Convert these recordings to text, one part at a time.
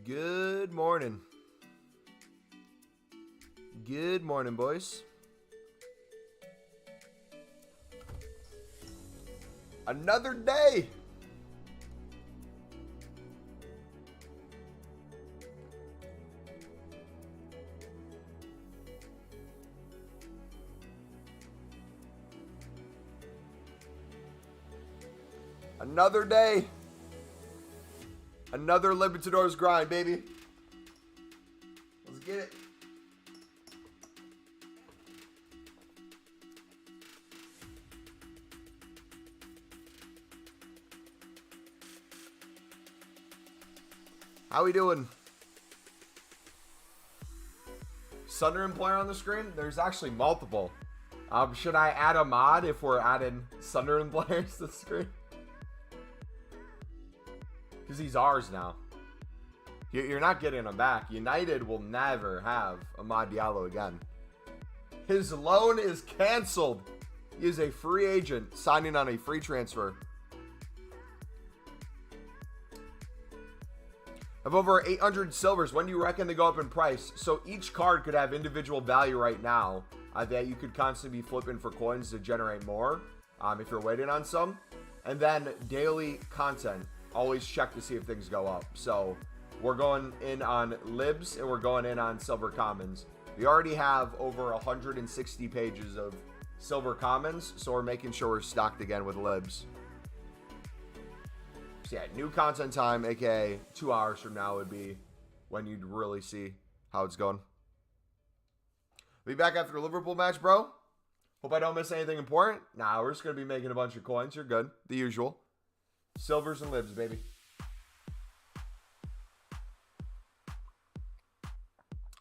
Good morning. Good morning, boys. Another day. Another day. Another Libertadores grind, baby. Let's get it. How we doing? Sunderland player on the screen? There's actually multiple. Should I add a mod if we're adding Sunderland players to the screen? Because he's ours now. You're not getting him back. United will never have Amad Diallo again. His loan is canceled. He is a free agent signing on a free transfer. Have over 800 silvers. When do you reckon they go up in price? So each card could have individual value right now that you could constantly be flipping for coins to generate more if you're waiting on some. And then daily content. Always check to see if things go up. So we're going in on libs and we're going in on silver commons. We already have over 160 pages of silver commons, so we're making sure we're stocked again with libs. So yeah, new content time, aka 2 hours from now would be when you'd really see how it's going. Be back after the Liverpool match, bro. Hope I don't miss anything important. Nah, we're just gonna be making a bunch of coins. You're good. The usual. Silvers and libs, baby.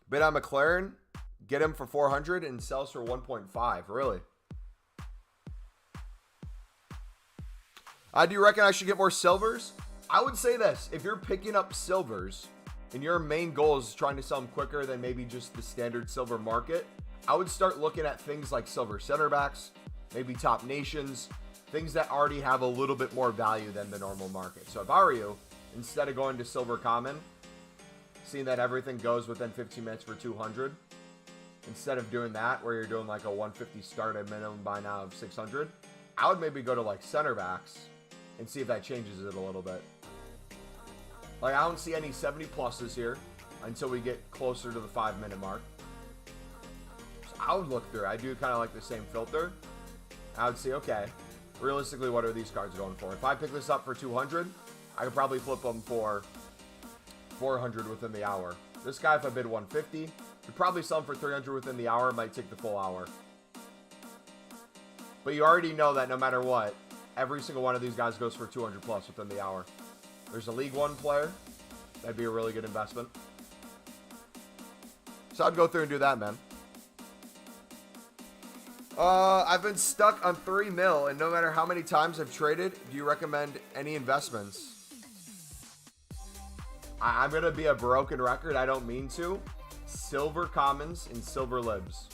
Bid on McLaren, get him for 400 and sells for 1.5. Really? Do you reckon I should get more silvers? I would say this. If you're picking up silvers and your main goal is trying to sell them quicker than maybe just the standard silver market, I would start looking at things like silver center backs, maybe top nations, things that already have a little bit more value than the normal market. So if I were you, instead of going to silver common, seeing that everything goes within 15 minutes for 200, instead of doing that where you're doing like a 150 start at minimum buy now of 600, I would maybe go to like center backs and see if that changes it a little bit. Like I don't see any 70 pluses here until we get closer to the 5-minute mark. So I would look through. I do kind of like the same filter. I would see, okay, realistically, what are these cards going for? If I pick this up for 200, I could probably flip them for 400 within the hour. This guy, if I bid 150, could probably sell him for 300 within the hour. It might take the full hour. But you already know that no matter what, every single one of these guys goes for 200 plus within the hour. There's a League One player. That'd be a really good investment. So I'd go through and do that, man. I've been stuck on 3 mil, and no matter how many times I've traded, do you recommend any investments? I'm going to be a broken record. I don't mean to. Silver commons and silver libs.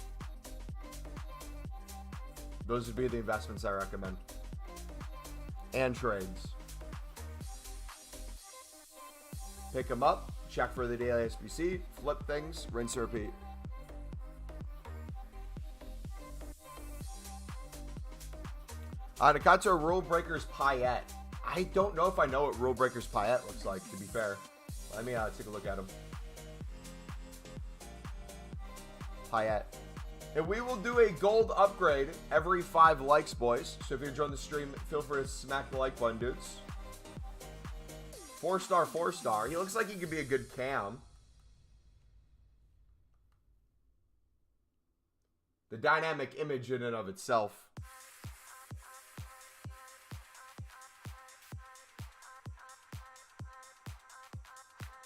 Those would be the investments I recommend. And trades. Pick them up, check for the daily SBC, flip things, rinse and repeat. Nakato Rule Breakers Payet. I don't know if I know what Rule Breakers Payet looks like, to be fair. Let me take a look at him. Payet. And we will do a gold upgrade every 5 likes, boys. So if you're enjoying the stream, feel free to smack the like button, dudes. 4-star, 4-star. He looks like he could be a good cam. The dynamic image in and of itself.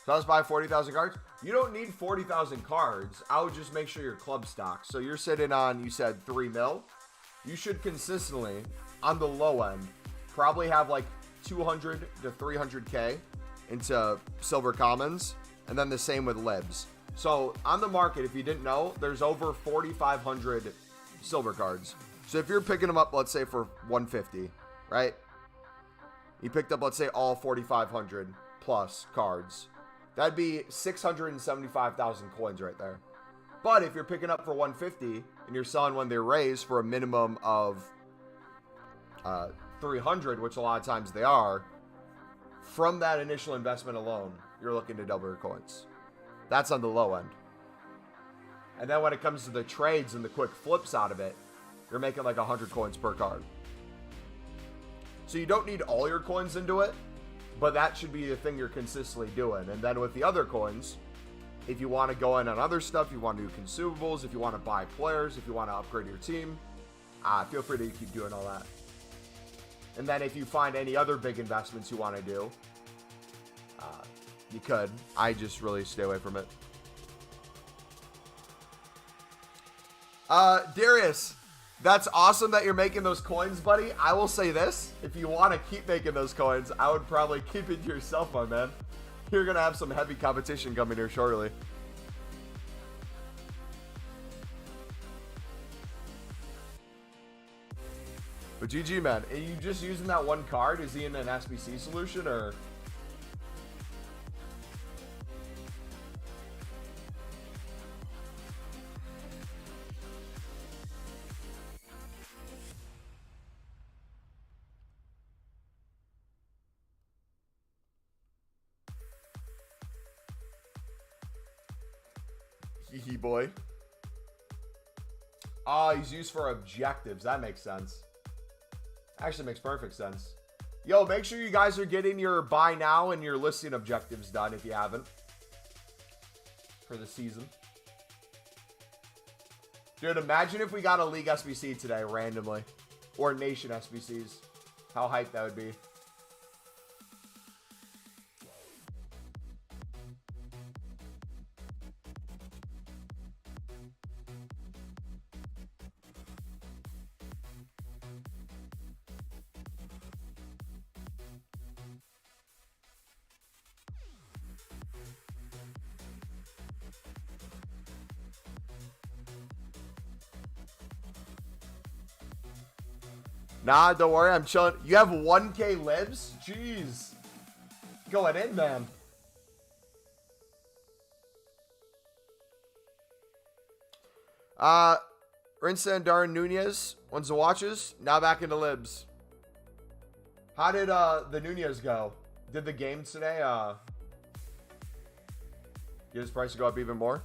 So let's buy 40,000 cards. You don't need 40,000 cards. I would just make sure your club stock. So you're sitting on, you said 3 mil. You should consistently, on the low end, probably have like 200 to 300K into silver commons. And then the same with libs. So on the market, if you didn't know, there's over 4,500 silver cards. So if you're picking them up, let's say for 150, right? You picked up, let's say, all 4,500 plus cards. That'd be 675,000 coins right there. But if you're picking up for 150 and you're selling when they're raised for a minimum of 300, which a lot of times they are, from that initial investment alone, you're looking to double your coins. That's on the low end. And then when it comes to the trades and the quick flips out of it, you're making like 100 coins per card. So you don't need all your coins into it, but that should be the thing you're consistently doing. And then with the other coins, if you want to go in on other stuff, you want to do consumables, if you want to buy players, if you want to upgrade your team, feel free to keep doing all that. And then if you find any other big investments you want to do, you could. I just really stay away from it. Darius, that's awesome that you're making those coins, buddy. I will say this. If you want to keep making those coins, I would probably keep it to yourself, my man. You're going to have some heavy competition coming here shortly. But GG, man. Are you just using that one card? Is he in an SBC solution, or... Hee boy. Oh, he's used for objectives. That makes sense. Actually makes perfect sense. Yo, make sure you guys are getting your buy now and your listing objectives done if you haven't. For the season. Dude, imagine if we got a League SBC today randomly. Or Nation SBCs. How hyped that would be. Nah, don't worry. I'm chilling. You have 1K libs? Jeez. Going in, man. Rinsa and Darren Nunez. One's the watches. Now back into libs. How did the Nunez go? Did the game today get his price to go up even more?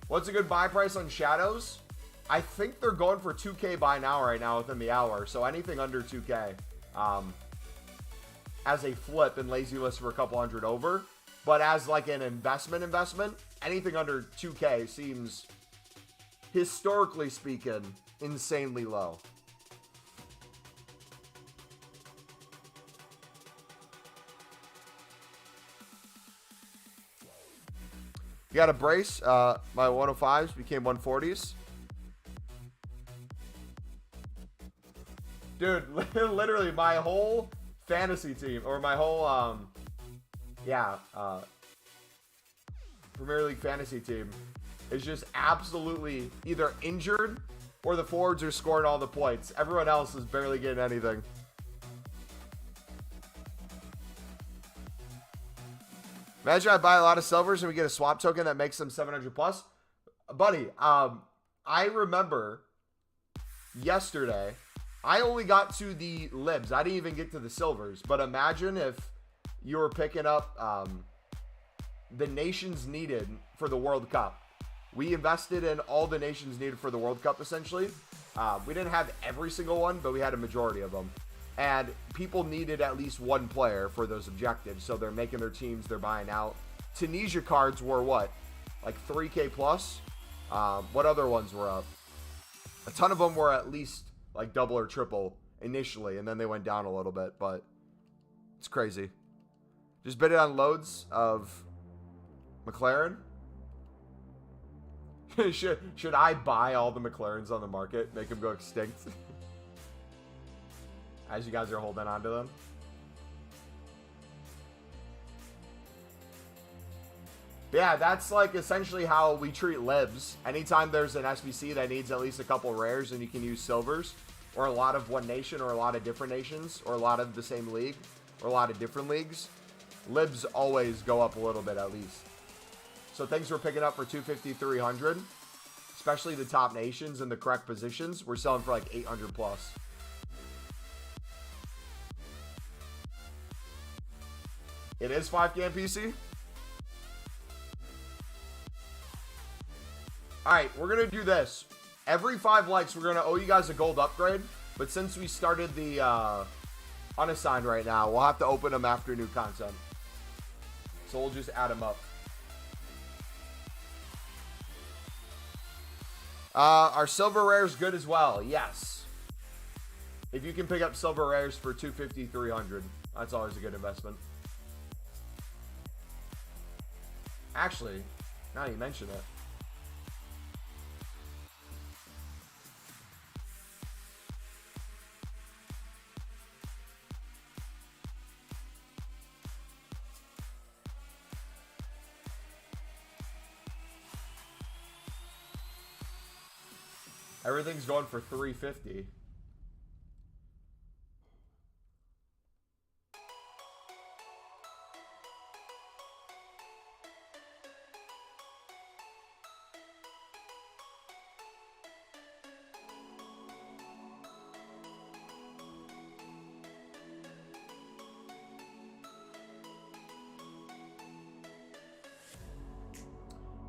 What's a good buy price on Shadows? I think they're going for 2K buy now right now within the hour. So anything under 2K as a flip and lazy list for a couple hundred over. But as like an investment, anything under 2K seems, historically speaking, insanely low. You got a brace. My 105s became 140s. Dude, literally my whole fantasy team, or my whole, Premier League fantasy team is just absolutely either injured or the forwards are scoring all the points. Everyone else is barely getting anything. Imagine I buy a lot of silvers and we get a swap token that makes them 700 plus. Buddy, I remember yesterday, I only got to the libs. I didn't even get to the silvers. But imagine if you were picking up the nations needed for the World Cup. We invested in all the nations needed for the World Cup, essentially. We didn't have every single one, but we had a majority of them. And people needed at least one player for those objectives. So they're making their teams, they're buying out. Tunisia cards were what? Like 3K plus? What other ones were up? A ton of them were at least like double or triple initially. And then they went down a little bit. But it's crazy. Just bid it on loads of McLaren. Should I buy all the McLarens on the market? Make them go extinct? As you guys are holding on to them. Yeah, that's like essentially how we treat libs. Anytime there's an SBC that needs at least a couple rares and you can use silvers, or a lot of one nation, or a lot of different nations, or a lot of the same league, or a lot of different leagues, libs always go up a little bit at least. So things we're picking up for 250, 300, especially the top nations in the correct positions, we're selling for like 800 plus. It is 5K PC. All right, we're going to do this. Every 5 likes, we're going to owe you guys a gold upgrade. But since we started the unassigned right now, we'll have to open them after new content. So we'll just add them up. Our silver rares good as well. Yes. If you can pick up silver rares for 250, 300, that's always a good investment. Actually, now you mention it. Everything's going for 350.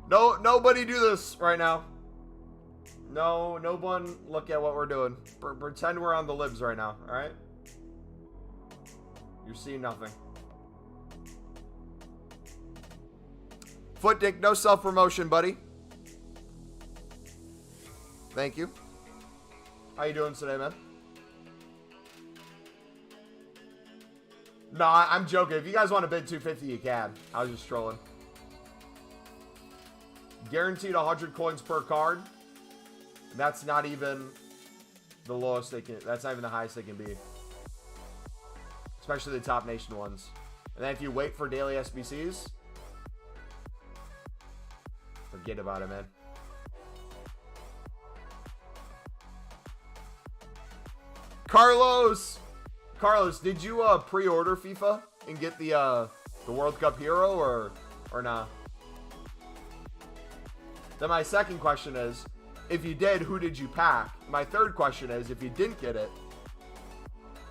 No, nobody do this right now. No one look at what we're doing. Pretend we're on the libs right now, alright? You're seeing nothing. Foot Dick, no self-promotion, buddy. Thank you. How you doing today, man? No, I'm joking. If you guys want to bid 250, you can. I was just trolling. Guaranteed 100 coins per card. That's not even the lowest they can. That's not even the highest they can be. Especially the top nation ones. And then if you wait for daily SBCs, forget about it, man. Carlos, did you pre-order FIFA and get the World Cup hero or not? Then my second question is, if you did, who did you pack? My third question is, if you didn't get it,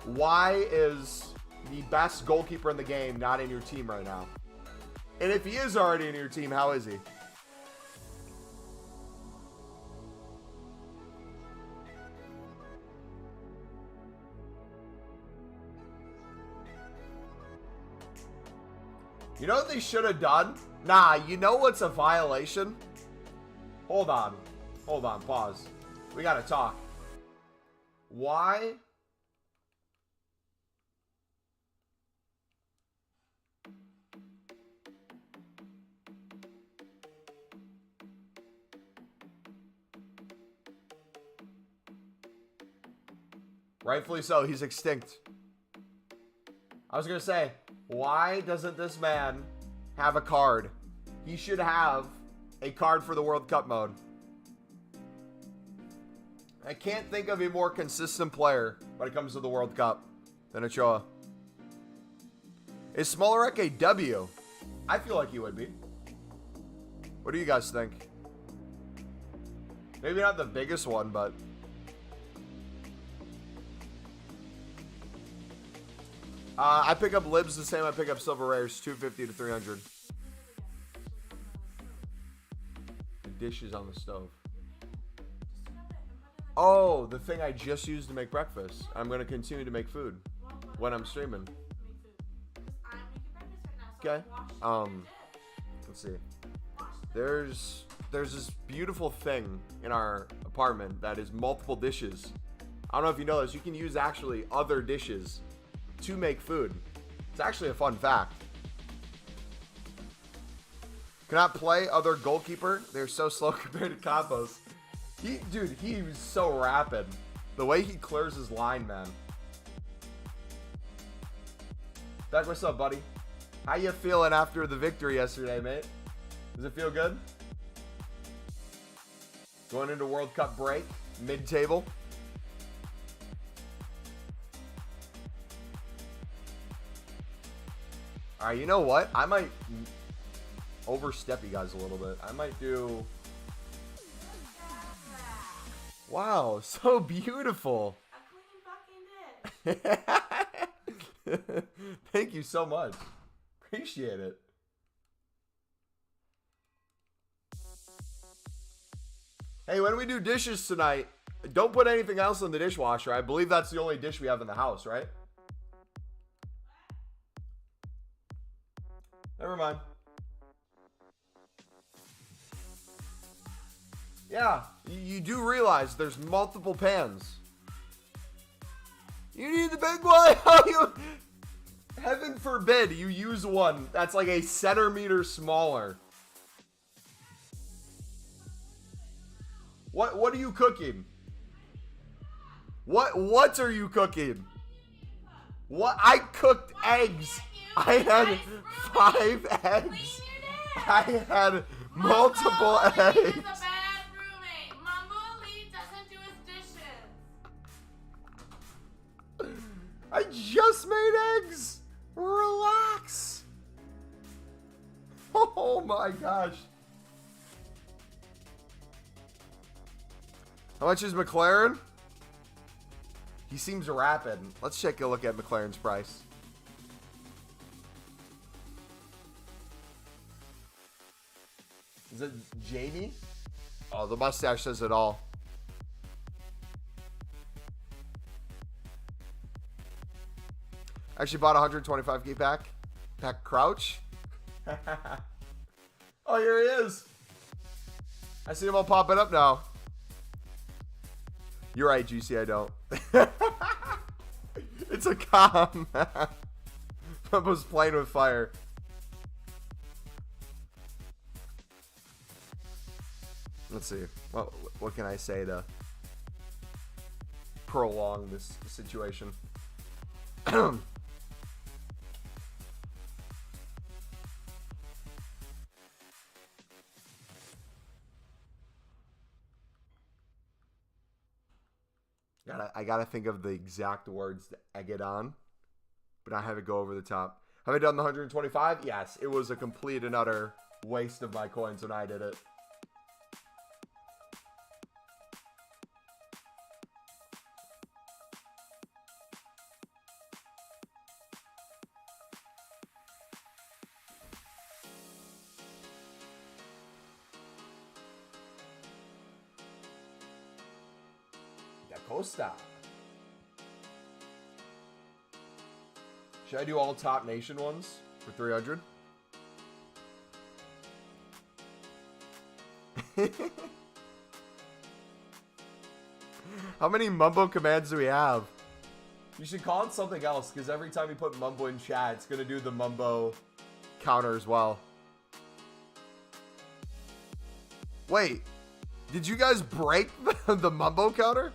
why is the best goalkeeper in the game not in your team right now? And if he is already in your team, how is he? You know what they should have done? Nah, you know what's a violation? Hold on, pause. We gotta talk. Why? Rightfully so, he's extinct. I was gonna say, why doesn't this man have a card? He should have a card for the World Cup mode. I can't think of a more consistent player when it comes to the World Cup than Ochoa. Is Smolarek a W? I feel like he would be. What do you guys think? Maybe not the biggest one, but... I pick up libs the same I pick up silver rares, 250 to 300. The dishes on the stove. Oh, the thing I just used to make breakfast. I'm going to continue to make food when I'm streaming. Okay. Let's see. There's this beautiful thing in our apartment that is multiple dishes. I don't know if you know this. You can use actually other dishes to make food. It's actually a fun fact. Cannot play other goalkeeper. They're so slow compared to combos. Dude, he was so rapid. The way he clears his line, man. Doug, what's up, buddy? How you feeling after the victory yesterday, mate? Does it feel good? Going into World Cup break, mid-table. All right, you know what? I might overstep you guys a little bit. I might do... Wow, so beautiful. A clean fucking dish. Thank you so much. Appreciate it. Hey, when we do dishes tonight, don't put anything else in the dishwasher. I believe that's the only dish we have in the house, right? Never mind. Yeah, you do realize there's multiple pans. You need the big one. Heaven forbid you use one that's like a centimeter smaller. What are you cooking? What are you cooking? What? I cooked eggs. I had 5 eggs. I had multiple eggs. He's a bad roommate. Mumbo doesn't do his dishes. I just made eggs. Relax. Oh my gosh. How much is McLaren? He seems rapid. Let's take a look at McLaren's price. Is it Jamie? Oh, the mustache says it all. Actually bought 125k pack. Pack Crouch. Oh, here he is. I see him all popping up now. You're right, GC, I don't. It's a com. I was playing with fire. Let's see. What can I say to prolong this situation? I gotta think of the exact words to egg it on, but not have it go over the top. Have I done the 125? Yes, it was a complete and utter waste of my coins when I did it. Costa. Should I do all top nation ones for 300? How many mumbo commands do we have? You should call it something else, because every time you put mumbo in chat, it's going to do the mumbo counter as well. Wait, did you guys break the mumbo counter?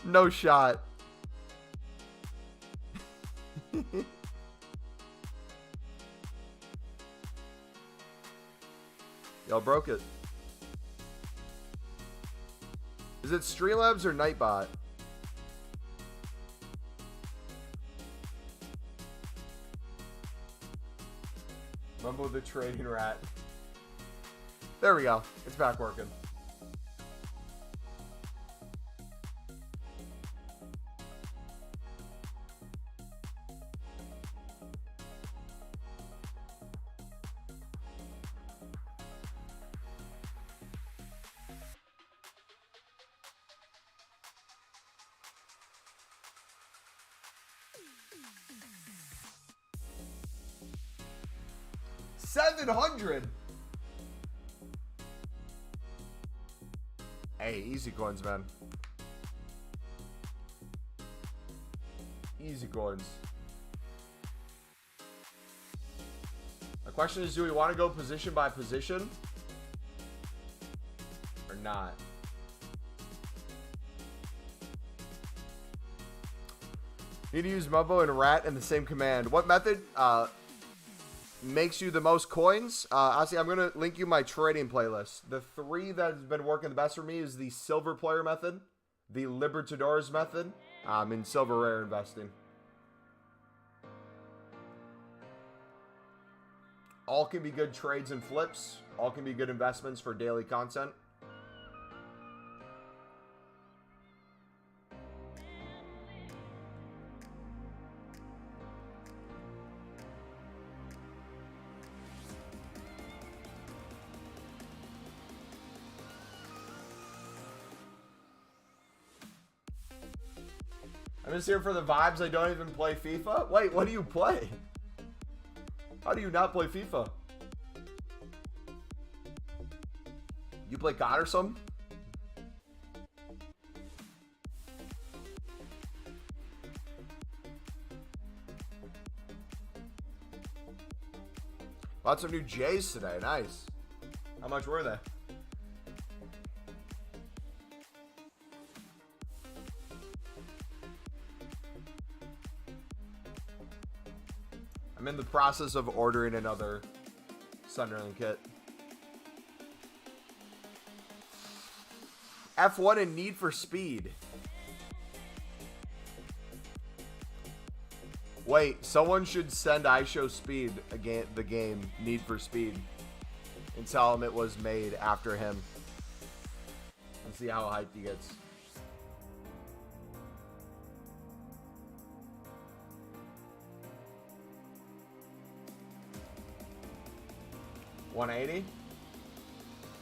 No shot. Y'all broke it. Is it Streamlabs or Nightbot? Mumbo the trading rat. There we go. It's back working. $700. Hey, easy coins, man. Easy coins. The question is, do we want to go position by position or not? Need to use Mumbo and Rat in the same command. What method? makes you the most coins. Honestly, I'm going to link you my trading playlist. The 3 that has been working the best for me is the silver player method, the Libertadores method, in silver rare investing. All can be good trades and flips. All can be good investments for daily content. I'm just here for the vibes. I don't even play FIFA. Wait, what do you play? How do you not play FIFA? You play COD or something? Lots of new J's today. Nice. How much were they? I'm in the process of ordering another Sunderland kit. F1 and Need for Speed. Wait, someone should send iShowSpeed the game Need for Speed and tell him it was made after him. And see how hyped he gets. $180.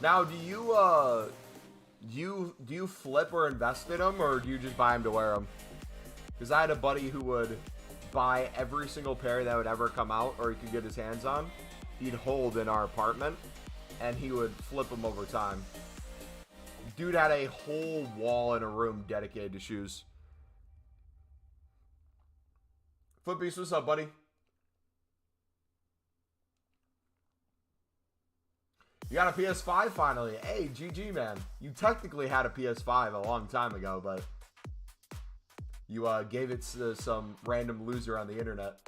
Now, do you flip or invest in them, or do you just buy them to wear them? Because I had a buddy who would buy every single pair that would ever come out, or he could get his hands on. He'd hold in our apartment, and he would flip them over time. Dude had a whole wall in a room dedicated to shoes. Foot Beast, what's up, buddy? You got a PS5 finally. Hey, GG, man. You technically had a PS5 a long time ago, but you gave it to some random loser on the internet.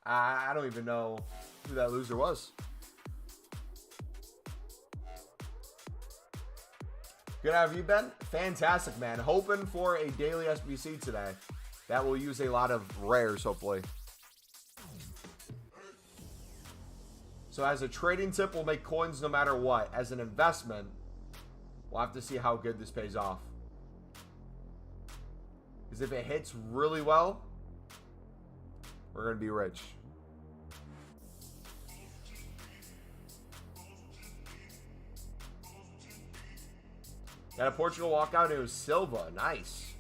I don't even know who that loser was. Good, how have you been? Fantastic, man. Hoping for a daily SBC today. That will use a lot of rares, hopefully. So as a trading tip, we'll make coins no matter what. As an investment, we'll have to see how good this pays off. Because if it hits really well, we're going to be rich. Got a Portugal walkout. It was Silva. Nice.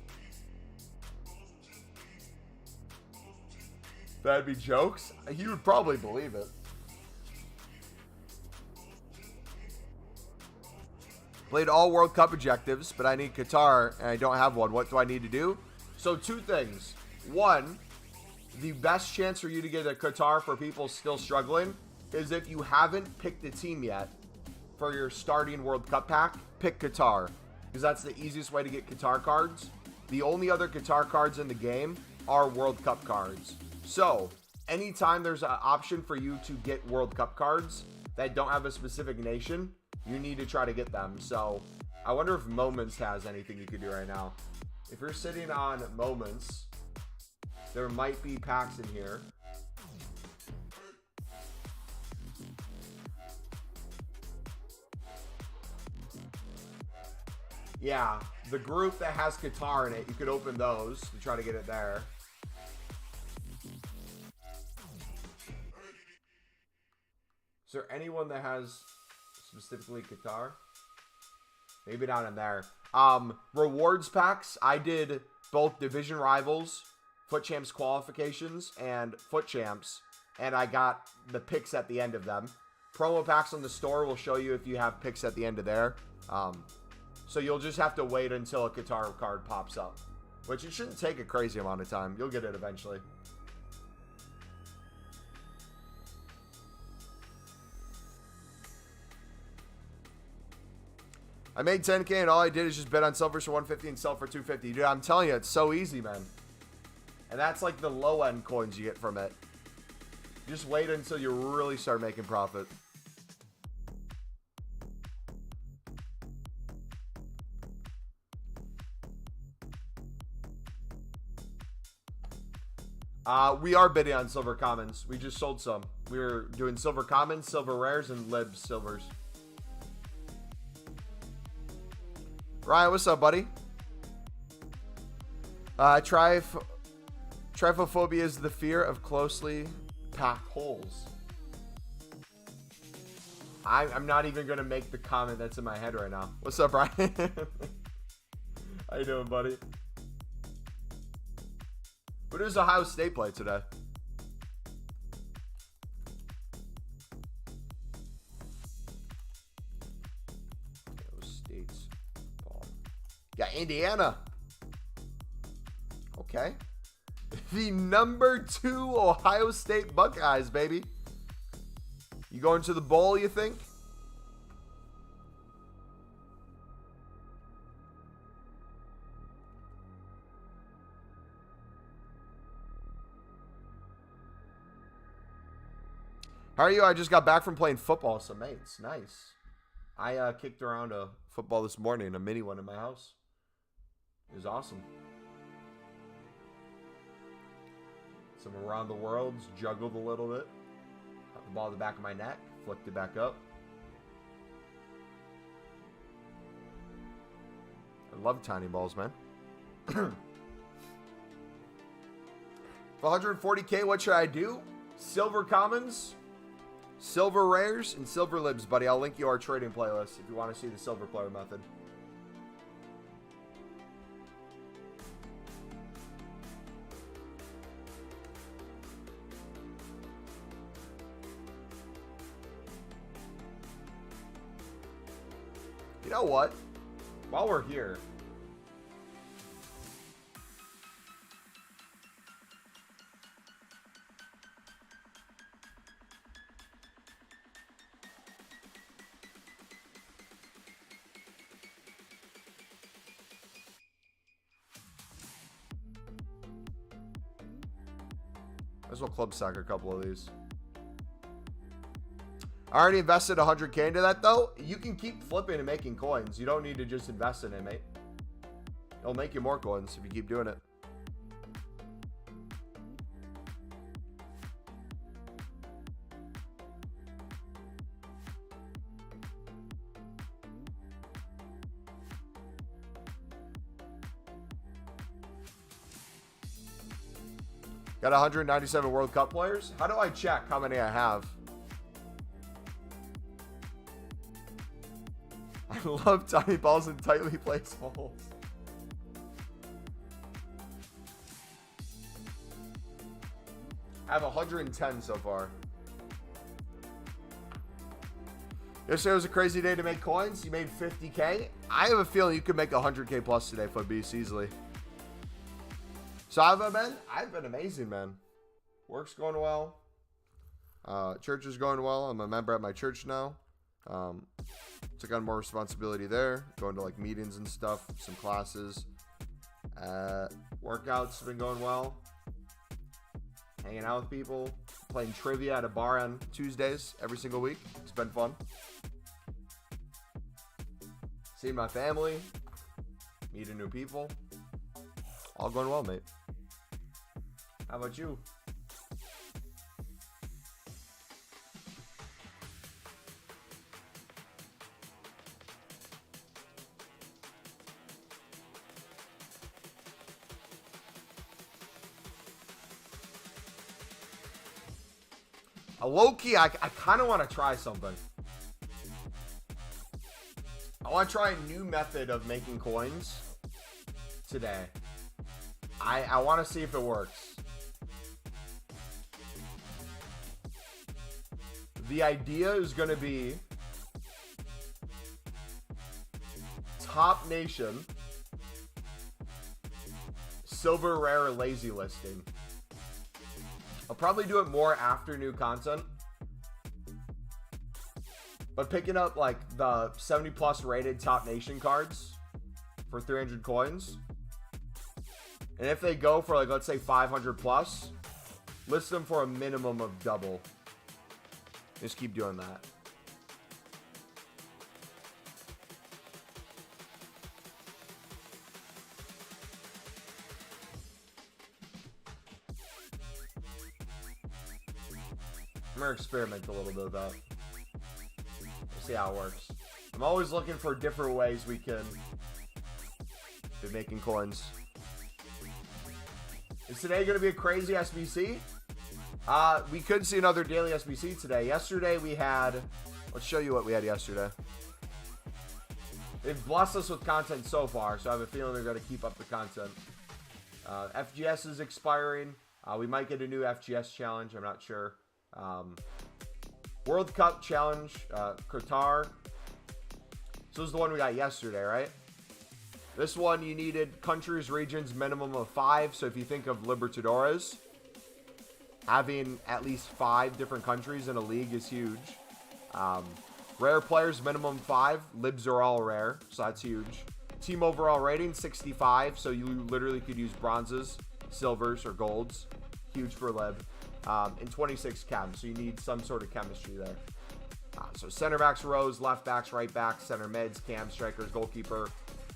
That'd be jokes. You would probably believe it. Played all World Cup objectives, but I need Qatar, and I don't have one. What do I need to do? So 2 things. 1, the best chance for you to get a Qatar for people still struggling is if you haven't picked a team yet for your starting World Cup pack, pick Qatar. Because that's the easiest way to get Qatar cards. The only other Qatar cards in the game are World Cup cards. So, anytime there's an option for you to get World Cup cards that don't have a specific nation, you need to try to get them. So, I wonder if Moments has anything you could do right now. If you're sitting on Moments, there might be packs in here. Yeah, the group that has Qatar in it, you could open those to try to get it there. Is there anyone that has specifically Qatar? Maybe not in there. Rewards packs. I did both Division Rivals, Foot Champs qualifications, and Foot Champs, and I got the picks at the end of them. Promo packs on the store will show you if you have picks at the end of there. So you'll just have to wait until a Qatar card pops up, which it shouldn't take a crazy amount of time. You'll get it eventually. I made 10K and all I did is just bet on silver for 150 and sell for 250. Dude, I'm telling you, it's so easy, man. And that's like the low end coins you get from it. Just wait until you really start making profit. We are bidding on silver commons. We just sold some. We were doing silver commons, silver rares, and lib silvers. Ryan, what's up, buddy? Trypophobia is the fear of closely packed holes. I'm not even going to make the comment that's in my head right now. What's up, Ryan? How you doing, buddy? Who does Ohio State play today? Ohio State's ball. Yeah, Indiana. Okay. The number 2 Ohio State Buckeyes, baby. You going to the bowl, you think? How are you? I just got back from playing football with some mates. Nice. I kicked around a football this morning, a mini one in my house. It was awesome. Some around the worlds, juggled a little bit. Got the ball to the back of my neck, flicked it back up. I love tiny balls, man. For 140K, what should I do? Silver commons, silver rares, and silver libs, buddy. I'll link you our trading playlist if you want to see the silver player method. You know what? While we're here, might as well club stack a couple of these. I already invested 100K into that, though. You can keep flipping and making coins. You don't need to just invest in it, mate. It'll make you more coins if you keep doing it. Got 197 World Cup players. How do I check how many I have? I love tiny balls and tightly placed holes. I have 110 so far. Yesterday was a crazy day to make coins. You made 50K. I have a feeling you could make 100K plus today, FootBeast, easily. So I've been amazing, man. Work's going well. Church is going well. I'm a member at my church now. Took on more responsibility there, going to like meetings and stuff, some classes. Workouts have been going well. Hanging out with people, playing trivia at a bar on Tuesdays every single week. It's been fun. Seeing my family, meeting new people. All going well, mate. How about you? Low-key, I kind of want to try something. I want to try a new method of making coins today. I want to see if it works. The idea is going to be top nation, silver rare lazy listing. I'll probably do it more after new content. But picking up like the 70 plus rated top nation cards for 300 coins And if they go for, like, let's say 500 plus, list them for a minimum of double. Just keep doing that. I'm going to experiment a little bit with that. We'll see how it works. I'm always looking for different ways we can be making coins. Is today going to be a crazy SBC? We could see another daily SBC today. Yesterday we had... Let's show you what we had yesterday. They've blessed us with content so far, so I have a feeling they're going to keep up the content. FGS is expiring. We might get a new FGS challenge. I'm not sure. World Cup challenge, Qatar. So this is the one we got yesterday, right? This one you needed countries, regions, minimum of 5. So if you think of Libertadores, having at least 5 different countries in a league is huge. Rare players, minimum 5. Libs are all rare, so that's huge. Team overall rating, 65. So you literally could use bronzes, silvers, or golds. Huge for Lib. And 26 chem, so you need some sort of chemistry there. So center backs, rows, left backs, right backs, center mids, cam, strikers, goalkeeper.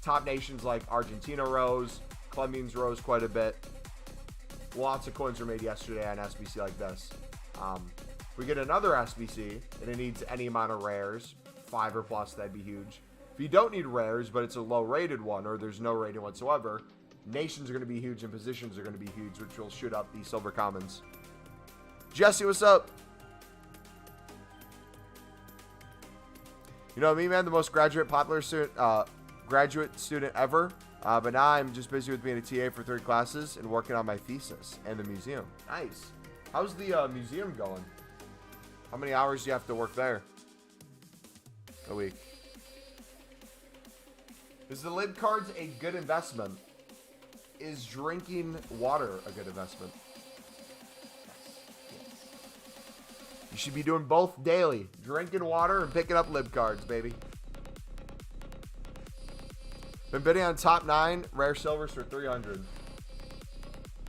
Top nations like Argentina rose, Colombians rose quite a bit. Lots of coins were made yesterday on SBC like this. We get another SBC, and it needs any amount of rares, 5 or plus, that'd be huge. If you don't need rares, but it's a low-rated one, or there's no rating whatsoever, nations are going to be huge, and positions are going to be huge, which will shoot up the silver commons. Jesse, what's up? You know me, man, the most graduate student ever. But now I'm just busy with being a TA for 3 classes and working on my thesis and the museum. Nice. How's the museum going? How many hours do you have to work there a week? Is the lib cards a good investment? Is drinking water a good investment? You should be doing both daily. Drinking water and picking up lib cards, baby. Been bidding on top 9 rare silvers for 300.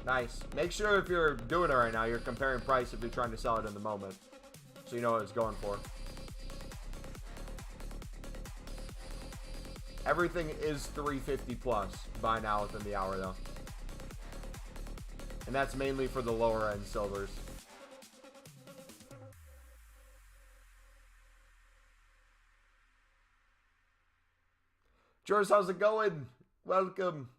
Nice. Make sure if you're doing it right now, you're comparing price if you're trying to sell it in the moment. So you know what it's going for. Everything is 350 plus by now within the hour though. And that's mainly for the lower end silvers. George, how's it going? Welcome.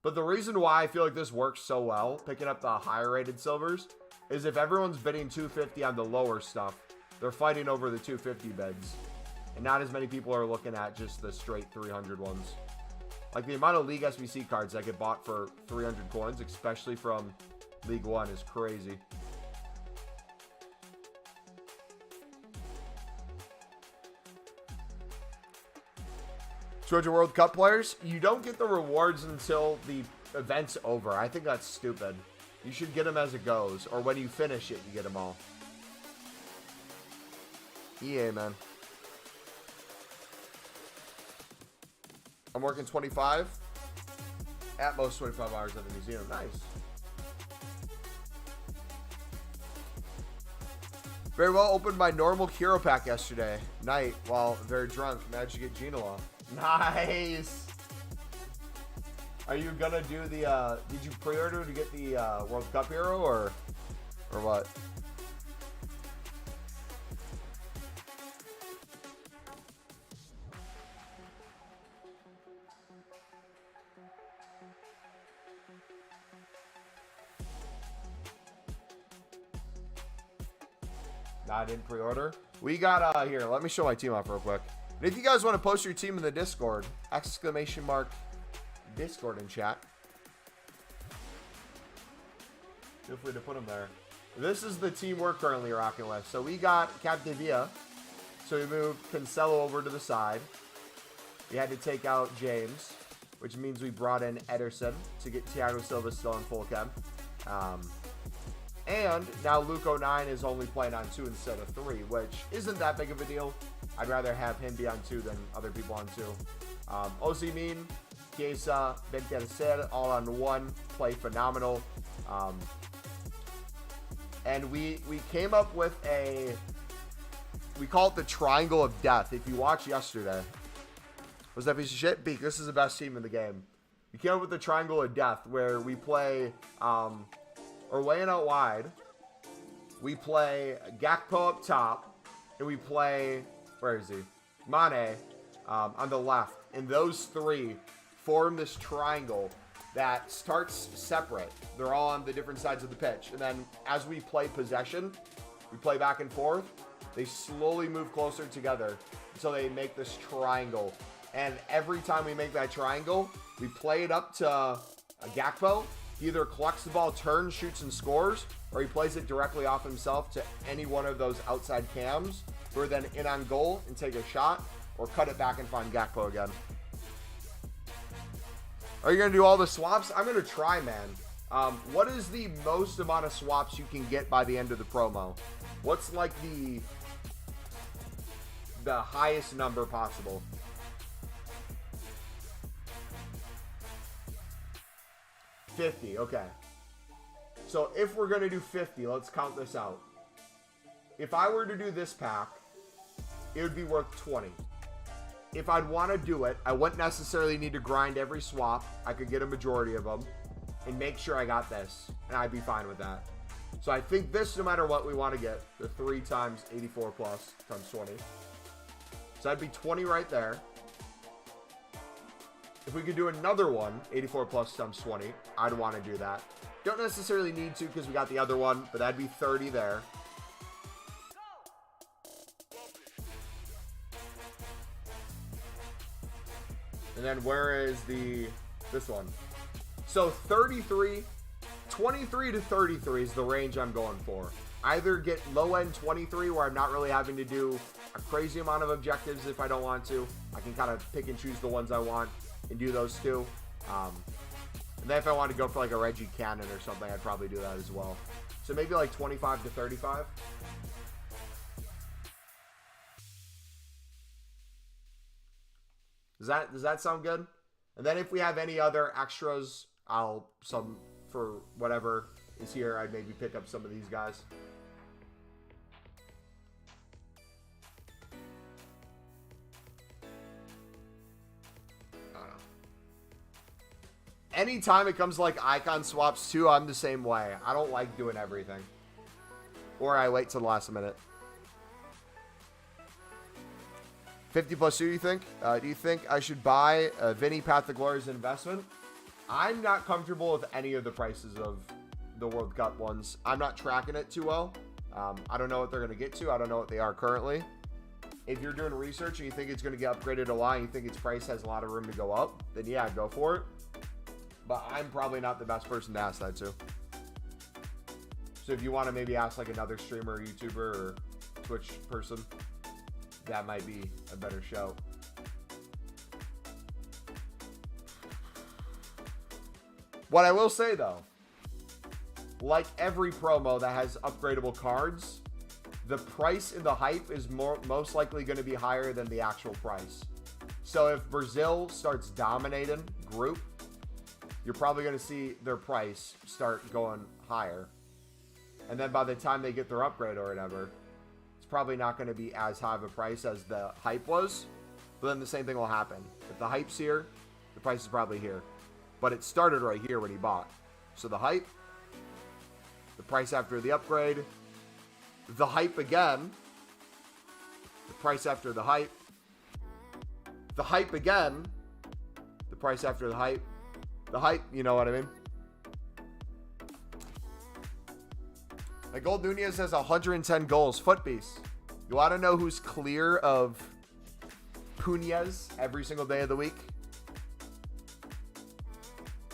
But the reason why I feel like this works so well, picking up the higher rated silvers, is if everyone's bidding 250 on the lower stuff, they're fighting over the 250 bids. And not as many people are looking at just the straight 300 ones. Like the amount of League SBC cards that get bought for 300 coins, especially from League 1, is crazy. Georgia World Cup players, you don't get the rewards until the event's over. I think that's stupid. You should get them as it goes, or when you finish it, you get them all. EA, man. I'm working 25, at most 25 hours at the museum. Nice. Very well, opened my normal hero pack yesterday night while very drunk. Managed to get Gina off. Nice. Are you gonna do the did you pre-order to get the World Cup hero or what? Nah, I didn't pre-order. We got here, let me show my team off real quick. And if you guys want to post your team in the Discord, exclamation mark Discord in chat. Feel free to put them there. This is the team we're currently rocking with. So we got Capdevia. So we moved Cancelo over to the side. We had to take out James, which means we brought in Ederson to get Thiago Silva still in full chem. And now Luke 09 is only playing on 2 instead of 3, which isn't that big of a deal. I'd rather have him be on 2 than other people on 2. OC Mean Chiesa, Bentercer, all on one. Play phenomenal. And we came up with we call it the triangle of death. If you watched yesterday, was that piece of shit? Beak, this is the best team in the game. We came up with the triangle of death where we play, or weighing out wide, we play Gakpo up top, and we play, where is he? Mane on the left. And those three form this triangle that starts separate. They're all on the different sides of the pitch. And then as we play possession, we play back and forth, they slowly move closer together until they make this triangle. And every time we make that triangle, we play it up to a Gakpo. He either collects the ball, turns, shoots, and scores, or he plays it directly off himself to any one of those outside cams who are then in on goal and take a shot, or cut it back and find Gakpo again. Are you going to do all the swaps? I'm going to try, man. What is the most amount of swaps you can get by the end of the promo? What's like the highest number possible? $50, okay. So if we're going to do 50, let's count this out. If I were to do this pack, it would be worth 20. If I'd want to do it, I wouldn't necessarily need to grind every swap. I could get a majority of them and make sure I got this, and I'd be fine with that. So I think this, no matter what we want to get, the 3 times 84 plus times 20. So that'd be 20 right there. If we could do another one, 84 plus times 20, I'd want to do that. Don't necessarily need to because we got the other one, but that'd be 30 there. And then where is this one? So 23 to 33 is the range I'm going for. Either get low end 23 where I'm not really having to do a crazy amount of objectives if I don't want to. I can kind of pick and choose the ones I want and do those two. And then if I want to go for like a Reggie Cannon or something, I'd probably do that as well. So maybe like 25 to 35. Does that sound good? And then if we have any other extras, for whatever is here, I'd maybe pick up some of these guys. I don't know. Anytime it comes to like icon swaps too, I'm the same way. I don't like doing everything. Or I wait till the last minute. 50 plus 2, you think? Do you think I should buy Vinny Path to Glory as an investment? I'm not comfortable with any of the prices of the World Cup ones. I'm not tracking it too well. I don't know what they're going to get to. I don't know what they are currently. If you're doing research and you think it's going to get upgraded a lot and you think its price has a lot of room to go up, then yeah, go for it. But I'm probably not the best person to ask that to. So if you want to maybe ask like another streamer or YouTuber or Twitch person, that might be a better show. What I will say though, like every promo that has upgradable cards, the price in the hype is most likely going to be higher than the actual price. So if Brazil starts dominating group, you're probably going to see their price start going higher. And then by the time they get their upgrade or whatever, it's probably not going to be as high of a price as the hype was. But then the same thing will happen. If the hype's here, the price is probably here. But it started right here when he bought. So the hype, the price after the upgrade, the hype again, the price after the hype again, the price after the hype, you know what I mean? Like Gold Nunez has 110 goals. Foot beast. You want to know who's clear of Punez every single day of the week?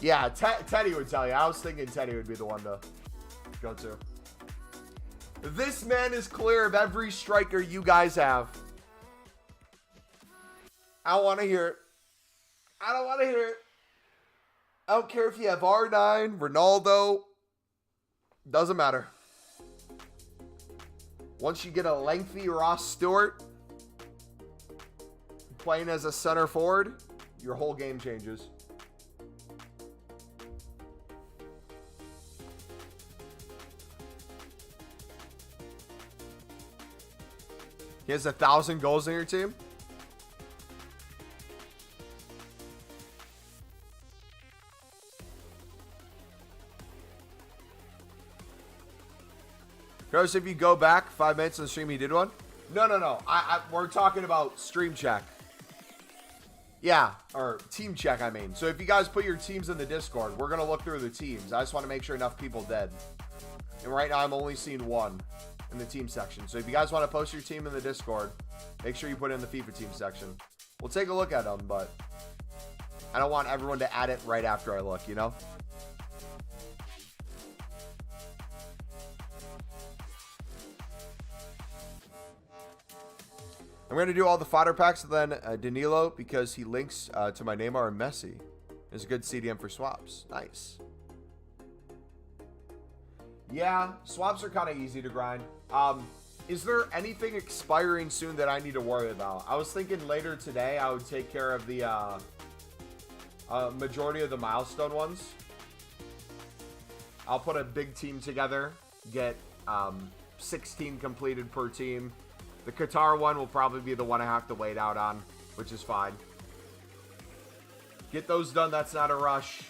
Yeah, Teddy would tell you. I was thinking Teddy would be the one to go to. This man is clear of every striker you guys have. I don't want to hear it. I don't want to hear it. I don't care if you have R9, Ronaldo. Doesn't matter. Once you get a lengthy Ross Stewart playing as a center forward, your whole game changes. He has 1,000 goals in your team? Gross, if you go back 5 minutes in the stream, he did one? No. We're talking about stream check. Yeah, or team check, I mean. So if you guys put your teams in the Discord, we're going to look through the teams. I just want to make sure enough people did. And right now, I'm only seeing one in the team section. So if you guys want to post your team in the Discord, make sure you put it in the FIFA team section. We'll take a look at them, but I don't want everyone to add it right after I look, you know? I'm going to do all the fodder packs, and then Danilo, because he links to my Neymar and Messi. Is a good CDM for swaps. Nice. Yeah, swaps are kind of easy to grind. Is there anything expiring soon that I need to worry about? I was thinking later today I would take care of the majority of the milestone ones. I'll put a big team together, get 16 completed per team. The Qatar one will probably be the one I have to wait out on, which is fine. Get those done. That's not a rush.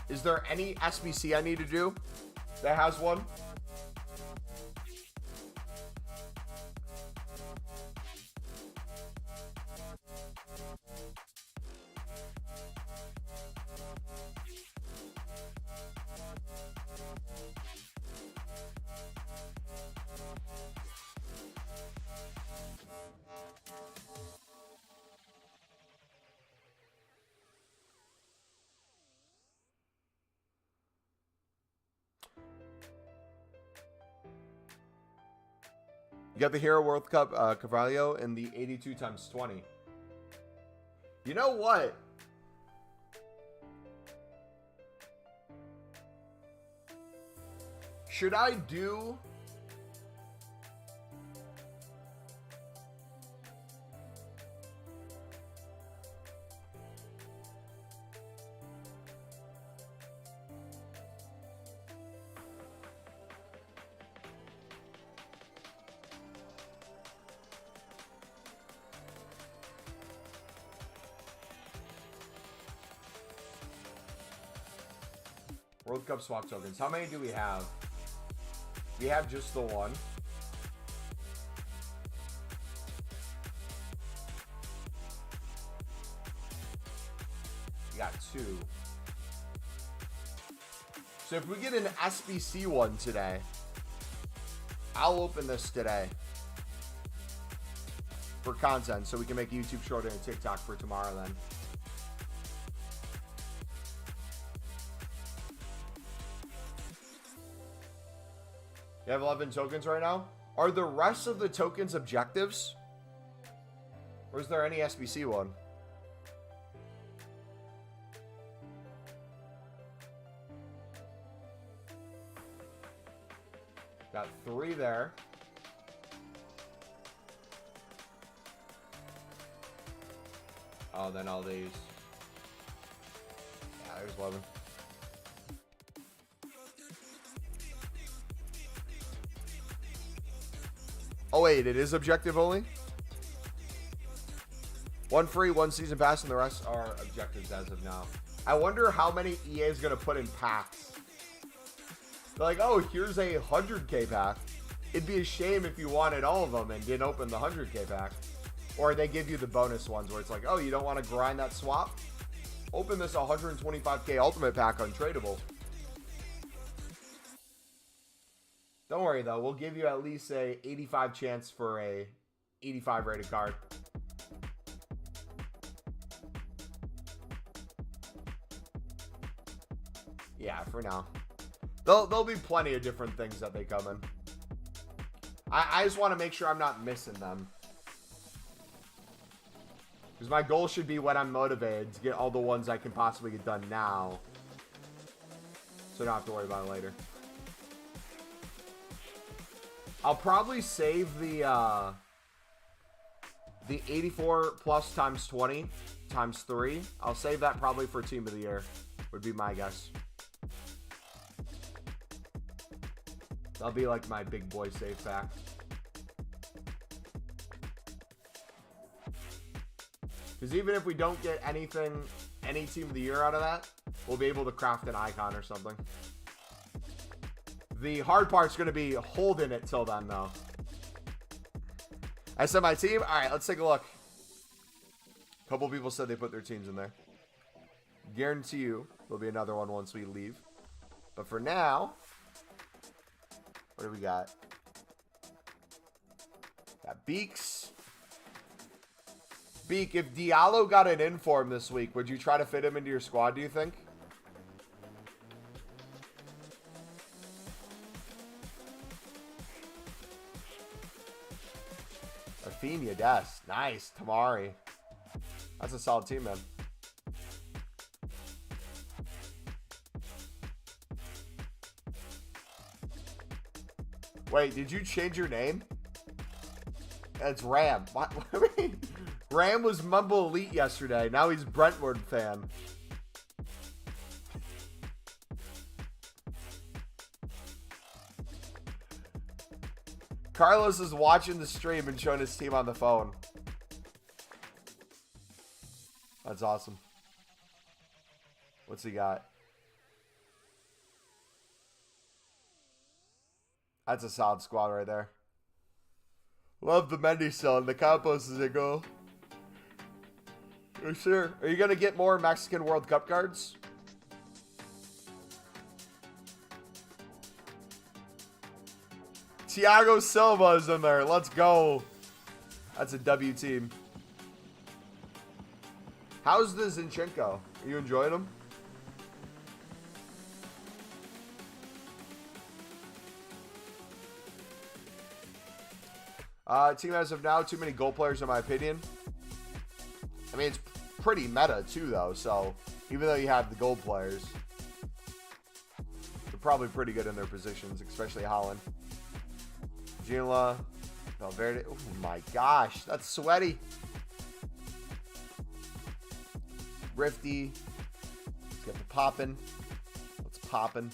Is there any SBC I need to do that has one? You got the Hero World Cup Carvalho in the 82 times 20. You know what? Should I do... World Cup swap tokens. How many do we have? We have just the one. We got two. So if we get an SBC one today, I'll open this today for content so we can make a YouTube short and a TikTok for tomorrow then. You have 11 tokens right now? Are the rest of the tokens objectives? Or is there any SBC one? Got 3 there. Oh, then all these. Yeah, there's 11. Oh wait, it is objective only? 1 free, 1 season pass, and the rest are objectives as of now. I wonder how many EA is going to put in packs. They're like, oh, here's a 100k pack. It'd be a shame if you wanted all of them and didn't open the 100k pack. Or they give you the bonus ones where it's like, oh, you don't want to grind that swap? Open this 125k ultimate pack untradeable. Don't worry though, we'll give you at least a 85 chance for a 85 rated card. Yeah, for now. There'll be plenty of different things that they come in. I just want to make sure I'm not missing them. Because my goal should be when I'm motivated to get all the ones I can possibly get done now. So I don't have to worry about it later. I'll probably save the 84 plus times 20 times 3. I'll save that probably for Team of the Year, would be my guess. That'll be like my big boy safe pack. Because even if we don't get anything, any team of the year out of that, we'll be able to craft an icon or something. The hard part's going to be holding it till then, though. I said my team. All right, let's take a look. A couple people said they put their teams in there. Guarantee you there'll be another one once we leave. But for now, what do we got? Got Beaks. Beak, if Diallo got an inform this week, would you try to fit him into your squad, do you think? Rafinha, Des. Nice. Tamari. That's a solid team, man. Wait, did you change your name? It's Ram. What? Ram was Mumbo Elite yesterday. Now he's Brentwood fan. Carlos is watching the stream and showing his team on the phone. That's awesome. What's he got? That's a solid squad right there. Love the Mendy cell and the compost is a goal. For sure. Are you going to get more Mexican World Cup cards? Thiago Silva is in there. Let's go. That's a W team. How's the Zinchenko? Are you enjoying him? Team as of now, too many goal players in my opinion. I mean, it's pretty meta too, though. So even though you have the gold players, they're probably pretty good in their positions, especially Holland. Gila, Valverde. Oh my gosh, that's sweaty. Rifty. Let's get the poppin'. What's poppin'?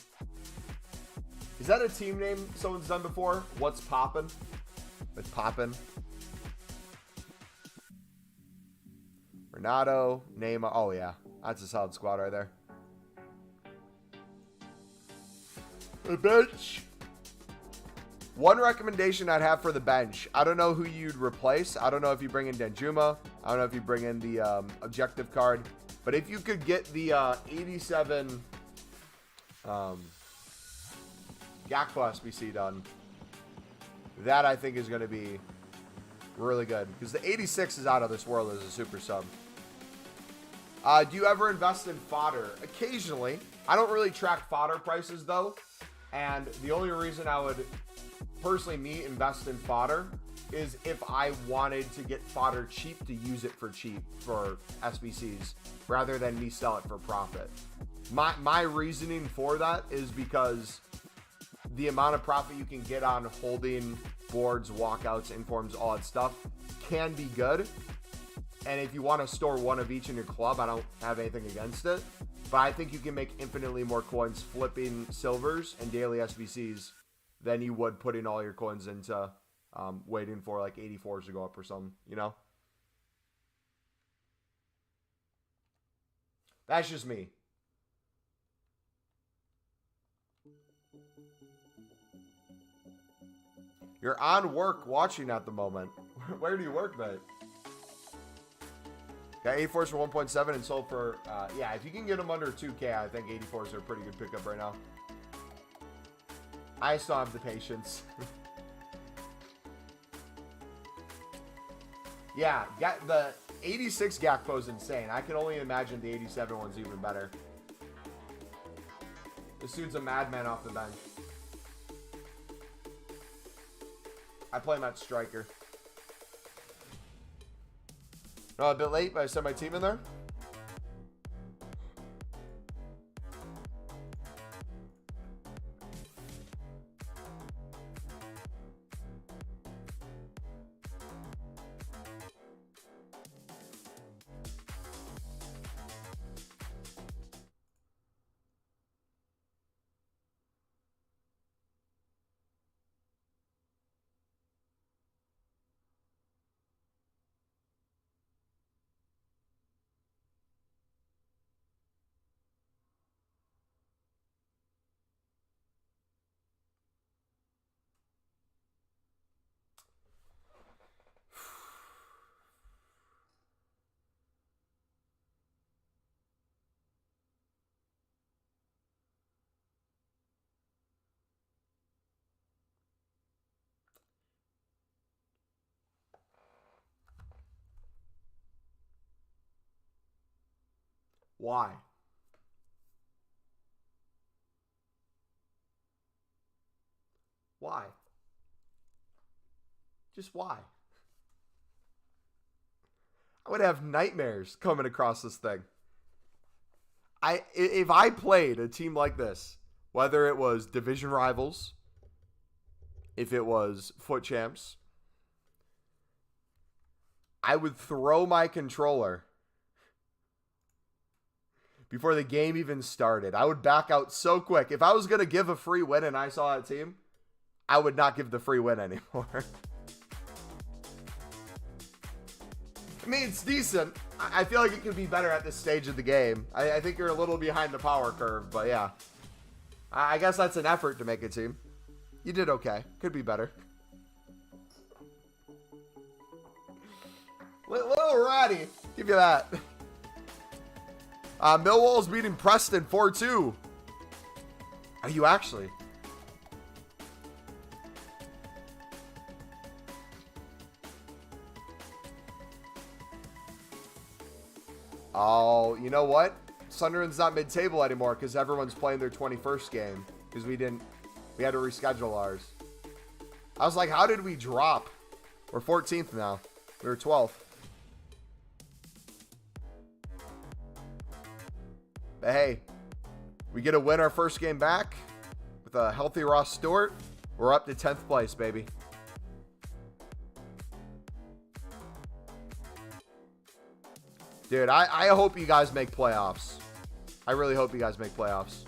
Is that a team name someone's done before? What's poppin'? With poppin'. Renato, Neymar. Oh yeah, that's a solid squad right there. The bench. One recommendation I'd have for the bench. I don't know who you'd replace. I don't know if you bring in Danjuma. I don't know if you bring in the objective card. But if you could get the 87 Gakpo SBC done, that I think is going to be really good. Because the 86 is out of this world as a super sub. Do you ever invest in fodder? Occasionally. I don't really track fodder prices though. And the only reason I would personally invest in fodder is if I wanted to get fodder cheap to use it for cheap for SBCs rather than me sell it for profit. My reasoning for that is because the amount of profit you can get on holding boards, walkouts, informs, all that stuff can be good. And if you want to store one of each in your club, I don't have anything against it. But I think you can make infinitely more coins flipping silvers and daily SBCs than you would putting all your coins into waiting for like 84s to go up or something, you know? That's just me. You're on work watching at the moment. Where do you work, mate? Got 84s for 1.7 and sold for, yeah, if you can get them under 2K, I think 84s are a pretty good pickup right now. I still have the patience. Yeah, the 86 Gakpo is insane. I can only imagine the 87 one's even better. This dude's a madman off the bench. I play him at striker. A bit late, but I sent my team in there. Why? Why? Just why? I would have nightmares coming across this thing. If I played a team like this, whether it was division rivals, if it was foot champs, I would throw my controller before the game even started. I would back out so quick. If I was going to give a free win and I saw a team, I would not give the free win anymore. I mean, it's decent. I feel like it could be better at this stage of the game. I think you're a little behind the power curve, but yeah. I guess that's an effort to make a team. You did okay. Could be better. Little ratty. Give you that. Millwall's beating Preston 4-2. Are you actually? Oh, you know what? Sunderland's not mid-table anymore because everyone's playing their 21st game because we had to reschedule ours. I was like, how did we drop? We're 14th now. We were 12th. But hey, we get to win our first game back with a healthy Ross Stewart. We're up to 10th place, baby. Dude, I hope you guys make playoffs. I really hope you guys make playoffs.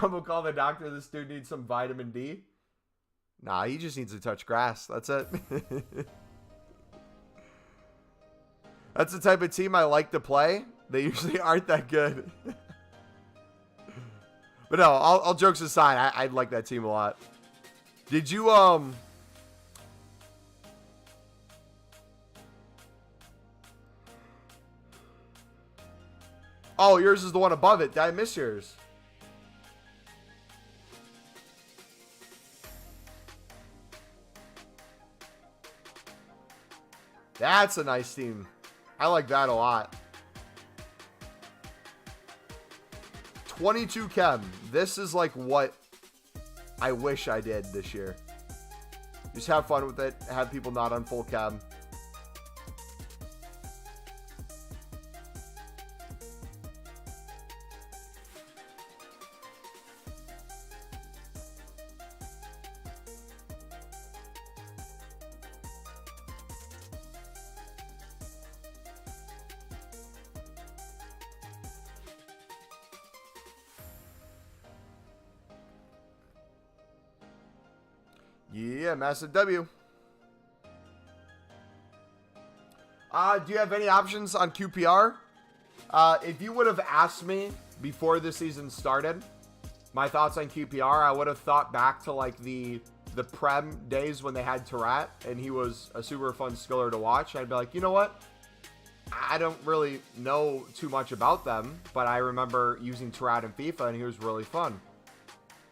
Mumbo, call the doctor. This dude needs some vitamin D. Nah, he just needs to touch grass. That's it. That's the type of team I like to play. They usually aren't that good. But no, all jokes aside, I like that team a lot. Did you, Oh, yours is the one above it. Did I miss yours? That's a nice team. I like that a lot. 22 chem. This is like what I wish I did this year. Just have fun with it. Have people not on full chem. Yeah, massive W. Do you have any options on QPR? If you would have asked me before the season started, my thoughts on QPR, I would have thought back to like the Prem days when they had Tarat and he was a super fun skiller to watch. I'd be like, you know what? I don't really know too much about them, but I remember using Tarat in FIFA and he was really fun.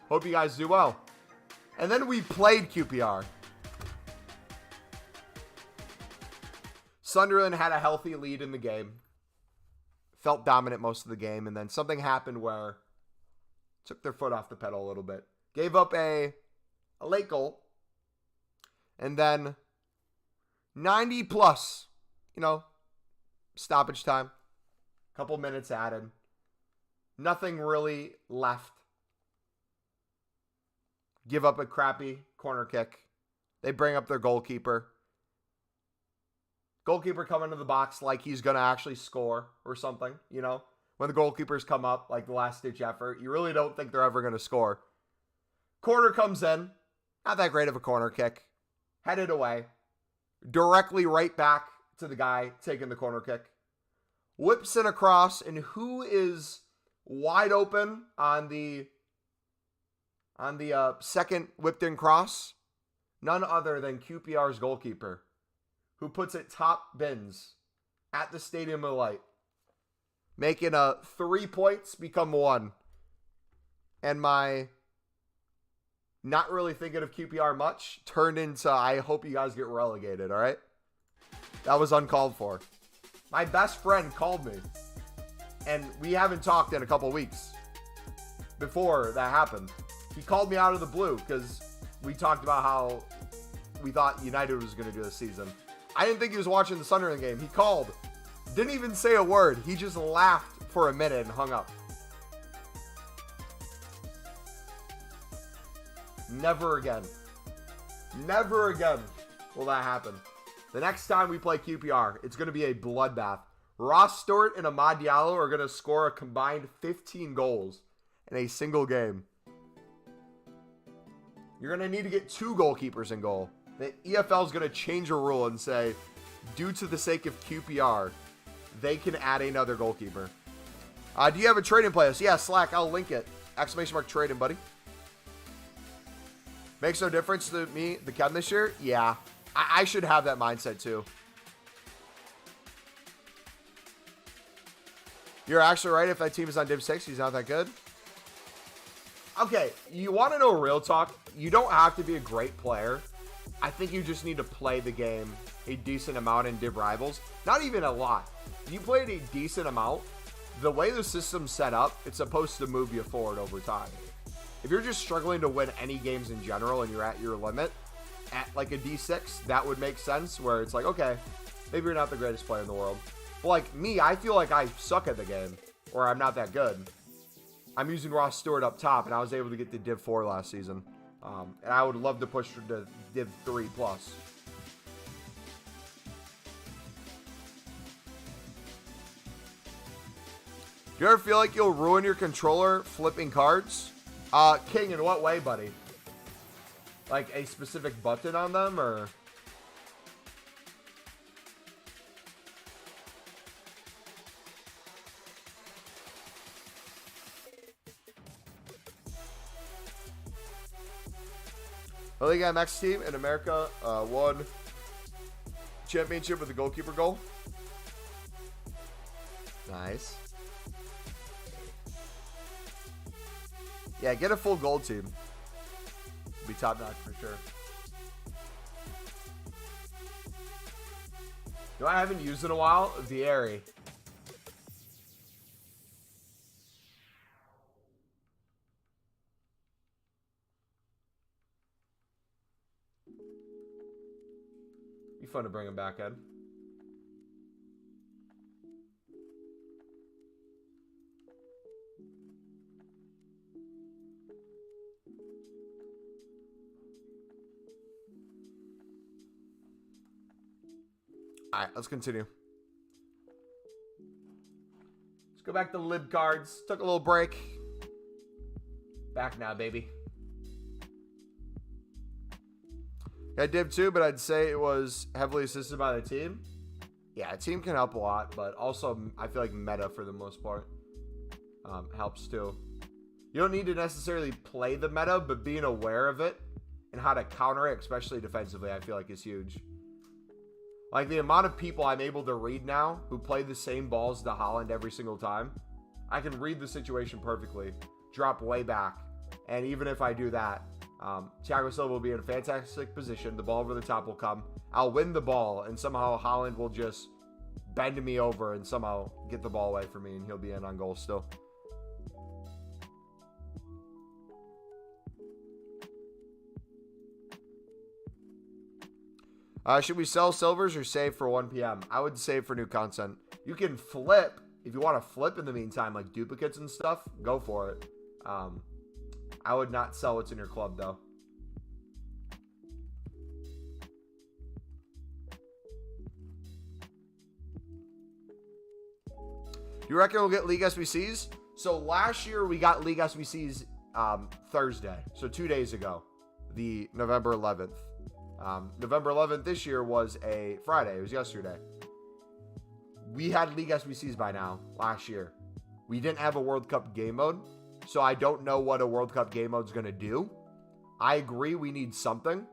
Hope you guys do well. And then we played QPR. Sunderland had a healthy lead in the game. Felt dominant most of the game. And then something happened where took their foot off the pedal a little bit. Gave up a late goal. And then 90 plus, stoppage time. Couple minutes added. Nothing really left. Give up a crappy corner kick. They bring up their goalkeeper. Goalkeeper come into the box like he's going to actually score or something, When the goalkeepers come up, like the last-ditch effort, you really don't think they're ever going to score. Corner comes in. Not that great of a corner kick. Headed away. Directly right back to the guy taking the corner kick. Whips it across, and who is wide open on the second whipped in cross? None other than QPR's goalkeeper, who puts it top bins at the Stadium of Light, making 3 points become 1. and my not really thinking of QPR much turned into I hope you guys get relegated, all right? That was uncalled for. My best friend called me, and we haven't talked in a couple weeks before that happened. He called me out of the blue because we talked about how we thought United was going to do this season. I didn't think he was watching the Sunderland game. He called, didn't even say a word. He just laughed for a minute and hung up. Never again. Never again will that happen. The next time we play QPR, it's going to be a bloodbath. Ross Stewart and Amad Diallo are going to score a combined 15 goals in a single game. You're going to need to get 2 goalkeepers in goal. The EFL is going to change a rule and say, due to the sake of QPR, they can add another goalkeeper. Do you have a trade in place? Yeah, Slack, I'll link it. ! Trade in, buddy. Makes no difference to me, the Chem this year? Yeah. I should have that mindset too. You're actually right. If that team is on Div 6, he's not that good. Okay, you want to know real talk? You don't have to be a great player. I think you just need to play the game a decent amount in Div Rivals. Not even a lot. If you played a decent amount, the way the system's set up, it's supposed to move you forward over time. If you're just struggling to win any games in general and you're at your limit, at like a D6, that would make sense where it's like, okay, maybe you're not the greatest player in the world. But like me, I feel like I suck at the game or I'm not that good. I'm using Ross Stewart up top and I was able to get to Div 4 last season. And I would love to push to Div 3 plus. Do you ever feel like you'll ruin your controller flipping cards? King, in what way, buddy? Like a specific button on them, or? The League MX team in America won championship with a goalkeeper goal. Nice. Yeah, get a full gold team. Be top notch for sure. No, I haven't used in a while. Vieri. Be fun to bring him back in. Alright, let's continue. Let's go back to lib cards. Took a little break. Back now, baby. Yeah, Div 2, but I'd say it was heavily assisted by the team. Yeah, a team can help a lot, but also I feel like meta for the most part helps too. You don't need to necessarily play the meta, but being aware of it and how to counter it, especially defensively, I feel like is huge. Like the amount of people I'm able to read now who play the same balls to Holland every single time. I can read the situation perfectly, drop way back, and even if I do that, Thiago Silva will be in a fantastic position. The ball over the top will come. I'll win the ball, and somehow Holland will just bend me over and somehow get the ball away from me, and he'll be in on goal still. Should we sell silvers or save for 1 p.m.? I would save for new content. You can flip. If you want to flip in the meantime, like duplicates and stuff, go for it. I would not sell what's in your club, though. You reckon we'll get League SBCs? So last year we got League SBCs Thursday. So 2 days ago, the November 11th. November 11th this year was a Friday. It was yesterday. We had League SBCs by now last year. We didn't have a World Cup game mode, so I don't know what a World Cup game mode is going to do. I agree we need something.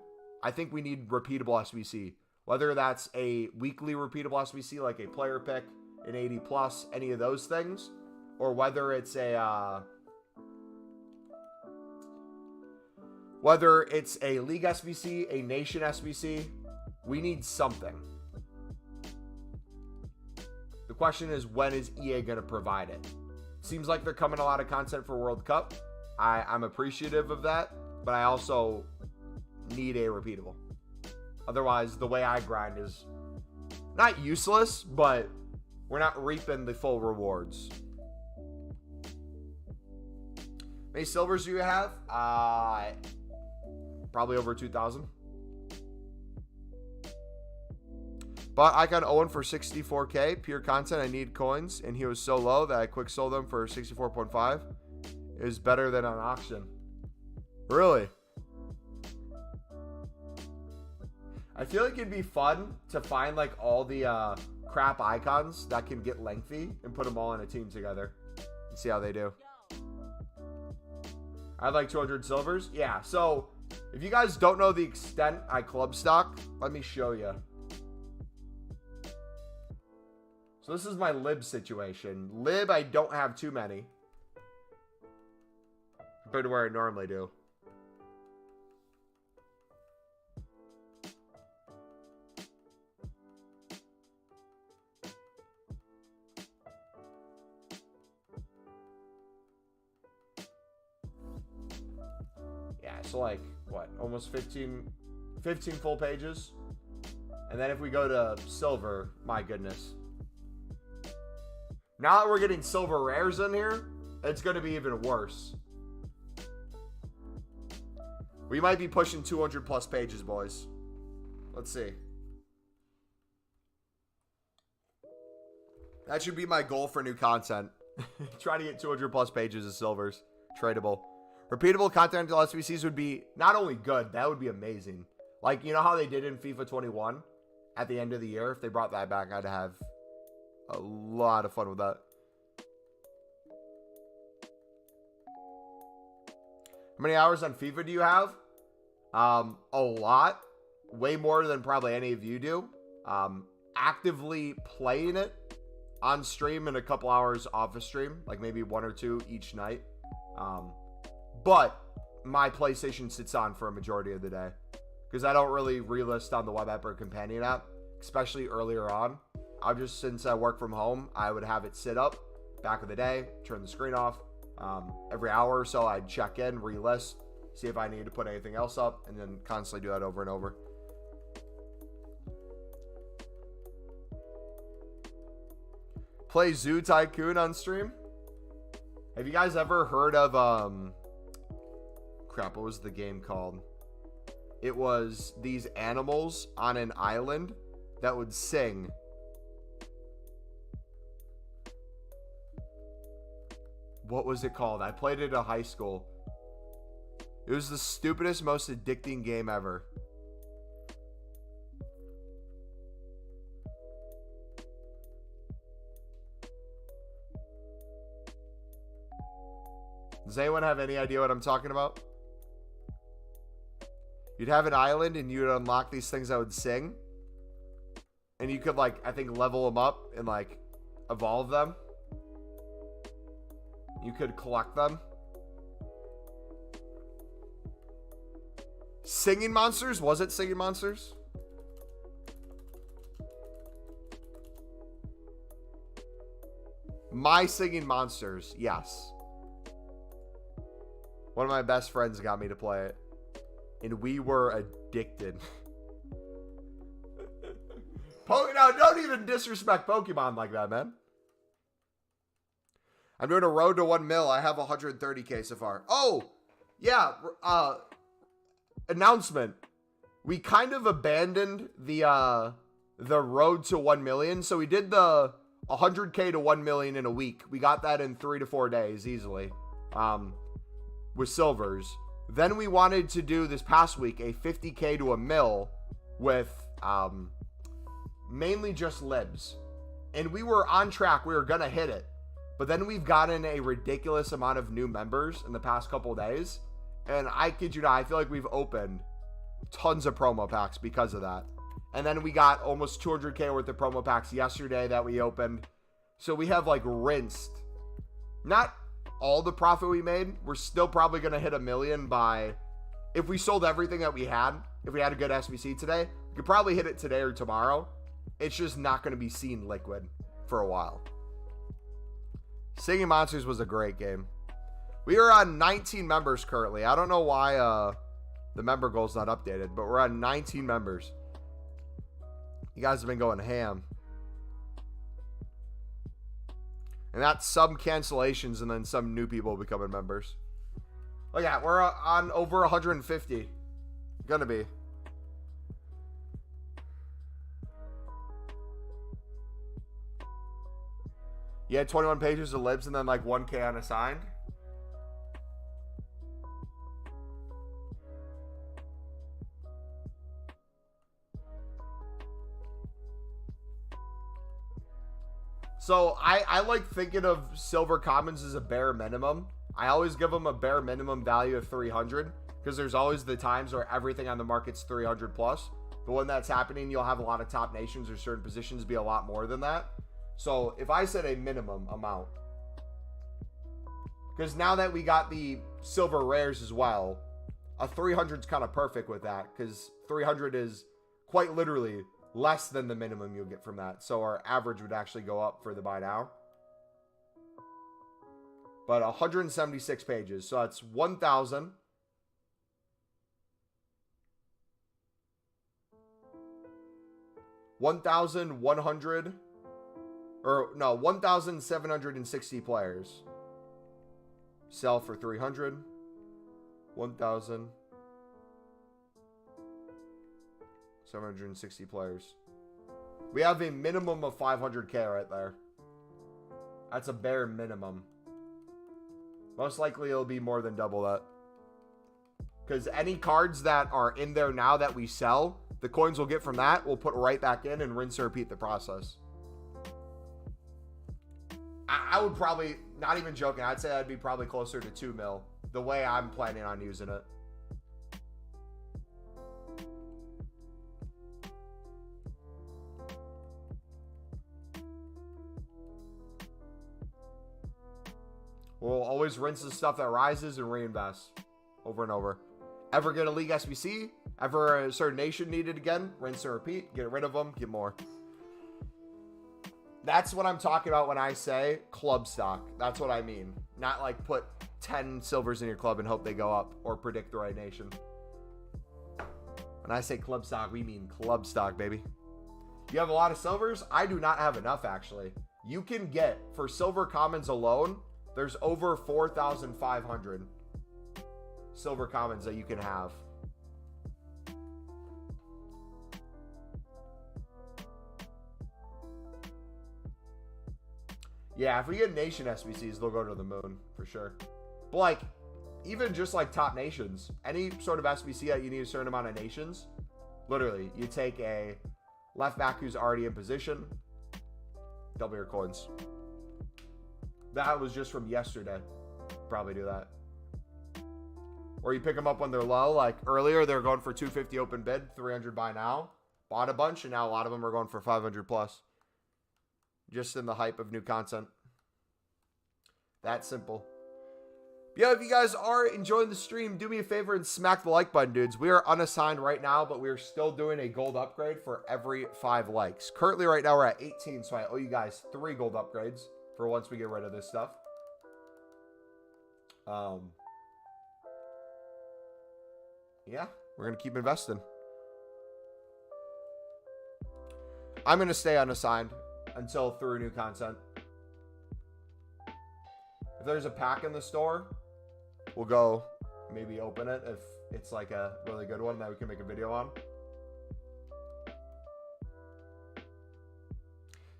I think we need repeatable SBC. Whether that's a weekly repeatable SBC, like a player pick, an 80+, any of those things, or whether it's a Whether it's a league SBC, a nation SBC, we need something. The question is, when is EA going to provide it? Seems like they're coming a lot of content for World Cup. I'm appreciative of that, but I also need a repeatable. Otherwise, the way I grind is not useless, but we're not reaping the full rewards. How many silvers do you have? Probably over 2,000. Bought Icon Owen for 64k. Pure content. I need coins, and he was so low that I quick sold them for 64.5. It was better than on auction. Really? I feel like it'd be fun to find like all the crap icons that can get lengthy and put them all in a team together and see how they do. I have like 200 silvers. Yeah, so if you guys don't know the extent I club stock, let me show you. So this is my lib situation. Lib, I don't have too many compared to where I normally do. Yeah, so like, what, almost 15 full pages? And then if we go to silver, my goodness. Now that we're getting silver rares in here, it's going to be even worse. We might be pushing 200 plus pages, boys. Let's see. That should be my goal for new content. Try to get 200 plus pages of silvers. Tradable. Repeatable content to SBCs would be not only good, that would be amazing. Like, you know how they did in FIFA 21 at the end of the year? If they brought that back, I'd have a lot of fun with that. How many hours on FIFA do you have? A lot. Way more than probably any of you do. Actively playing it on stream and a couple hours off of stream. Like maybe 1 or 2 each night. But my PlayStation sits on for a majority of the day. Because I don't really relist on the web app or companion app. Especially earlier on. I just, since I work from home, I would have it sit up back of the day, turn the screen off. Every hour or so, I'd check in, relist, see if I need to put anything else up, and then constantly do that over and over. Play Zoo Tycoon on stream. Have you guys ever heard of, crap, what was the game called? It was these animals on an island that would sing. What was it called? I played it at high school. It was the stupidest, most addicting game ever. Does anyone have any idea what I'm talking about? You'd have an island and you'd unlock these things that would sing. And you could, like, I think level them up and, like, evolve them. You could collect them. Singing Monsters? Was it Singing Monsters? My Singing Monsters, yes. One of my best friends got me to play it. And we were addicted. No, don't even disrespect Pokemon like that, man. I'm doing a road to 1 mil. I have 130k so far. Oh, yeah. Announcement. We kind of abandoned the road to 1 million. So we did the 100k to 1 million in a week. We got that in 3 to 4 days easily. With silvers. Then we wanted to do this past week a 50k to a mil with mainly just libs. And we were on track. We were going to hit it. But then we've gotten a ridiculous amount of new members in the past couple days. And I kid you not, I feel like we've opened tons of promo packs because of that. And then we got almost 200k worth of promo packs yesterday that we opened. So we have like rinsed. Not all the profit we made. We're still probably going to hit 1 million by if we sold everything that we had, if we had a good SBC today, we could probably hit it today or tomorrow. It's just not going to be seen liquid for a while. Singing Monsters was a great game. We are on 19 members currently. I don't know why the member goal is not updated, but we're on 19 members. You guys have been going ham. And that's some cancellations and then some new people becoming members. Look at, we're on over 150. Gonna be. You had 21 pages of libs and then like 1K unassigned. So I like thinking of silver commons as a bare minimum. I always give them a bare minimum value of 300 because there's always the times where everything on the market's 300 plus. But when that's happening, you'll have a lot of top nations or certain positions be a lot more than that. So if I said a minimum amount, because now that we got the silver rares as well, a 300 is kind of perfect with that because 300 is quite literally less than the minimum you'll get from that. So our average would actually go up for the buy now. But 176 pages. So that's 1,000. 1,100. Or no, 1,760 players. Sell for 300. 1,760 players. We have a minimum of 500k right there. That's a bare minimum. Most likely it'll be more than double that. Because any cards that are in there now that we sell, the coins we'll get from that, we'll put right back in and rinse and repeat the process. I would probably, not even joking, I'd say I'd be probably closer to 2 mil. The way I'm planning on using it. We'll always rinse the stuff that rises and reinvest over and over. Ever get a league SBC? Ever a certain nation needed again? Rinse and repeat. Get rid of them. Get more. That's what I'm talking about when I say club stock. That's what I mean. Not like put 10 silvers in your club and hope they go up or predict the right nation. When I say club stock, we mean club stock, baby. You have a lot of silvers? I do not have enough, actually. You can get, for silver commons alone, there's over 4,500 silver commons that you can have. Yeah, if we get nation SBCs, they'll go to the moon for sure. But like, even just like top nations, any sort of SBC that you need a certain amount of nations, literally, you take a left back who's already in position, double your coins. That was just from yesterday. Probably do that. Or you pick them up when they're low. Like earlier, they were going for 250 open bid, 300 buy now. Bought a bunch, and now a lot of them are going for 500 plus. Just in the hype of new content. That simple. Yeah, if you guys are enjoying the stream, do me a favor and smack the like button, dudes. We are unassigned right now, but we are still doing a gold upgrade for every 5 likes. Currently, right now, we're at 18, so I owe you guys 3 gold upgrades for once we get rid of this stuff. Yeah, we're going to keep investing. I'm going to stay unassigned until through new content. If there's a pack in the store, we'll go maybe open it if it's like a really good one that we can make a video on.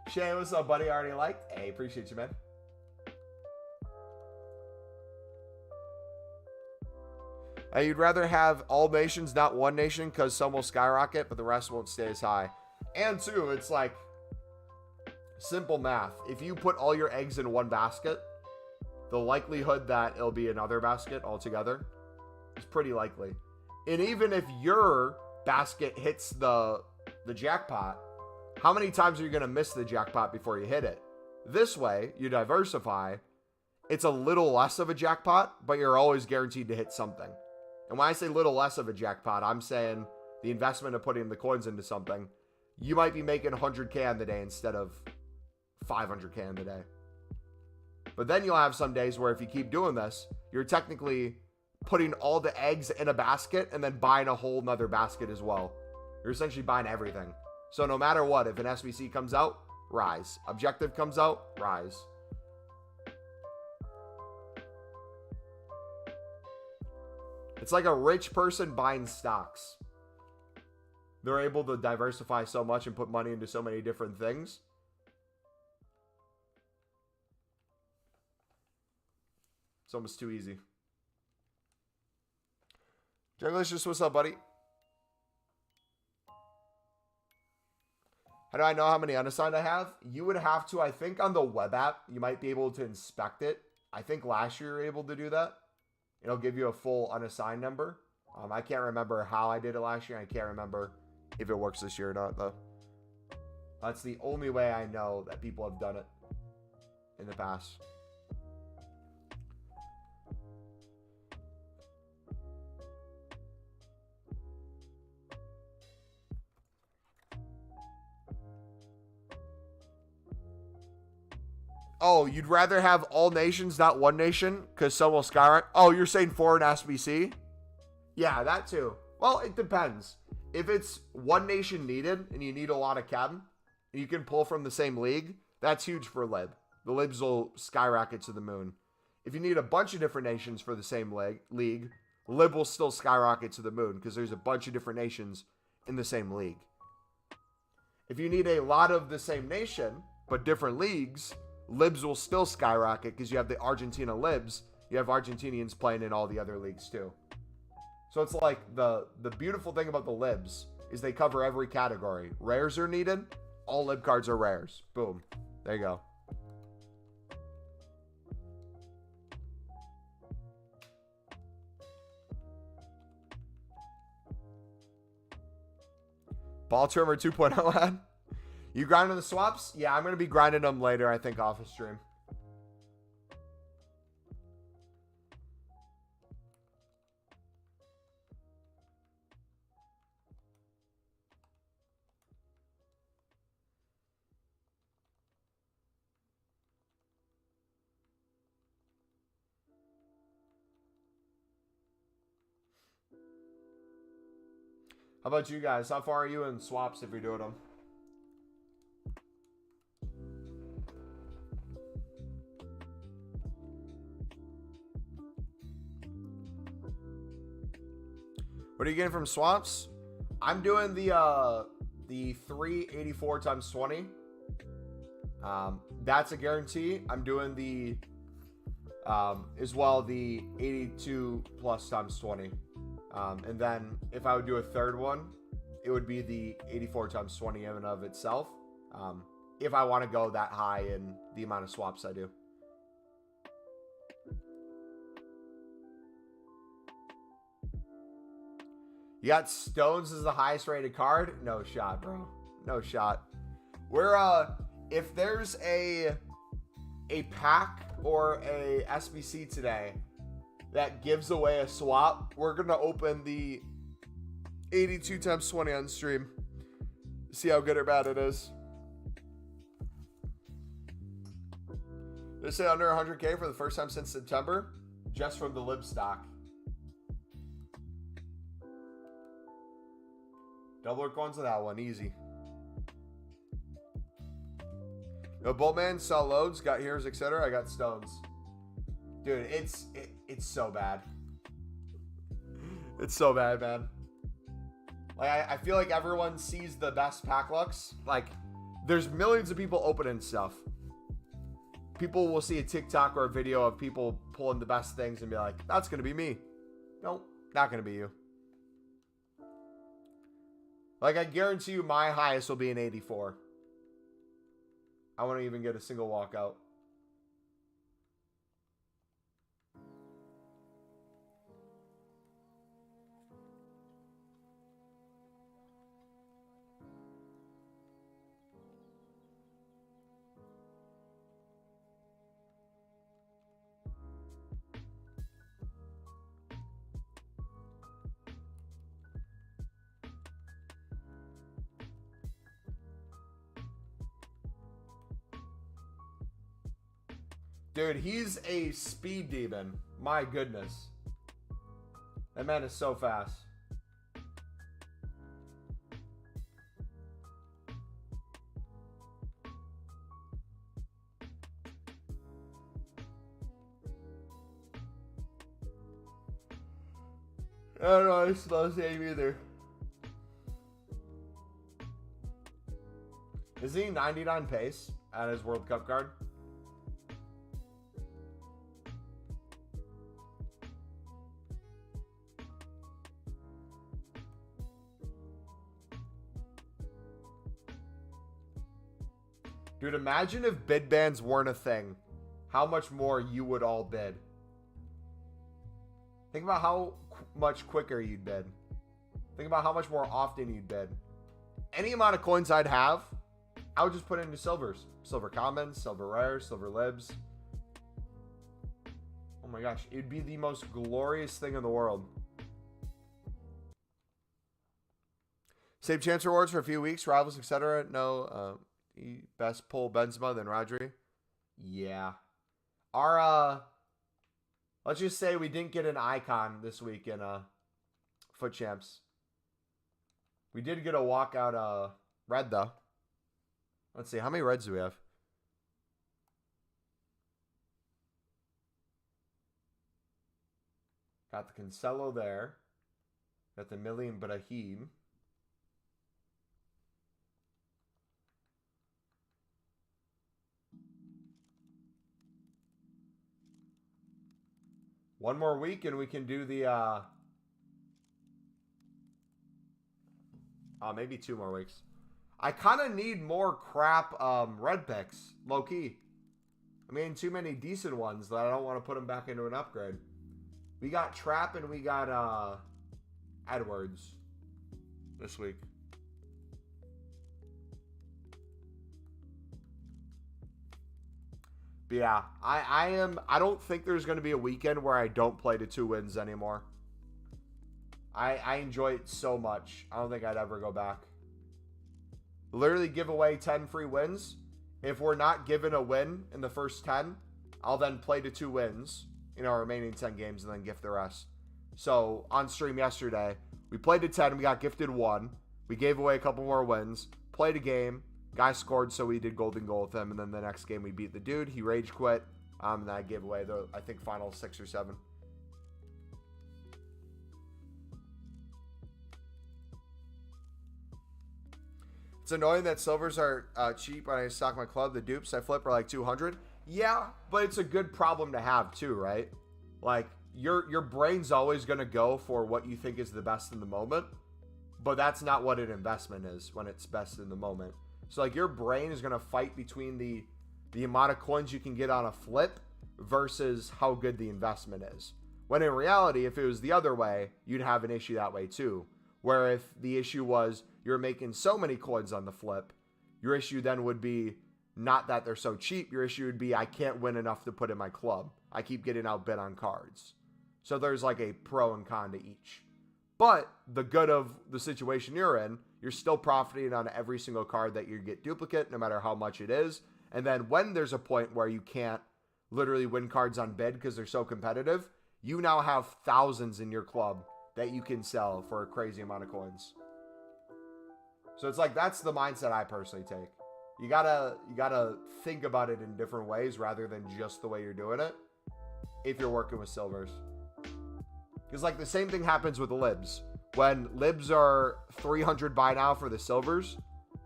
Shay, what's up, buddy? Already liked? Hey, appreciate you, man. You'd rather have all nations, not one nation, because some will skyrocket, but the rest won't stay as high. And two, it's like simple math. If you put all your eggs in one basket, the likelihood that it'll be another basket altogether is pretty likely. And even if your basket hits the jackpot, how many times are you going to miss the jackpot before you hit it? This way, you diversify. It's a little less of a jackpot, but you're always guaranteed to hit something. And when I say little less of a jackpot, I'm saying the investment of putting the coins into something, you might be making 100K on the day instead of 500K on the day. But then you'll have some days where if you keep doing this, you're technically putting all the eggs in a basket and then buying a whole nother basket as well. You're essentially buying everything. So no matter what, if an SBC comes out, rise. Objective comes out, rise. It's like a rich person buying stocks. They're able to diversify so much and put money into so many different things. It's almost too easy. Junglicious, what's up, buddy? How do I know how many unassigned I have? You would have to, I think on the web app, you might be able to inspect it. I think last year you were able to do that. It'll give you a full unassigned number. I can't remember how I did it last year. I can't remember if it works this year or not, though. That's the only way I know that people have done it in the past. Oh, you'd rather have all nations, not one nation? Because some will skyrocket. Oh, you're saying foreign SBC? Yeah, that too. Well, it depends. If it's one nation needed and you need a lot of chem, and you can pull from the same league, that's huge for Lib. The Libs will skyrocket to the moon. If you need a bunch of different nations for the same league, Lib will still skyrocket to the moon because there's a bunch of different nations in the same league. If you need a lot of the same nation, but different leagues, Libs will still skyrocket because you have the Argentina Libs. You have Argentinians playing in all the other leagues too. So it's like the beautiful thing about the Libs is they cover every category. Rares are needed. All Lib cards are rares. Boom. There you go. Ball Trimmer 2.0 ad. You grinding the swaps? Yeah, I'm going to be grinding them later, I think, off of stream. How about you guys? How far are you in swaps if you're doing them? What are you getting from swaps? I'm doing the 384 times 20. That's a guarantee. I'm doing the as well the 82 plus times 20. And then if I would do a third one, it would be the 84 times 20 in and of itself. If I want to go that high in the amount of swaps I do. You got Stones as the highest rated card? No shot, bro. No shot. We're if there's a pack or a SBC today that gives away a swap, we're gonna open the 82 times 20 on stream. See how good or bad it is. They say under 100K for the first time since September, just from the Lib stock. Double or coins on that one, easy. No, Boltman, saw loads, got heroes, etc. I got Stones. Dude, it's so bad. It's so bad, man. Like, I feel like everyone sees the best pack looks. Like, there's millions of people opening stuff. People will see a TikTok or a video of people pulling the best things and be like, that's going to be me. Nope, not going to be you. Like, I guarantee you my highest will be an 84. I won't even get a single walkout. Dude, he's a speed demon. My goodness. That man is so fast. I don't know, I slow save either. Is he 99 pace at his World Cup card? Dude, imagine if bid bans weren't a thing. How much more you would all bid. Think about how much quicker you'd bid. Think about how much more often you'd bid. Any amount of coins I'd have, I would just put into silvers. Silver commons, silver rares, silver libs. Oh my gosh, it'd be the most glorious thing in the world. Save chance rewards for a few weeks, rivals, etc. No, best pull Benzema than Rodri. Yeah. Our, let's just say we didn't get an icon this week in Foot Champs. We did get a walkout red, though. Let's see. How many reds do we have? Got the Cancelo there. Got the Million Brahim. One more week and we can do the maybe 2 more weeks. I kind of need more crap red picks, low key. I mean, too many decent ones that I don't want to put them back into an upgrade. We got Trap and we got Edwards this week. But yeah, I don't think there's going to be a weekend where I don't play to 2 wins anymore. I enjoy it so much. I don't think I'd ever go back. Literally give away 10 free wins. If we're not given a win in the first 10, I'll then play to 2 wins in our remaining 10 games and then gift the rest. So on stream yesterday, we played to 10. We got gifted 1. We gave away a couple more wins. Played a game. Guy scored, so we did golden goal with him. And then the next game, we beat the dude. He rage quit. And then I gave away the, I think, final 6 or 7. It's annoying that silvers are cheap when I stock my club. The dupes I flip are like 200. Yeah, but it's a good problem to have too, right? Like, your brain's always going to go for what you think is the best in the moment. But that's not what an investment is when it's best in the moment. So, like, your brain is going to fight between the amount of coins you can get on a flip versus how good the investment is. When in reality, if it was the other way, you'd have an issue that way too. Where if the issue was you're making so many coins on the flip, your issue then would be not that they're so cheap. Your issue would be I can't win enough to put in my club. I keep getting outbid on cards. So there's like a pro and con to each. But the good of the situation you're in, you're still profiting on every single card that you get duplicate, no matter how much it is. And then when there's a point where you can't literally win cards on bid because they're so competitive, you now have thousands in your club that you can sell for a crazy amount of coins. So it's like, that's the mindset I personally take. You gotta think about it in different ways rather than just the way you're doing it if you're working with silvers. Because like the same thing happens with the libs. When libs are 300 buy now for the silvers,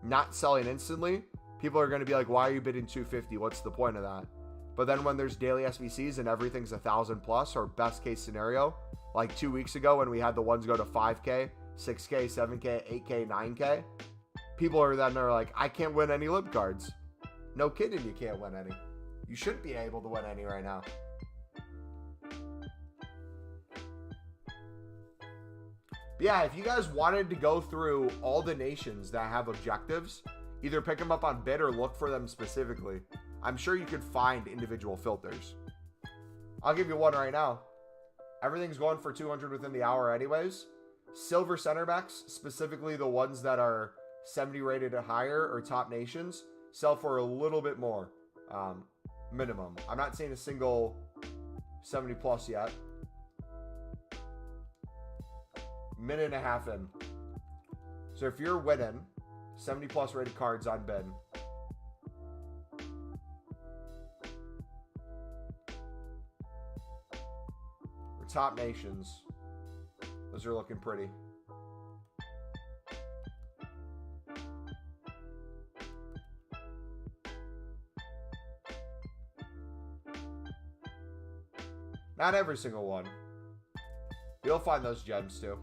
not selling instantly, people are going to be like, why are you bidding 250? What's the point of that? But then when there's daily SBCs and everything's 1,000 plus, or best case scenario, like 2 weeks ago when we had the ones go to 5K, 6K, 7K, 8K, 9K, people are like, I can't win any lib cards. No kidding, you can't win any. You shouldn't be able to win any right now. But yeah, if you guys wanted to go through all the nations that have objectives, either pick them up on bid or look for them specifically. I'm sure you could find individual filters. I'll give you one right now. Everything's going for 200 within the hour anyways. Silver center backs, specifically the ones that are 70 rated or higher or top nations, sell for a little bit more. minimum. I'm not saying a single 70 plus yet. Minute and a half in. So if you're winning 70 plus rated cards on bin, or top nations, those are looking pretty. Not every single one. You'll find those gems too.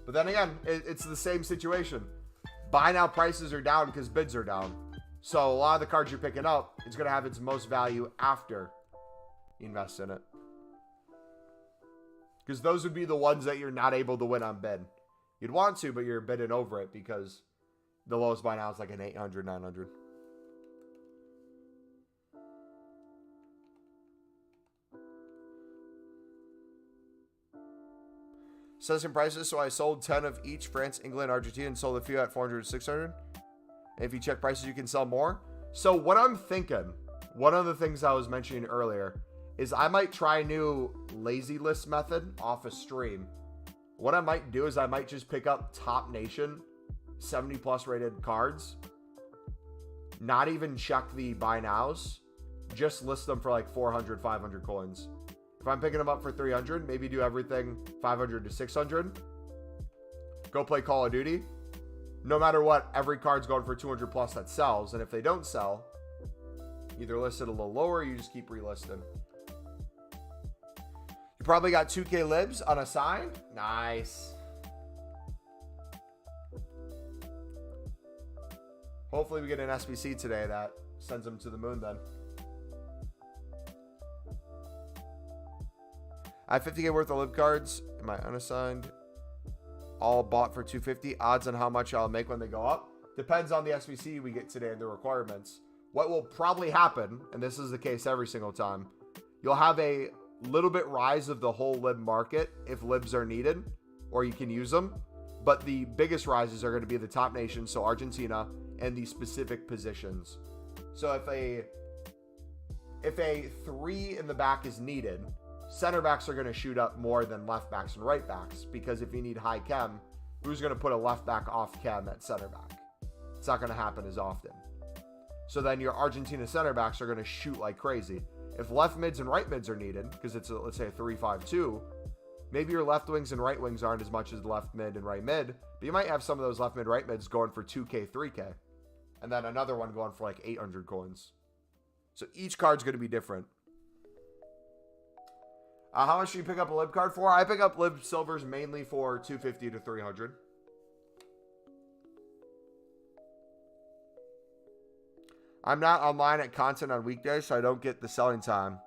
But then again, it's the same situation. Buy now prices are down because bids are down. So a lot of the cards you're picking up, it's going to have its most value after you invest in it. Because those would be the ones that you're not able to win on bid. You'd want to, but you're bidding over it because the lowest buy now is like an 800, 900. Says in prices, so I sold 10 of each, France, England, Argentina, and sold a few at 400, 600. And if you check prices, you can sell more. So what I'm thinking, one of the things I was mentioning earlier, is I might try a new lazy list method off a stream. What I might do is I might just pick up top nation 70 plus rated cards, not even check the buy nows, just list them for like 400, 500 coins. If I'm picking them up for 300, maybe do everything 500 to 600. Go play Call of Duty. No matter what, every card's going for 200 plus that sells. And if they don't sell, either list it a little lower or you just keep relisting. You probably got 2K libs unassigned. Nice. Hopefully we get an SBC today that sends them to the moon then. I have 50K worth of lib cards. Am I unassigned? All bought for 250. Odds on how much I'll make when they go up. Depends on the SBC we get today and the requirements. What will probably happen, and this is the case every single time, you'll have a little bit rise of the whole lib market if libs are needed, or you can use them. But the biggest rises are going to be the top nations, so Argentina, and the specific positions. So if a 3 in the back is needed, center backs are going to shoot up more than left backs and right backs, because if you need high chem, who's going to put a left back off chem at center back? It's not going to happen as often. So then your Argentina center backs are going to shoot like crazy. If left mids and right mids are needed, because it's let's say a 3-5-2, maybe your left wings and right wings aren't as much as left mid and right mid, but you might have some of those left mid, right mids going for 2K, 3K, and then another one going for like 800 coins. So each card's going to be different. How much do you pick up a lib card for? I pick up lib silvers mainly for 250 to 300. I'm not online at content on weekdays, so I don't get the selling time.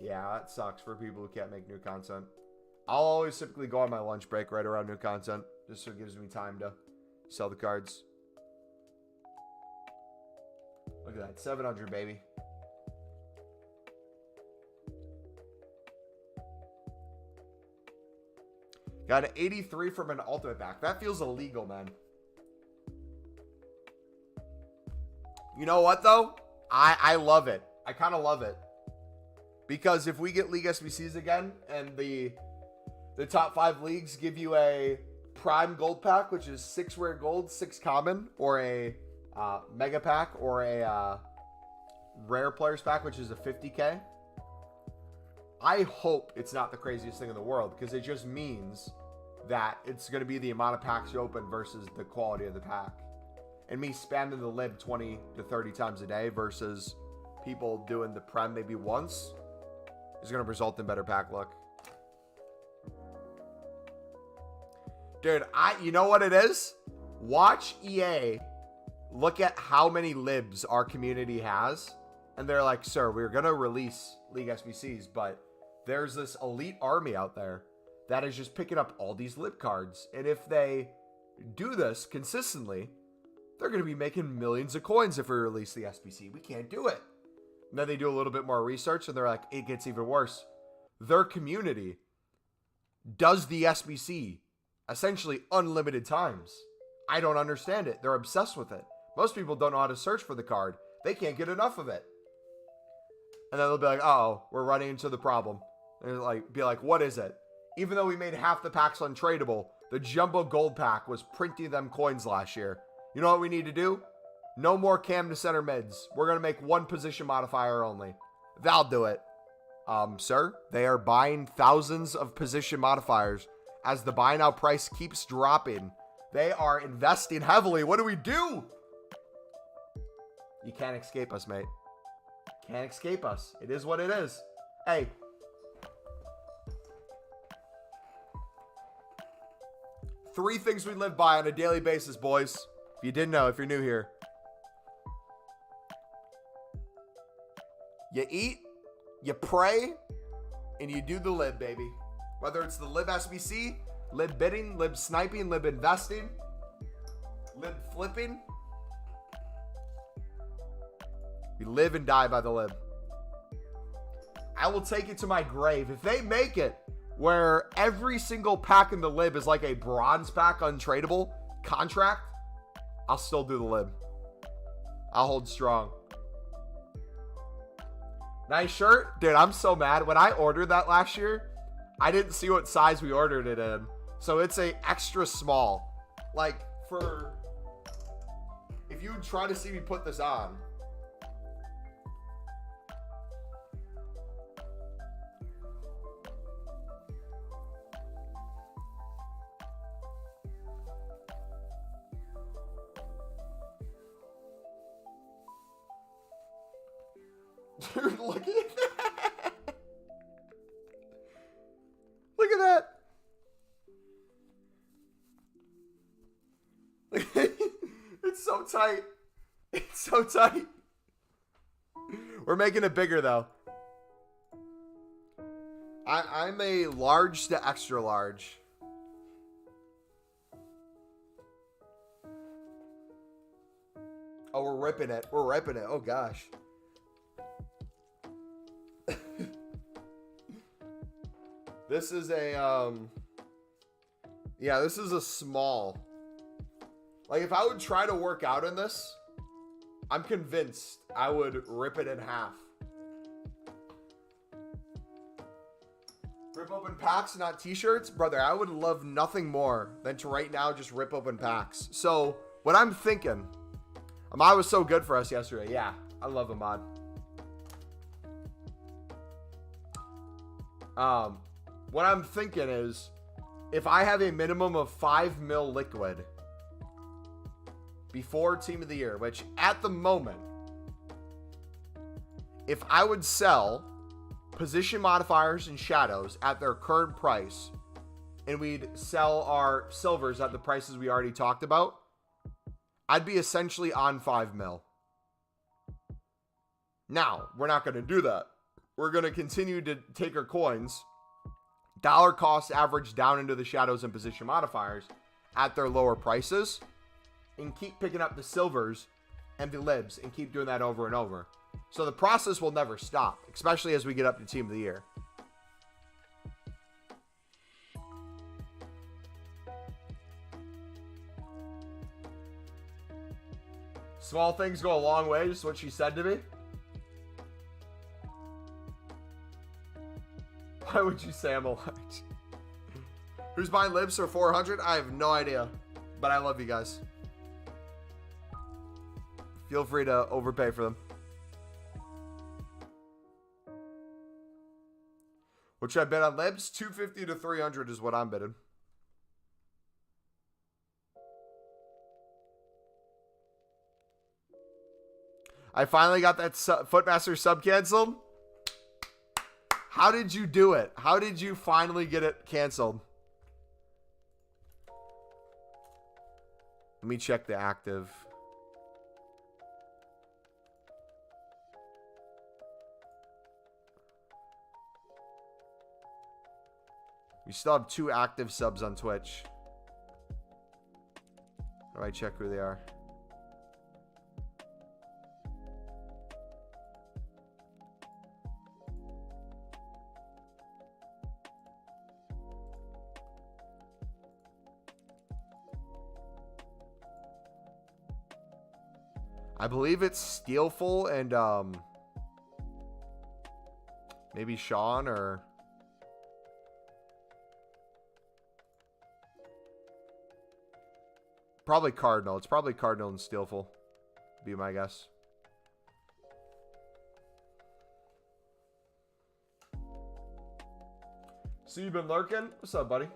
Yeah, that sucks for people who can't make new content. I'll always typically go on my lunch break right around new content, just so it gives me time to sell the cards. Look at that, 700, baby. Got an 83 from an ultimate pack. That feels illegal, man. You know what, though? I love it. I kind of love it. Because if we get League SBCs again, and the top 5 leagues give you a Prime Gold pack, which is 6 rare gold, 6 common, or a Mega pack, or a Rare Players pack, which is a 50K. I hope it's not the craziest thing in the world, because it just means that it's going to be the amount of packs you open versus the quality of the pack. And me spamming the lib 20 to 30 times a day versus people doing the Prem maybe once is going to result in better pack luck. Dude, you know what it is? Watch EA look at how many libs our community has, and they're like, sir, we're going to release League SBCs, but there's this elite army out there that is just picking up all these lib cards. And if they do this consistently, they're going to be making millions of coins if we release the SBC. We can't do it. And then they do a little bit more research, and they're like, it gets even worse. Their community does the SBC essentially unlimited times. I don't understand it. They're obsessed with it. Most people don't know how to search for the card. They can't get enough of it. And then they'll be like, oh, we're running into the problem. And like, be like, what is it? Even though we made half the packs untradeable, the jumbo gold pack was printing them coins last year. You know what we need to do? No more cam to center mids. We're going to make one position modifier only. That'll do it. Sir, they are buying thousands of position modifiers as the buy now price keeps dropping. They are investing heavily. What do we do? You can't escape us, mate. Can't escape us. It is what it is. Hey. Three things we live by on a daily basis, boys. If you didn't know, if you're new here. You eat, you pray, and you do the lib, baby. Whether it's the lib SBC, lib bidding, lib sniping, lib investing, lib flipping. We live and die by the lib. I will take it to my grave. If they make it where every single pack in the lib is like a bronze pack untradeable contract, I'll still do the lib. I'll hold strong. Nice shirt. Dude, I'm so mad. When I ordered that last year, I didn't see what size we ordered it in. So it's a extra small. Like, for... if you try to see me put this on... Dude, look at that. Look at that. It's so tight. It's so tight. We're making it bigger, though. I'm a large to extra large. Oh, we're ripping it. We're ripping it. Oh, gosh. This is a, yeah, this is a small. Like, if I would try to work out in this, I'm convinced I would rip it in half. Rip open packs, not t-shirts? Brother, I would love nothing more than to right now just rip open packs. So, what I'm thinking, Ahmad was so good for us yesterday. Yeah, I love Ahmad. What I'm thinking is, if I have a minimum of 5 mil liquid before Team of the Year, which at the moment, if I would sell position modifiers and shadows at their current price, and we'd sell our silvers at the prices we already talked about, I'd be essentially on 5 mil. Now, we're not going to do that. We're going to continue to take our coins, dollar cost average down into the shadows and position modifiers at their lower prices, and keep picking up the silvers and the libs and keep doing that over and over. So the process will never stop, especially as we get up to Team of the Year. Small things go a long way, is what she said to me. Why would you say I'm a large? Who's buying libs for 400? I have no idea, but I love you guys. Feel free to overpay for them. What should I bet on libs? 250 to 300 is what I'm bidding. I finally got that Footmaster sub canceled. How did you do it? How did you finally get it canceled? Let me check the active. We still have 2 active subs on Twitch. How do I check who they are? I believe it's Steelful and maybe Sean or probably Cardinal. It's probably Cardinal and Steelful, be my guess. So you've been lurking? What's up, buddy?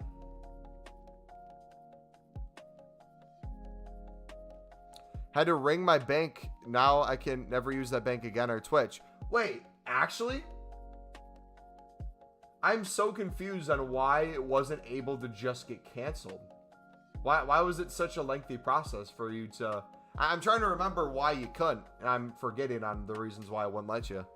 Had to ring my bank. Now I can never use that bank again or Twitch. Wait, actually? I'm so confused on why it wasn't able to just get canceled. Why was it such a lengthy process for you to... I'm trying to remember why you couldn't, and I'm forgetting on the reasons why I wouldn't let you.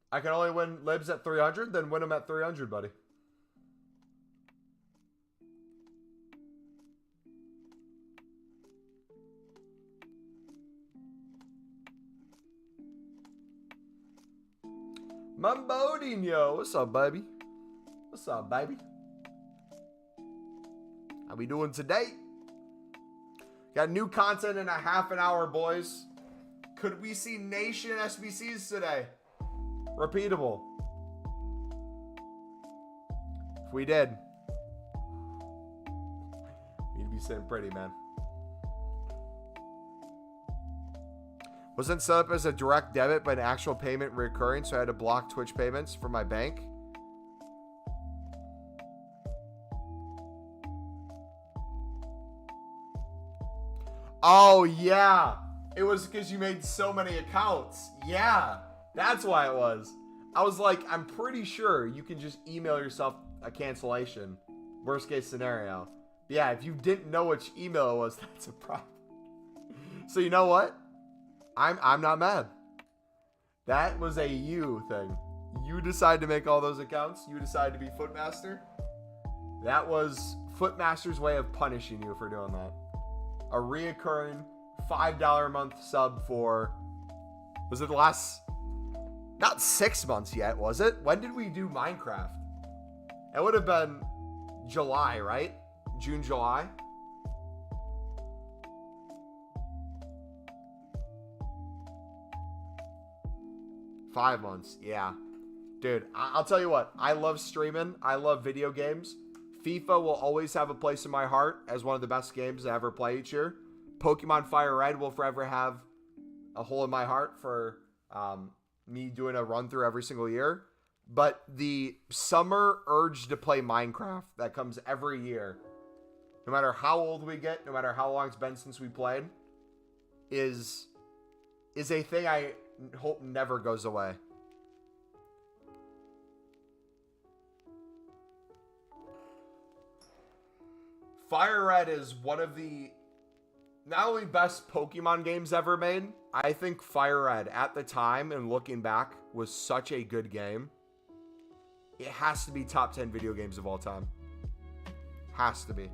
I can only win libs at 300, then win them at 300, buddy. Mumbo, what's up, baby? What's up, baby? How we doing today? Got new content in a half an hour, boys. Could we see Nation SBCs today? Repeatable. If we did, we'd be sitting pretty, man. Wasn't set up as a direct debit, but an actual payment recurring, so I had to block Twitch payments from my bank. Oh, yeah. It was because you made so many accounts. Yeah. That's why it was. I was like, I'm pretty sure you can just email yourself a cancellation. Worst case scenario. Yeah, if you didn't know which email it was, that's a problem. So you know what? I'm not mad. That was a you thing. You decide to make all those accounts. You decide to be Footmaster. That was Footmaster's way of punishing you for doing that. A reoccurring $5 a month sub for... Was it the last... Not 6 months yet, was it? When did we do Minecraft? It would have been July, right? June, July. $5 months, yeah. Dude, I'll tell you what. I love streaming. I love video games. FIFA will always have a place in my heart as one of the best games I ever play each year. Pokemon Fire Red will forever have a hole in my heart for me doing a run through every single year. But the summer urge to play Minecraft that comes every year, no matter how old we get, no matter how long it's been since we played, is a thing I hope never goes away. Fire Red is one of the not only best Pokemon games ever made. I think Fire Red at the time and looking back was such a good game. It has to be top 10 video games of all time. Has to be.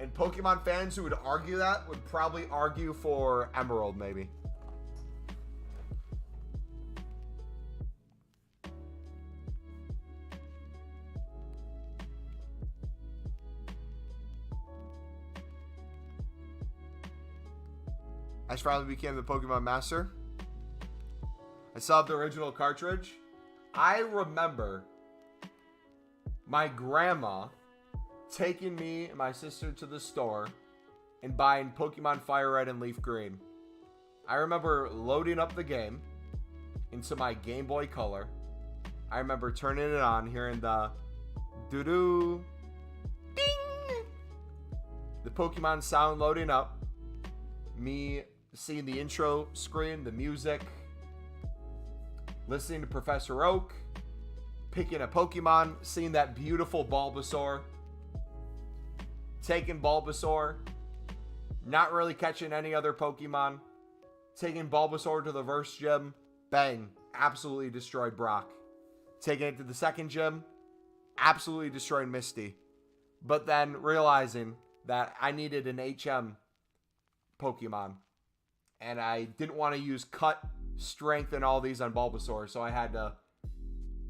And Pokemon fans who would argue that would probably argue for Emerald, maybe. I finally became the Pokemon Master. I still have the original cartridge. I remember my grandma taking me and my sister to the store and buying Pokemon Fire Red and Leaf Green. I remember loading up the game into my Game Boy Color. I remember turning it on, hearing the doo-doo, ding, the Pokemon sound loading up, me seeing the intro screen, the music, listening to Professor Oak, picking a Pokemon, seeing that beautiful Bulbasaur, taking Bulbasaur, not really catching any other Pokemon, taking Bulbasaur to the first gym, bang, absolutely destroyed Brock. Taking it to the second gym, absolutely destroyed Misty. But then realizing that I needed an HM Pokemon. and I didn't want to use cut, strength, and all these on Bulbasaur, so I had to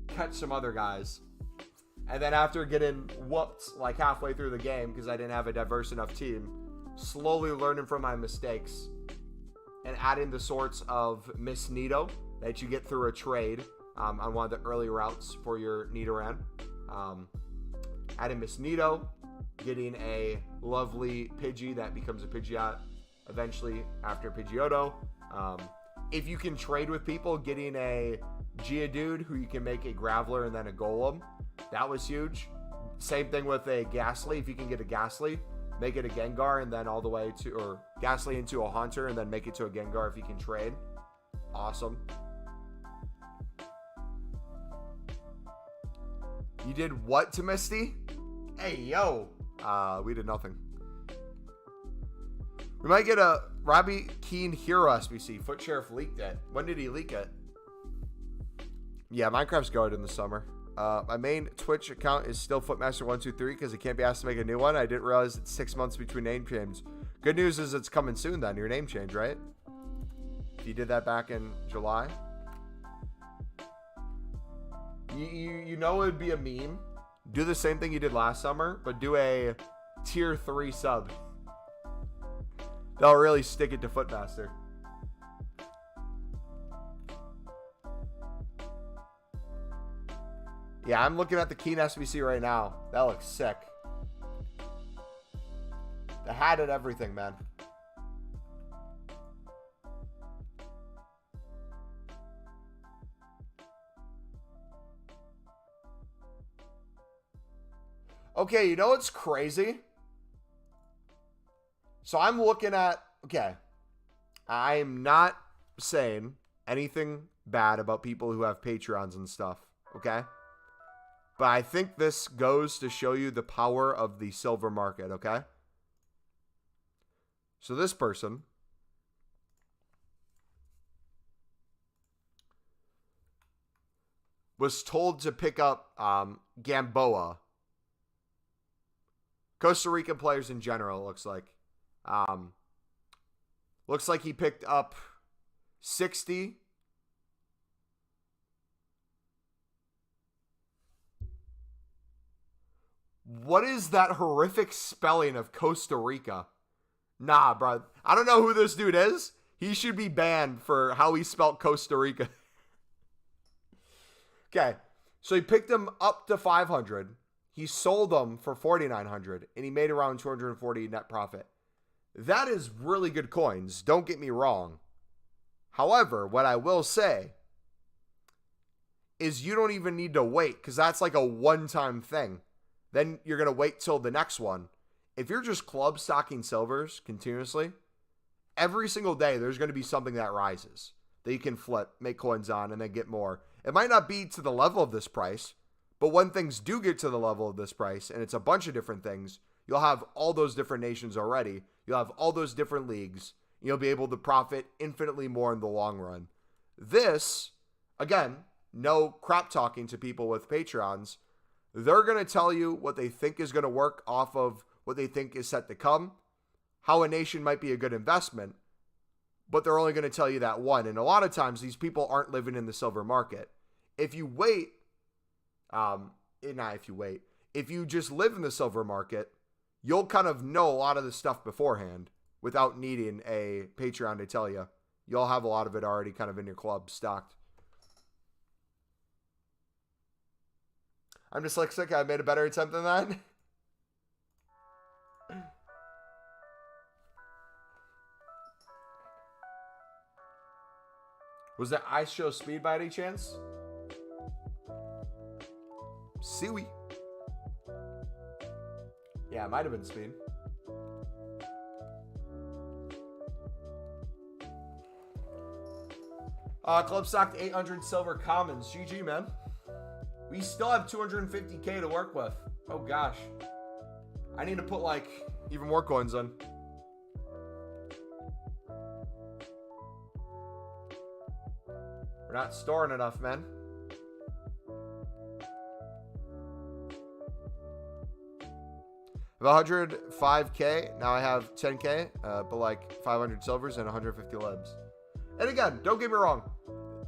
catch some other guys. And then after getting whooped like halfway through the game because I didn't have a diverse enough team, slowly learning from my mistakes and adding the sorts of Miss Nido that you get through a trade on one of the early routes for your Nidoran. Adding Miss Nido, getting a lovely Pidgey that becomes a Pidgeot eventually after Pidgeotto. If you can trade with people, getting a Geodude who you can make a Graveler and then a Golem. That was huge. Same thing with a Ghastly. If you can get a Ghastly, make it a Gengar and then all the way to, or Ghastly into a Haunter and then make it to a Gengar if you can trade. Awesome. You did what to Misty? Hey, yo. We did nothing. We might get a Robbie Keane Hero SBC. Foot Sheriff leaked it. When did he leak it? Yeah, Minecraft's going in the summer. My main Twitch account is still Footmaster123 because it can't be asked to make a new one. I didn't realize it's 6 months between name changes. Good news is it's coming soon then, your name change, right? If you did that back in July. You know it would be a meme. Do the same thing you did last summer, but do a tier 3 sub. They'll really stick it to Footmaster. Yeah, I'm looking at the Keen SBC right now. That looks sick. The hat and everything, man. Okay, you know what's crazy? So I'm looking at... Okay. I'm not saying anything bad about people who have Patreons and stuff. Okay? But I think this goes to show you the power of the silver market, okay? So this person was told to pick up Gamboa. Costa Rican players in general, it looks like. Looks like he picked up 60. What is that horrific spelling of Costa Rica? Nah, bro. I don't know who this dude is. He should be banned for how he spelled Costa Rica. Okay. So he picked them up to 500. He sold them for 4,900 and he made around 240 net profit. That is really good coins. Don't get me wrong. However, what I will say is you don't even need to wait because that's like a one-time thing. Then you're going to wait till the next one. If you're just club stocking silvers continuously, every single day there's going to be something that rises that you can flip, make coins on, and then get more. It might not be to the level of this price, but when things do get to the level of this price, and it's a bunch of different things, you'll have all those different nations already. You'll have all those different leagues. You'll be able to profit infinitely more in the long run. This, again, no crap talking to people with Patreons. They're going to tell you what they think is going to work off of what they think is set to come, how a nation might be a good investment, but they're only going to tell you that one. And a lot of times, these people aren't living in the silver market. If you wait, if you just live in the silver market, you'll kind of know a lot of the stuff beforehand without needing a Patreon to tell you. You'll have a lot of it already kind of in your club stocked. I'm dyslexic. I made a better attempt than that. Was that Ice Show Speed by any chance? Suey. Yeah, it might have been Speed. Club stocked 800 silver commons. GG, man. We still have 250k to work with. Oh, gosh. I need to put, like, even more coins in. We're not storing enough, man. I have 105K. Now I have 10K, but like 500 silvers and 150 libs. And again, don't get me wrong.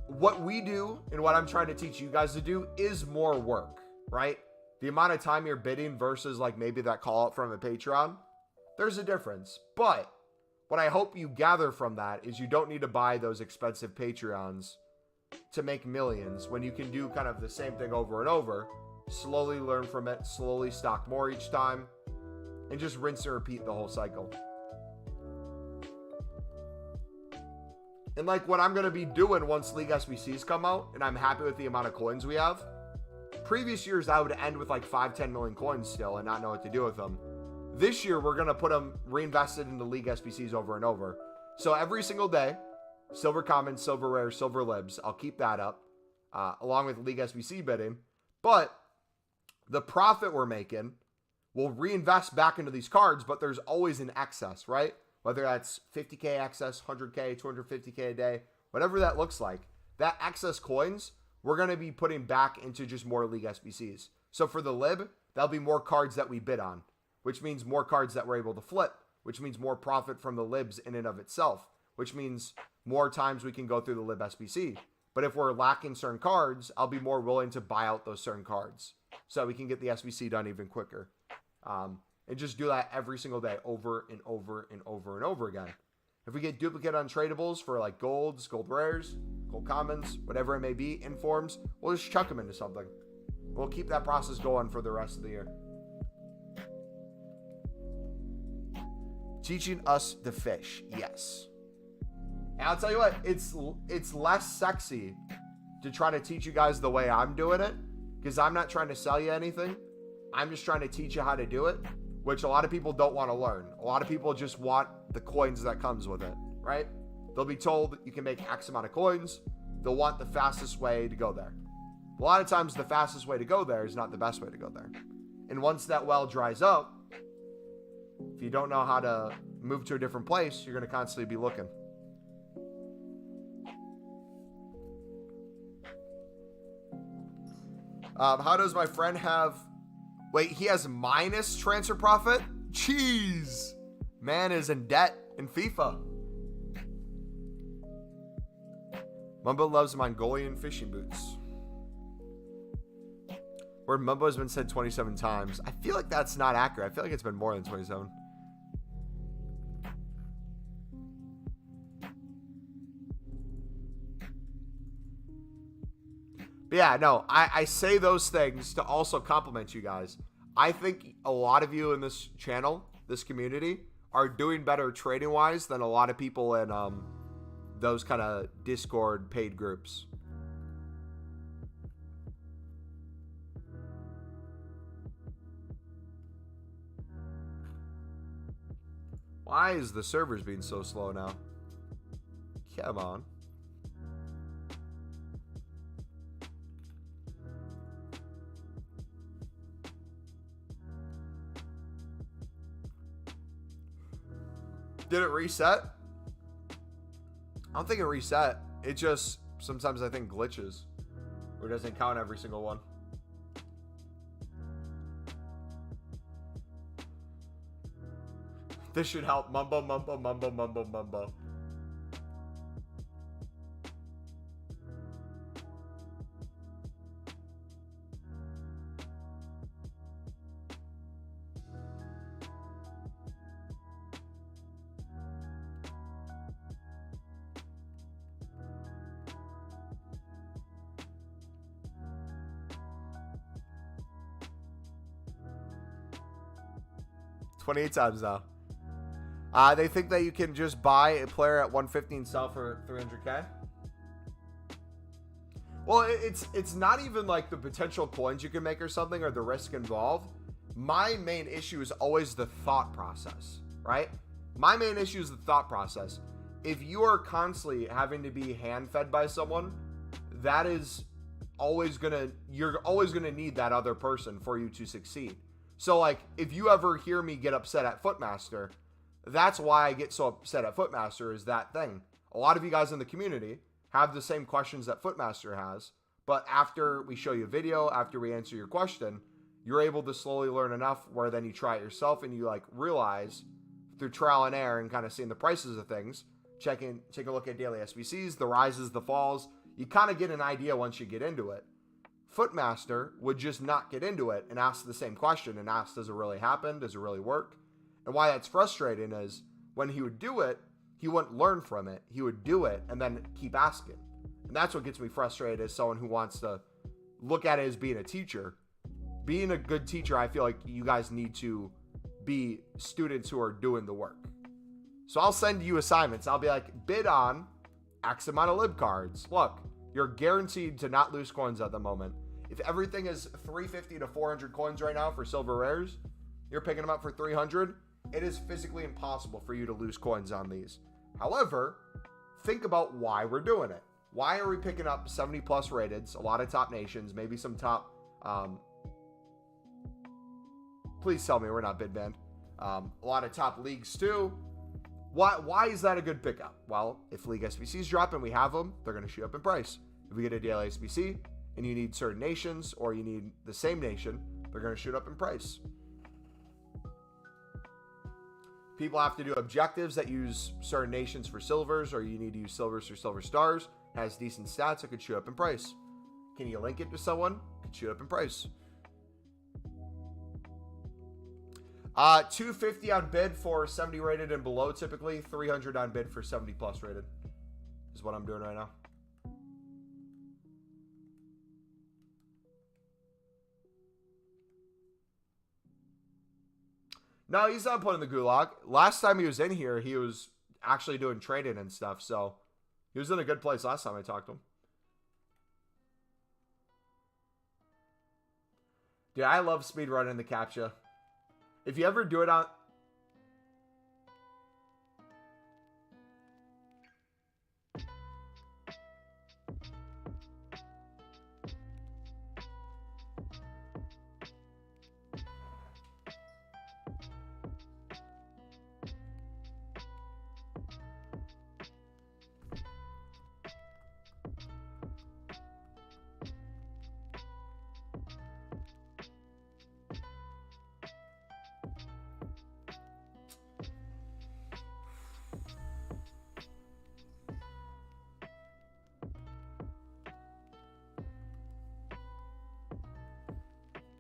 What we do and what I'm trying to teach you guys to do is more work, right? The amount of time you're bidding versus like maybe that call out from a Patreon, there's a difference. But what I hope you gather from that is you don't need to buy those expensive Patreons to make millions when you can do kind of the same thing over and over, slowly learn from it, slowly stock more each time, and just rinse and repeat the whole cycle. And like what I'm going to be doing once League SBCs come out, and I'm happy with the amount of coins we have. Previous years, I would end with like 5-10 million coins still and not know what to do with them. This year, we're going to put them reinvested into League SBCs over and over. So every single day, silver commons, silver rares, silver libs, I'll keep that up along with League SBC bidding. But the profit we're making, we'll reinvest back into these cards, but there's always an excess, right? Whether that's 50K excess, 100K, 250K a day, whatever that looks like, that excess coins, we're going to be putting back into just more League SBCs. So for the lib, that'll be more cards that we bid on, which means more cards that we're able to flip, which means more profit from the libs in and of itself, which means more times we can go through the lib SBC. But if we're lacking certain cards, I'll be more willing to buy out those certain cards so we can get the SBC done even quicker. And just do that every single day over and over and over and over again. If we get duplicate untradables for like golds, gold rares, gold commons, whatever it may be, informs, we'll just chuck them into something. We'll keep that process going for the rest of the year. Teaching us to fish, yes. And I'll tell you what, it's less sexy to try to teach you guys the way I'm doing it, because I'm not trying to sell you anything. I'm just trying to teach you how to do it, which a lot of people don't want to learn. A lot of people just want the coins that comes with it, right? They'll be told you can make X amount of coins. They'll want the fastest way to go there. A lot of times the fastest way to go there is not the best way to go there. And once that well dries up, if you don't know how to move to a different place, you're going to constantly be looking. How does my friend have... Wait, he has minus transfer profit? Jeez. Man is in debt in FIFA. Mumbo loves Mongolian fishing boots. Word Mumbo has been said 27 times. I feel like that's not accurate. I feel like it's been more than 27. But yeah, no, I say those things to also compliment you guys. I think a lot of you in this channel, this community, are doing better trading-wise than a lot of people in those kind of Discord paid groups. Why is the servers being so slow now? Come on. Did it reset? I don't think it reset. It just sometimes I think glitches or doesn't count every single one. This should help. Mumbo, mumbo, mumbo, mumbo, mumbo. $28 times now. They think that you can just buy a player at 150 and sell for 300K. Well, it's not even like the potential coins you can make or something or the risk involved. My main issue is always the thought process, right? My main issue is the thought process. If you are constantly having to be hand-fed by someone, that is always you're always gonna need that other person for you to succeed. So like, if you ever hear me get upset at Footmaster, that's why I get so upset at Footmaster, is that thing. A lot of you guys in the community have the same questions that Footmaster has, but after we show you a video, after we answer your question, you're able to slowly learn enough where then you try it yourself and you like realize through trial and error and kind of seeing the prices of things, take a look at daily SBCs, the rises, the falls. You kind of get an idea once you get into it. Footmaster would just not get into it and ask the same question and ask, does it really happen? Does it really work? And why that's frustrating is when he would do it, he wouldn't learn from it. He would do it and then keep asking. And that's what gets me frustrated as someone who wants to look at it as being a teacher. Being a good teacher, I feel like you guys need to be students who are doing the work. So I'll send you assignments. I'll be like, bid on X amount of lib cards. Look, you're guaranteed to not lose coins at the moment. If everything is 350 to 400 coins right now for silver rares, you're picking them up for 300. It is physically impossible for you to lose coins on these. However, think about why we're doing it. Why are we picking up 70 plus rateds, a lot of top nations, maybe some top, please tell me we're not bid banned, a lot of top leagues too. Why is that a good pickup? Well, if league SBCs drop and we have them, they're going to shoot up in price. If we get a daily SBC and you need certain nations or you need the same nation, they're going to shoot up in price. People have to do objectives that use certain nations for silvers, or you need to use silvers for silver stars. Has decent stats, it could shoot up in price. Can you link it to someone? It could shoot up in price. 250 on bid for 70 rated and below, typically 300 on bid for 70 plus rated is what I'm doing right now. No, he's not putting the gulag. Last time he was in here, he was actually doing trading and stuff. So he was in a good place last time I talked to him. Dude, I love speedrunning the CAPTCHA. If you ever do it on...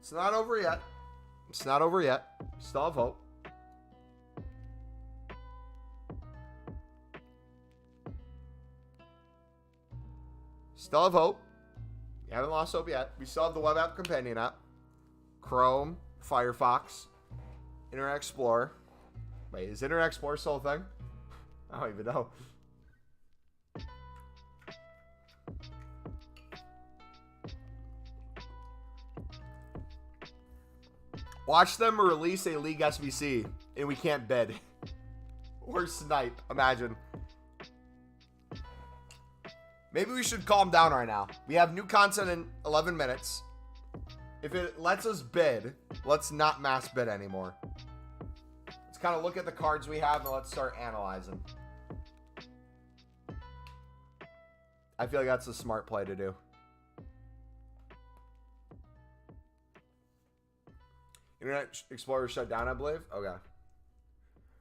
It's not over yet. It's not over yet. Still have hope. Still have hope. You haven't lost hope yet. We still have the web app companion app. Chrome, Firefox, Internet Explorer. Wait, is Internet Explorer still a thing? I don't even know. Watch them release a League SBC and we can't bid. Or snipe. Imagine. Maybe we should calm down right now. We have new content in 11 minutes. If it lets us bid, let's not mass bid anymore. Let's kind of look at the cards we have and let's start analyzing. I feel like that's a smart play to do. Internet Explorer shut down, I believe. Okay.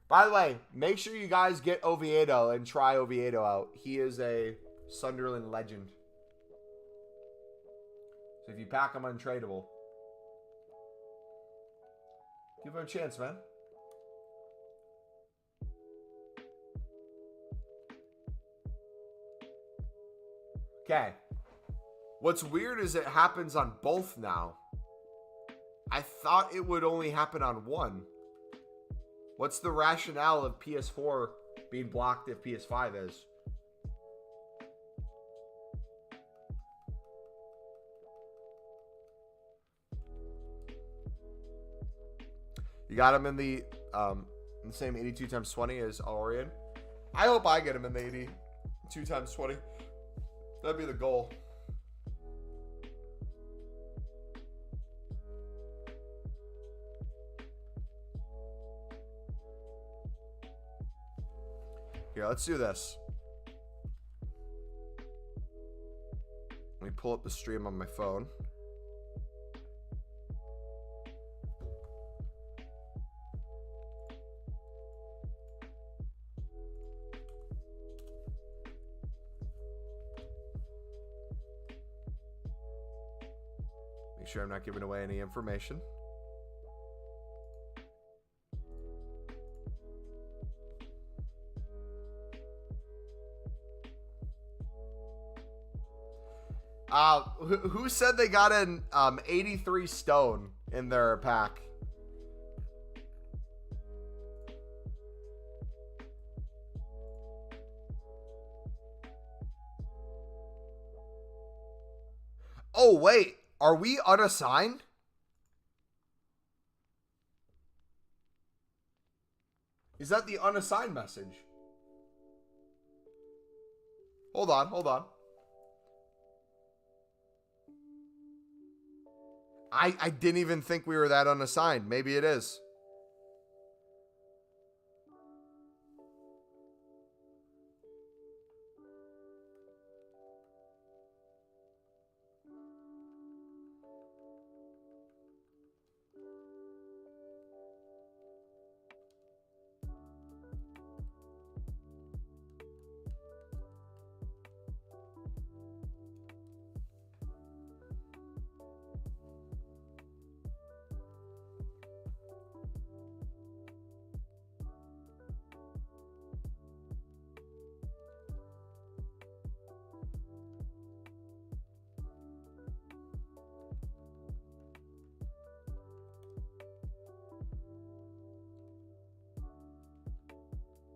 By the way, make sure you guys get Oviedo and try Oviedo out. He is a Sunderland legend. So if you pack him untradeable, give him a chance, man. Okay. What's weird is it happens on both now. I thought it would only happen on one. What's the rationale of PS4 being blocked if PS5 is? You got him in the same 82 times 20 as Orion. I hope I get him in the 82 times 20. That'd be the goal. Here, let's do this. Let me pull up the stream on my phone. Make sure I'm not giving away any information. Who said they got an 83 stone in their pack? Oh, wait. Are we unassigned? Is that the unassigned message? Hold on, hold on. I didn't even think we were that unassigned. Maybe it is.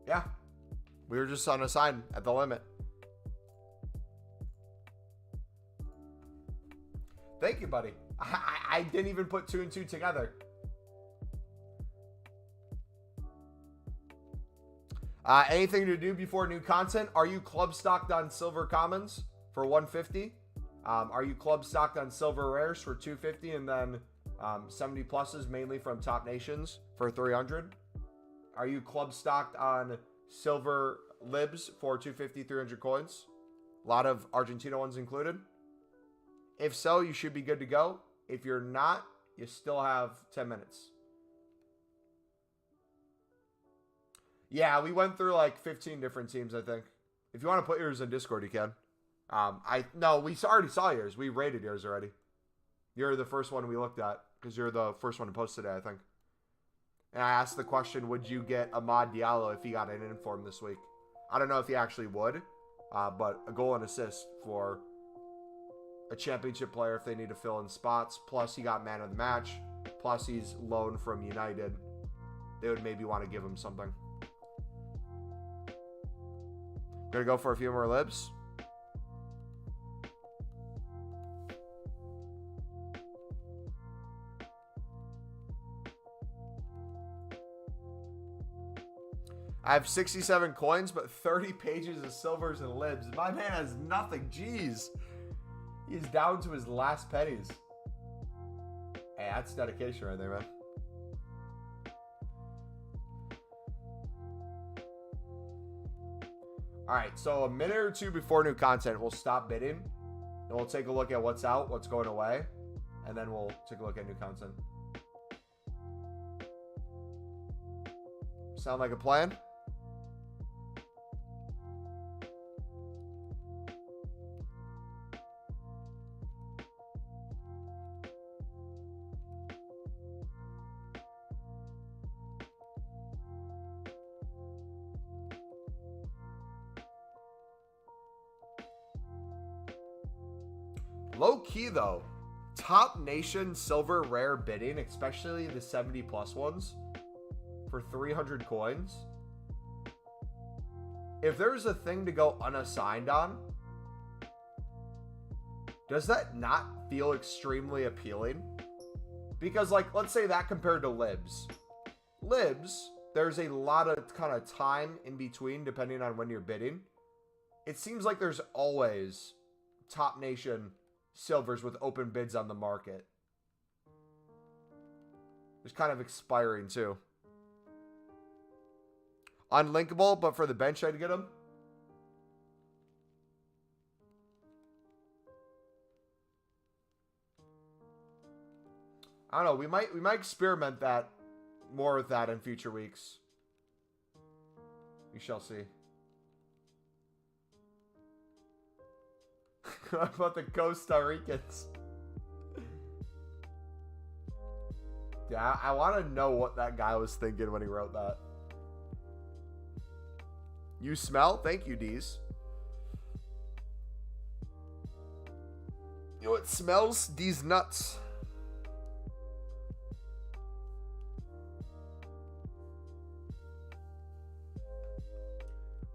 Yeah. We were just unassigned at the limit. Thank you, buddy. I didn't even put 2 and 2 together. Anything to do before new content? Are you club stocked on silver commons for 150? Are you club stocked on silver rares for 250 and then 70 pluses mainly from top nations for 300? Are you club stocked on silver libs for 250, 300 coins? A lot of Argentina ones included. If so, you should be good to go. If you're not, you still have 10 minutes. Yeah, we went through like 15 different teams, I think. If you want to put yours in Discord, you can. No, we already saw yours. We rated yours already. You're the first one we looked at because you're the first one to post today, I think. And I asked the question, would you get Amad Diallo if he got an inform this week? I don't know if he actually would, but a goal and assist for a championship player if they need to fill in spots. Plus, he got man of the match. Plus, he's loaned from United. They would maybe want to give him something. Gonna go for a few more libs. I have 67 coins, but 30 pages of silvers and libs. My man has nothing. Jeez. He's down to his last pennies. Hey, that's dedication right there, man. Alright, so a minute or two before new content, we'll stop bidding. And we'll take a look at what's out, what's going away. And then we'll take a look at new content. Sound like a plan? Low key though, top nation silver rare bidding, especially the 70 plus ones for 300 coins. If there's a thing to go unassigned on, does that not feel extremely appealing? Because like, let's say that compared to libs. Libs, there's a lot of kind of time in between depending on when you're bidding. It seems like there's always top nation silvers with open bids on the market. It's kind of expiring too. Unlinkable, but for the bench I'd get them. I don't know. We might experiment that more with that in future weeks. We shall see. What about the Costa Ricans? Yeah, I want to know what that guy was thinking when he wrote that. You smell? Thank you, D's. You know what smells? These nuts.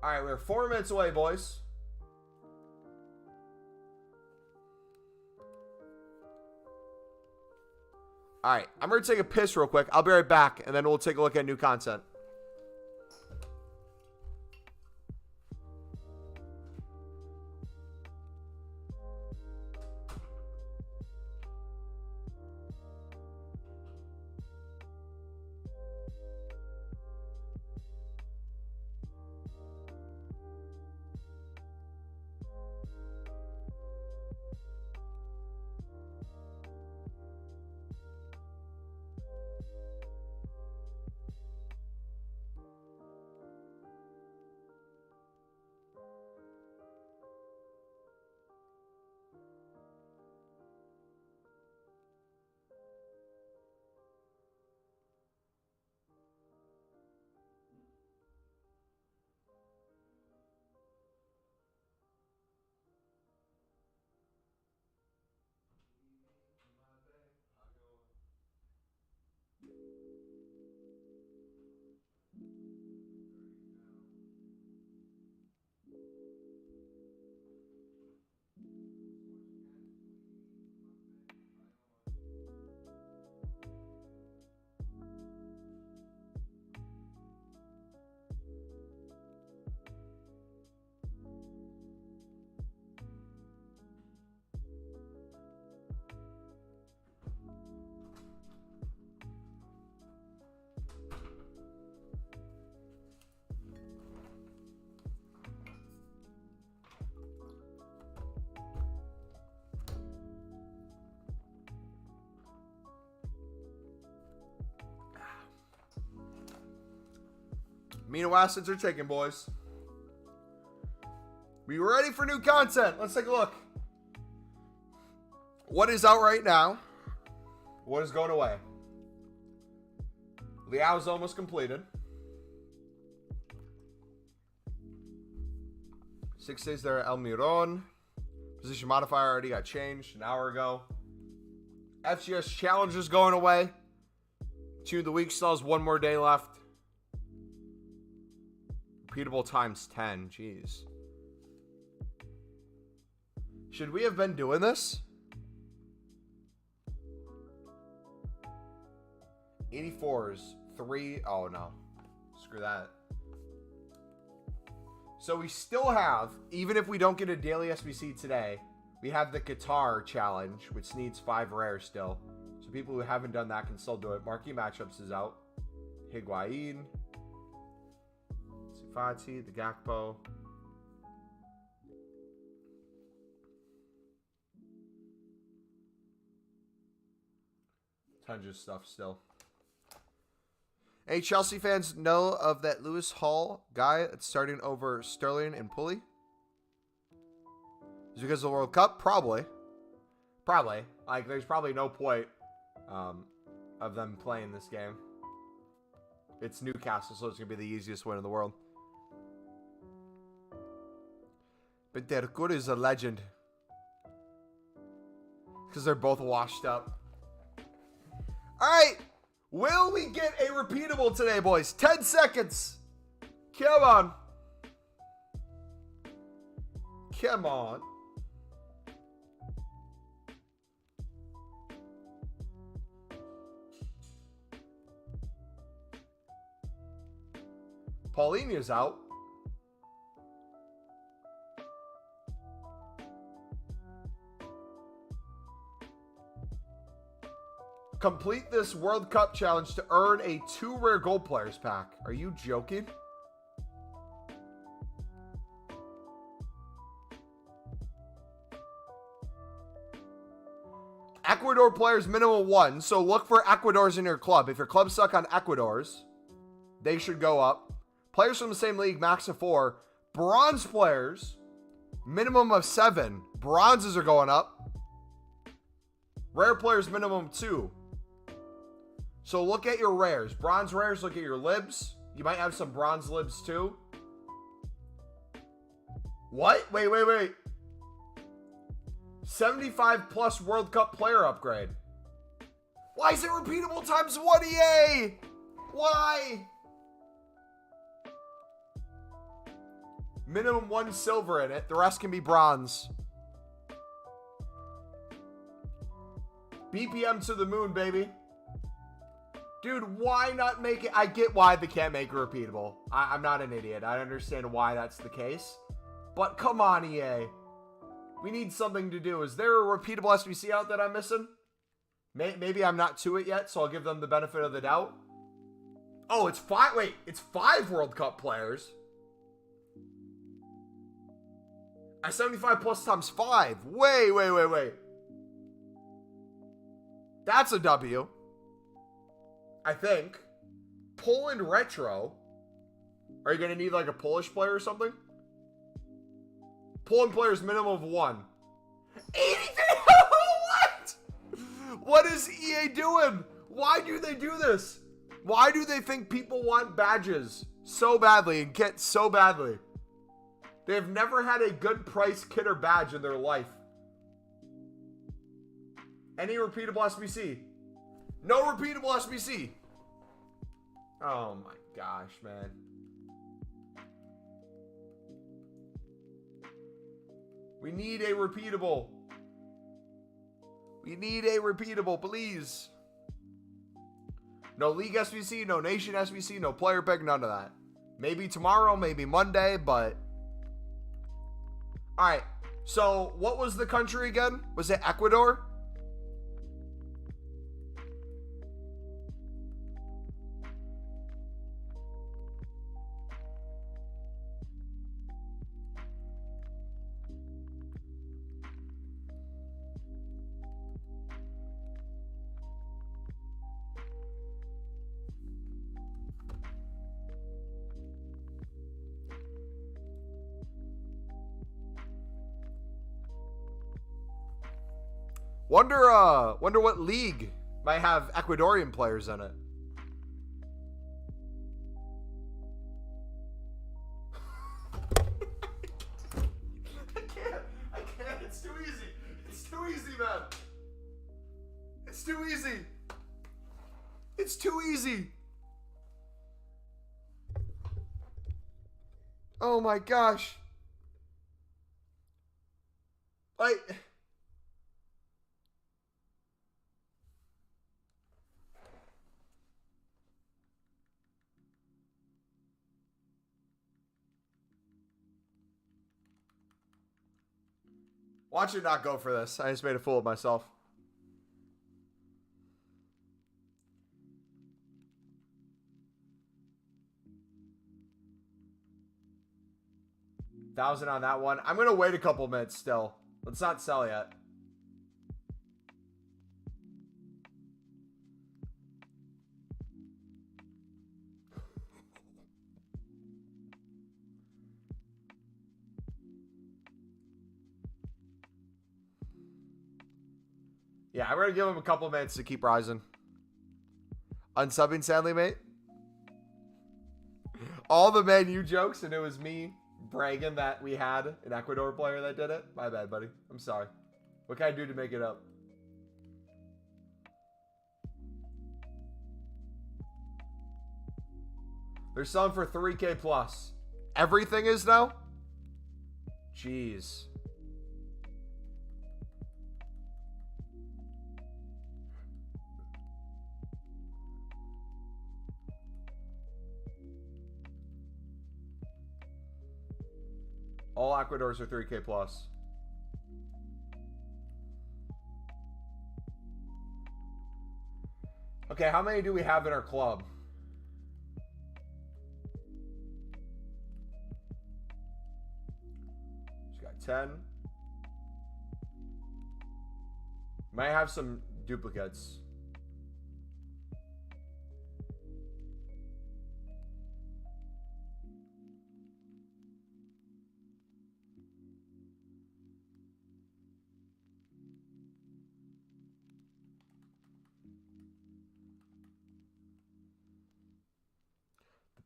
All right, we're 4 minutes away, boys. All right, I'm going to take a piss real quick. I'll be right back, and then we'll take a look at new content. Amino acids are taken, boys. We ready for new content? Let's take a look. What is out right now? What is going away? Liao's almost completed. 6 days there at El Miron. Position modifier already got changed an hour ago. FGS challenge is going away. Tune of the week still has 1 more day left. Repeatable times 10. Jeez. Should we have been doing this? 84s. 3. Oh, no. Screw that. So we still have, even if we don't get a daily SBC today, we have the Qatar challenge, which needs 5 rares still. So people who haven't done that can still do it. Marquee matchups is out. Higuain. Fati, the Gakpo. Tons of stuff still. Any Chelsea fans know of that Lewis Hall guy that's starting over Sterling and Pulley? Is it because of the World Cup? Probably. Probably. Like, there's probably no point of them playing this game. It's Newcastle, so it's going to be the easiest win in the world. But Derkur is a legend. Because they're both washed up. Alright. Will we get a repeatable today, boys? 10 seconds. Come on. Come on. Paulina's out. Complete this World Cup challenge to earn a 2 rare gold players pack. Are you joking? Ecuador players minimum 1. So look for Ecuadors in your club. If your club's stuck on Ecuadors, they should go up. Players from the same league, max of 4. Bronze players, minimum of 7. Bronzes are going up. Rare players, minimum 2. So look at your rares. Bronze rares, look at your libs. You might have some bronze libs too. What? Wait. 75 plus World Cup player upgrade. Why is it repeatable times 1 EA? Why? Minimum 1 silver in it. The rest can be bronze. BPM to the moon, baby. Dude, why not make it? I get why they can't make it repeatable. I'm not an idiot. I understand why that's the case. But come on, EA. We need something to do. Is there a repeatable SBC out that I'm missing? Maybe I'm not to it yet, so I'll give them the benefit of the doubt. Oh, it's 5. Wait, it's 5 World Cup players. At 75 plus times 5. Wait. That's a W. I think. Poland Retro. Are you going to need like a Polish player or something? Poland players minimum of 1. 83. What? What is EA doing? Why do they do this? Why do they think people want badges so badly and kits so badly? They've never had a good price kit or badge in their life. Any repeatable SBC? No repeatable SBC. Oh my gosh, man. We need a repeatable. We need a repeatable, please. No league SBC, no nation SBC, no player pick, none of that. Maybe tomorrow, maybe Monday, but... Alright, so what was the country again? Was it Ecuador? Wonder what league might have Ecuadorian players in it. I can't. It's too easy. It's too easy, man. It's too easy. It's too easy. Oh my gosh. Like... Watch it not go for this. I just made a fool of myself. $1,000 on that one. I'm going to wait a couple minutes still. Let's not sell yet. Yeah, I'm going to give him a couple minutes to keep rising. Unsubbing sadly, mate. All the Man U jokes, and it was me bragging that we had an Ecuador player that did it. My bad, buddy. I'm sorry. What can I do to make it up? They're selling for 3K plus. Everything is now? Jeez. All Ecuadors are 3K plus. Okay, how many do we have in our club? Just got 10. Might have some duplicates.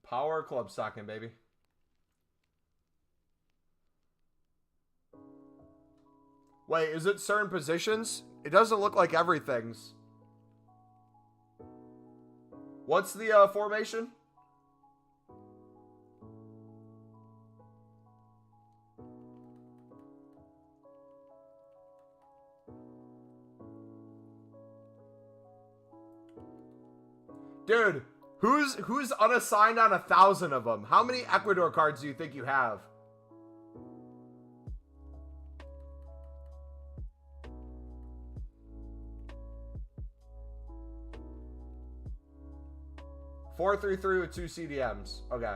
Power club stocking, baby. Wait, is it certain positions? It doesn't look like everything's. What's the formation? Dude, who's unassigned on 1,000 of them? How many Ecuador cards do you think you have? Four, 3, with 2 CDMs. Okay.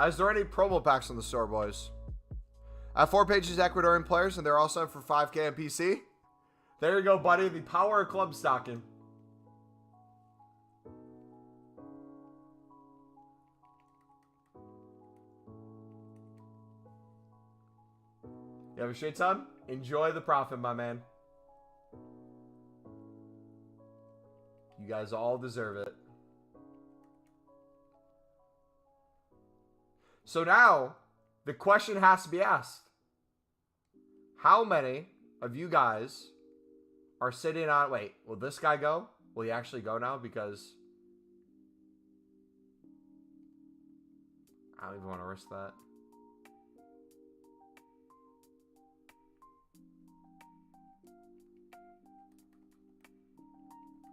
Is there any promo packs on the store, boys? I have 4 pages Ecuadorian players, and they're also for 5K on PC. There you go, buddy. The power of club stocking. You have a shit ton? Enjoy the profit, my man. You guys all deserve it. So now, the question has to be asked. How many of you guys are sitting on... Wait, will this guy go? Will he actually go now? Because I don't even want to risk that.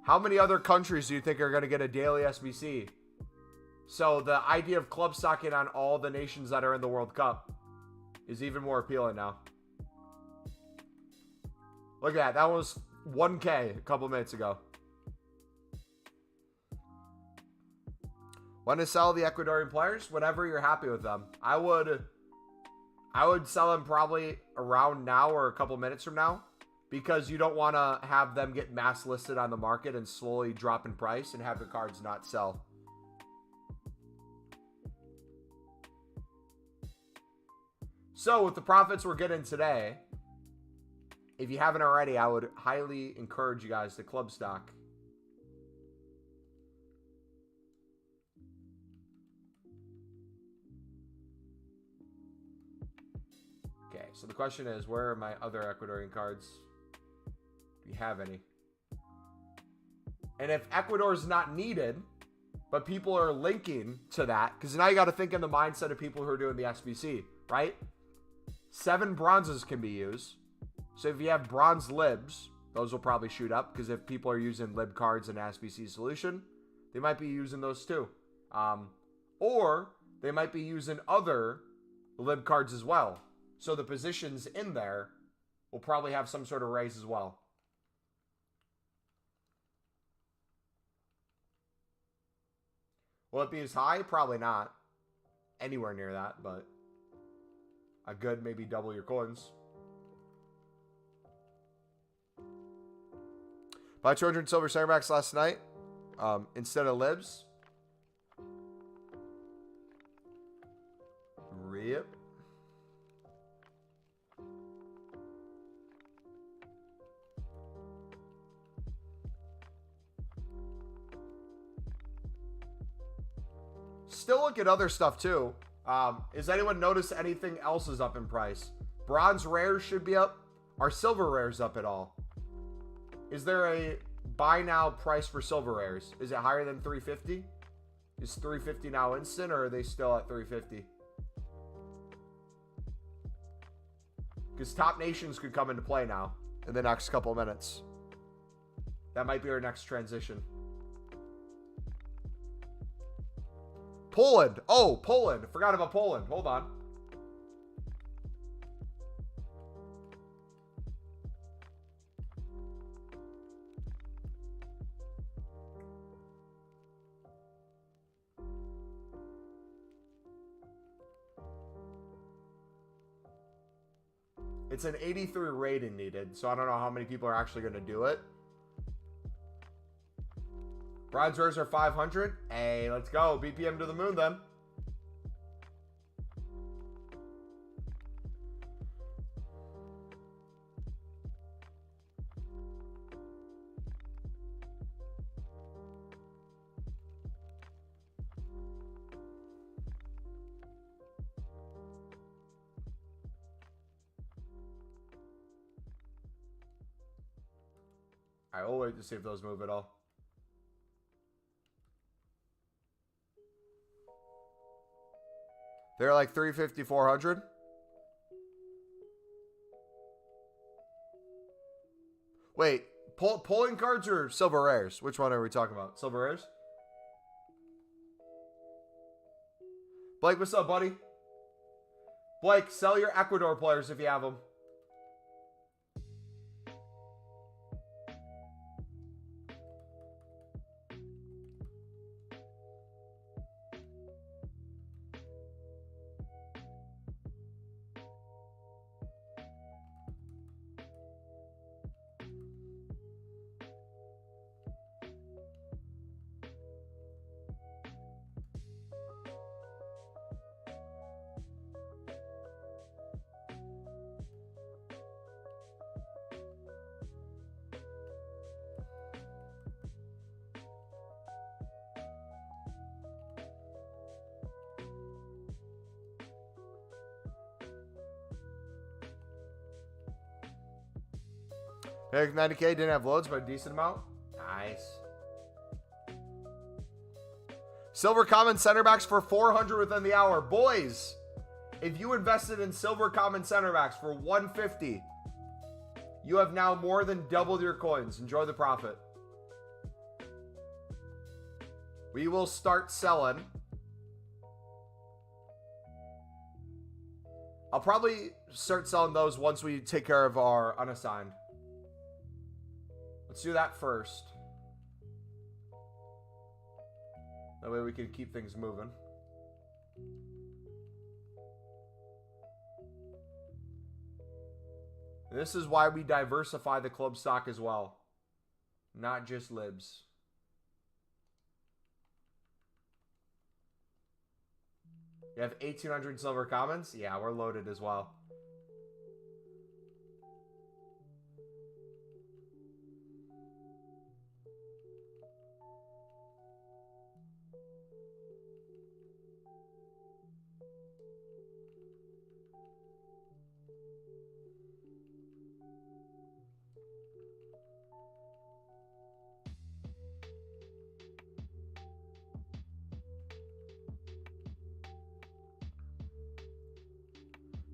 How many other countries do you think are going to get a daily SBC? So the idea of club stocking on all the nations that are in the World Cup is even more appealing now. Look at that. That was 1K a couple minutes ago. When to sell the Ecuadorian players? Whenever you're happy with them. I would sell them probably around now or a couple minutes from now, because you don't want to have them get mass listed on the market and slowly drop in price and have your cards not sell. So with the profits we're getting today, if you haven't already, I would highly encourage you guys to club stock. Okay, so the question is, where are my other Ecuadorian cards? Do you have any? And if Ecuador is not needed, but people are linking to that, because now you got to think in the mindset of people who are doing the SBC, right? 7 bronzes can be used. So if you have bronze libs, those will probably shoot up, because if people are using lib cards in SBC solution, they might be using those too. Or they might be using other lib cards as well. So the positions in there will probably have some sort of raise as well. Will it be as high? Probably not. Anywhere near that, but a good maybe double your coins. Buy 200 silver center backs last night instead of libs. Rip. Still look at other stuff too. Has anyone noticed anything else is up in price? Bronze rares should be up. Are silver rares up at all? Is there a buy now price for silver rares? Is it higher than 350? Is 350 now instant, or are they still at 350? Because top nations could come into play now in the next couple of minutes. That might be our next transition. Poland. Oh, Poland. Forgot about Poland. Hold on. It's an 83 rating needed, so I don't know how many people are actually going to do it. Bronze rares are 500. Hey, let's go. BPM to the moon, then. All right, we'll wait to see if those move at all. They're like 350, 400. Wait, pulling cards or silver rares? Which one are we talking about? Silver rares? Blake, what's up, buddy? Blake, sell your Ecuador players if you have them. Eric 90K didn't have loads, but a decent amount. Nice. Silver common center backs for 400 within the hour. Boys, if you invested in silver common center backs for 150, you have now more than doubled your coins. Enjoy the profit. We will start selling. I'll probably start selling those once we take care of our unassigned. Let's do that first. That way we can keep things moving. This is why we diversify the club stock as well. Not just libs. You have 1,800 silver commons? Yeah, we're loaded as well.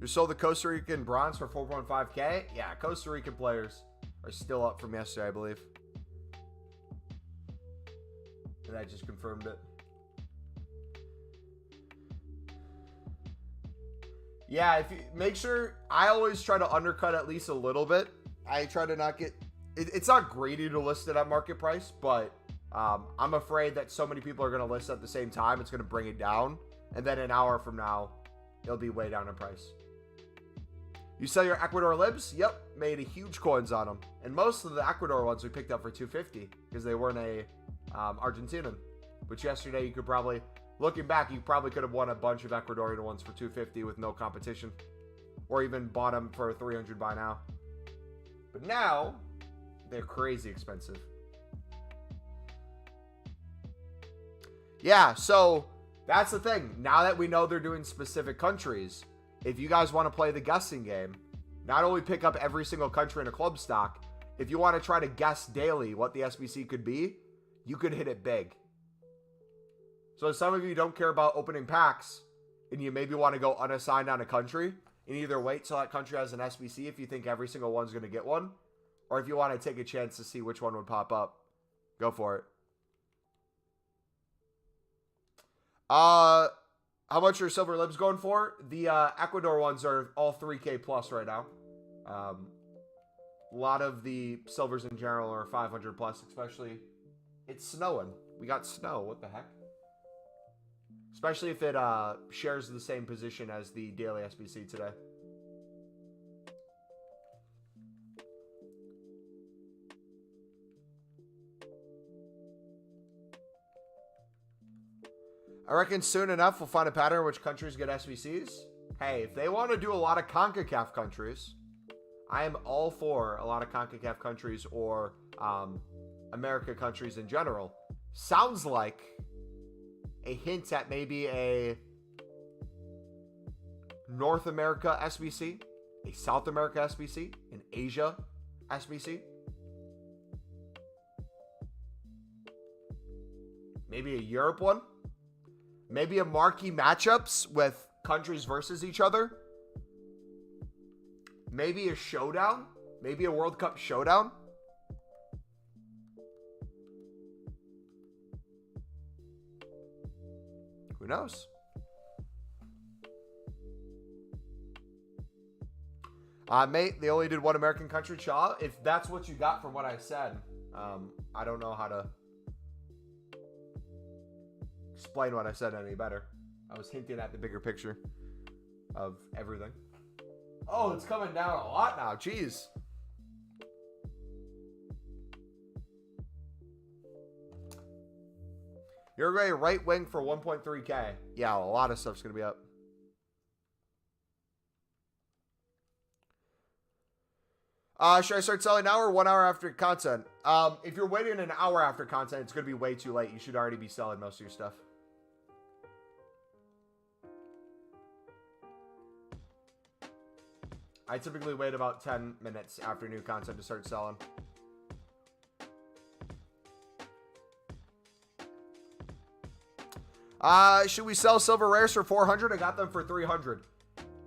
You sold the Costa Rican bronze for 4.5K? Yeah, Costa Rican players are still up from yesterday, I believe. And I just confirmed it. Yeah, if you make sure, I always try to undercut at least a little bit. I try to not get, it's not greedy to list it at market price, but I'm afraid that so many people are going to list at the same time, it's going to bring it down. And then an hour from now, it'll be way down in price. You sell your Ecuador libs? Yep, made a huge coins on them. And most of the Ecuador ones we picked up for 250 because they weren't a Argentinian. Which yesterday you could probably, looking back, you probably could have won a bunch of Ecuadorian ones for 250 with no competition. Or even bought them for 300 by now. But now, they're crazy expensive. Yeah, so that's the thing. Now that we know they're doing specific countries, if you guys want to play the guessing game, not only pick up every single country in a club stock, if you want to try to guess daily what the SBC could be, you could hit it big. So if some of you don't care about opening packs and you maybe want to go unassigned on a country and either wait till that country has an SBC if you think every single one's going to get one, or if you want to take a chance to see which one would pop up, go for it. How much are silver libs going for? The Ecuador ones are all 3K plus right now. A lot of the silvers in general are 500 plus, especially. It's snowing. We got snow. What the heck? Especially if it shares the same position as the daily SBC today. I reckon soon enough we'll find a pattern in which countries get SBCs. Hey, if they want to do a lot of CONCACAF countries, I am all for a lot of CONCACAF countries or America countries in general. Sounds like a hint at maybe a North America SBC, a South America SBC, an Asia SBC. Maybe a Europe one. Maybe a marquee matchups with countries versus each other. Maybe a showdown. Maybe a World Cup showdown. Who knows? Mate, they only did one American country. Chaw. If that's what you got from what I said, I don't know how to explain what I said any better. I was hinting at the bigger picture of everything. Oh, it's coming down a lot now. Jeez. Uruguay right wing for 1.3K. Yeah, a lot of stuff's going to be up. Should I start selling now or 1 hour after content? If you're waiting an hour after content, it's going to be way too late. You should already be selling most of your stuff. I typically wait about 10 minutes after new content to start selling. Should we sell silver rares for 400? I got them for 300.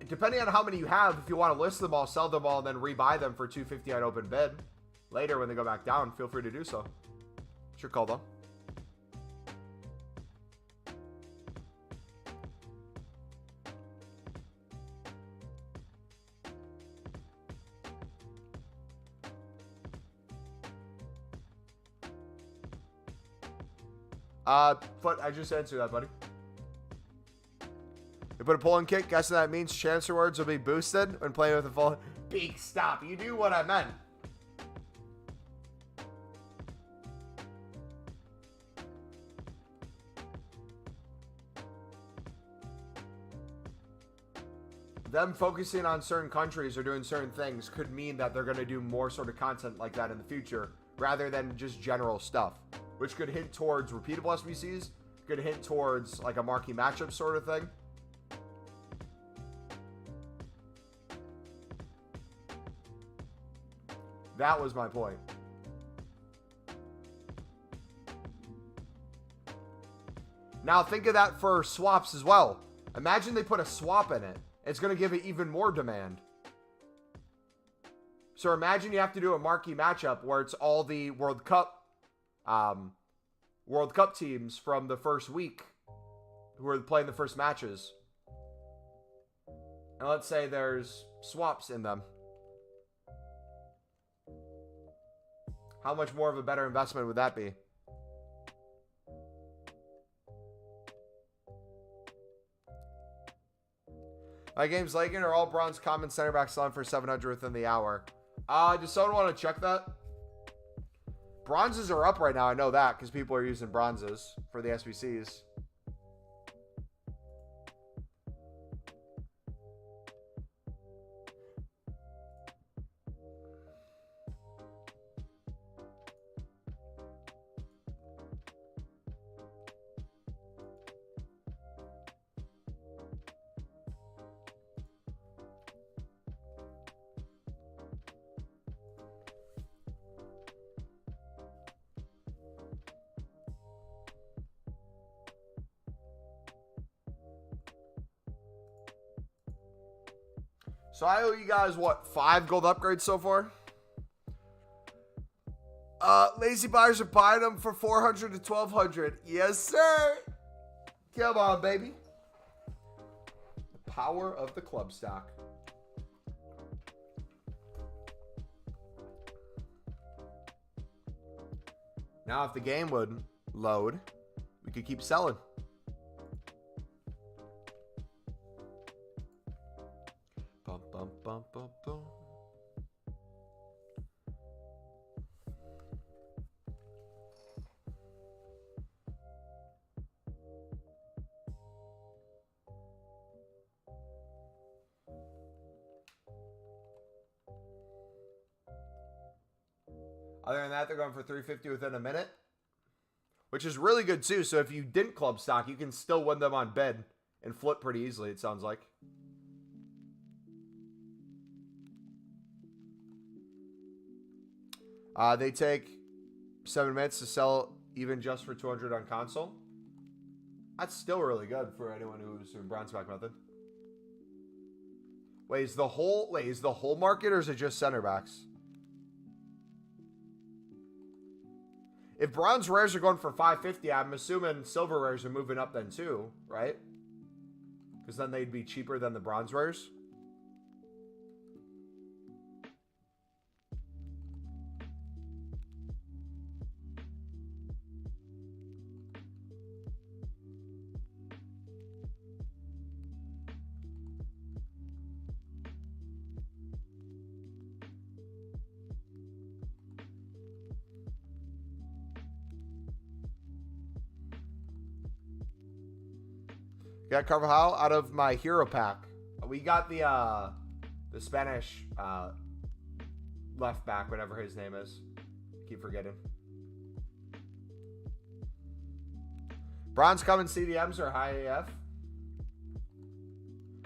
Depending on how many you have, if you want to list them all, sell them all, and then rebuy them for 250 on open bid later when they go back down, feel free to do so. It's your call, though. But I just answered that, buddy. They put a polling kick, guessing that means chance rewards will be boosted when playing with a full. Big stop. You knew what I meant. Them focusing on certain countries or doing certain things could mean that they're going to do more sort of content like that in the future rather than just general stuff, which could hint towards repeatable SBCs, could hint towards like a marquee matchup sort of thing. That was my point. Now think of that for swaps as well. Imagine they put a swap in it. It's going to give it even more demand. So imagine you have to do a marquee matchup where it's all the World Cup teams from the first week who are playing the first matches. And let's say there's swaps in them. How much more of a better investment would that be? My game's lagging are all bronze common center back selling for 700 within the hour. Does someone want to check that? Bronzes are up right now. I know that because people are using bronzes for the SBCs. So I owe you guys, what, 5 gold upgrades so far? Lazy buyers are buying them for 400 to 1200. Yes, sir. Come on, baby. The power of the club stock. Now, if the game would load, we could keep selling. Bum, bum, bum, bum, bum. Other than that, they're going for 350 within a minute, which is really good too. So if you didn't club stock, you can still win them on bid and flip pretty easily, it sounds like. They take 7 minutes to sell even just for 200 on console. That's still really good for anyone who's in brown spec method. Wait, is the whole market, or is it just center backs? If bronze rares are going for 550, I'm assuming silver rares are moving up then too, right? Because then they'd be cheaper than the bronze rares. Got Carvajal out of my hero pack. We got the Spanish left back, whatever his name is. Keep forgetting. Bronze coming CDMs or high AF?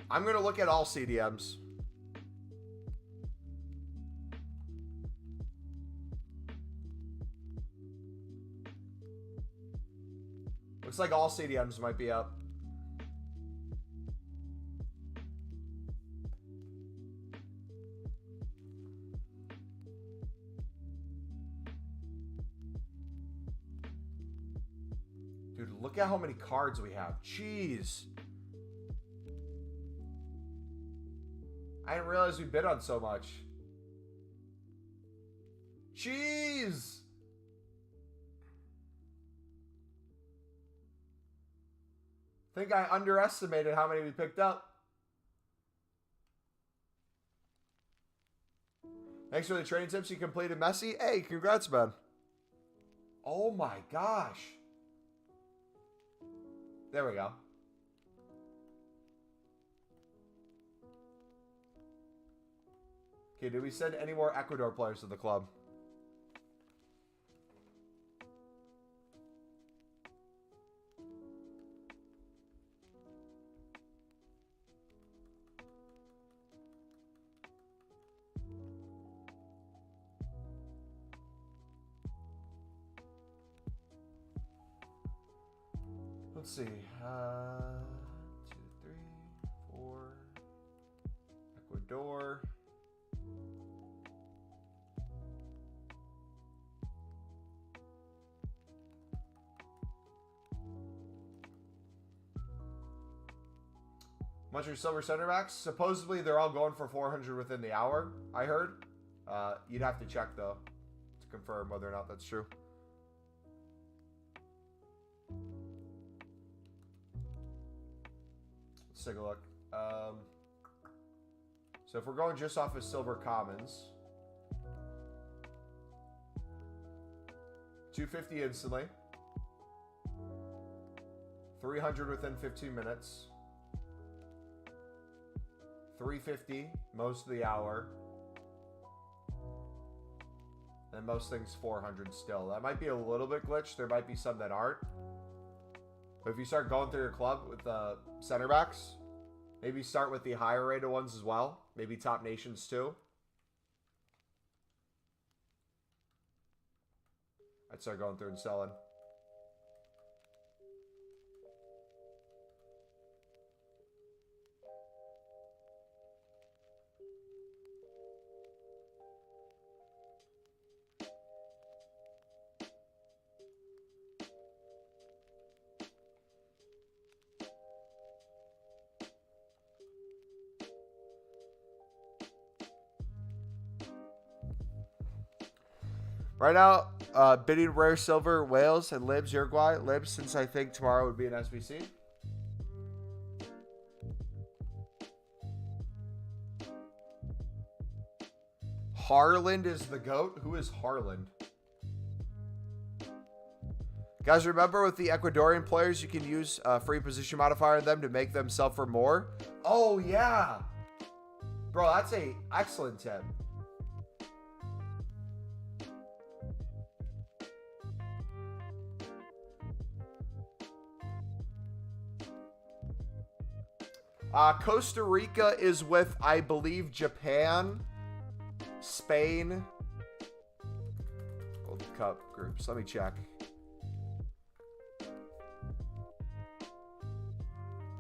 I'm going to look at all CDMs. Looks like all CDMs might be up. Dude, look at how many cards we have. Jeez. I didn't realize we bid on so much. Jeez. I think I underestimated how many we picked up. Thanks for the training tips. You completed Messi. Hey, congrats, man. Oh my gosh. There we go. Okay, did we send any more Ecuador players to the club? Let's see. 2, 3, 4. Ecuador. Much are silver center backs. Supposedly they're all going for 400 within the hour, I heard. You'd have to check though to confirm whether or not that's true. Let's take a look. So if we're going just off of silver commons, 250 instantly, 300 within 15 minutes, 350 most of the hour, and most things 400 still. That might be a little bit glitched. There might be some that aren't. But if you start going through your club with the center backs, maybe start with the higher rated ones as well. Maybe top nations too. I'd start going through and selling. Right now, bidding rare silver, Wales, and Libs, Uruguay. Libs, since I think tomorrow would be an SBC. Harland is the GOAT? Who is Harland? Guys, remember with the Ecuadorian players, you can use a free position modifier on them to make them sell for more? Oh, yeah. Bro, that's a excellent tip. Costa Rica is with, I believe, Japan, Spain. World Cup groups. Let me check.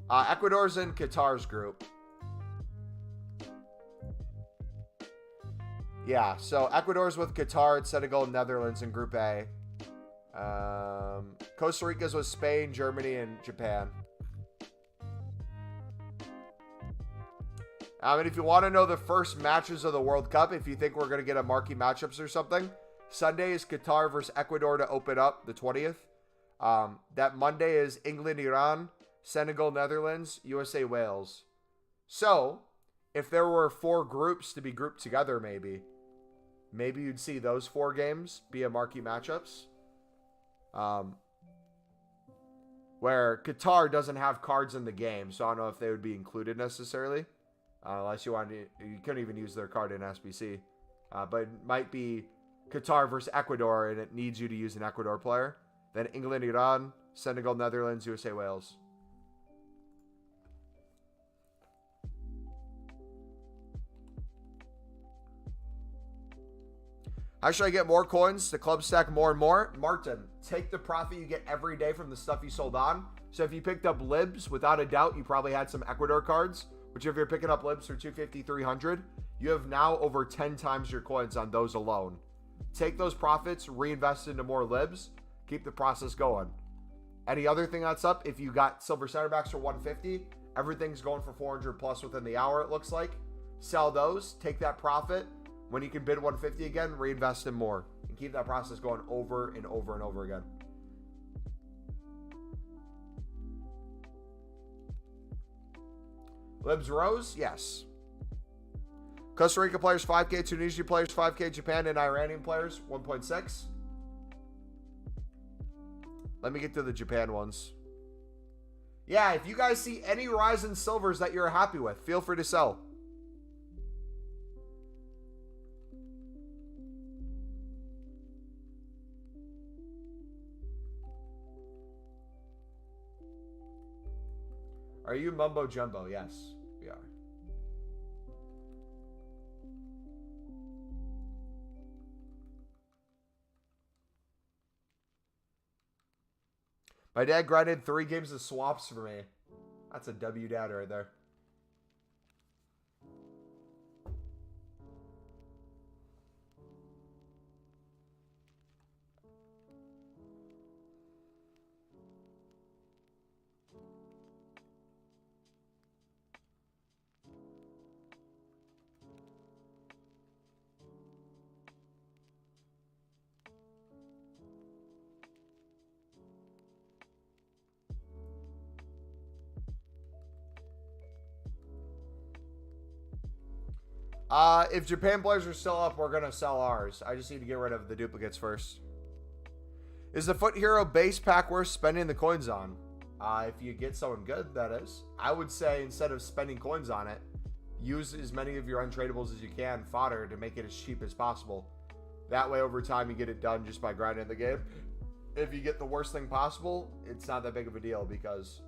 Ecuador's in Qatar's group. Yeah, so Ecuador's with Qatar, Senegal, and Netherlands in Group A. Costa Rica's with Spain, Germany, and Japan. If you want to know the first matches of the World Cup, if you think we're going to get a marquee matchups or something, Sunday is Qatar versus Ecuador to open up, the 20th. That Monday is England, Iran, Senegal, Netherlands, USA, Wales. So, if there were 4 groups to be grouped together, maybe you'd see those 4 games be a marquee matchups. Where Qatar doesn't have cards in the game, so I don't know if they would be included necessarily. Unless you couldn't even use their card in SBC. But it might be Qatar versus Ecuador, and it needs you to use an Ecuador player. Then England, Iran, Senegal, Netherlands, USA, Wales. How should I get more coins to club stack more and more? Martin, take the profit you get every day from the stuff you sold on. So if you picked up Libs, without a doubt, you probably had some Ecuador cards. Which if you're picking up Libs for 250, 300, you have now over 10 times your coins on those alone. Take those profits, reinvest into more Libs, keep the process going. Any other thing that's up, if you got silver center backs for 150, everything's going for 400 plus within the hour, it looks like. Sell those, take that profit. When you can bid 150 again, reinvest in more. And keep that process going over and over and over again. Libs Rose? Yes. Costa Rica players 5K, Tunisia players 5K, Japan and Iranian players 1.6. Let me get to the Japan ones. Yeah, if you guys see any rise in silvers that you're happy with, feel free to sell. Are you mumbo jumbo? Yes, we are. My dad grinded 3 games of swaps for me. That's a W dad right there. If Japan players are still up, we're going to sell ours. I just need to get rid of the duplicates first. Is the Foot Hero base pack worth spending the coins on? If you get someone good, that is. I would say instead of spending coins on it, use as many of your untradables as you can, fodder, to make it as cheap as possible. That way, over time, you get it done just by grinding the game. If you get the worst thing possible, it's not that big of a deal because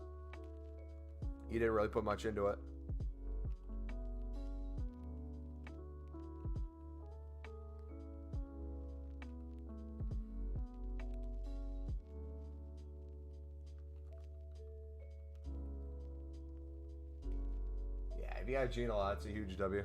you didn't really put much into it. If you got Gino, that's a huge W.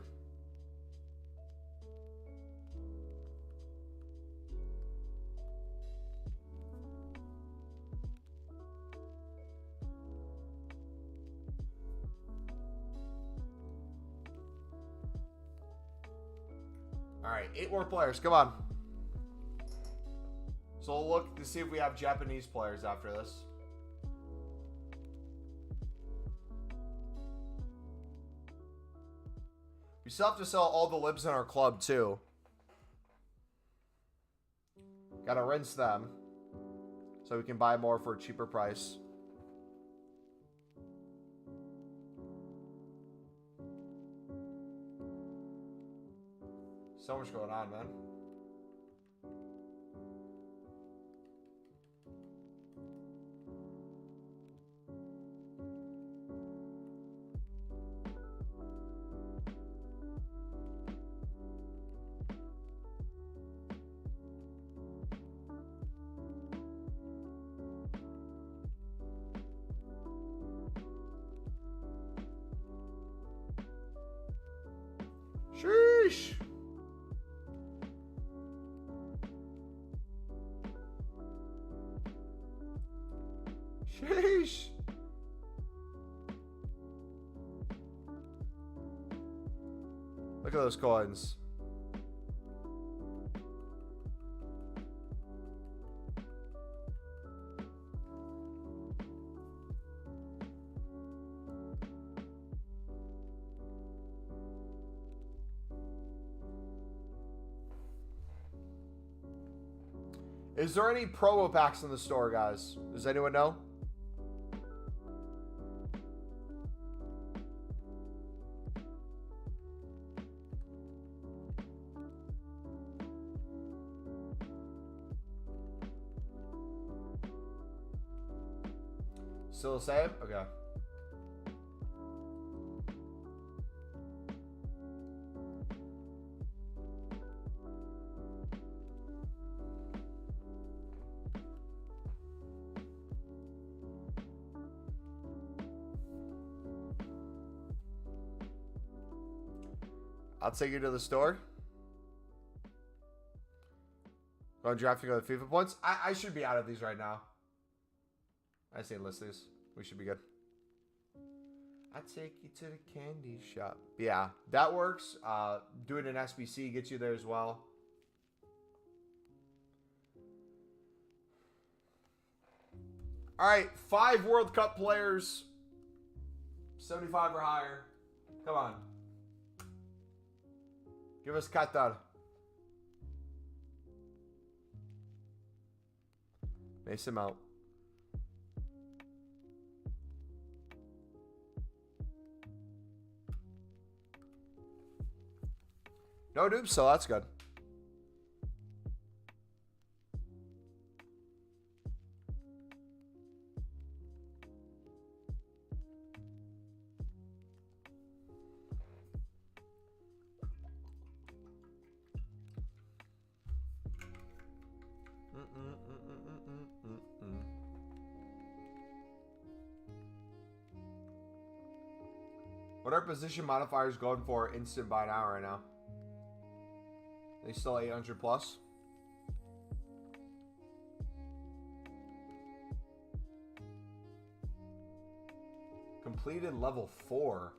All right, 8 more players. Come on. So we'll look to see if we have Japanese players after this. We still have to sell all the libs in our club, too. Gotta rinse them. So we can buy more for a cheaper price. So much going on, man. Sheesh. Sheesh. Look at those coins. Is there any promo packs in the store, guys? Does anyone know? Still the same? Okay. I'll take you to the store. Go on drafting on the FIFA points. I should be out of these right now. I say list these. We should be good. I take you to the candy shop. Yeah, that works. Doing an SBC gets you there as well. All right, 5 World Cup players. 75 or higher. Come on. Give us Qatar. Mason Mount. No dupes, so that's good. What are position modifiers going for instant buy now right now? They still 800 plus. Completed level 4.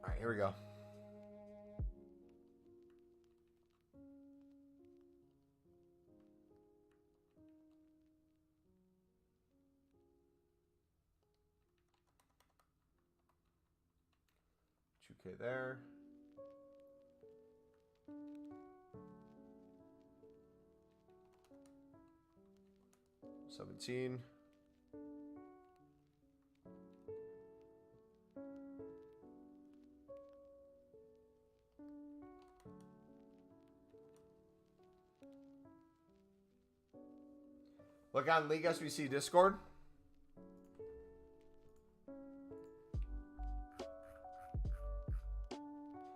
All right, here we go. Okay, there. $17. Look on League SBC Discord.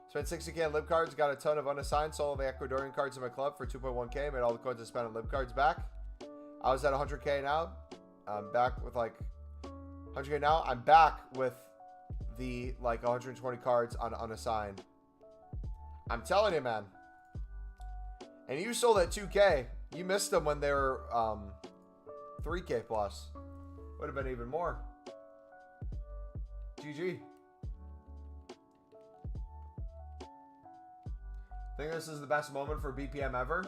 Spent 60K on lib cards, got a ton of unassigned, sold all the Ecuadorian cards in my club for 2.1K, made all the coins I spent on lib cards back. I was at 100K now. I'm back with like 100K now. I'm back with the like 120 cards on unassigned. I'm telling you, man. And you sold at 2K. You missed them when they were 3K plus. Would have been even more. GG. Think this is the best moment for BPM ever?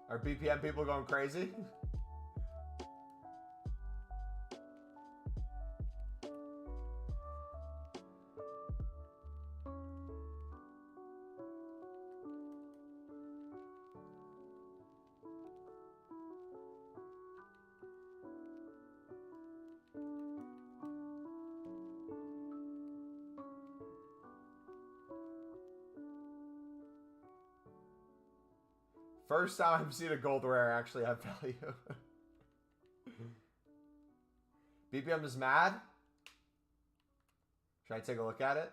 Are BPM people going crazy? First time I've seen a gold rare actually have value. BPM is mad. Should I take a look at it?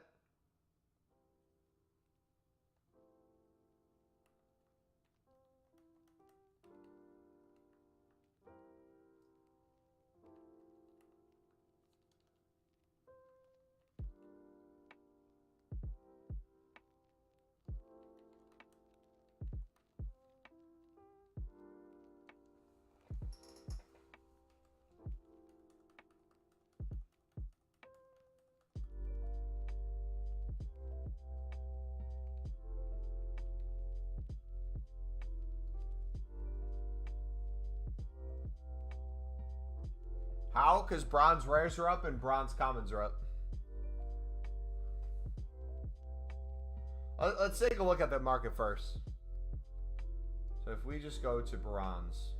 How? Because bronze rares are up and bronze commons are up. Let's take a look at the market first. So if we just go to bronze.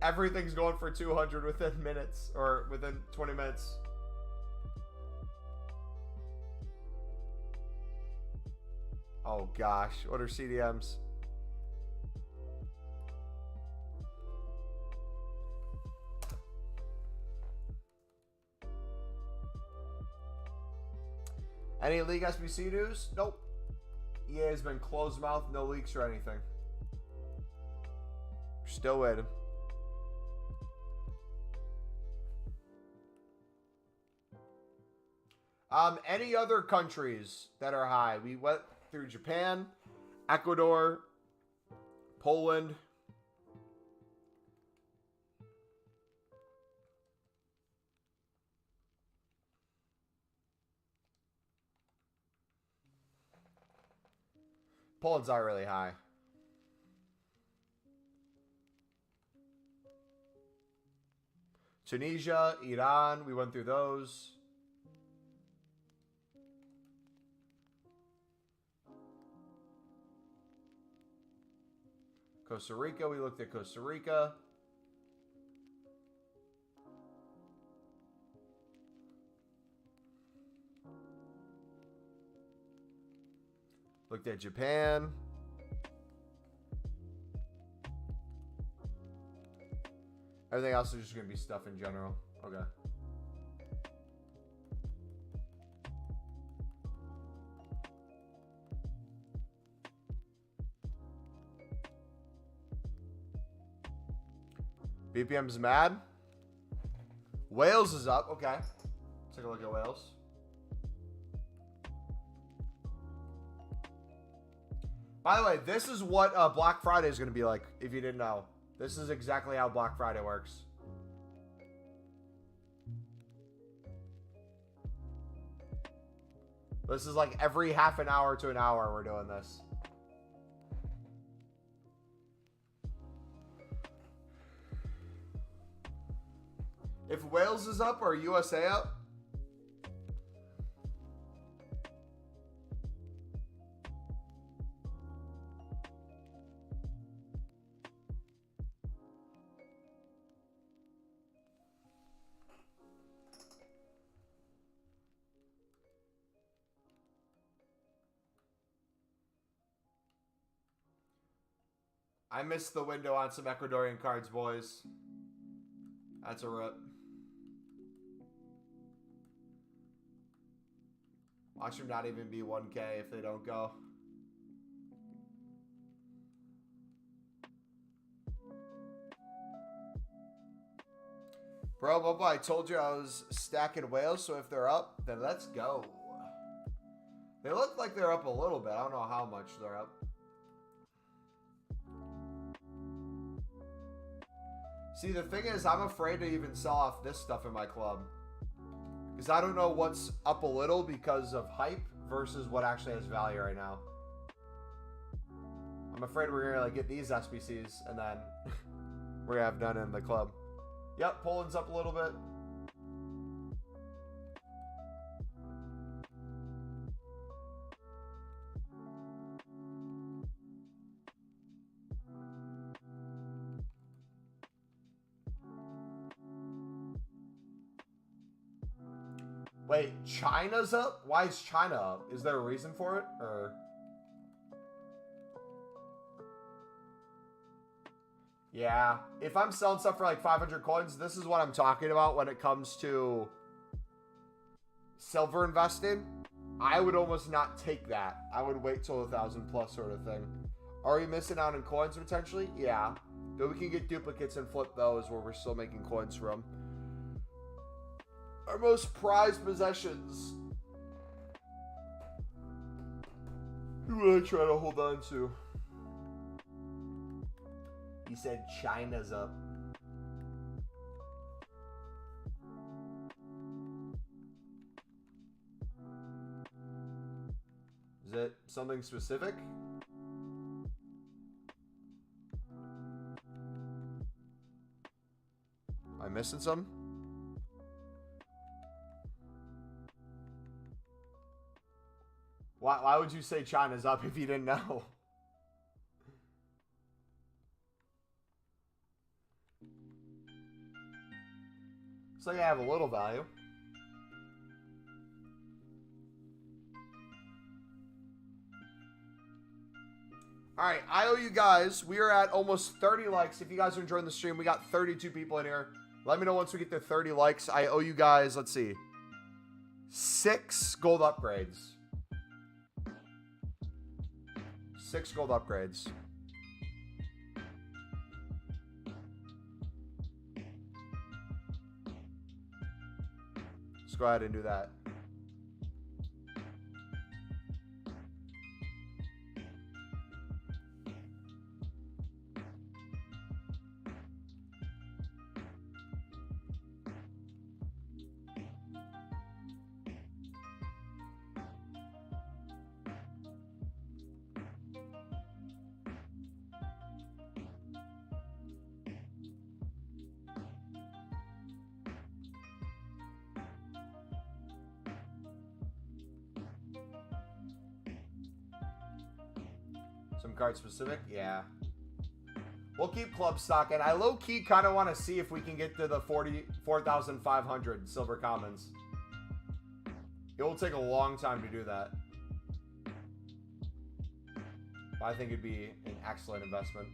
Everything's going for 200 within minutes or within 20 minutes. Oh gosh, what are CDMs? Any league SBC news? Nope. EA has been closed mouth, no leaks or anything. We're still waiting. Any other countries that are high? We went through Japan, Ecuador, Poland. Poland's not really high. Tunisia, Iran, we went through those. Costa Rica, we looked at Costa Rica. Looked at Japan. Everything else is just going to be stuff in general. Okay. BPM's mad. Wales is up. Okay. Take a look at Wales. By the way, this is what Black Friday is going to be like, if you didn't know. This is exactly how Black Friday works. This is like every half an hour to an hour we're doing this. If Wales is up or USA up? I missed the window on some Ecuadorian cards, boys. That's a rip. Watch them not even be 1K if they don't go. Bro, Bubba, I told you I was stacking whales, so if they're up, then let's go. They look like they're up a little bit. I don't know how much they're up. See, the thing is, I'm afraid to even sell off this stuff in my club. Because I don't know what's up a little because of hype versus what actually has value right now. I'm afraid we're going to like get these SBCs and then we're going to have none in the club. Yep, Poland's up a little bit. Wait, China's up? Why is China up? Is there a reason for it? Or... yeah, if I'm selling stuff for like 500 coins, this is what I'm talking about when it comes to silver investing. I would almost not take that. I would wait till 1,000 plus sort of thing. Are we missing out on coins potentially? Yeah. But we can get duplicates and flip those where we're still making coins from. Our most prized possessions. Who would I try to hold on to? He said China's up. Is it something specific? Am I missing some? Why would you say China's up if you didn't know? Looks like I have a little value. Alright, I owe you guys. We are at almost 30 likes. If you guys are enjoying the stream, we got 32 people in here. Let me know once we get to 30 likes. I owe you guys, let's see, 6 gold upgrades. 6 gold upgrades. Let's go ahead and do that. Some card specific? Yeah. We'll keep club stock, and I low-key kind of want to see if we can get to the 44,500 silver commons. It will take a long time to do that. But I think it'd be an excellent investment.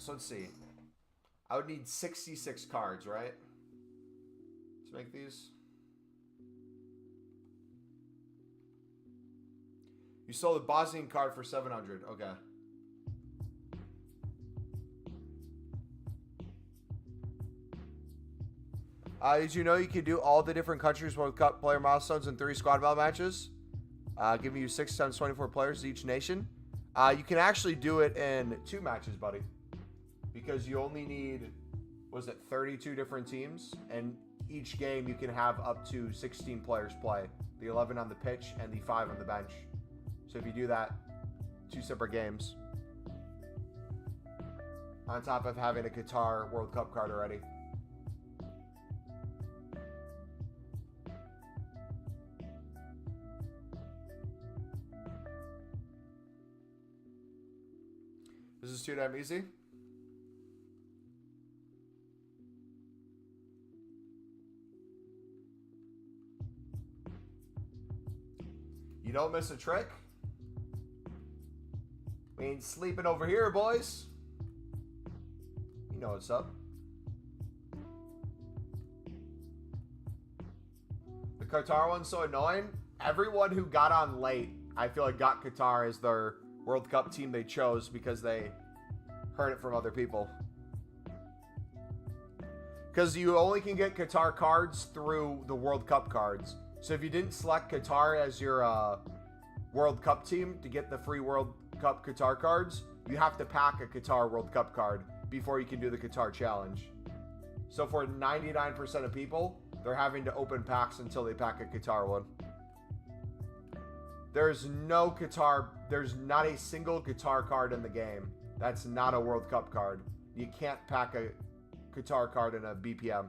So let's see. I would need 66 cards, right? To make these. You sold a Bosnian card for 700. Okay. Did you know you can do all the different countries World Cup player milestones in 3 squad battle matches? Giving you 6 times 24 players each nation. You can actually do it in 2 matches, buddy. Because you only need, was it 32 different teams? And each game you can have up to 16 players play. The 11 on the pitch and the 5 on the bench. So if you do that, 2 separate games. On top of having a Qatar World Cup card already. This is too damn easy. You don't miss a trick. We ain't sleeping over here, boys. You know what's up. The Qatar one's so annoying. Everyone who got on late, I feel like got Qatar as their World Cup team they chose because they heard it from other people. Because you only can get Qatar cards through the World Cup cards. So if you didn't select Qatar as your World Cup team to get the free World Cup Qatar cards, you have to pack a Qatar World Cup card before you can do the Qatar challenge. So for 99% of people, they're having to open packs until they pack a Qatar one. There's no Qatar, there's not a single Qatar card in the game that's not a World Cup card. You can't pack a Qatar card in a BPM.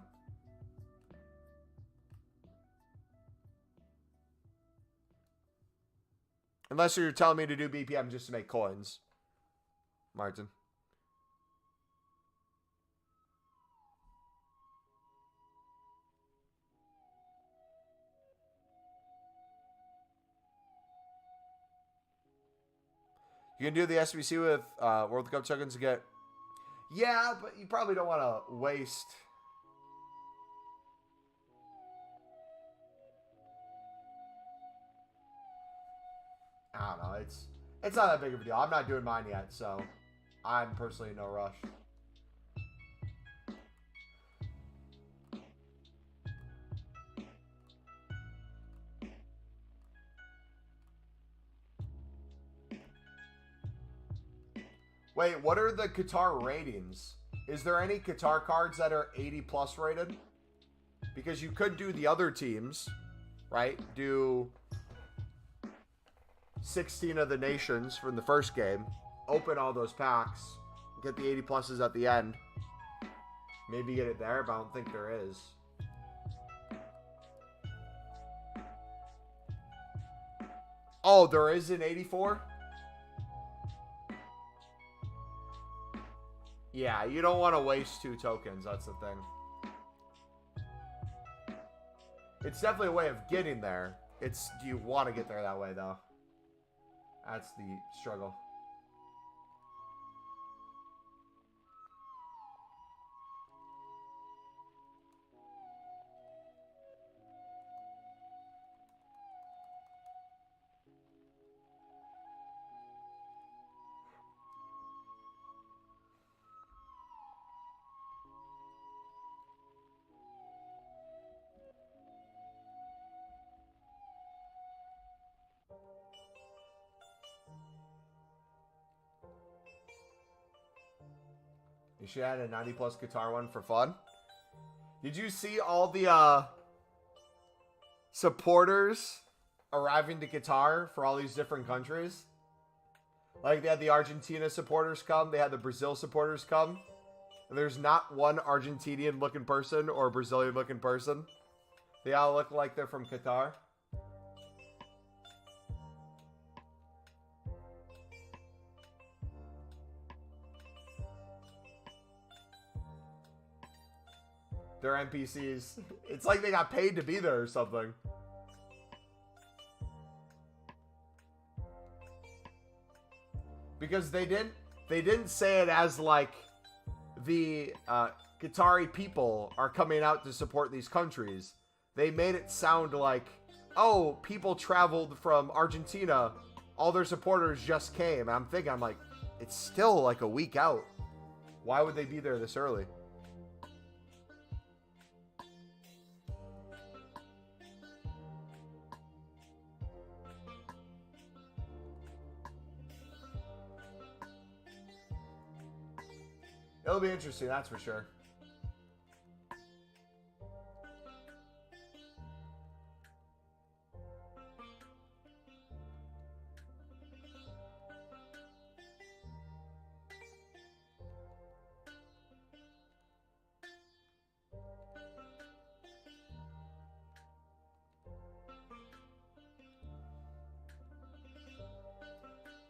Unless you're telling me to do BPM just to make coins, Martin. You can do the SBC with World Cup tokens to get... Yeah, but you probably don't want to waste... I don't know. It's not that big of a deal. I'm not doing mine yet, so I'm personally in no rush. Wait, what are the Qatar ratings? Is there any Qatar cards that are 80 plus rated? Because you could do the other teams, right? Do 16 of the nations from the first game, open all those packs, get the 80 pluses at the end. Maybe get it there, but I don't think there is. Oh, there is an 84? Yeah, you don't want to waste 2 tokens, that's the thing. It's definitely a way of getting there. It's, do you want to get there that way, though? That's the struggle. You should add a 90 plus Qatar one for fun. Did you see all the supporters arriving to Qatar for all these different countries? Like, they had the Argentina supporters come, they had the Brazil supporters come. And there's not one Argentinian looking person or Brazilian looking person. They all look like they're from Qatar. They're NPCs. It's like they got paid to be there or something. Because they didn't say it as like the Qatari people are coming out to support these countries. They made it sound like, oh, people traveled from Argentina. All their supporters just came. And I'm like, it's still like a week out. Why would they be there this early? It'll be interesting, that's for sure.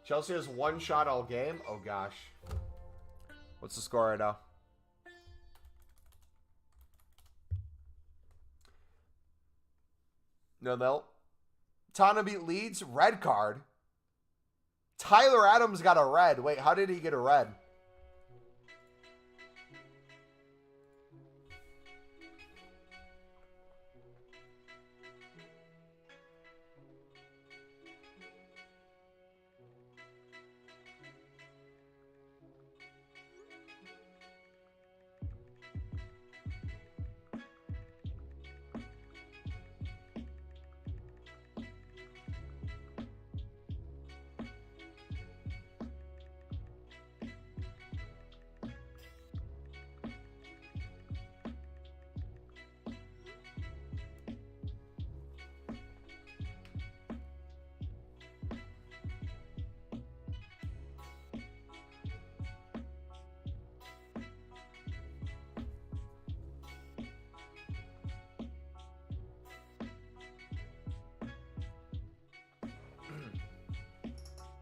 Chelsea has one shot all game? Oh gosh. What's the score right now? No. Tottenham beat Leeds, red card. Tyler Adams got a red. Wait, how did he get a red?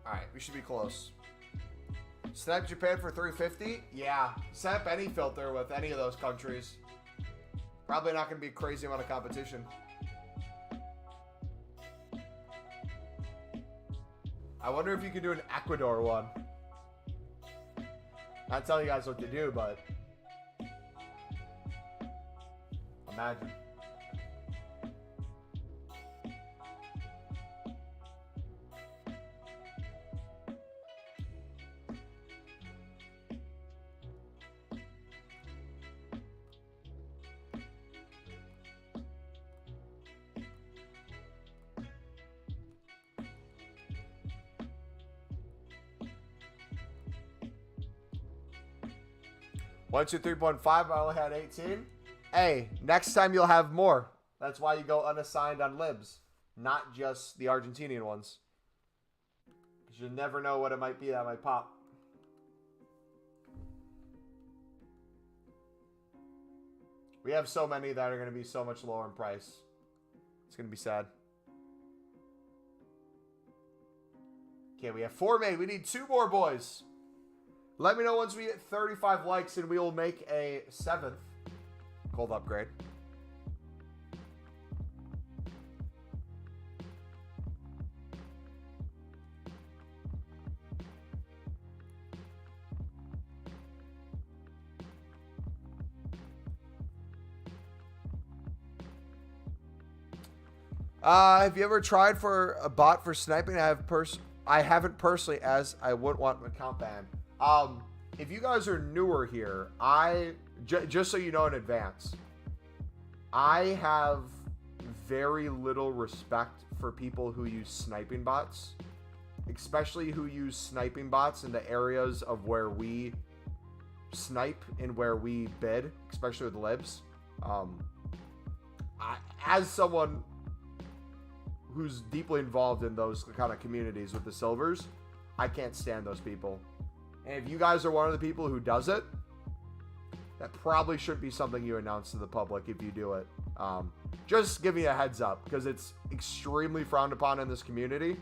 Alright, we should be close. Snap Japan for 350? Yeah. Snap any filter with any of those countries. Probably not going to be a crazy amount of competition. I wonder if you could do an Ecuador one. Not telling you guys what to do, but imagine. One, 2, 3.5. I only had 18. Hey, next time you'll have more. That's why you go unassigned on libs, not just the Argentinian ones. Because you never know what it might be that might pop. We have so many that are going to be so much lower in price. It's going to be sad. Okay, we have 4 made. We need 2 more, boys. Let me know once we hit 35 likes and we will make a 7th gold upgrade. Have you ever tried for a bot for sniping? I haven't personally, as I wouldn't want an account ban. If you guys are newer here, just so you know in advance, I have very little respect for people who use sniping bots, especially who use sniping bots in the areas of where we snipe and where we bid, especially with libs. As someone who's deeply involved in those kind of communities with the silvers, I can't stand those people. And if you guys are one of the people who does it, that probably shouldn't be something you announce to the public if you do it. Just giving you a heads up, because it's extremely frowned upon in this community.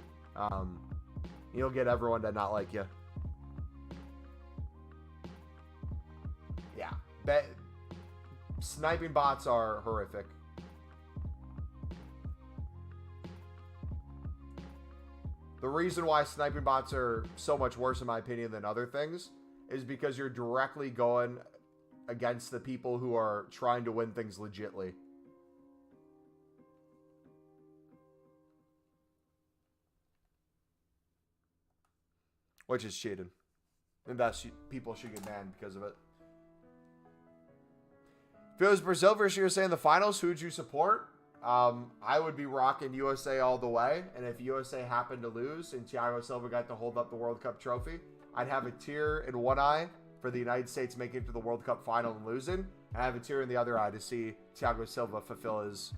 You'll get everyone to not like you. Yeah. Sniping bots are horrific. The reason why sniping bots are so much worse, in my opinion, than other things is because you're directly going against the people who are trying to win things legitly. Which is cheating. And thus, people should get banned because of it. If it was Brazil versus USA in the finals, who would you support? I would be rocking USA all the way. And if USA happened to lose and Thiago Silva got to hold up the World Cup trophy, I'd have a tear in one eye for the United States making it to the World Cup final and losing. And I have a tear in the other eye to see Thiago Silva fulfill his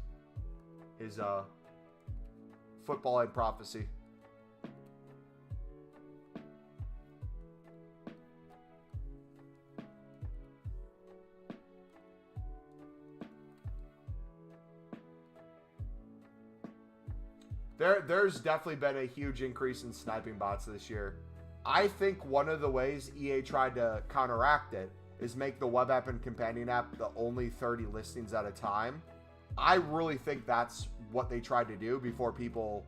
footballing prophecy. There's definitely been a huge increase in sniping bots this year. I think one of the ways EA tried to counteract it is make the web app and companion app the only 30 listings at a time. I really think that's what they tried to do before people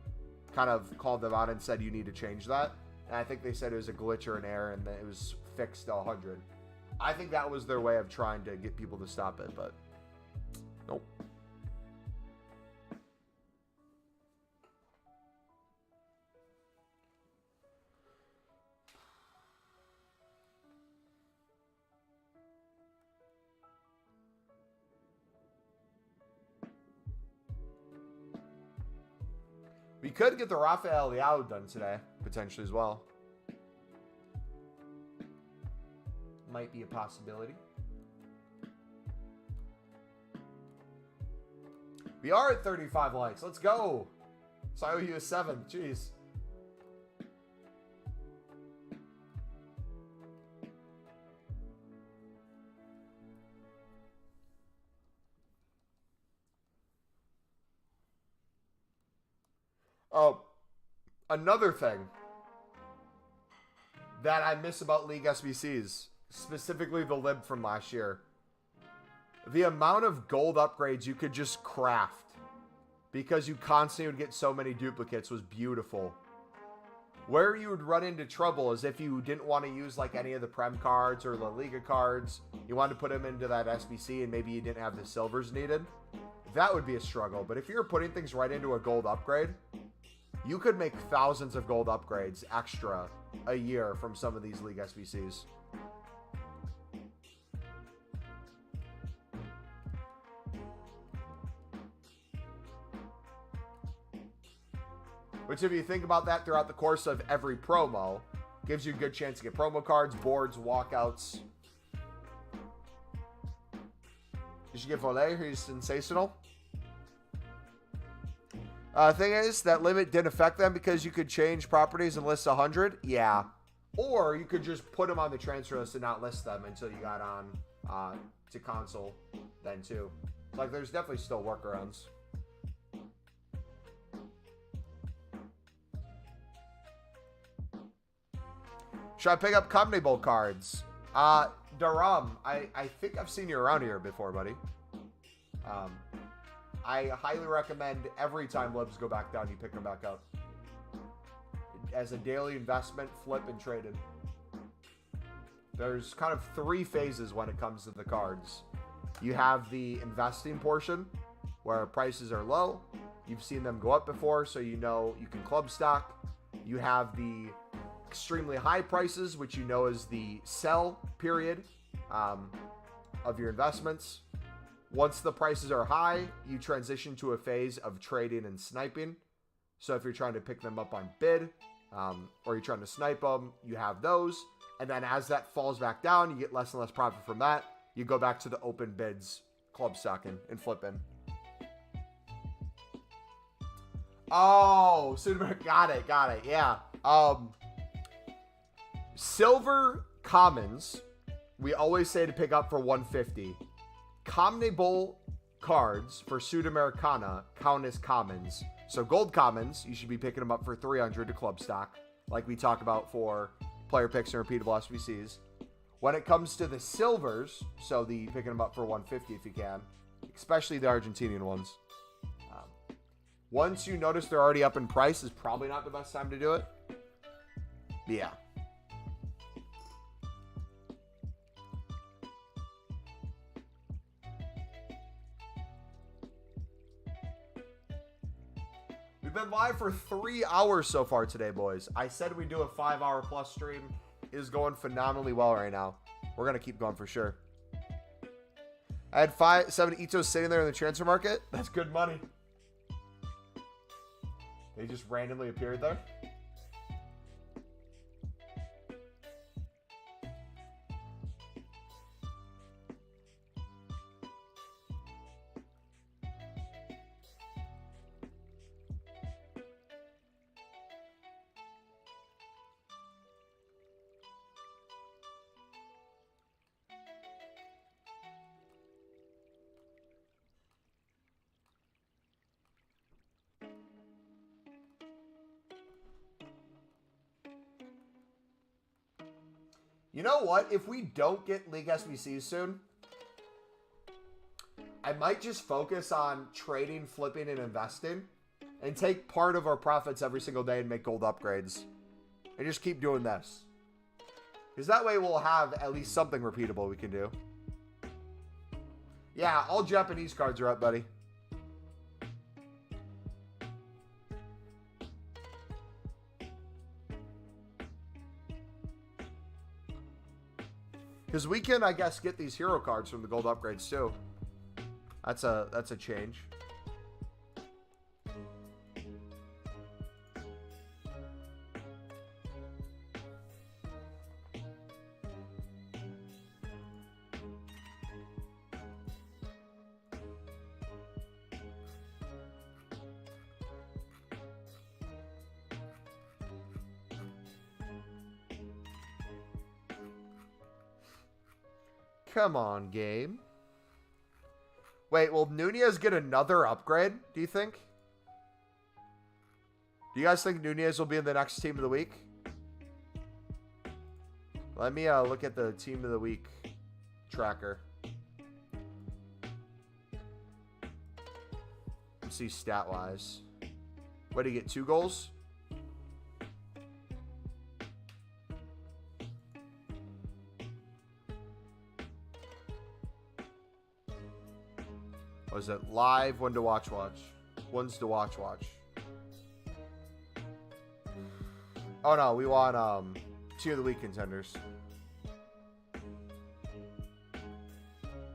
kind of called them out and said you need to change that. And I think they said it was a glitch or an error and that it was fixed to 100. I think that was their way of trying to get people to stop it, but nope. We could get the Rafael Leao done today, potentially as well. Might be a possibility. We are at 35 likes. Let's go. So I owe you a 7. Jeez. Oh, another thing that I miss about League SBCs, specifically the lib from last year. The amount of gold upgrades you could just craft because you constantly would get so many duplicates was beautiful. Where you would run into trouble is if you didn't want to use like any of the Prem cards or La Liga cards. You wanted to put them into that SBC and maybe you didn't have the silvers needed. That would be a struggle. But if you're putting things right into a gold upgrade, you could make thousands of gold upgrades extra a year from some of these League SBCs. Which, if you think about that throughout the course of every promo, gives you a good chance to get promo cards, boards, walkouts. You should get Volley, who's sensational. Thing is, that limit didn't affect them because you could change properties and list 100. Yeah. Or you could just put them on the transfer list and not list them until you got on to console then too. Like, there's definitely still workarounds. Should I pick up company bowl cards? Daram, I think I've seen you around here before, buddy. I highly recommend every time libs go back down, you pick them back up. As a daily investment, flip and trade it. There's kind of 3 phases when it comes to the cards. You have the investing portion, where prices are low. You've seen them go up before, so you know you can club stock. You have the extremely high prices, which you know is the sell period of your investments. Once the prices are high, you transition to a phase of trading and sniping. So if you're trying to pick them up on bid, or you're trying to snipe them, you have those. And then as that falls back down, you get less and less profit from that. You go back to the open bids, club stocking, and flipping. Oh, got it, yeah. Silver commons, we always say to pick up for 150. CONMEBOL cards for Sudamericana count as commons. So gold commons, you should be picking them up for 300 to club stock, like we talk about for player picks and repeatable SBCs. When it comes to the silvers, so the picking them up for 150 if you can, especially the Argentinian ones. Once you notice they're already up in price, is probably not the best time to do it. But yeah. We've been live for 3 hours so far today, boys. I said we'd do a 5-hour plus stream. It is going phenomenally well right now. We're going to keep going for sure. I had 7 Itos sitting there in the transfer market. That's good money. They just randomly appeared there. You know what? If we don't get League SBCs soon, I might just focus on trading, flipping, and investing and take part of our profits every single day and make gold upgrades. And just keep doing this. Because that way we'll have at least something repeatable we can do. Yeah, all Japanese cards are up, buddy. Because we can, I guess, get these hero cards from the gold upgrades too. That's a change. Come on, game. Wait, will Nunez get another upgrade, do you think? Do you guys think Nunez will be in the next team of the week? Let me look at the team of the week tracker. Let's see stat-wise. What, did he get 2 goals? Was it live? One to watch. One's to watch. Oh no, we want team of the week contenders.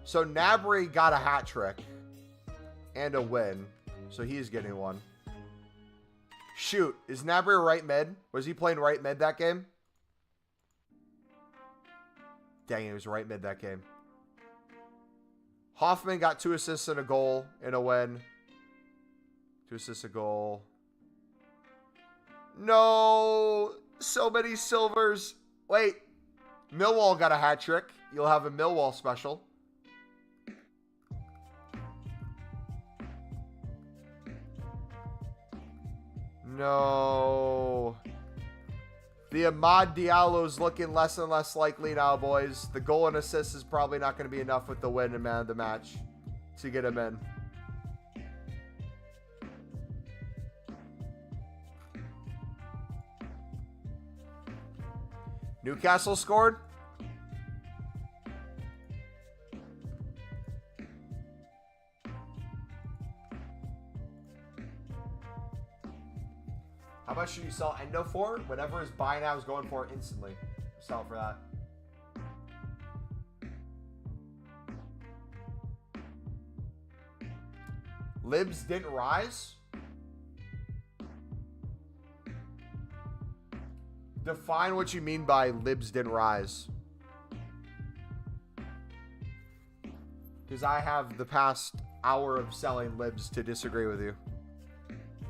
So Nabry got a hat trick and a win, so he's getting one. Shoot, is Nabry right mid? Was he playing right mid that game? Dang, he was right mid that game. Hoffman got 2 assists and a goal in a win. 2 assists, a goal. No! So many silvers. Wait. Millwall got a hat trick. You'll have a Millwall special. No. The Amad Diallo's looking less and less likely now, boys. The goal and assist is probably not going to be enough with the win and man of the match to get him in. Newcastle scored. How much should you sell Endo for? Whatever his buy now is going for instantly. Sell for that. Libs didn't rise? Define what you mean by libs didn't rise. Because I have the past hour of selling libs to disagree with you.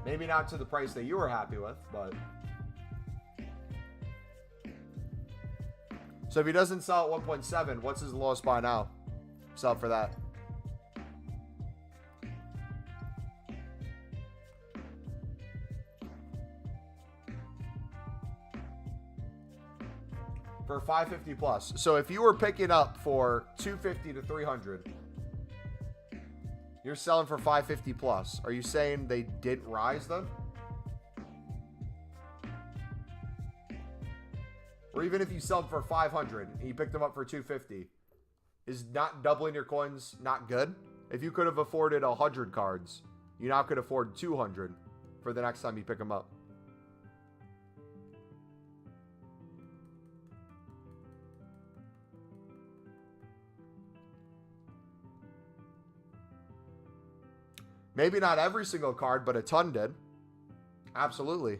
Maybe not to the price that you were happy with, but... So if he doesn't sell at 1.7, what's his lowest buy now? Sell for that. For 550 plus. So if you were picking up for 250 to 300... You're selling for 550 plus. Are you saying they didn't rise then? Or even if you sell them for 500 and you picked them up for 250, is not doubling your coins not good? If you could have afforded 100 cards, you now could afford 200 for the next time you pick them up. Maybe not every single card, but a ton did. Absolutely.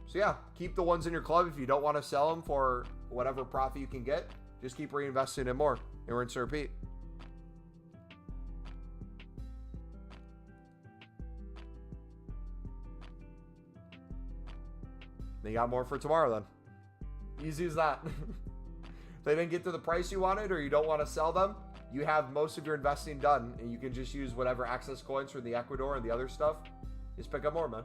So yeah, keep the ones in your club. If you don't want to sell them for whatever profit you can get, just keep reinvesting in more and rinse and repeat. Then you got more for tomorrow then. Easy as that. If they didn't get to the price you wanted or you don't want to sell them, you have most of your investing done, and you can just use whatever access coins from the Ecuador and the other stuff. Just pick up more, man.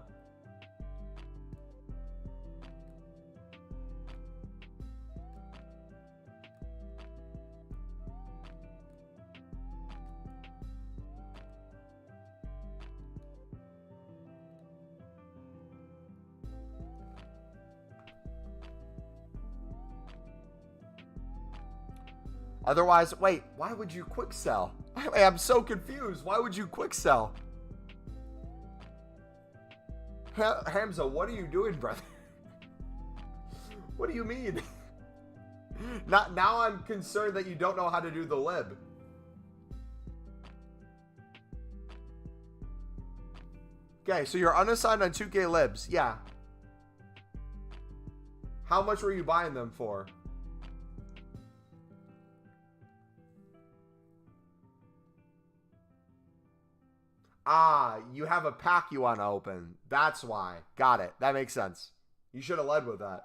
Otherwise, wait, why would you quick sell? I'm so confused. Why would you quick sell? Hamza, what are you doing, brother? What do you mean? Now I'm concerned that you don't know how to do the lib. Okay, so you're unassigned on 2K libs. Yeah. How much were you buying them for? Ah, you have a pack you want to open. That's why. Got it. That makes sense. You should have led with that.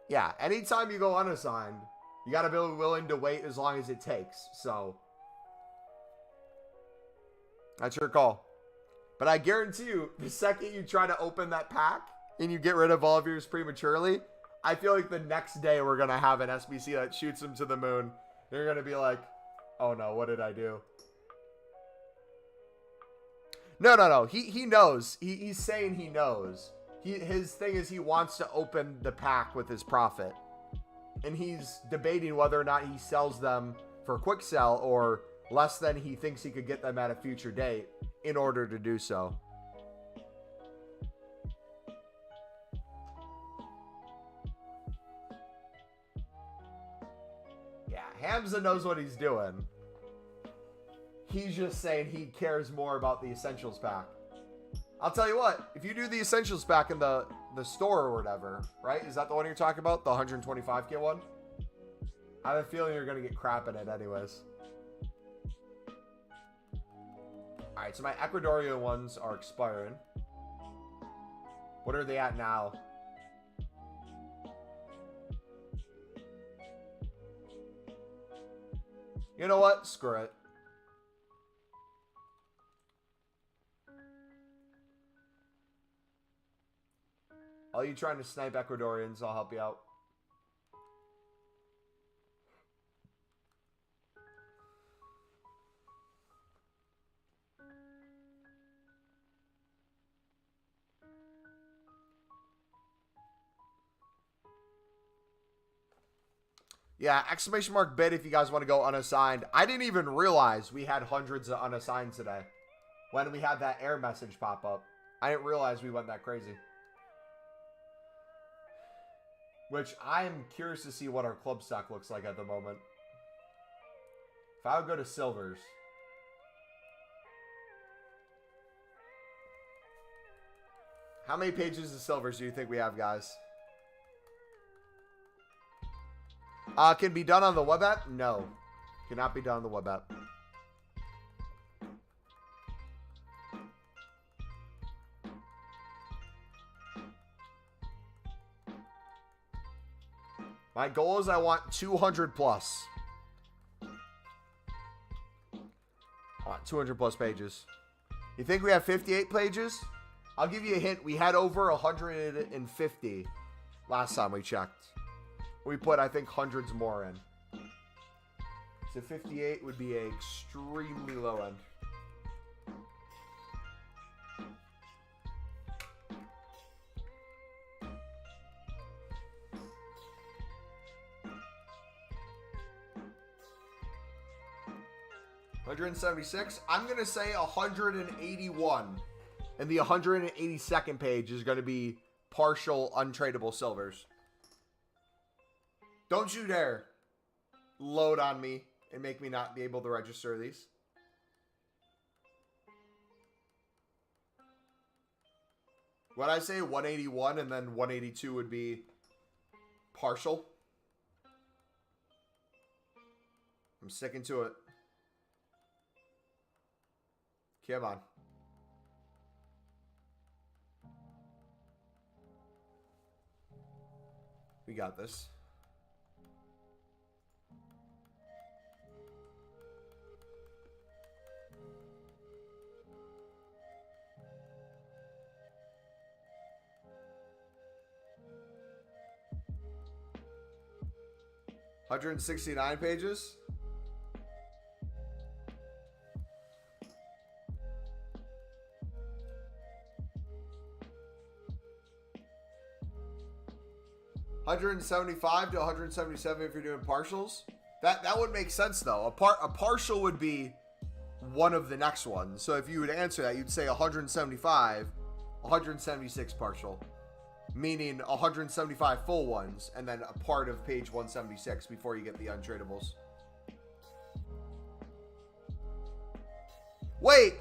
Yeah, anytime you go unassigned, you got to be willing to wait as long as it takes. So, that's your call. But I guarantee you, the second you try to open that pack and you get rid of all of yours prematurely, I feel like the next day we're going to have an SBC that shoots him to the moon. You're going to be like, oh no, what did I do? No. He knows. He's saying he knows. His thing is he wants to open the pack with his profit. And he's debating whether or not he sells them for quick sell or less than he thinks he could get them at a future date in order to do so. Yeah, Hamza knows what he's doing. He's just saying he cares more about the Essentials pack. I'll tell you what, if you do the Essentials pack in the store or whatever, right? Is that the one you're talking about? The 125K one? I have a feeling you're going to get crap in it anyways. Alright, so my Ecuadorian ones are expiring. What are they at now? You know what? Screw it. All you trying to snipe Ecuadorians, I'll help you out. Yeah, exclamation mark bid if you guys want to go unassigned. I didn't even realize we had hundreds of unassigned today when we had that error message pop up. I didn't realize we went that crazy. Which I am curious to see what our club stock looks like at the moment. If I would go to silvers. How many pages of silvers do you think we have, guys? Can be done on the web app? No. Cannot be done on the web app. My goal is I want 200 plus. I want 200 plus pages. You think we have 58 pages? I'll give you a hint. We had over 150 last time we checked. We put, I think, hundreds more in. So 58 would be an extremely low end. $176. I'm going to say 181. And the 182nd page is going to be partial untradeable silvers. Don't you dare load on me and make me not be able to register these. What I say 181 and then 182 would be partial. I'm sticking to it. Come on. We got this. $169 pages. $175 to $177 if you're doing partials. That would make sense though. A partial would be one of the next ones. So if you would answer that, you'd say 175, 176 partial, meaning 175 full ones, and then a part of page 176 before you get the untradables. Wait,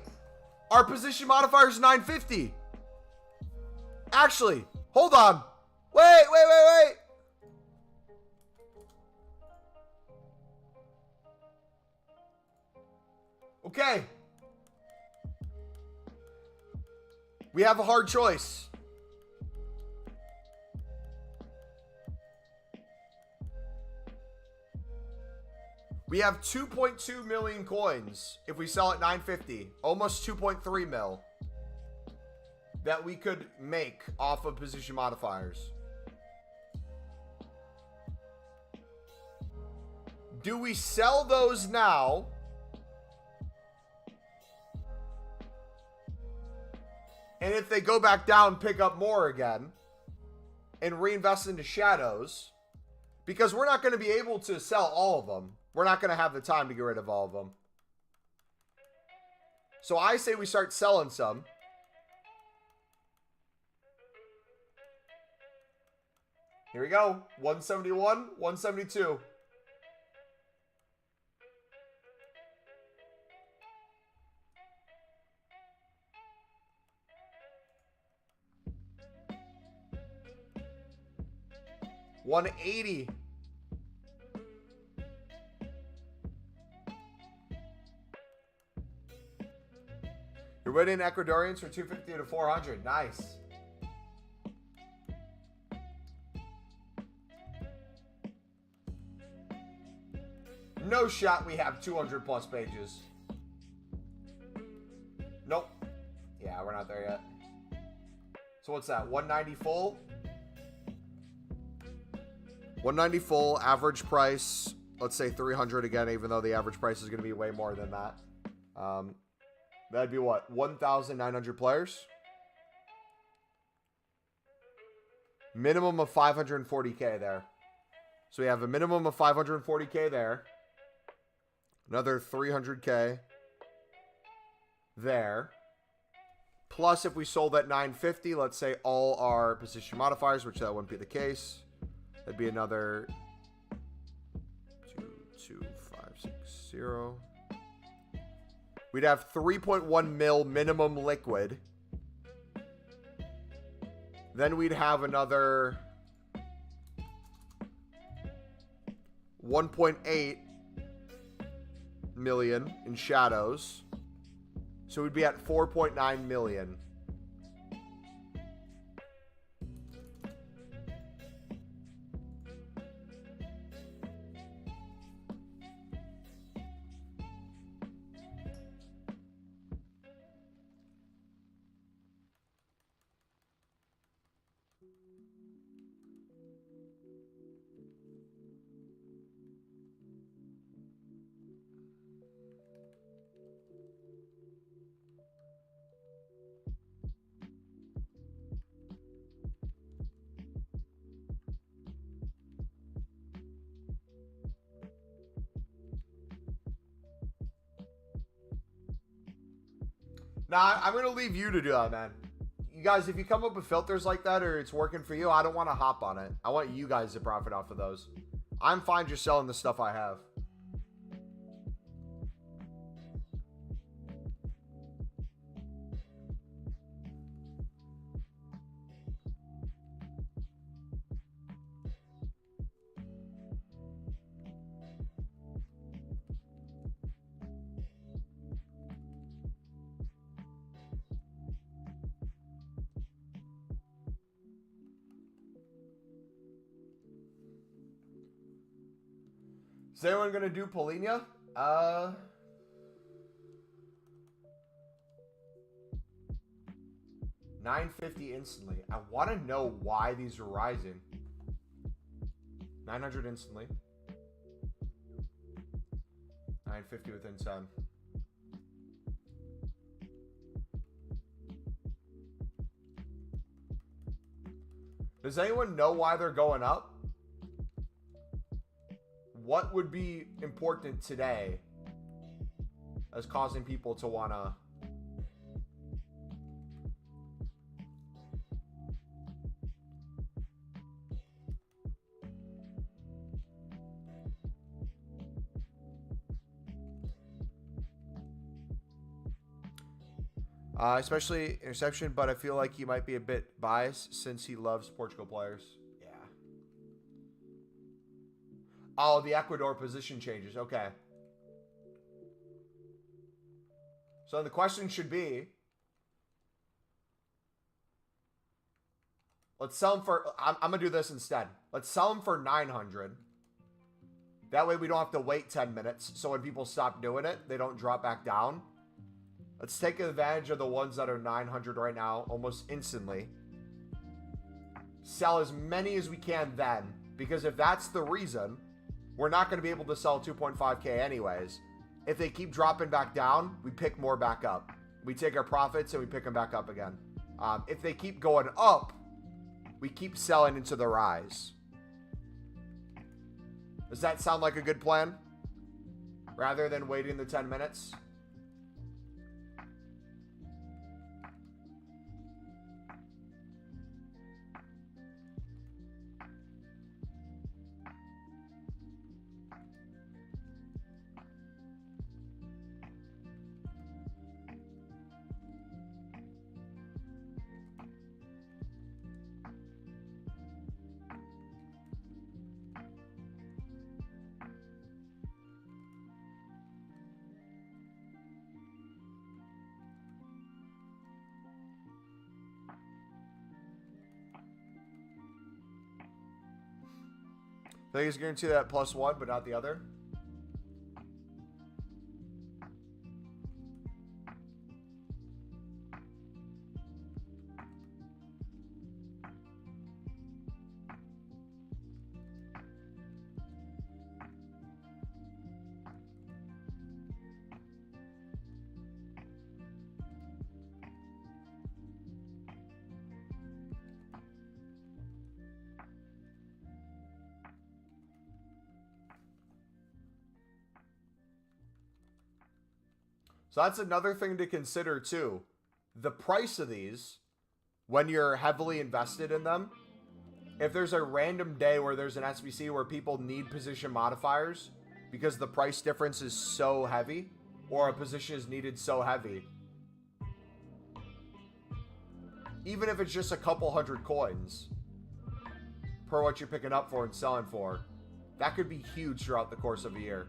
our position modifier is 950. Actually, hold on. Wait. Okay. We have a hard choice. We have 2.2 million coins if we sell at 950, almost 2.3 mil that we could make off of position modifiers. Do we sell those now? And if they go back down, pick up more again and reinvest into shadows, because we're not going to be able to sell all of them. We're not going to have the time to get rid of all of them. So I say we start selling some. Here we go. 171, 172. $180. You're winning Ecuadorians for 250 to 400. Nice. No shot we have 200 plus pages. Nope. Yeah, we're not there yet. So what's that? 190 full? 190 full, average price, let's say 300 again, even though the average price is going to be way more than that. That'd be what? 1,900 players? Minimum of 540K there. So we have a minimum of 540K there. Another 300K there. Plus, if we sold at 950, let's say all our position modifiers, which that wouldn't be the case. That'd be another 22560. We'd have 3.1 mil minimum liquid. Then we'd have another 1.8 million in shadows. So we'd be at 4.9 million. Nah, I'm going to leave you to do that, man. You guys, if you come up with filters like that or it's working for you, I don't want to hop on it. I want you guys to profit off of those. I'm fine just selling the stuff I have. Is anyone going to do Polinia? 950 instantly. I want to know why these are rising. 900 instantly. 950 within 10. Does anyone know why they're going up? What would be important today as causing people to want to... especially interception, but I feel like he might be a bit biased since he loves Portugal players. Yeah. Oh, the Ecuador position changes. Okay. So the question should be, let's sell him for... I'm going to do this instead. Let's sell him for 900. That way we don't have to wait 10 minutes. So when people stop doing it, they don't drop back down. Let's take advantage of the ones that are 900 right now almost instantly. Sell as many as we can then. Because if that's the reason, we're not going to be able to sell 2.5k anyways. If they keep dropping back down, we pick more back up. We take our profits and we pick them back up again. If they keep going up, we keep selling into the rise. Does that sound like a good plan? Rather than waiting the 10 minutes? I think he's guaranteed that +1, but not the other. So that's another thing to consider too. The price of these, when you're heavily invested in them, if there's a random day where there's an SBC where people need position modifiers because the price difference is so heavy, or a position is needed so heavy, even if it's just a couple hundred coins per what you're picking up for and selling for, that could be huge throughout the course of a year.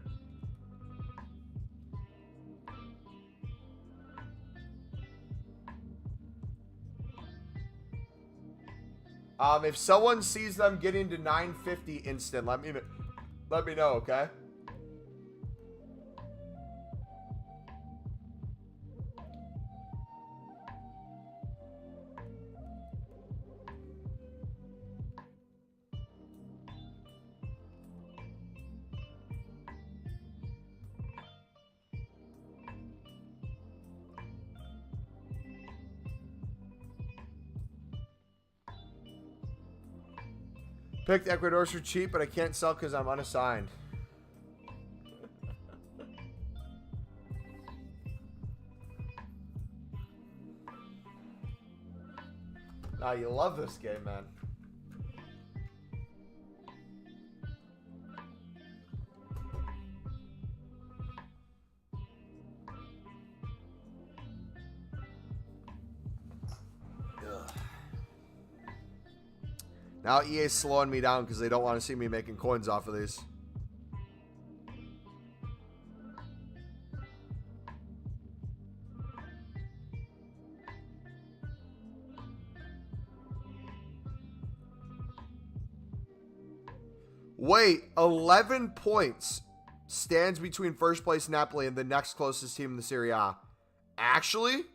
If someone sees them getting to 950 instant, let me know, okay? Picked Ecuador for cheap, but I can't sell because I'm unassigned. Nah, you love this game, man. Now EA's slowing me down because they don't want to see me making coins off of these. Wait, 11 points stands between first place Napoli and the next closest team in the Serie A. Actually?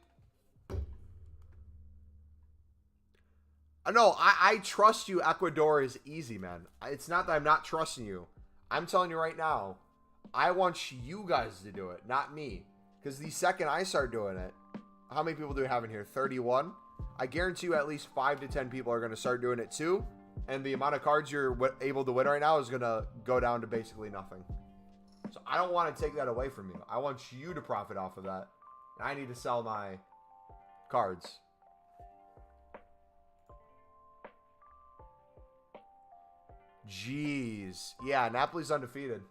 No, I trust you. Ecuador is easy, man. It's not that I'm not trusting you. I'm telling you right now, I want you guys to do it, not me. Because the second I start doing it, how many people do we have in here? 31? I guarantee you at least 5 to 10 people are going to start doing it too. And the amount of cards you're able to win right now is going to go down to basically nothing. So I don't want to take that away from you. I want you to profit off of that. And I need to sell my cards. Jeez. Yeah, Napoli's undefeated.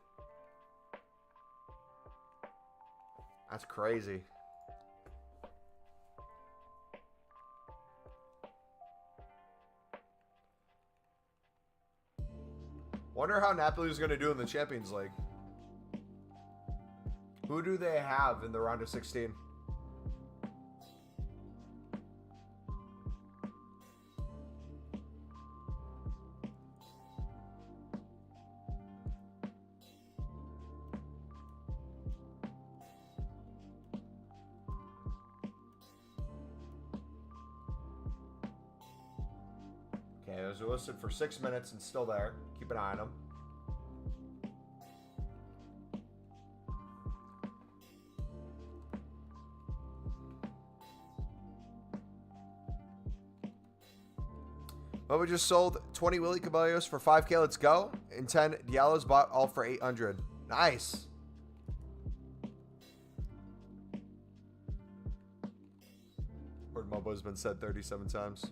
That's crazy. Wonder how Napoli is going to do in the Champions League. Who do they have in the round of 16? Okay, those are listed for 6 minutes and still there. Keep an eye on them. But we just sold 20 Willie Cabellos for 5K. Let's go. And 10 Diallos bought all for 800. Nice. Word mumbo has been said 37 times.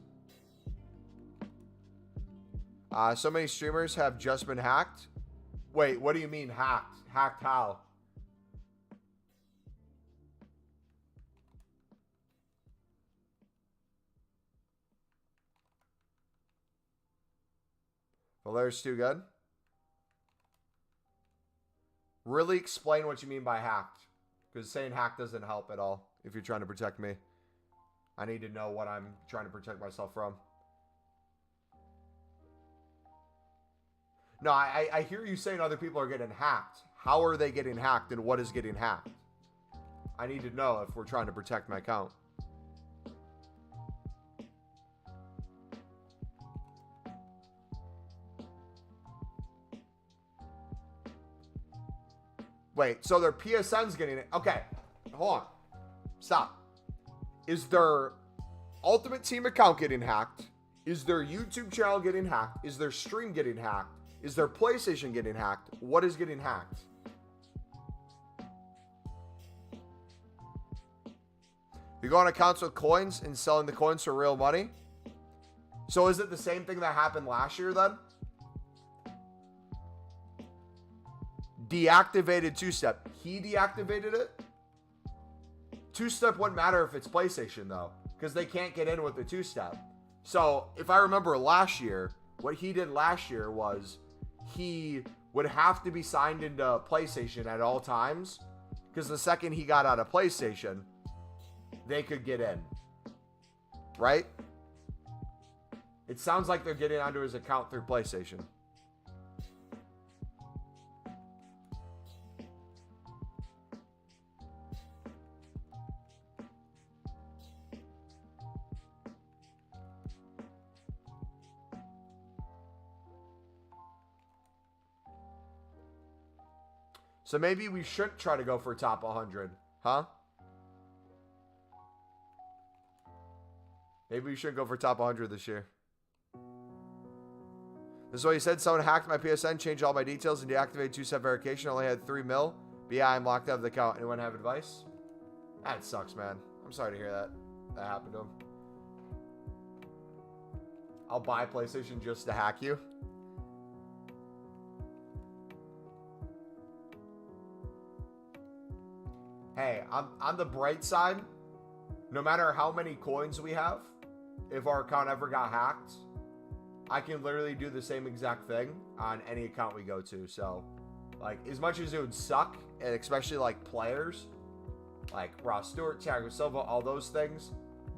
So many streamers have just been hacked. Wait, what do you mean hacked? Hacked how? Well, there's too good. Really explain what you mean by hacked. Because saying hacked doesn't help at all if you're trying to protect me. I need to know what I'm trying to protect myself from. No, I hear you saying other people are getting hacked. How are they getting hacked and what is getting hacked? I need to know if we're trying to protect my account. Wait, so their PSN's getting it. Okay, hold on. Stop. Is their Ultimate Team account getting hacked? Is their YouTube channel getting hacked? Is their stream getting hacked? Is their PlayStation getting hacked? What is getting hacked? You go on accounts with coins and selling the coins for real money? So is it the same thing that happened last year then? Deactivated two-step. He deactivated it? Two-step wouldn't matter if it's PlayStation though, because they can't get in with the two-step. So if I remember last year, what he did last year was he would have to be signed into PlayStation at all times, because the second he got out of PlayStation, they could get in. Right? It sounds like they're getting onto his account through PlayStation. So maybe we should try to go for top 100, huh? Maybe we should go for top 100 this year. This is what he said. Someone hacked my PSN, changed all my details, and deactivated two-step verification. Only had 3 mil. But yeah, I'm locked out of the account. Anyone have advice? That sucks, man. I'm sorry to hear that. That happened to him. I'll buy PlayStation just to hack you. Hey, on the bright side, no matter how many coins we have, if our account ever got hacked, I can literally do the same exact thing on any account we go to. So, like, as much as it would suck, and especially like players, like Ross Stewart, Thiago Silva, all those things,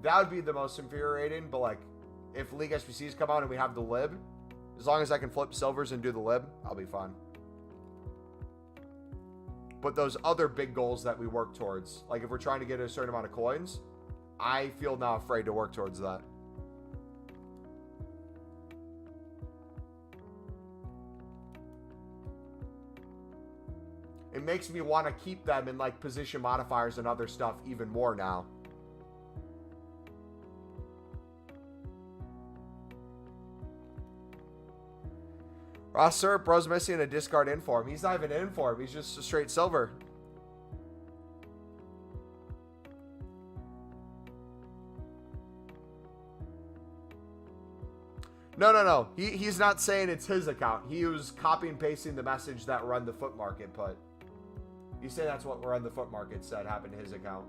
that would be the most infuriating. But like, if League SBCs come out and we have the lib, as long as I can flip silvers and do the lib, I'll be fine. But those other big goals that we work towards, like if we're trying to get a certain amount of coins, I feel now afraid to work towards that. It makes me want to keep them in like position modifiers and other stuff even more now. Ross Stewart, bro's missing a discard inform. He's not even inform. He's just a straight silver. No. He's not saying it's his account. He was copy and pasting the message that Run the Foot Market put. You say that's what Run the Foot Market said happened to his account.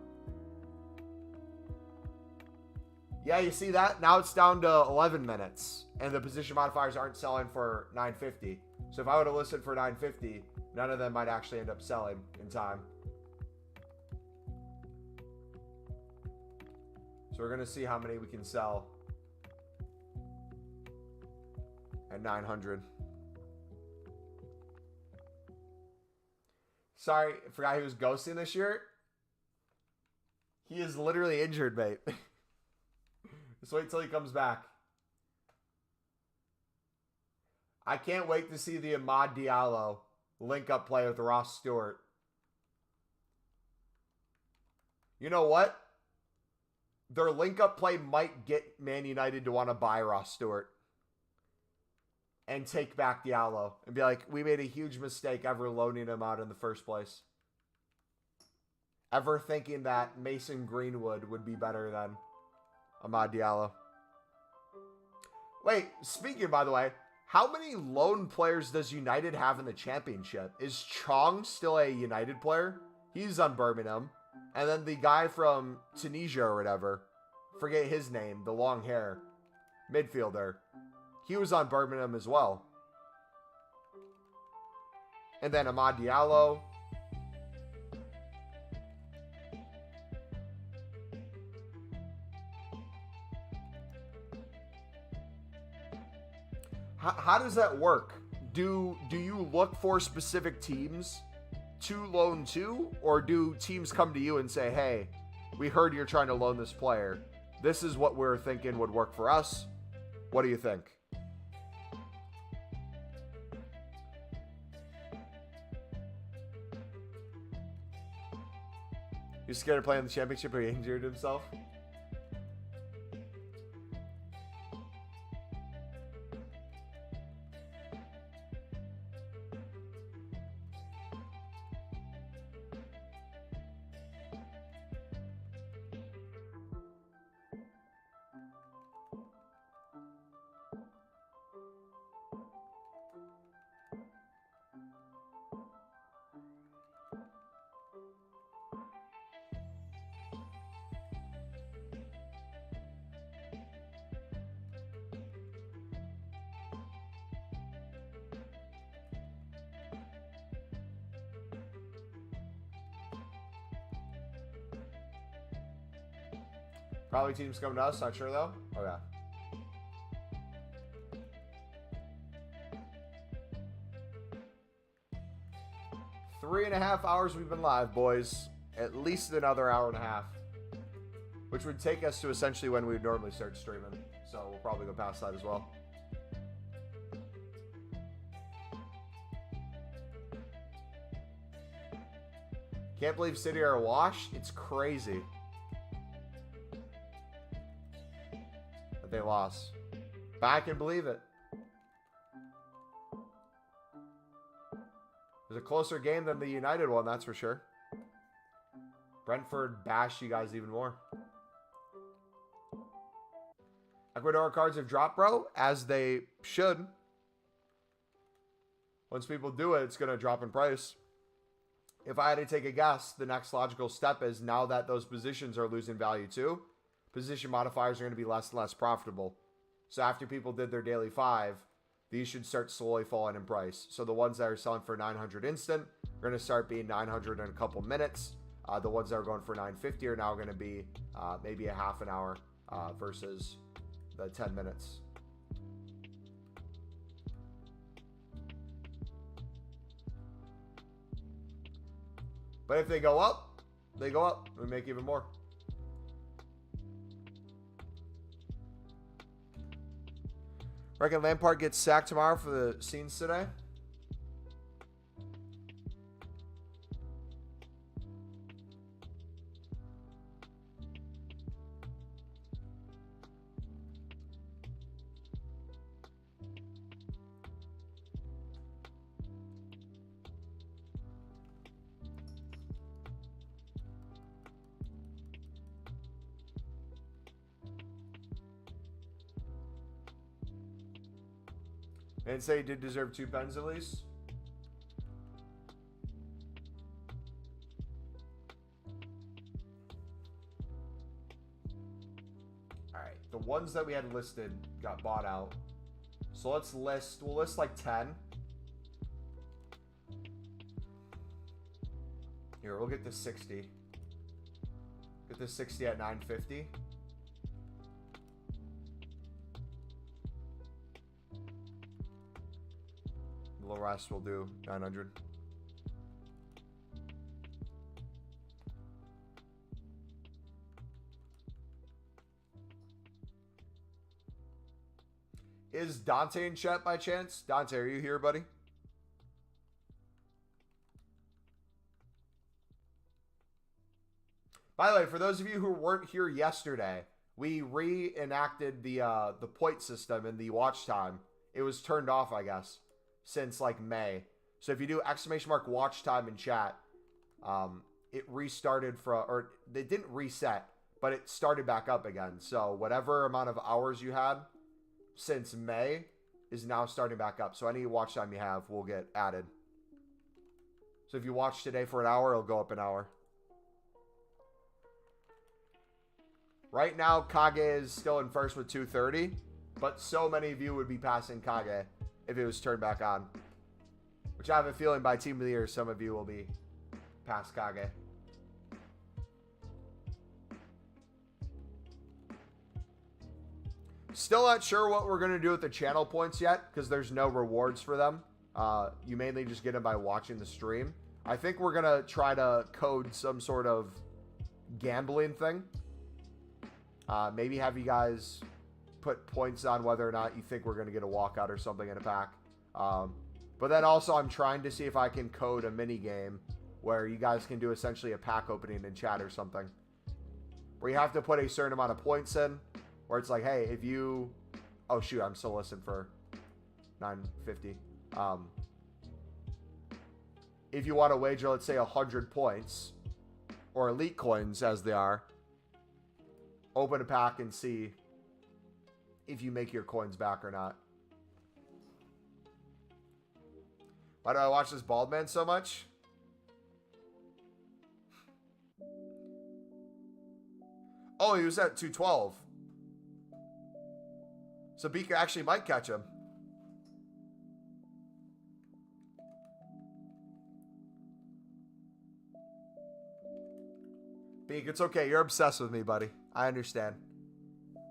Yeah, you see that? Now it's down to 11 minutes. And the position modifiers aren't selling for 950. So if I would have listed for 950, none of them might actually end up selling in time. So we're going to see how many we can sell at 900. Sorry, forgot he was ghosting this year. He is literally injured, mate. Just wait till he comes back. I can't wait to see the Amad Diallo link-up play with Ross Stewart. You know what? Their link-up play might get Man United to want to buy Ross Stewart and take back Diallo and be like, we made a huge mistake ever loaning him out in the first place. Ever thinking that Mason Greenwood would be better than Amad Diallo. Wait, speaking, by the way, how many loan players does United have in the championship? Is Chong still a United player? He's on Birmingham. And then the guy from Tunisia or whatever, forget his name, the long hair, midfielder, he was on Birmingham as well. And then Amad Diallo. How does that work? Do you look for specific teams to loan to? Or do teams come to you and say, hey, we heard you're trying to loan this player. This is what we're thinking would work for us. What do you think? You scared of playing the championship or he injured himself? Probably teams coming to us, not sure though. Oh yeah. Three and a half hours we've been live, boys. At least another hour and a half. Which would take us to essentially when we would normally start streaming. So we'll probably go past that as well. Can't believe City are a wash. It's crazy. They lost. But I can believe it. It was a closer game than the United one, that's for sure. Brentford bashed you guys even more. Ecuador cards have dropped, bro, as they should. Once people do it, it's going to drop in price. If I had to take a guess, the next logical step is now that those positions are losing value too, position modifiers are going to be less and less profitable. So after people did their daily 5, these should start slowly falling in price. So the ones that are selling for 900 instant are going to start being 900 in a couple minutes. The ones that are going for 950 are now going to be maybe a half an hour versus the 10 minutes. But if they go up, they go up. We make even more. Reckon Lampard gets sacked tomorrow for the scenes today? And say he did deserve 2 pens at least. Alright, the ones that we had listed got bought out. So let's list, we'll list like 10. Here, we'll get to 60. Get this 60 at 950. The rest will do 900. Is Dante in chat by chance? Dante, are you here, buddy? By the way, for those of you who weren't here yesterday, we reenacted the point system in the watch time. It was turned off, I guess, since like May. So if you do ! watch time in chat, it restarted or it didn't reset, but it started back up again. So whatever amount of hours you had since May is now starting back up. So any watch time you have will get added. So if you watch today for an hour, it'll go up an hour. Right now, Kage is still in first with 230, but so many of you would be passing Kage if it was turned back on. Which I have a feeling by Team of the Year, some of you will be past Kage. Still not sure what we're going to do with the channel points yet, because there's no rewards for them. You mainly just get them by watching the stream. I think we're going to try to code some sort of gambling thing. Maybe have you guys put points on whether or not you think we're going to get a walkout or something in a pack. But then also I'm trying to see if I can code a mini game where you guys can do essentially a pack opening in chat or something. Where you have to put a certain amount of points in. Where it's like, hey, if you... Oh, shoot, I'm still listening for 950. If you want to wager, let's say, 100 points, or elite coins as they are, open a pack and see if you make your coins back or not. Why do I watch this bald man so much? Oh, he was at 212. So Beaker actually might catch him. Beak, it's okay. You're obsessed with me, buddy. I understand.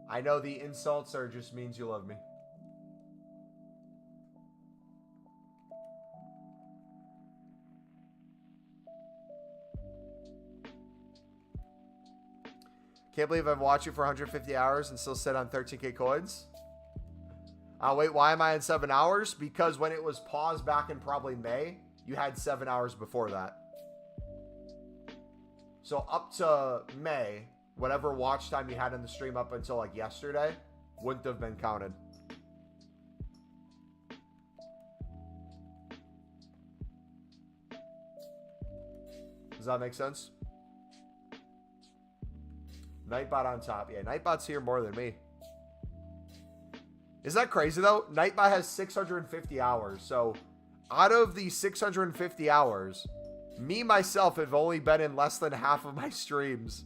I know the insults are just means you love me. Can't believe I've watched you for 150 hours and still sit on 13k coins. Wait, why am I in 7 hours? Because when it was paused back in probably May, you had 7 hours before that. So up to May, whatever watch time you had in the stream up until like yesterday wouldn't have been counted. Does that make sense? Nightbot on top. Yeah, Nightbot's here more than me. Isn't that crazy though? Nightbot has 650 hours. So out of the 650 hours, me myself have only been in less than half of my streams.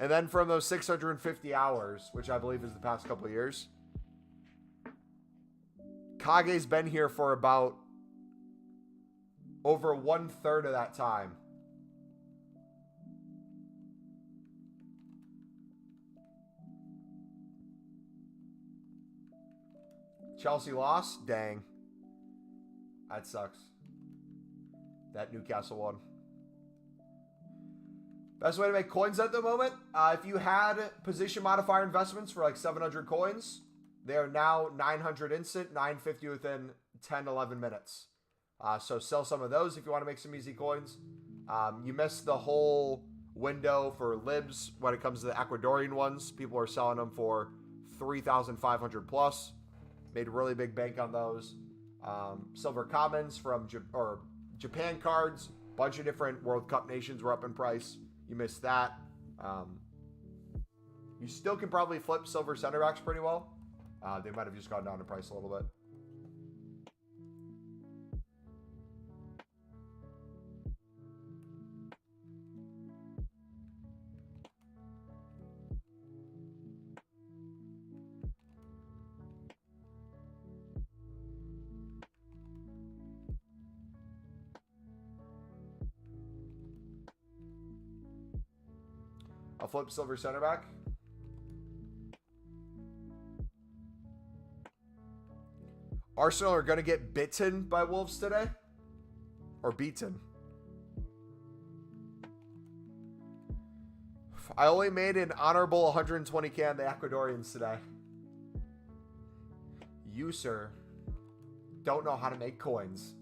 And then from those 650 hours, which I believe is the past couple of years, Kage's been here for about over 1/3 of that time. Chelsea lost? Dang. That sucks. That Newcastle won. Best way to make coins at the moment? If you had position modifier investments for like 700 coins, they are now 900 instant, 950 within 10, 11 minutes. So sell some of those if you want to make some easy coins. You missed the whole window for libs when it comes to the Ecuadorian ones. People are selling them for 3,500 plus. Made a really big bank on those. Silver commons from Japan cards. Bunch of different World Cup nations were up in price. You missed that. You still can probably flip silver center backs pretty well. They might have just gone down in price a little bit. I'll flip silver center back. Arsenal are going to get bitten by Wolves today. Or beaten. I only made an honorable 120k on the Ecuadorians today. You, sir, don't know how to make coins.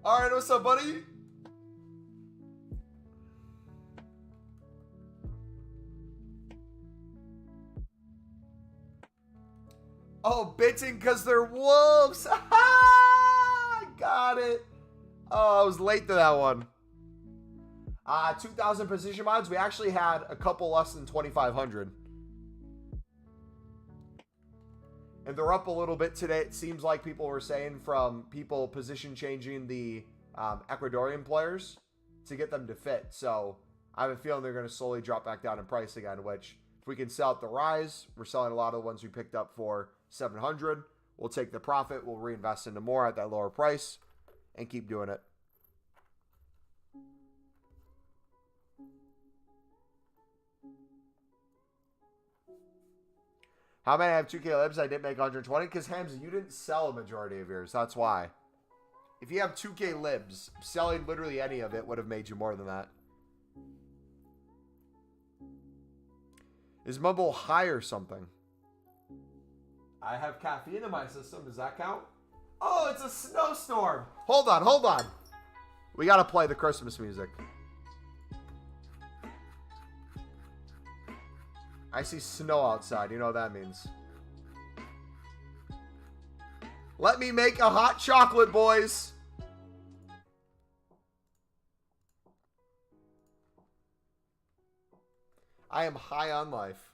Alright, what's up, buddy? Oh, bitten because they're wolves. Got it. Oh, I was late to that one. 2,000 position mods. We actually had a couple less than 2,500. And they're up a little bit today. It seems like people were saying from people position changing the Ecuadorian players to get them to fit. So I have a feeling they're going to slowly drop back down in price again, which if we can sell out the rise, we're selling a lot of the ones we picked up for 700. We'll take the profit. We'll reinvest into more at that lower price and keep doing it. How many I have 2K libs? I didn't make 120 because Hamza, you didn't sell a majority of yours. That's why. If you have 2K libs, selling literally any of it would have made you more than that. Is Mumbo high or something? I have caffeine in my system. Does that count? Oh, it's a snowstorm. Hold on, hold on. We got to play the Christmas music. I see snow outside. You know what that means. Let me make a hot chocolate, boys. I am high on life.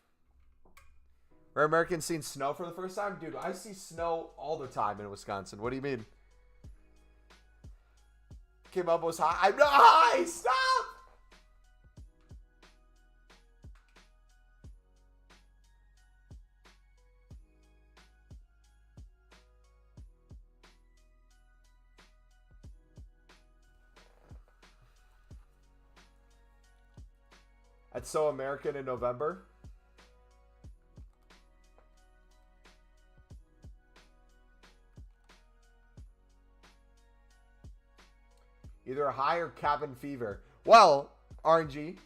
Are Americans seeing snow for the first time? Dude, I see snow all the time in Wisconsin. What do you mean? Kim up was high. I'm not high. Stop. That's so American in November. Either high or cabin fever. Well, RNG,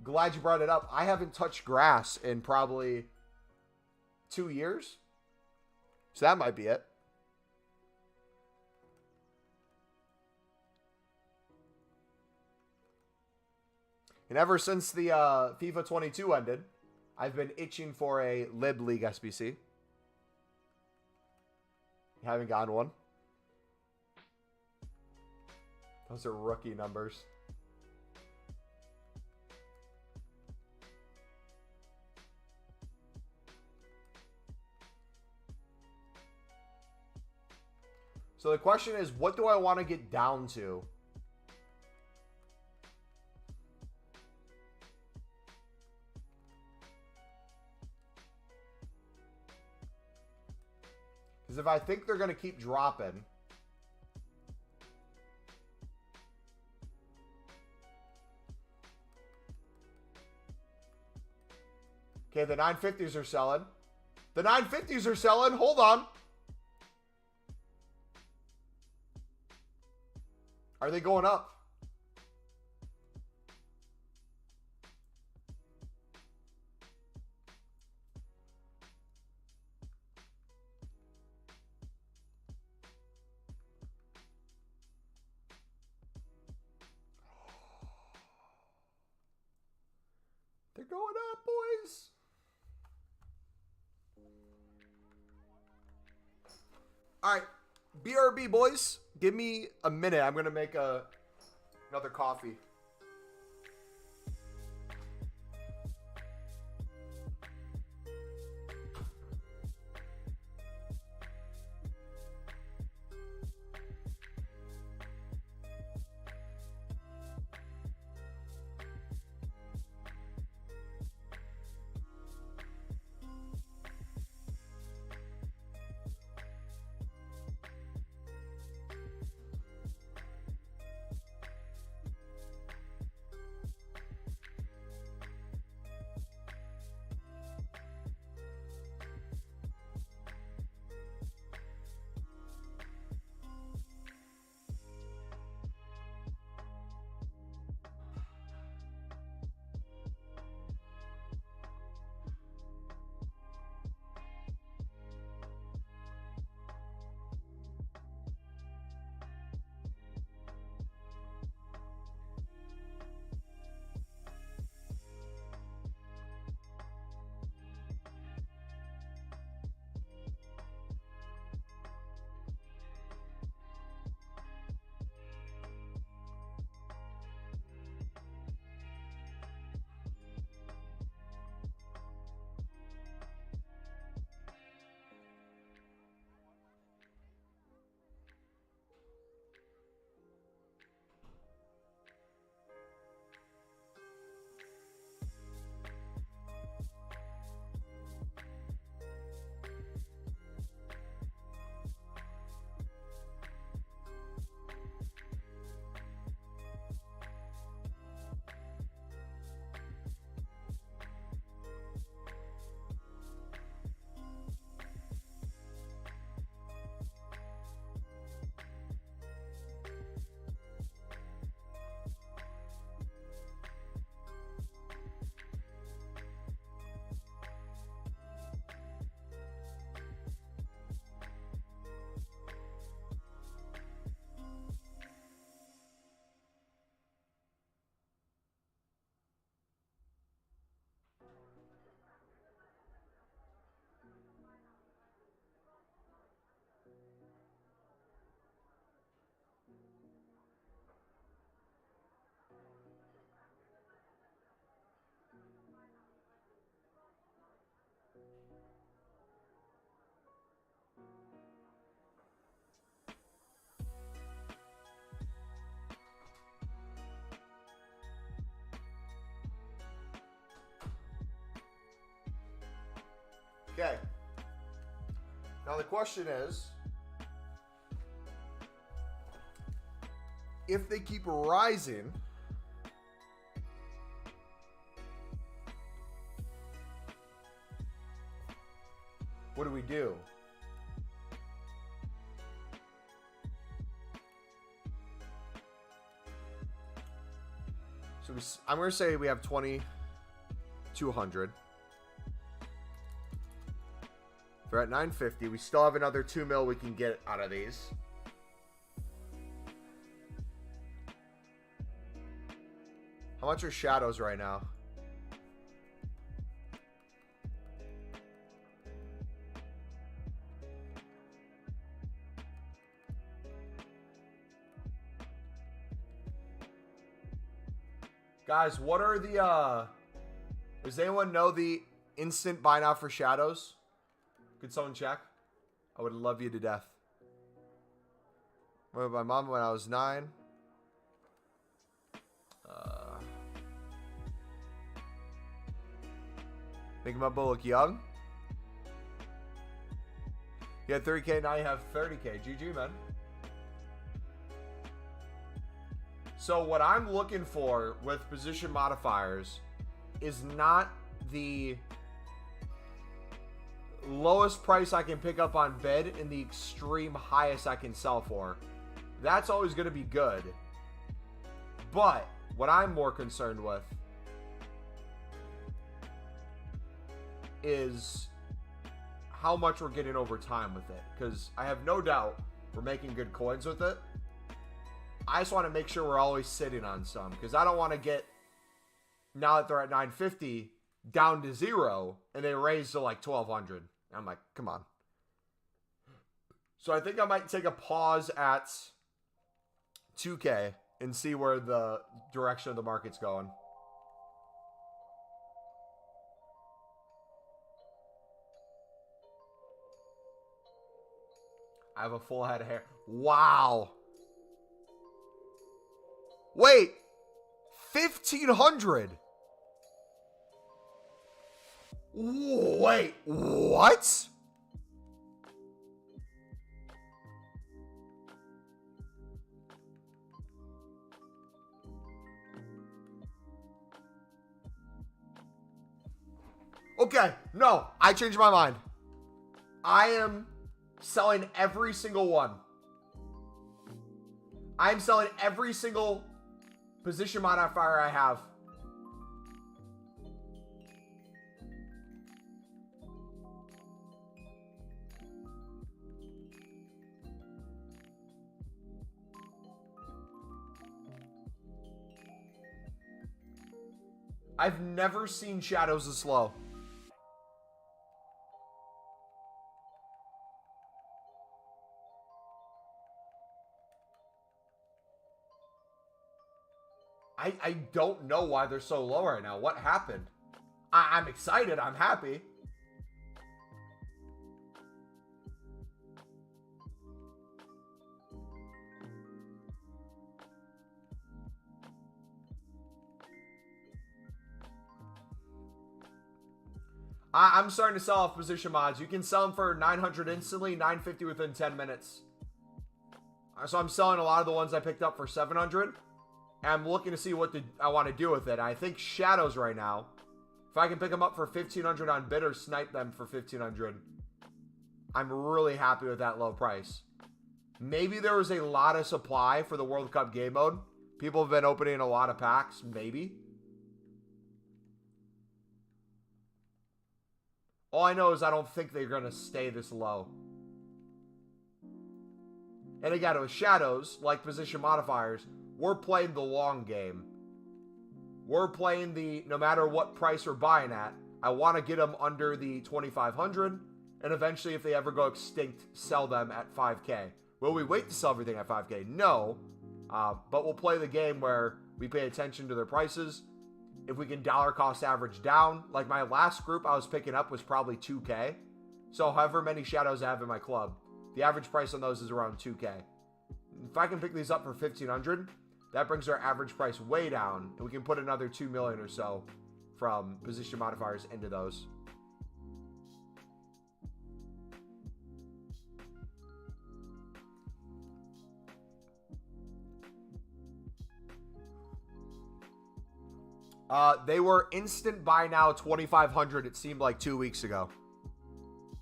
glad you brought it up. I haven't touched grass in probably 2 years. So that might be it. And ever since the FIFA 22 ended, I've been itching for a Lib League SBC. You haven't gotten one? Those are rookie numbers. So the question is, what do I want to get down to? Because if I think they're going to keep dropping, okay, the 950s are selling. The 950s are selling. Hold on. Are they going up? They're going up, boys. All right, BRB, boys. Give me a minute. I'm going to make another coffee. Okay. Now the question is, if they keep rising, what do we do? So I'm going to say we have 2,200. If we're at 950. We still have another 2 mil we can get out of these. How much are shadows right now? Guys, what are the, does anyone know the instant buy now for shadows? Could someone check? I would love you to death. Went with my mom when I was 9. Making my bull look young. You had 30K, now you have 30K. GG, man. So what I'm looking for with position modifiers is not the lowest price I can pick up on bid and the extreme highest I can sell for. That's always going to be good. But what I'm more concerned with is how much we're getting over time with it. Because I have no doubt we're making good coins with it. I just want to make sure we're always sitting on some, because I don't want to get, now that they're at 950, down to 0, and they raise to like 1,200. I'm like, come on. So I think I might take a pause at 2K and see where the direction of the market's going. I have a full head of hair. Wow. Wait, 1,500. Wait, what? Okay, no, I changed my mind. I am selling every single one. I'm selling every single position modifier I have. I've never seen shadows this low. I don't know why they're so low right now. What happened? I'm excited. I'm happy. I'm starting to sell off position mods. You can sell them for 900 instantly, 950 within 10 minutes. So I'm selling a lot of the ones I picked up for 700. And I'm looking to see what I want to do with it. I think shadows right now, if I can pick them up for 1,500 on bid or snipe them for 1,500, I'm really happy with that low price. Maybe there was a lot of supply for the World Cup game mode. People have been opening a lot of packs. Maybe. All I know is I don't think they're going to stay this low. And again, with shadows, like position modifiers, we're playing the long game. We're playing the, no matter what price we're buying at, I want to get them under the 2,500. And eventually, if they ever go extinct, sell them at 5K. Will we wait to sell everything at 5K? No. But we'll play the game where we pay attention to their prices. If we can dollar cost average down, like my last group I was picking up was probably 2K. So however many shadows I have in my club, the average price on those is around 2K. If I can pick these up for 1,500, that brings our average price way down, and we can put another 2 million or so from position modifiers into those. They were instant buy now 2,500. It seemed like 2 weeks ago.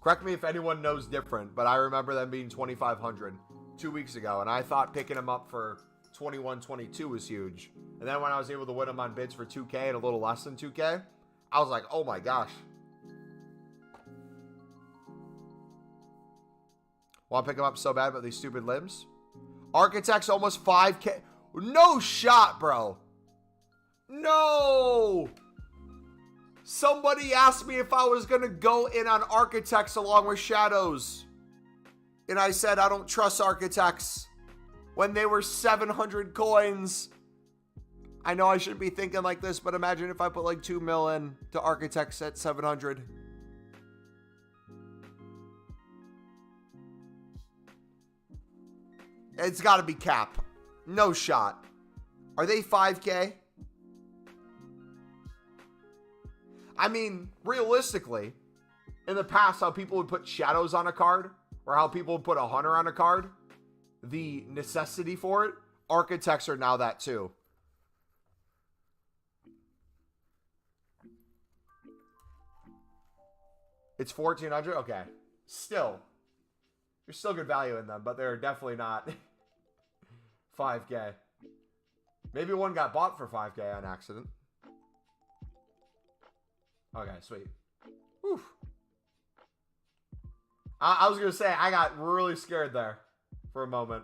Correct me if anyone knows different, but I remember them being 2,500 2 weeks ago, and I thought picking them up for 21, 22 was huge. And then when I was able to win them on bids for 2K and a little less than 2K, I was like, oh my gosh. Want to pick them up so bad, but these stupid limbs? Architects almost 5K. No shot, bro. No. Somebody asked me if I was going to go in on Architects along with Shadows. And I said, I don't trust Architects. When they were 700 coins. I know I shouldn't be thinking like this, but imagine if I put like 2 mil in to Architects at 700. It's got to be cap. No shot. Are they 5K? I mean, realistically, in the past, how people would put Shadows on a card, or how people would put a Hunter on a card, the necessity for it, Architects are now that too. It's 1,400? Okay. Still. There's still good value in them, but they're definitely not 5K. Maybe one got bought for 5K on accident. Okay, sweet. Whew. I was going to say, I got really scared there for a moment.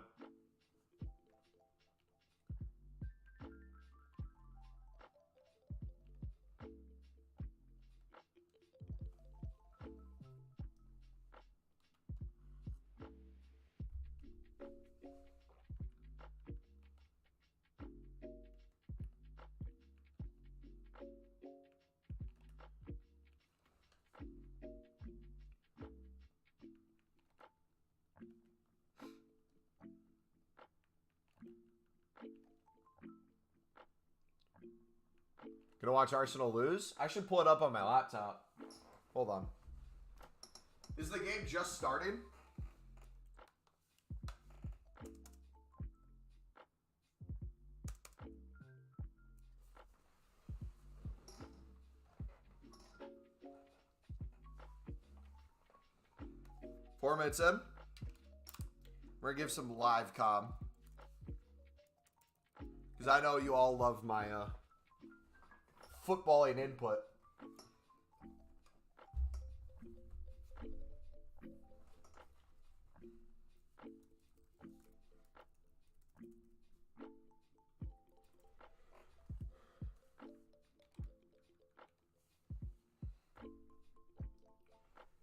Gonna watch Arsenal lose? I should pull it up on my laptop. Hold on. Is the game just starting? Four minutes in. We're gonna give some live comm. Because I know you all love my footballing input.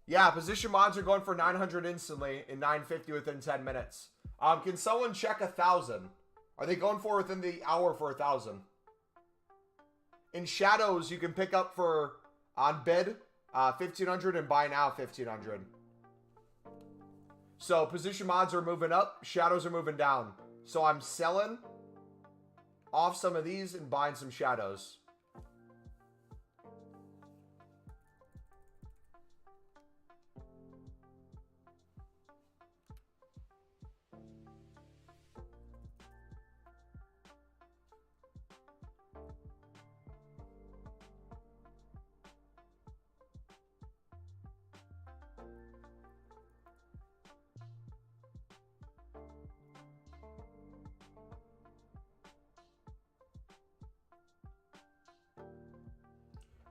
Yeah, position mods are going for 900 instantly and 950 within 10 minutes. Can someone check 1,000? Are they going for within the hour for 1,000? In Shadows, you can pick up for, on bid, 1,500 and buy now 1,500. So position mods are moving up, Shadows are moving down. So I'm selling off some of these and buying some Shadows.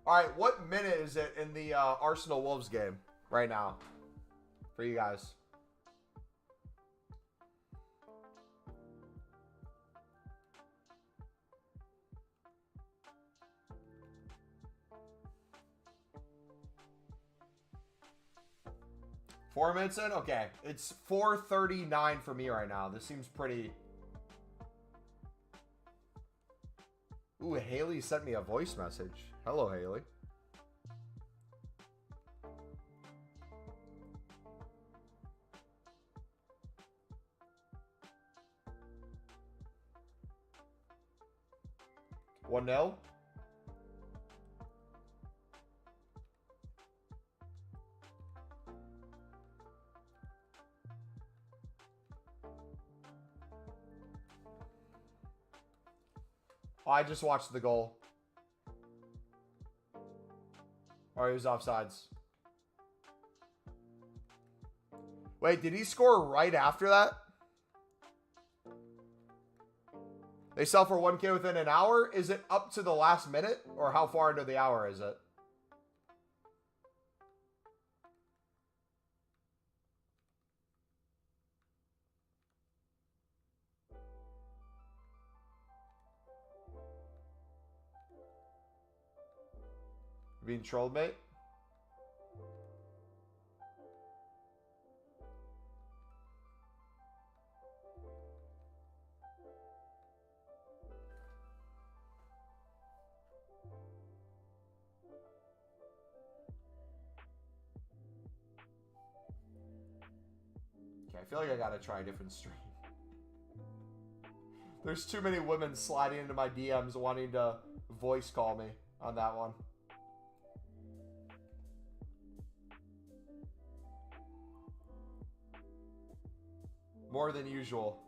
All right, what minute is it in the Arsenal Wolves game right now for you guys? Four minutes in? Okay. It's 4:39 for me right now. This seems pretty... Ooh, Haley sent me a voice message. Hello, Haley. One nil. I just watched the goal. Or he was offsides. Wait, did he score right after that? They sell for 1K within an hour? Is it up to the last minute? Or how far into the hour is it? Being trolled, mate? Okay, I feel like I gotta try a different stream. There's too many women sliding into my DMs wanting to voice call me on that one. More than usual.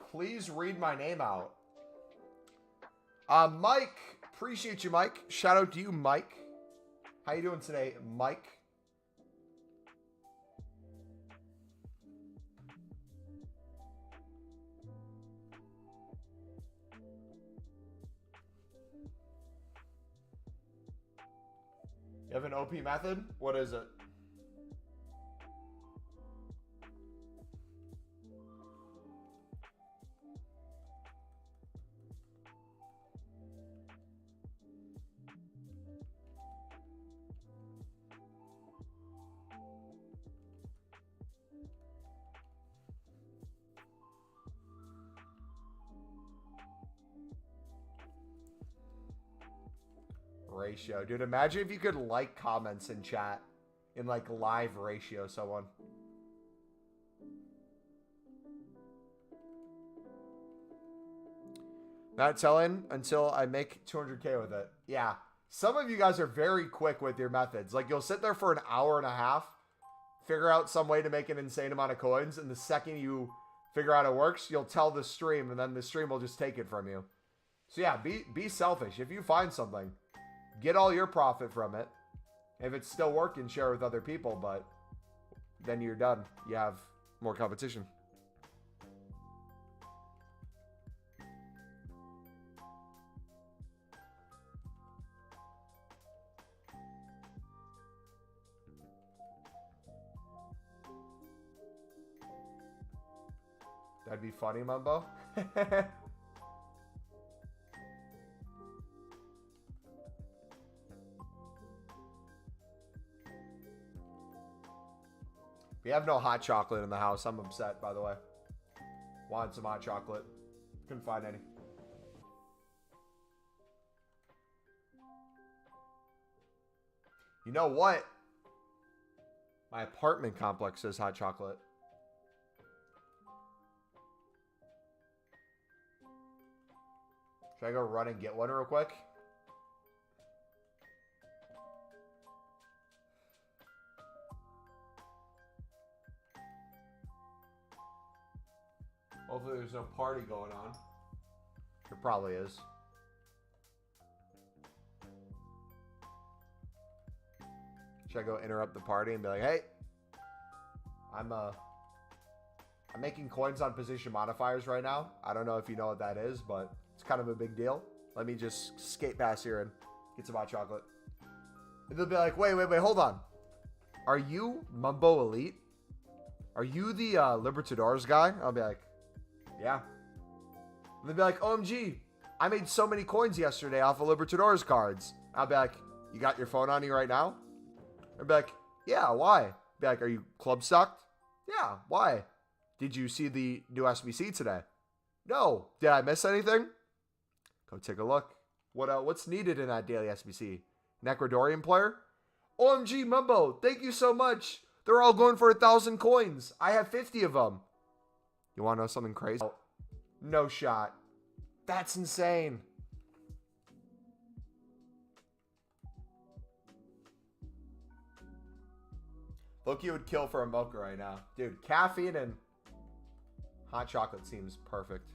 Please read my name out. Mike. Appreciate you, Mike. Shout out to you, Mike. How you doing today, Mike? You have an OP method? What is it? Ratio. Dude, imagine if you could like comments in chat in like live ratio someone. Not telling until I make 200K with it. Yeah. Some of you guys are very quick with your methods. Like you'll sit there for an hour and a half, figure out some way to make an insane amount of coins, and the second you figure out it works, you'll tell the stream, and then the stream will just take it from you. So yeah, be selfish. If you find something, get all your profit from it. If it's still working, share with other people, but then you're done. You have more competition. That'd be funny, Mumbo. We have no hot chocolate in the house. I'm upset, by the way. Wanted some hot chocolate. Couldn't find any. You know what? My apartment complex says hot chocolate. Should I go run and get one real quick? Hopefully there's no party going on. There probably is. Should I go interrupt the party and be like, hey, I'm making coins on position modifiers right now. I don't know if you know what that is, but it's kind of a big deal. Let me just skate past here and get some hot chocolate. And they'll be like, wait, hold on. Are you Mumbo Elite? Are you the Libertadores guy? I'll be like, yeah. And they'll be like, OMG, I made so many coins yesterday off of Libertadores cards. I'll be like, you got your phone on you right now? They'll be like, yeah, why? Be like, are you club sucked? Yeah, why? Did you see the new SBC today? No. Did I miss anything? Go take a look. What's needed in that daily SBC? An Ecuadorian player? OMG Mumbo, thank you so much. They're all going for 1,000 coins. I have 50 of them. You want to know something crazy? No shot. That's insane. Loki would kill for a mocha right now. Dude, caffeine and hot chocolate seems perfect.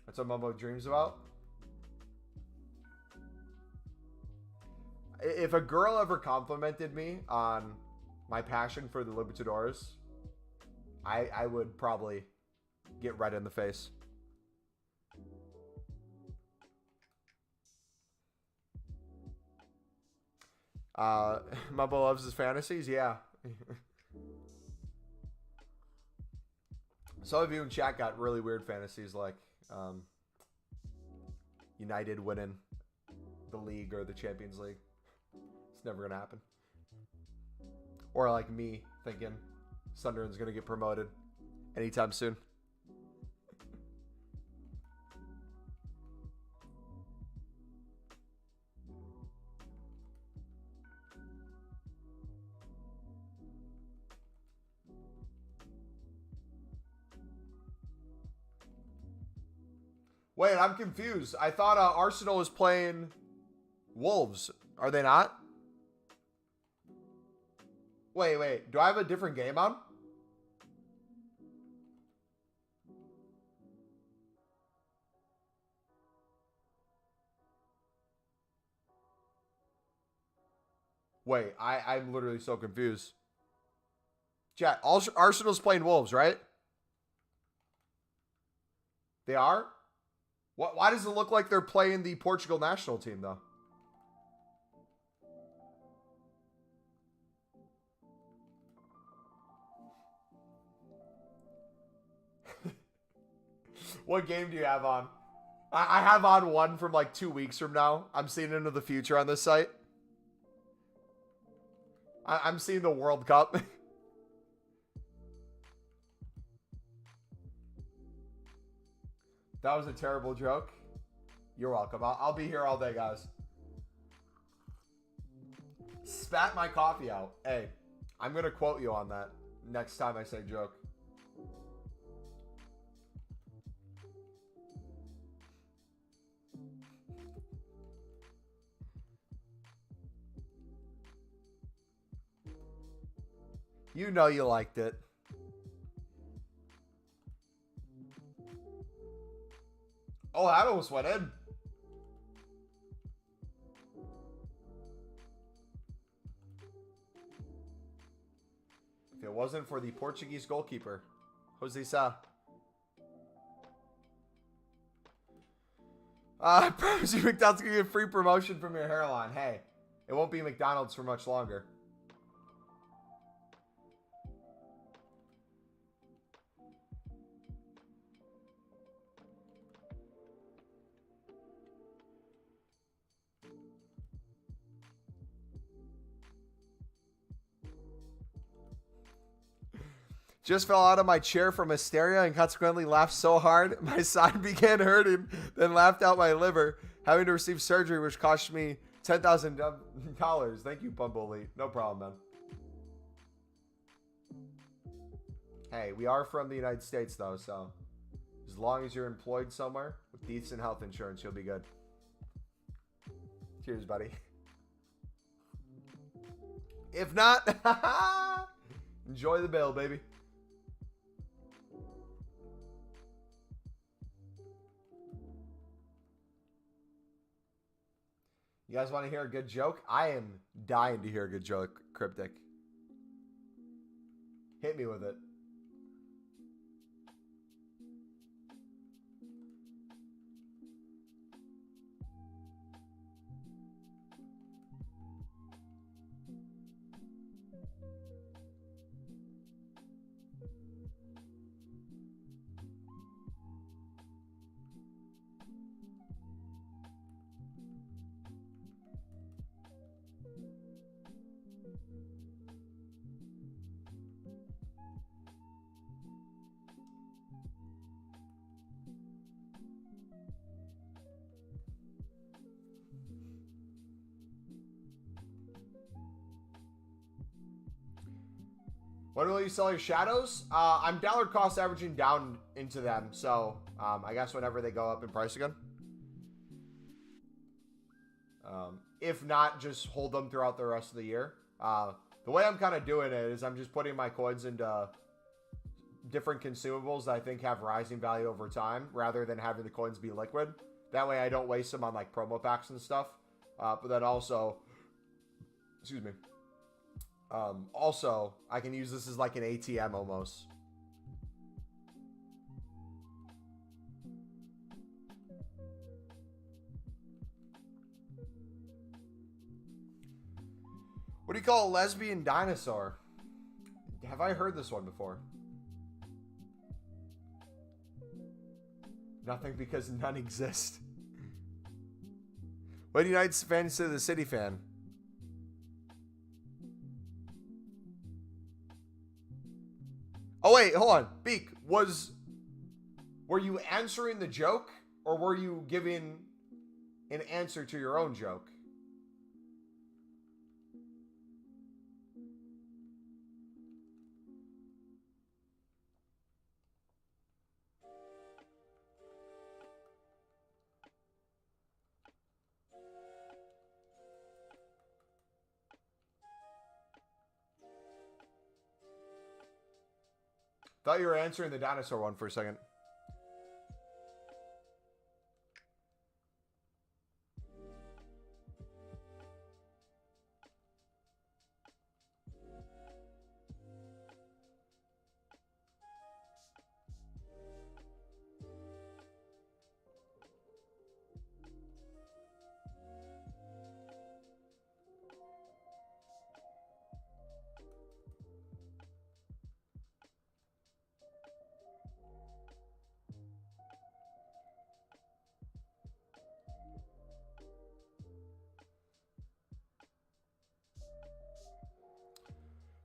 That's what Mumbo dreams about. If a girl ever complimented me on my passion for the Libertadores, I would probably get red in the face. Mumbo loves his fantasies, yeah. Some of you in chat got really weird fantasies like United winning the league or the Champions League. It's never gonna happen. Or like me thinking Sunderland's gonna get promoted anytime soon. Wait, I'm confused. I thought Arsenal was playing Wolves. Are they not? Wait. Do I have a different game on? Wait, I'm literally so confused. Chat, Arsenal's playing Wolves, right? They are? Why does it look like they're playing the Portugal national team, though? What game do you have on? I have on one from like 2 weeks from now. I'm seeing into the future on this site. I'm seeing the World Cup. That was a terrible joke. You're welcome. I'll be here all day, guys. Spat my coffee out. Hey, I'm going to quote you on that next time I say joke. You know you liked it. Oh, that almost went in. If it wasn't for the Portuguese goalkeeper, Jose Sa. I promise you McDonald's gonna get a free promotion from your hairline. Hey, it won't be McDonald's for much longer. Just fell out of my chair from hysteria and consequently laughed so hard my side began hurting, then laughed out my liver, having to receive surgery which cost me $10,000. Thank you, Bumble Elite. No problem, man. Hey, we are from the United States, though, so as long as you're employed somewhere with decent health insurance, you'll be good. Cheers, buddy. If not, enjoy the bill, baby. You guys want to hear a good joke? I am dying to hear a good joke, Cryptic. Hit me with it. When will you sell your shadows? I'm dollar cost averaging down into them, so I guess whenever they go up in price again. If not, just hold them throughout the rest of the year. The way I'm kind of doing it is I'm just putting my coins into different consumables that I think have rising value over time, rather than having the coins be liquid. That way I don't waste them on like promo packs and stuff. But then also, excuse me. Also, I can use this as like an ATM almost. What do you call a lesbian dinosaur? Have I heard this one before? Nothing, because none exist. What do United fans say to the City fan? Oh wait, hold on. Beak, were you answering the joke, or were you giving an answer to your own joke? Thought you were answering the dinosaur one for a second.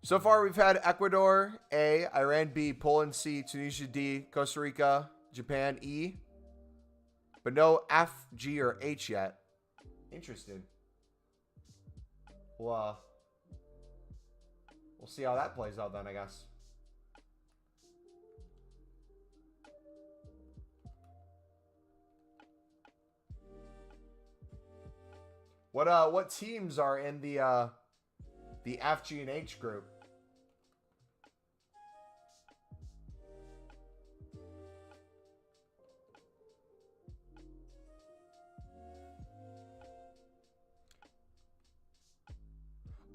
So far, we've had Ecuador A, Iran B, Poland C, Tunisia D, Costa Rica, Japan E, but no F, G, or H yet. Interesting. Well, we'll see how that plays out then, I guess. What teams are in the F, G, and H group?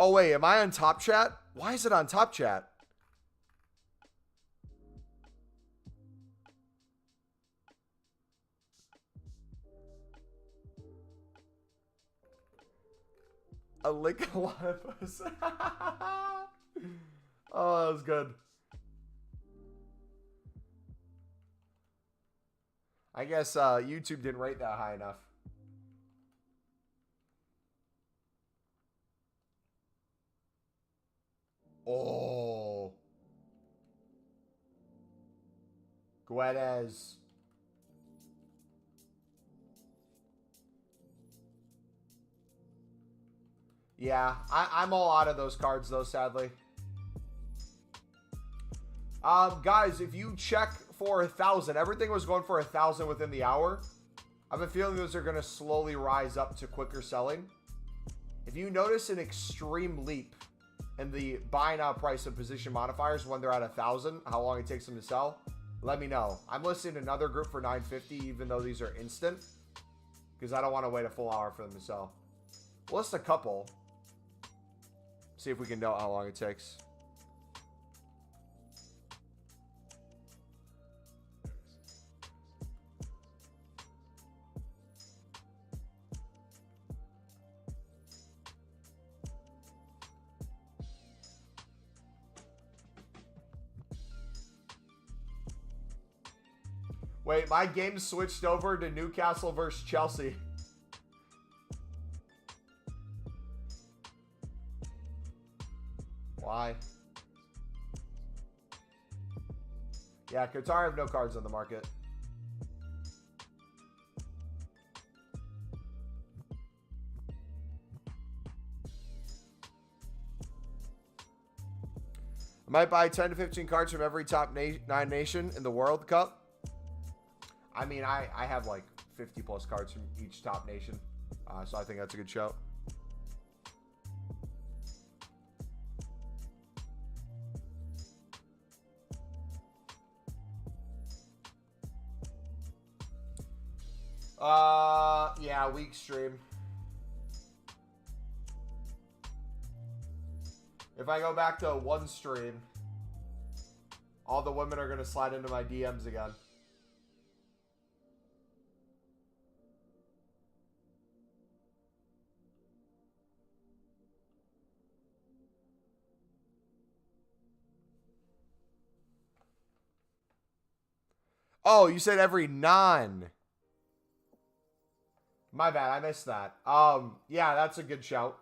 Oh, wait, am I on Top Chat? Why is it on Top Chat? A lick a lot of us. Oh, that was good. I guess YouTube didn't rate that high enough. Oh. Guedes. Yeah, I'm all out of those cards, though, sadly. Guys, if you check for 1,000, everything was going for 1,000 within the hour. I have a feeling those are going to slowly rise up to quicker selling. If you notice an extreme leap in the buy now price of position modifiers when they're at 1,000, how long it takes them to sell, let me know. I'm listing another group for 950, even though these are instant, because I don't want to wait a full hour for them to sell. We'll list a couple. See if we can know how long it takes. Wait, my game switched over to Newcastle versus Chelsea. Why? Yeah, Qatar have no cards on the market. Might buy 10 to 15 cards from every top 9 nation in the World Cup. I mean, I have like 50 plus cards from each top nation. So I think that's a good shout. Yeah, weak stream. If I go back to one stream, all the women are going to slide into my DMs again. Oh, you said every 9. My bad, I missed that. Yeah, that's a good shout.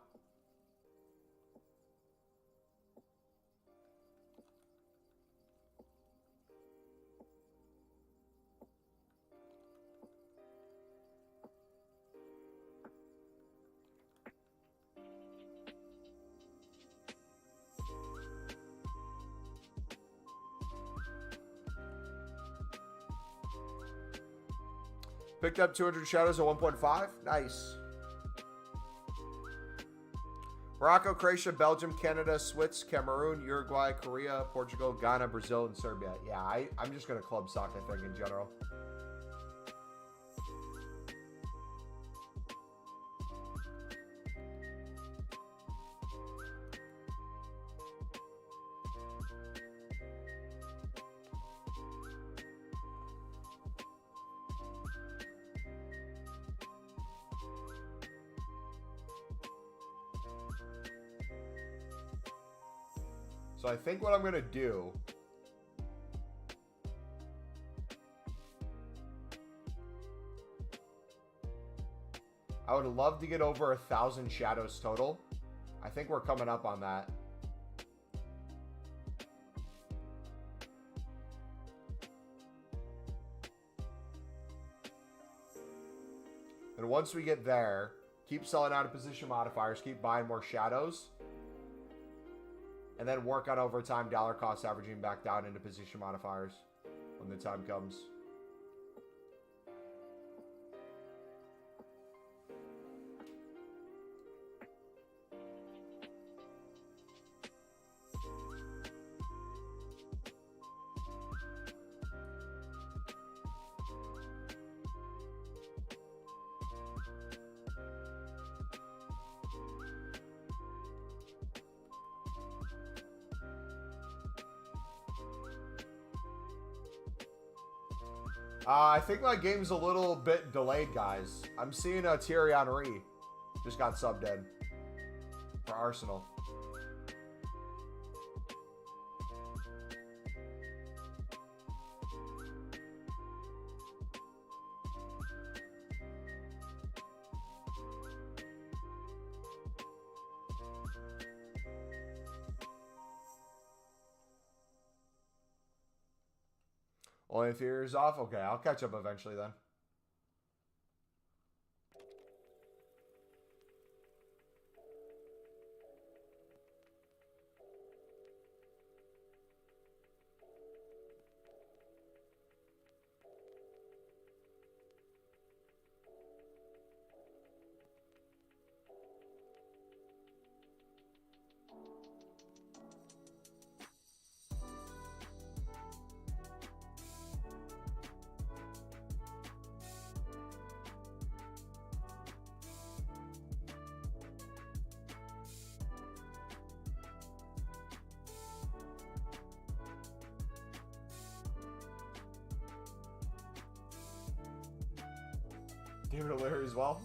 Picked up 200 shadows at 1.5. Nice. Morocco, Croatia, Belgium, Canada, Swiss, Cameroon, Uruguay, Korea, Portugal, Ghana, Brazil, and Serbia. Yeah, I'm just going to club stock, I think, in general. So I think what I'm going to do... I would love to get over 1,000 shadows total. I think we're coming up on that. And once we get there, keep selling out of position modifiers, keep buying more shadows. And then work on overtime dollar cost averaging back down into position modifiers when the time comes. I think my game's a little bit delayed, guys. I'm seeing Thierry Henry just got subbed in for Arsenal. Only if yours off? Okay, I'll catch up eventually then. David O'Leary as well.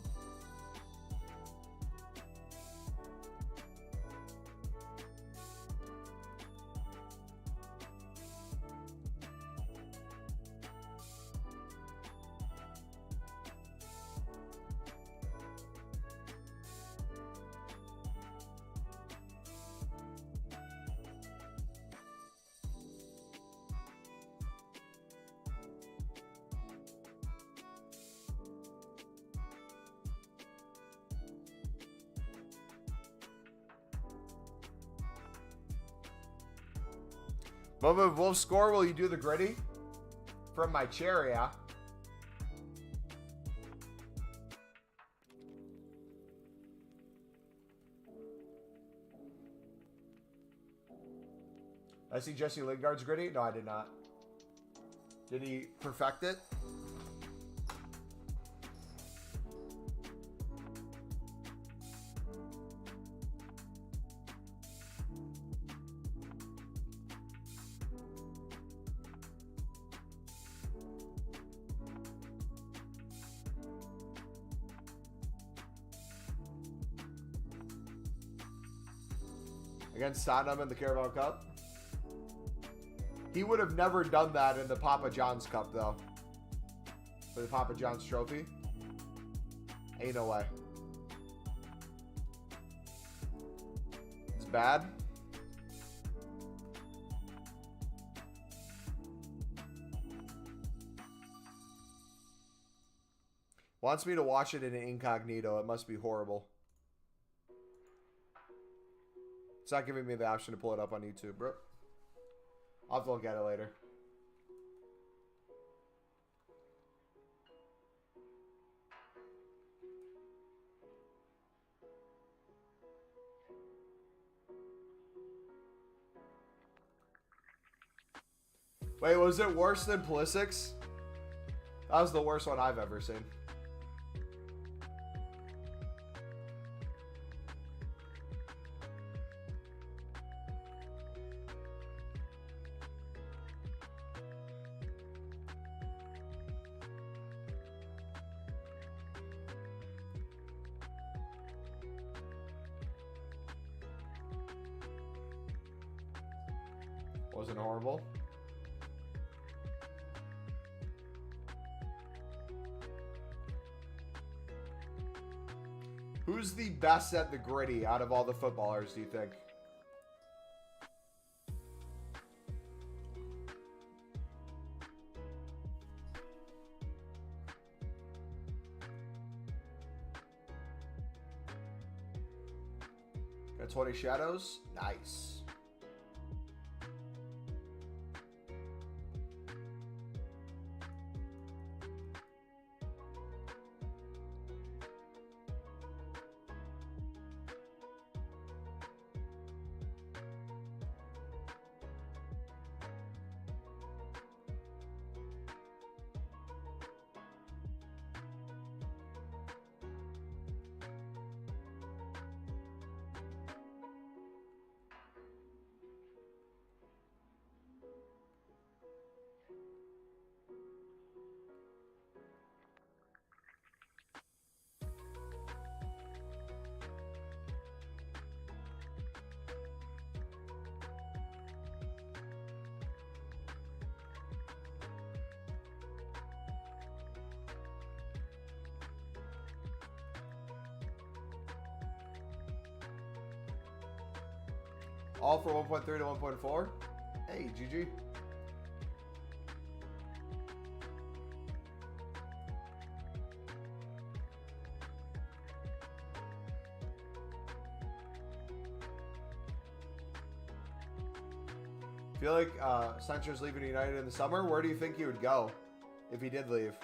Mumbo, if Wolves score, will you do the gritty? From my chair, yeah. I see Jesse Lingard's gritty. No, I did not. Did he perfect it? Against Tottenham in the Carabao Cup? He would have never done that in the Papa John's Cup, though. For the Papa John's trophy. Ain't no way. It's bad. Wants me to watch it in incognito. It must be horrible. It's not giving me the option to pull it up on YouTube, bro. I'll have to look at it later. Wait, was it worse than Pulisic's? That was the worst one I've ever seen. Wasn't horrible. Who's the best at the gritty out of all the footballers, do you think? Got 20 shadows? Nice. All for 1.3 to 1.4. Hey, GG. I feel like Sancho's leaving United in the summer. Where do you think he would go if he did leave?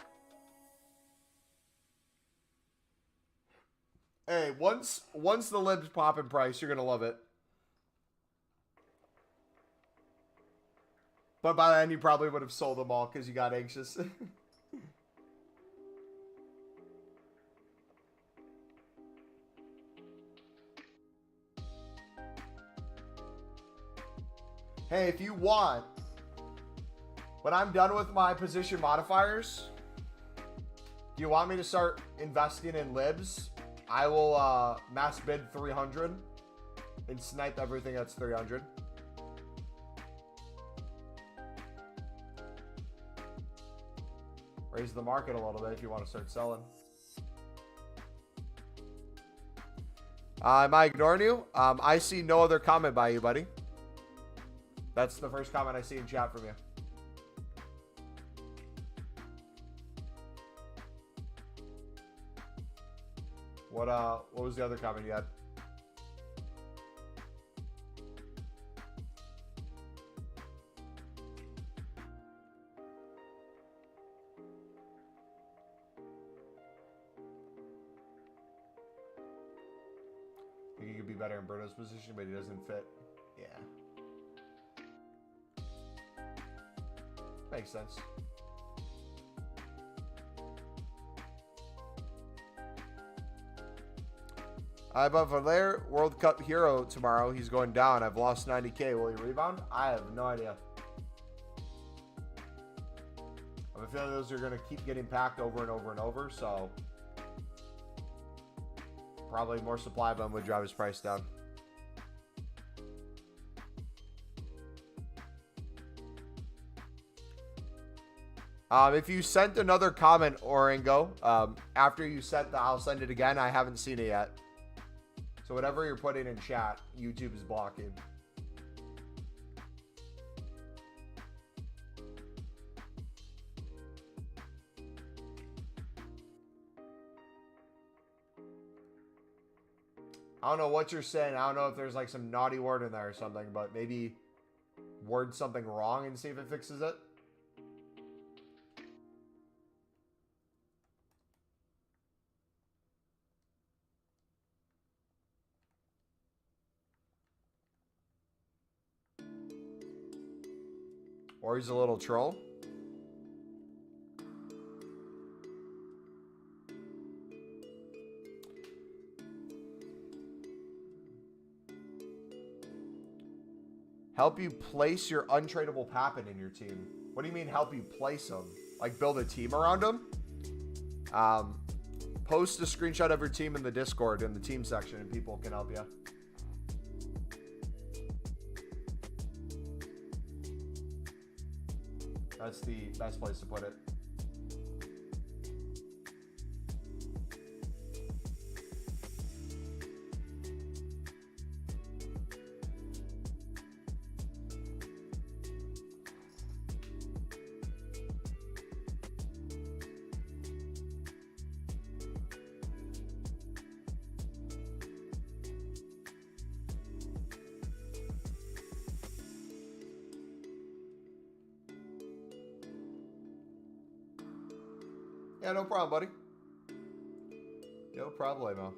Hey, once the libs pop in price, you're gonna love it. But by then, you probably would have sold them all because you got anxious. Hey, if you want, when I'm done with my position modifiers, do you want me to start investing in libs? I will mass bid 300 and snipe everything that's 300. Raise the market a little bit if you want to start selling. Am I ignoring you? I see no other comment by you, buddy. That's the first comment I see in chat from you. What was the other comment you had? better in Bruno's position, but he doesn't fit. Yeah. Makes sense. But for their World Cup hero tomorrow, he's going down. I've lost 90K. Will he rebound? I have no idea. I have a feeling those are going to keep getting packed over and over and over, so probably more supply of them would drive his price down. If you sent another comment, Oringo, after you sent the I'll send it again, I haven't seen it yet. So whatever you're putting in chat, YouTube is blocking. I don't know what you're saying. I don't know if there's like some naughty word in there or something, but maybe word something wrong and see if it fixes it. Or he's a little troll. Help you place your untradeable Pappin in your team. What do you mean help you place them? Like build a team around them? Post a screenshot of your team in the Discord in the team section and people can help you. That's the best place to put it. Yeah, no problem, buddy. No problemo.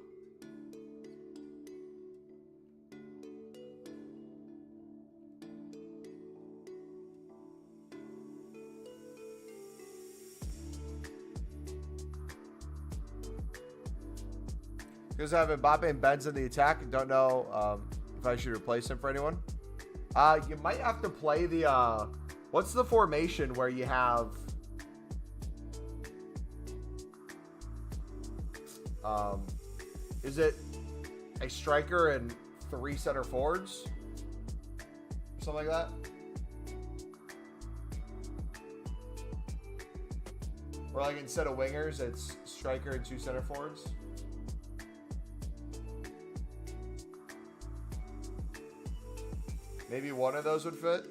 Because I have Mbappe and Benz in the attack and don't know if I should replace him for anyone. You might have to play the what's the formation where you have is it a striker and 3 center forwards? Something like that? Or like instead of wingers, it's striker and 2 center forwards? Maybe one of those would fit?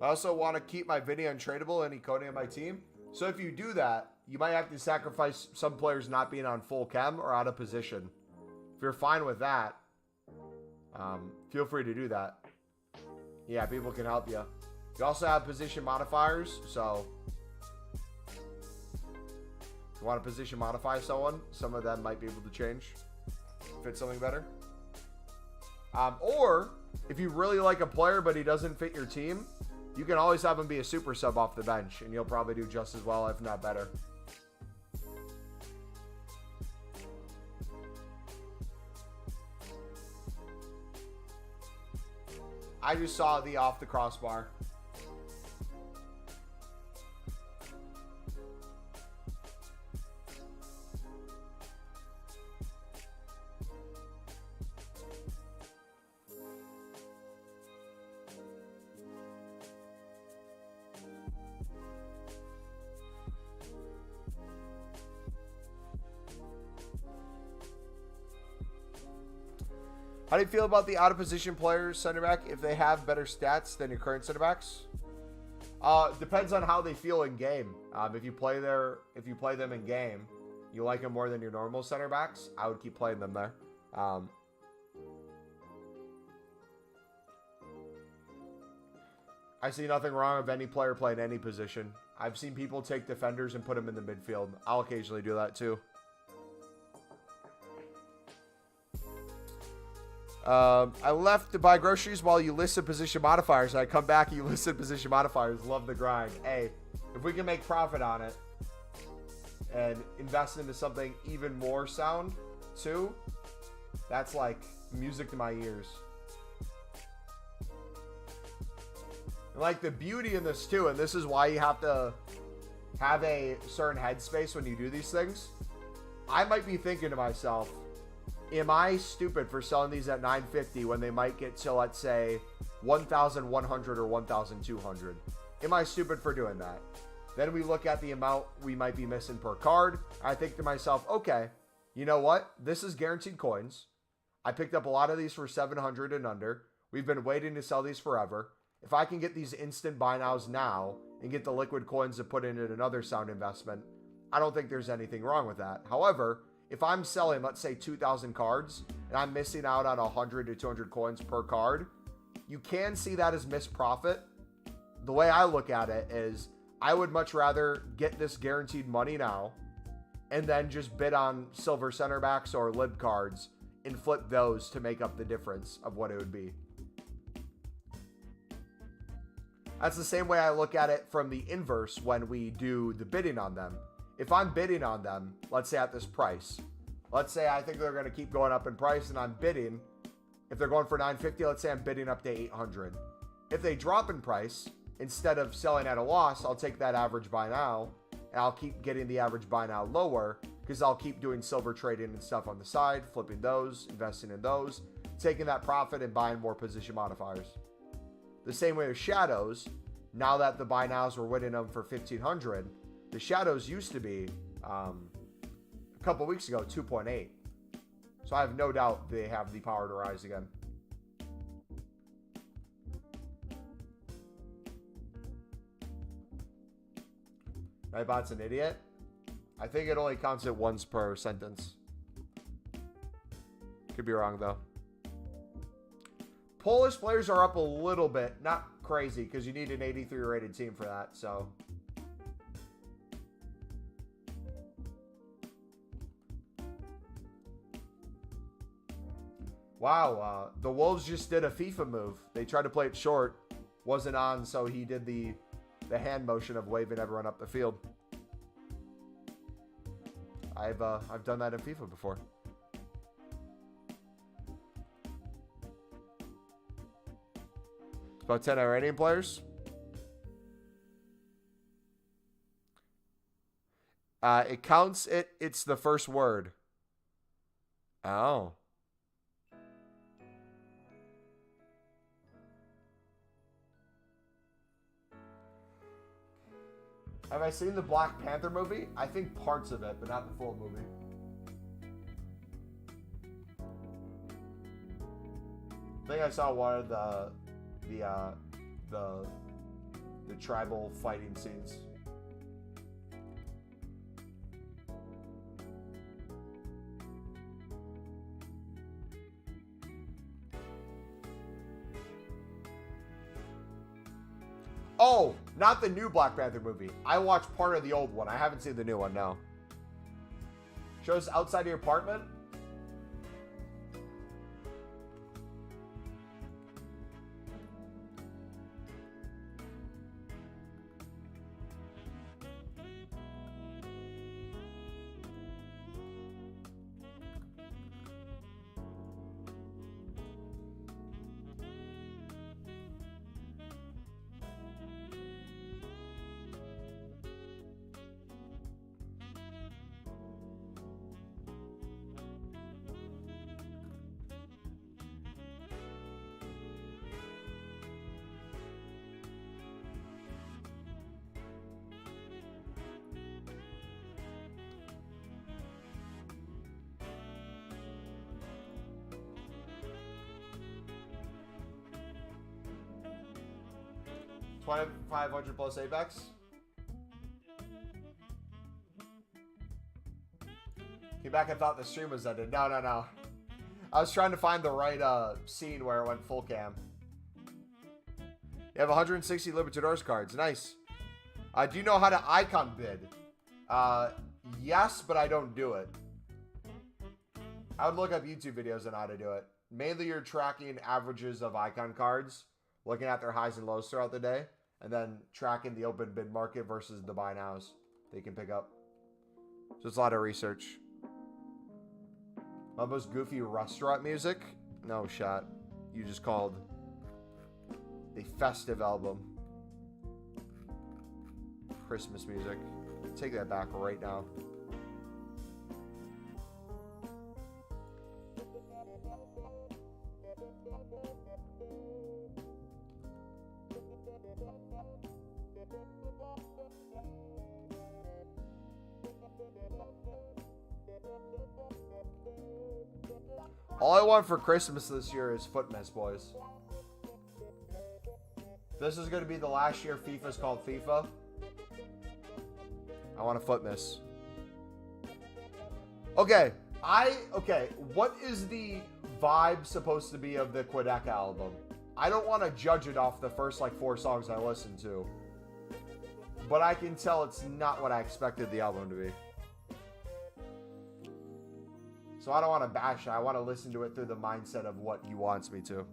I also want to keep my Vinny untradeable and Icone on my team. So if you do that, you might have to sacrifice some players not being on full chem or out of position. If you're fine with that, feel free to do that. Yeah, people can help you. You also have position modifiers, so if you want to position modify someone, some of them might be able to change, fit something better. Or if you really like a player but he doesn't fit your team, you can always have him be a super sub off the bench, and you'll probably do just as well, if not better. I just saw the off the crossbar. How do you feel about the out of position players, center back, if they have better stats than your current center backs? Depends on how they feel in game. If you play them in game, you like them more than your normal center backs, I would keep playing them there. I see nothing wrong with any player playing any position. I've seen people take defenders and put them in the midfield. I'll occasionally do that too. I left to buy groceries while you listed position modifiers. I come back and you listed position modifiers. Love the grind. Hey, if we can make profit on it and invest into something even more sound too, that's like music to my ears. And like the beauty in this too, and this is why you have to have a certain headspace when you do these things. I might be thinking to myself, am I stupid for selling these at $9.50 when they might get to, let's say, 1,100 or 1,200? Am I stupid for doing that? Then we look at the amount we might be missing per card. I think to myself, okay, you know what? This is guaranteed coins. I picked up a lot of these for 700 and under. We've been waiting to sell these forever. If I can get these instant buy nows now and get the liquid coins to put into another sound investment, I don't think there's anything wrong with that. However, if I'm selling, let's say 2,000 cards and I'm missing out on 100 to 200 coins per card, you can see that as missed profit. The way I look at it is I would much rather get this guaranteed money now and then just bid on silver center backs or lib cards and flip those to make up the difference of what it would be. That's the same way I look at it from the inverse when we do the bidding on them. If I'm bidding on them, let's say at this price, let's say I think they're going to keep going up in price and I'm bidding. If they're going for $9.50, let's say I'm bidding up to $800. If they drop in price, instead of selling at a loss, I'll take that average buy now and I'll keep getting the average buy now lower because I'll keep doing silver trading and stuff on the side, flipping those, investing in those, taking that profit and buying more position modifiers. The same way with shadows, now that the buy nows were winning them for 1,500, the shadows used to be, a couple weeks ago, 2.8. So I have no doubt they have the power to rise again. Nightbot's an idiot. I think it only counts it once per sentence. Could be wrong though. Polish players are up a little bit, not crazy, because you need an 83 rated team for that, so. Wow, the Wolves just did a FIFA move. They tried to play it short, wasn't on, so he did the hand motion of waving everyone up the field. I've done that in FIFA before. About 10 Iranian players. It counts it's the first word. Oh. Have I seen the Black Panther movie? I think parts of it, but not the full movie. I think I saw one of the tribal fighting scenes. Oh, not the new Black Panther movie. I watched part of the old one. I haven't seen the new one, no. Shows outside of your apartment? 2,500 plus Apex. Came back and thought the stream was ended. No, no, no. I was trying to find the right scene where it went full cam. You have 160 Libertadores cards. Nice. Do you know how to icon bid? Yes, but I don't do it. I would look up YouTube videos on how to do it. Mainly you're tracking averages of icon cards, looking at their highs and lows throughout the day, and then tracking the open bid market versus the buy nows that you can pick up. So it's a lot of research. Mumbo's goofy restaurant music? No shot. You just called the festive album Christmas music. Take that back right now. All I want for Christmas this year is foot miss, boys. This is going to be the last year FIFA's called FIFA. I want a foot miss. Okay, what is the vibe supposed to be of the Quebec album? I don't want to judge it off the first like 4 songs I listened to, but I can tell it's not what I expected the album to be. So I don't want to bash it. I want to listen to it through the mindset of what he wants me to.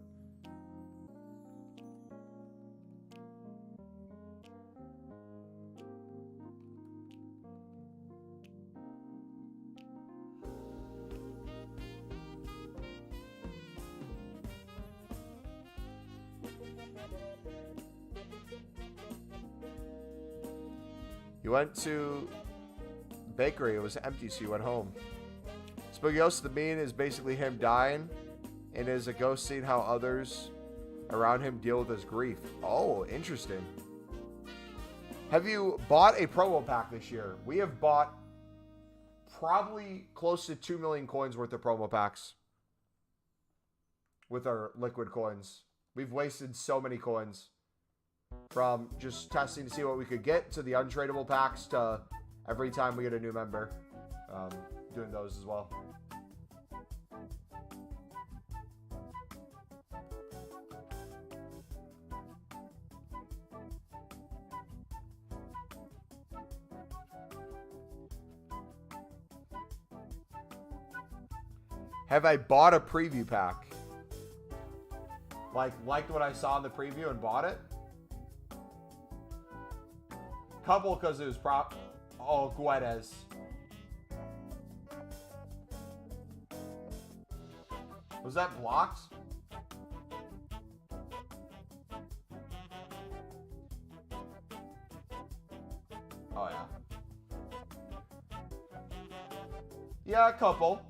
You went to bakery. It was empty, so you went home. Spookyos the Bean is basically him dying, and is a ghost seeing how others around him deal with his grief. Oh, interesting. Have you bought a promo pack this year? We have bought probably close to 2 million coins worth of promo packs with our liquid coins. We've wasted so many coins, from just testing to see what we could get to the untradeable packs to every time we get a new member, doing those as well. Have I bought a preview pack? Liked what I saw in the preview and bought it? Couple because it was prop. Oh, Guedes. Was that blocked? Oh, yeah. Yeah, a couple.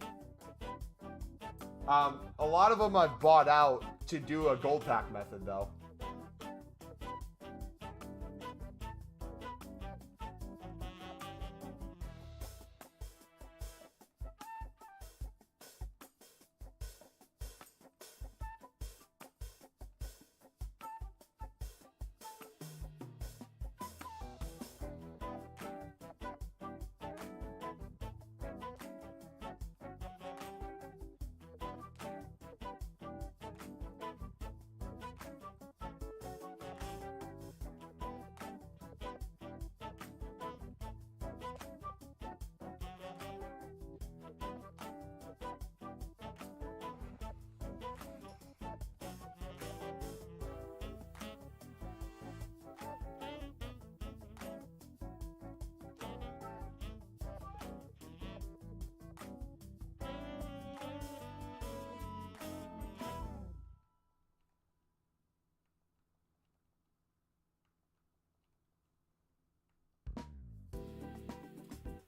A lot of them I've bought out to do a gold pack method, though.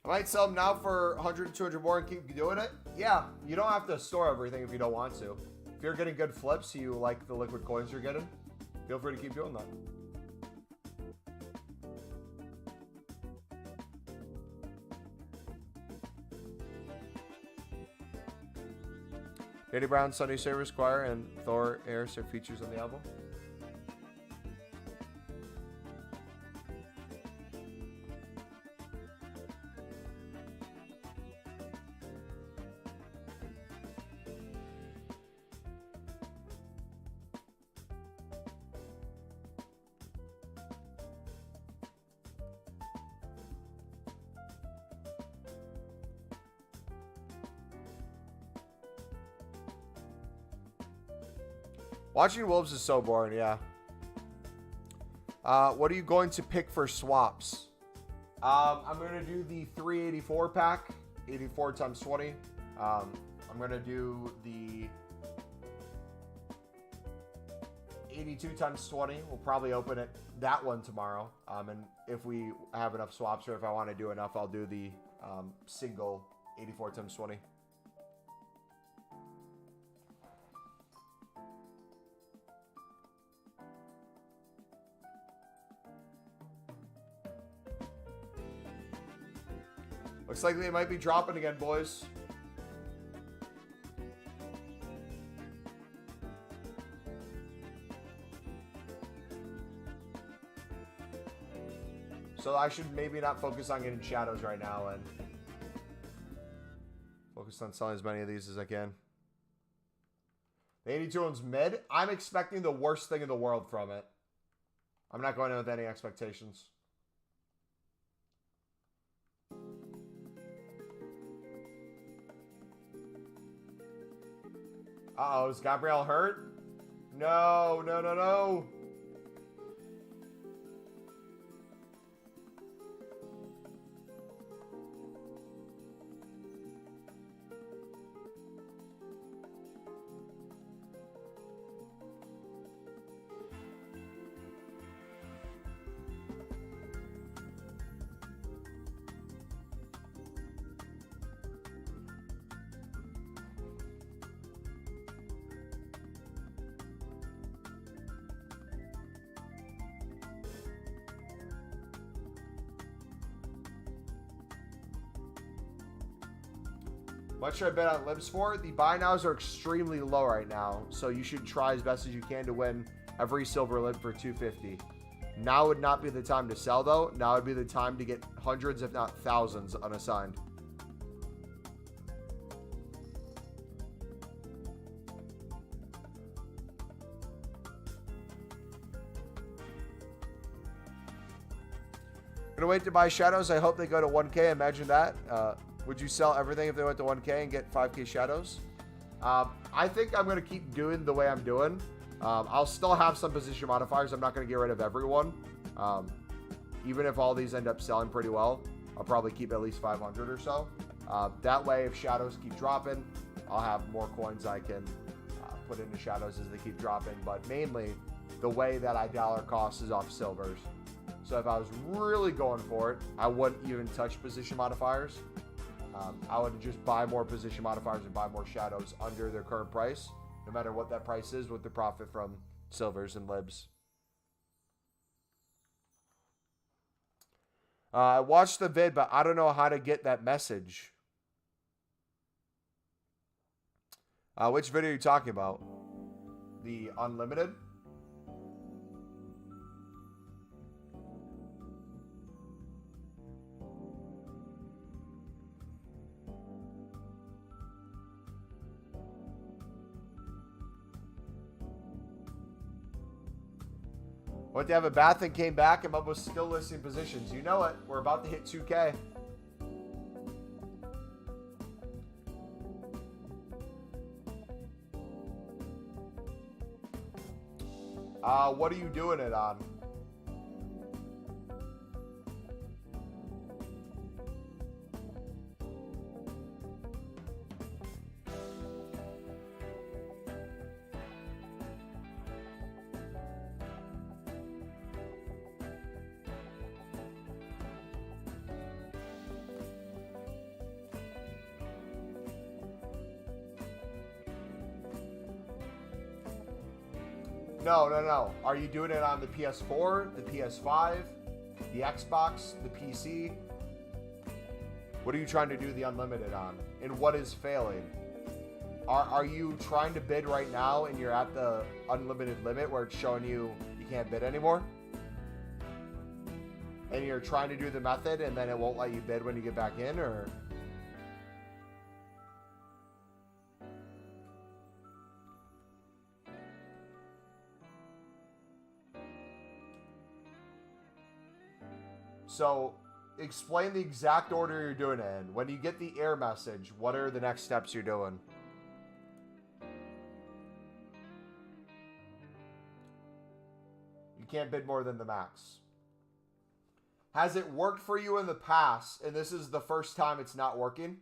I might sell them now for 100, 200 more and keep doing it. Yeah, you don't have to store everything if you don't want to. If you're getting good flips, you like the liquid coins you're getting, feel free to keep doing that. Danny Brown, Sunny Saver Squire, and Thor Harris are features on the album. Watching Wolves is so boring, yeah. What are you going to pick for swaps? I'm going to do the 384 pack, 84 times 20. I'm going to do the 82 times 20. We'll probably open it that one tomorrow. And if we have enough swaps, or if I want to do enough, I'll do the single 84 times 20. Looks like they might be dropping again, boys. So I should maybe not focus on getting shadows right now and focus on selling as many of these as I can. The 82 one's mid. I'm expecting the worst thing in the world from it. I'm not going in with any expectations. Uh-oh, is Gabriel hurt? No, no, no, no. What should I bet on libs for? The buy nows are extremely low right now, so you should try as best as you can to win every silver lib for 250. Now would not be the time to sell, though. Now would be the time to get hundreds, if not thousands, unassigned. Gonna wait to buy shadows. I hope they go to 1K. Imagine that. Would you sell everything if they went to 1K and get 5K shadows? I think I'm going to keep doing the way I'm doing. I'll still have some position modifiers. I'm not going to get rid of everyone. Even if all these end up selling pretty well, I'll probably keep at least 500 or so. That way, if shadows keep dropping, I'll have more coins I can put into shadows as they keep dropping. But mainly, the way that I dollar cost is off silvers. So if I was really going for it, I wouldn't even touch position modifiers. I would just buy more position modifiers and buy more shadows under their current price, no matter what that price is, with the profit from silvers and libs. I watched the vid, but I don't know how to get that message. Which video are you talking about? The unlimited? Went to have a bath and came back and Bubba was still listing positions. You know it. We're about to hit 2K. What are you doing it on? No, no, no. Are you doing it on the PS4, the PS5, the Xbox, the PC? What are you trying to do the unlimited on? And what is failing? Are you trying to bid right now and you're at the unlimited limit where it's showing you can't bid anymore? And you're trying to do the method and then it won't let you bid when you get back in, or... So, explain the exact order you're doing it in. When you get the error message, what are the next steps you're doing? can't bid more than the max. Has it worked for you in the past, and this is the first time it's not working?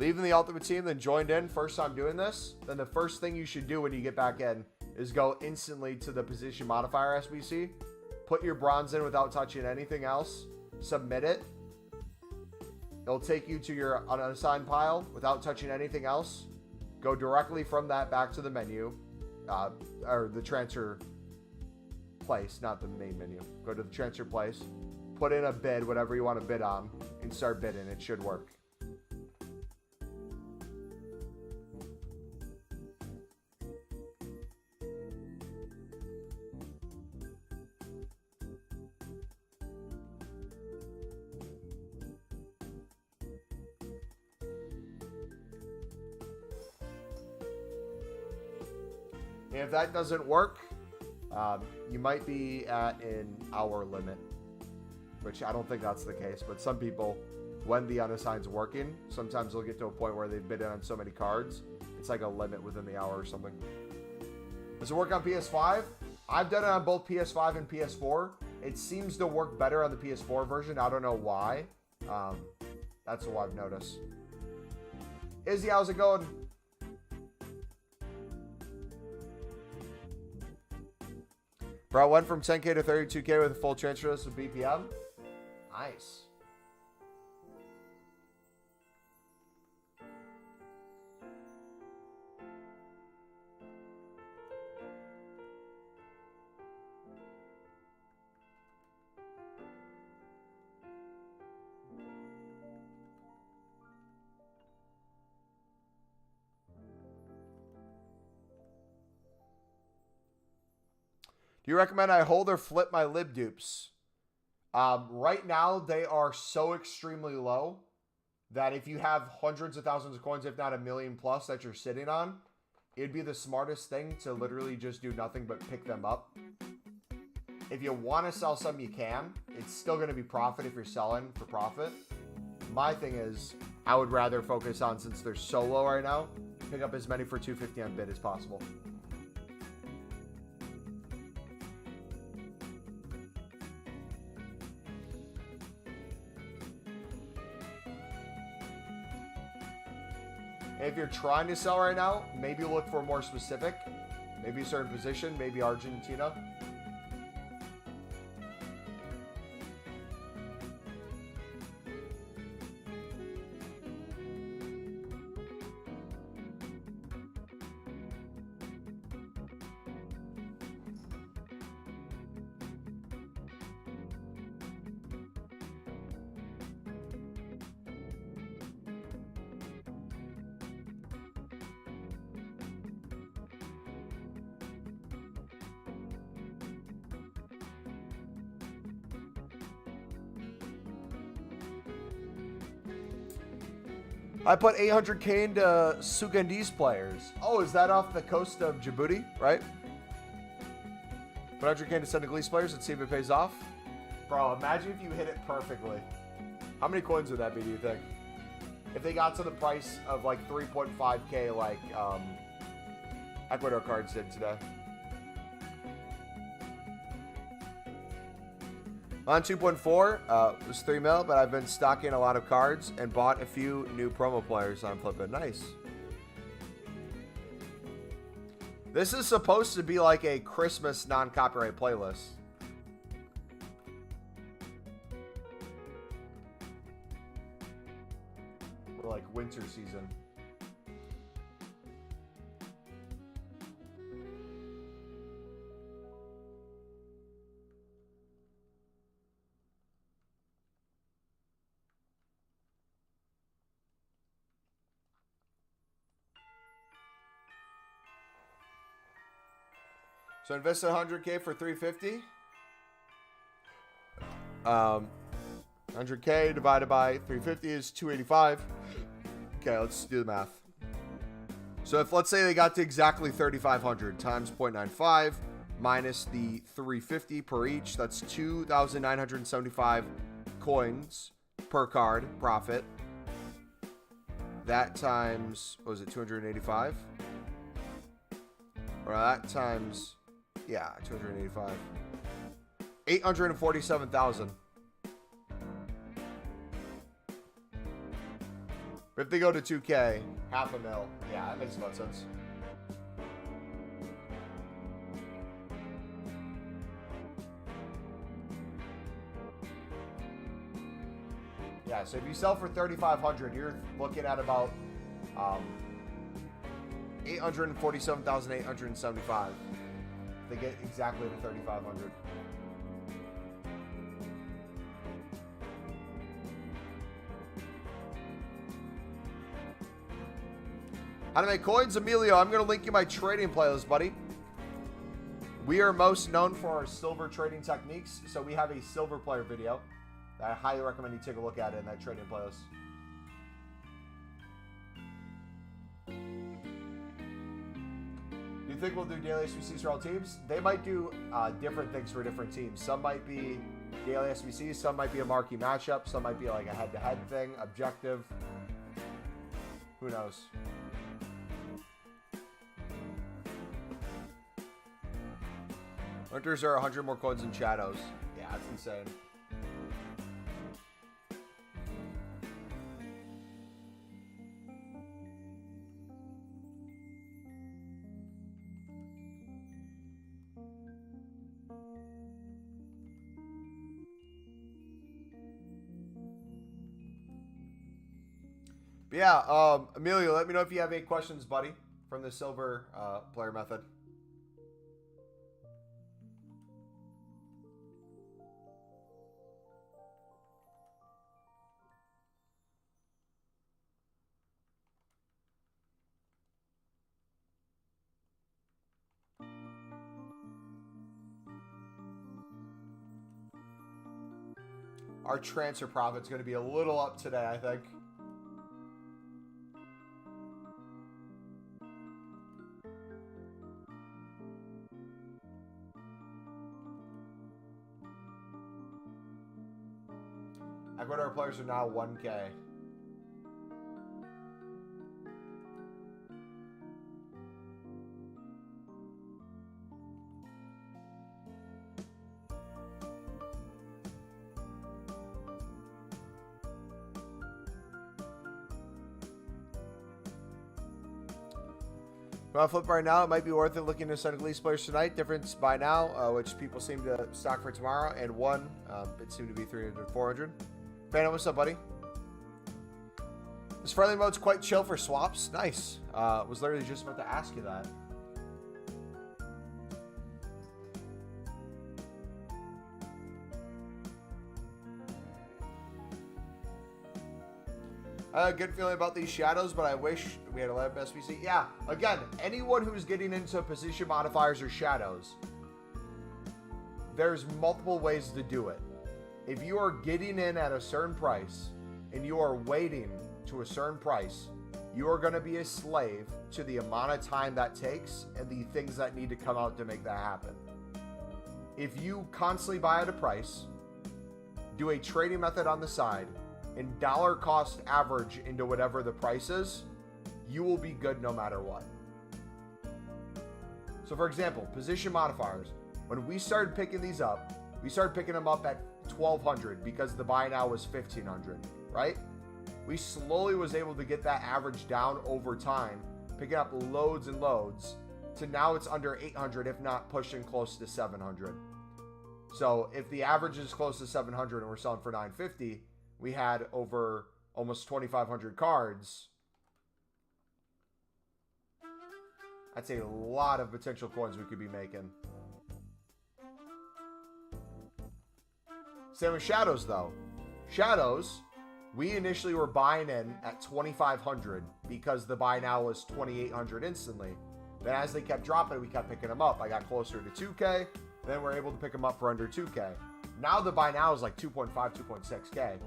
Leaving the Ultimate Team, then joined in, first time doing this, then the first thing you should do when you get back in is go instantly to the position modifier SBC, put your bronze in without touching anything else, submit it. It'll take you to your unassigned pile without touching anything else. Go directly from that back to the menu, or the transfer place, not the main menu. Go to the transfer place, put in a bid, whatever you want to bid on, and start bidding. It should work. If that doesn't work, you might be at an hour limit, which I don't think that's the case. But some people, when the unassigned's working, sometimes they'll get to a point where they've bid in on so many cards, it's like a limit within the hour or something. Does it work on PS5? I've done it on both PS5 and PS4. It seems to work better on the PS4 version. I don't know why. That's what I've noticed. Izzy, how's it going? Bro, I went from 10K to 32K with a full transfer list with BPM. Nice. Do you recommend I hold or flip my lib dupes? Right now, they are so extremely low that if you have hundreds of thousands of coins, if not a million plus that you're sitting on, it'd be the smartest thing to literally just do nothing but pick them up. If you want to sell some, you can. It's still going to be profit if you're selling for profit. My thing is, I would rather focus on, since they're so low right now, pick up as many for 250 on bid as possible. If you're trying to sell right now, maybe look for more specific. Maybe a certain position, maybe Argentina. I put 800K into Sugandese players. Oh, is that off the coast of Djibouti, right? Put 100K into Senegalese players and see if it pays off. Bro, imagine if you hit it perfectly. How many coins would that be, do you think? If they got to the price of like 3.5K like Ecuador cards did today. On 2.4, it was 3 mil, but I've been stocking a lot of cards and bought a few new promo players on Flippin'. Nice. This is supposed to be like a Christmas non-copyright playlist. Or like winter season. So invested 100K for 350. 100K divided by 350 is 285. Okay, let's do the math. So if, let's say they got to exactly 3,500 times 0.95 minus the 350 per each, that's 2,975 coins per card profit. That times, what was it, 285? Or that times, yeah, 285. 847,000. If they go to 2K, half a mil. Yeah, that makes a lot of sense. Yeah, so if you sell for 3,500, you're looking at about 847,875. They get exactly to 3,500. How to make coins? Emilio, I'm going to link you my trading playlist, buddy. We are most known for our silver trading techniques, so we have a silver player video that I highly recommend you take a look at in that trading playlist. Do you think we'll do daily SBCs for all teams? They might do different things for different teams. Some might be daily SBCs, some might be a marquee matchup, some might be like a head-to-head thing, objective. Who knows? Hunters are 100 more coins than shadows. Yeah, that's insane. But yeah, Emilio, let me know if you have any questions, buddy, from the silver player method. Our transfer profit's going to be a little up today, I think. Ecuador players are now 1K. If I flip right now, it might be worth it looking to send lease players tonight. Difference by now, which people seem to stock for tomorrow, and one, it seemed to be 300, 400. Phantom, what's up, buddy? This friendly mode's quite chill for swaps. Nice. Was literally just about to ask you that. Good feeling about these shadows, but I wish we had 11 SBC. Yeah, again, anyone who's getting into position modifiers or shadows, there's multiple ways to do it. If you are getting in at a certain price and you are waiting to a certain price, you are going to be a slave to the amount of time that takes and the things that need to come out to make that happen. If you constantly buy at a price, do a trading method on the side, and dollar cost average into whatever the price is, you will be good no matter what. So for example, position modifiers. When we started picking these up, we started picking them up at 1,200 because the buy now was 1,500, right? We slowly was able to get that average down over time, picking up loads and loads, to now it's under 800, if not pushing close to 700. So if the average is close to 700 and we're selling for 950, we had over almost 2,500 cards. That's a lot of potential coins we could be making. Same with shadows, though. Shadows, we initially were buying in at 2,500 because the buy now was 2,800 instantly. Then as they kept dropping, we kept picking them up. I got closer to 2K. Then we're able to pick them up for under 2K. Now the buy now is like 2.5, 2.6K.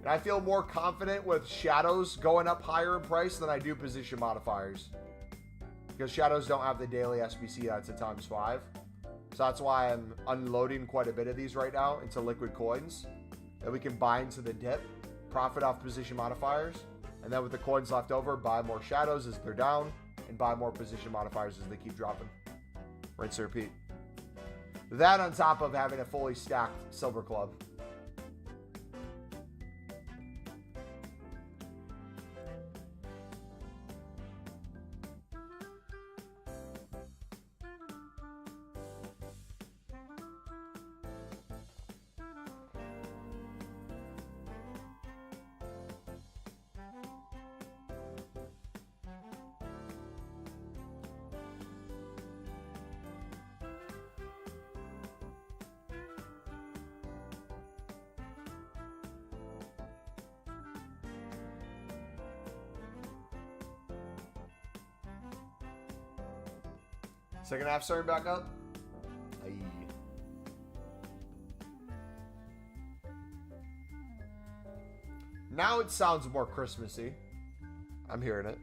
And I feel more confident with shadows going up higher in price than I do position modifiers. Because shadows don't have the daily SBC that's a ×5. So that's why I'm unloading quite a bit of these right now into liquid coins. That we can buy into the dip, profit off position modifiers. And then with the coins left over, buy more shadows as they're down. And buy more position modifiers as they keep dropping. Rinse and repeat. That on top of having a fully stacked silver club. Second half starting back up. Aye. Now it sounds more Christmassy. I'm hearing it.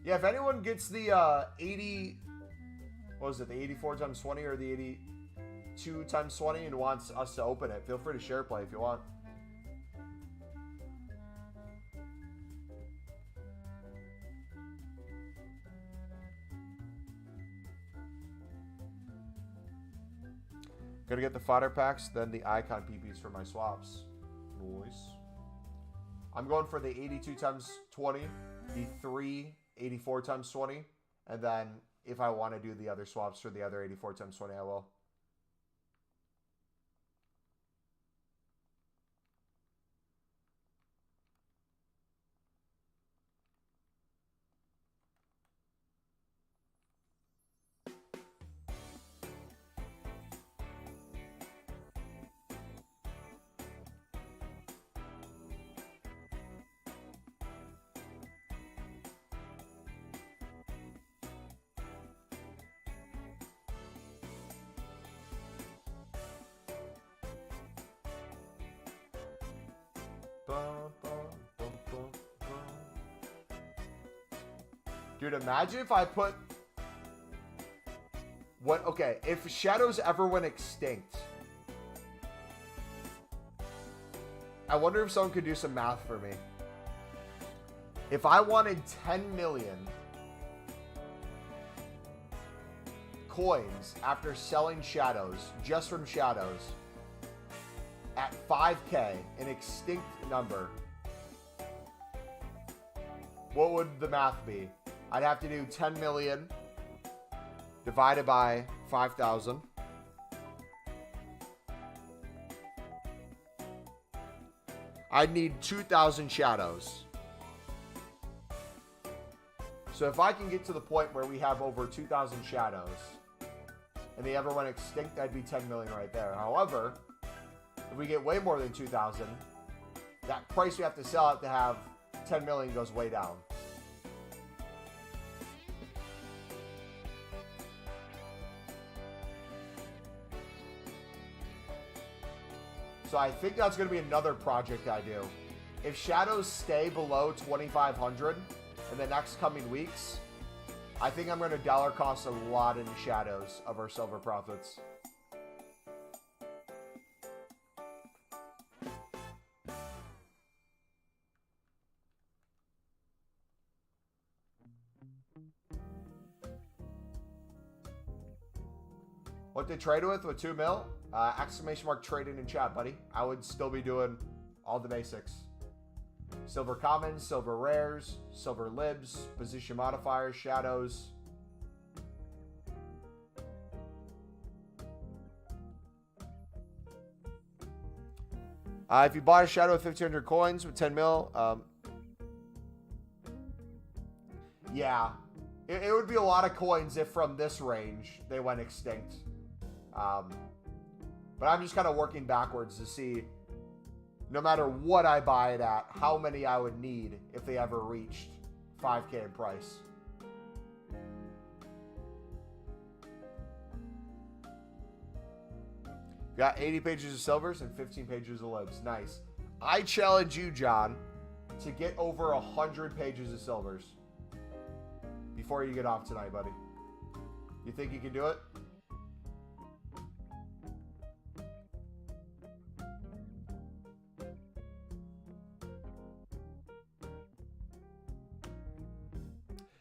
Yeah, if anyone gets the 80, what was it, the 84 × 20 or the 82 × 20 and wants us to open it, feel free to share play if you want. Gonna get the fodder packs, then the icon PPs for my swaps. Nice. I'm going for the 82 × 20, the 3 84 × 20, and then if I want to do the other swaps for the other 84 × 20, I will. Dude, imagine if I put... What? Okay, if shadows ever went extinct, I wonder if someone could do some math for me. If I wanted 10 million coins after selling shadows, just from shadows, at 5K, an extinct number, what would the math be? I'd have to do 10 million divided by 5,000. I'd need 2,000 shadows. So if I can get to the point where we have over 2,000 shadows and they ever went extinct, that'd be 10 million right there. However, if we get way more than 2,000, that price we have to sell it to have 10 million goes way down. So I think that's going to be another project I do. If shadows stay below 2,500 in the next coming weeks, I think I'm going to dollar cost a lot into shadows of our silver profits. What to trade with 2 mil? Exclamation mark trading in chat, buddy. I would still be doing all the basics. Silver commons, silver rares, silver libs, position modifiers, shadows. If you bought a shadow with 1,500 coins with 10 mil, yeah, it would be a lot of coins if from this range they went extinct. But I'm just kind of working backwards to see, no matter what I buy it at, how many I would need if they ever reached 5K in price. Got 80 pages of silvers and 15 pages of libs. Nice. I challenge you, John, to get over 100 pages of silvers before you get off tonight, buddy. You think you can do it?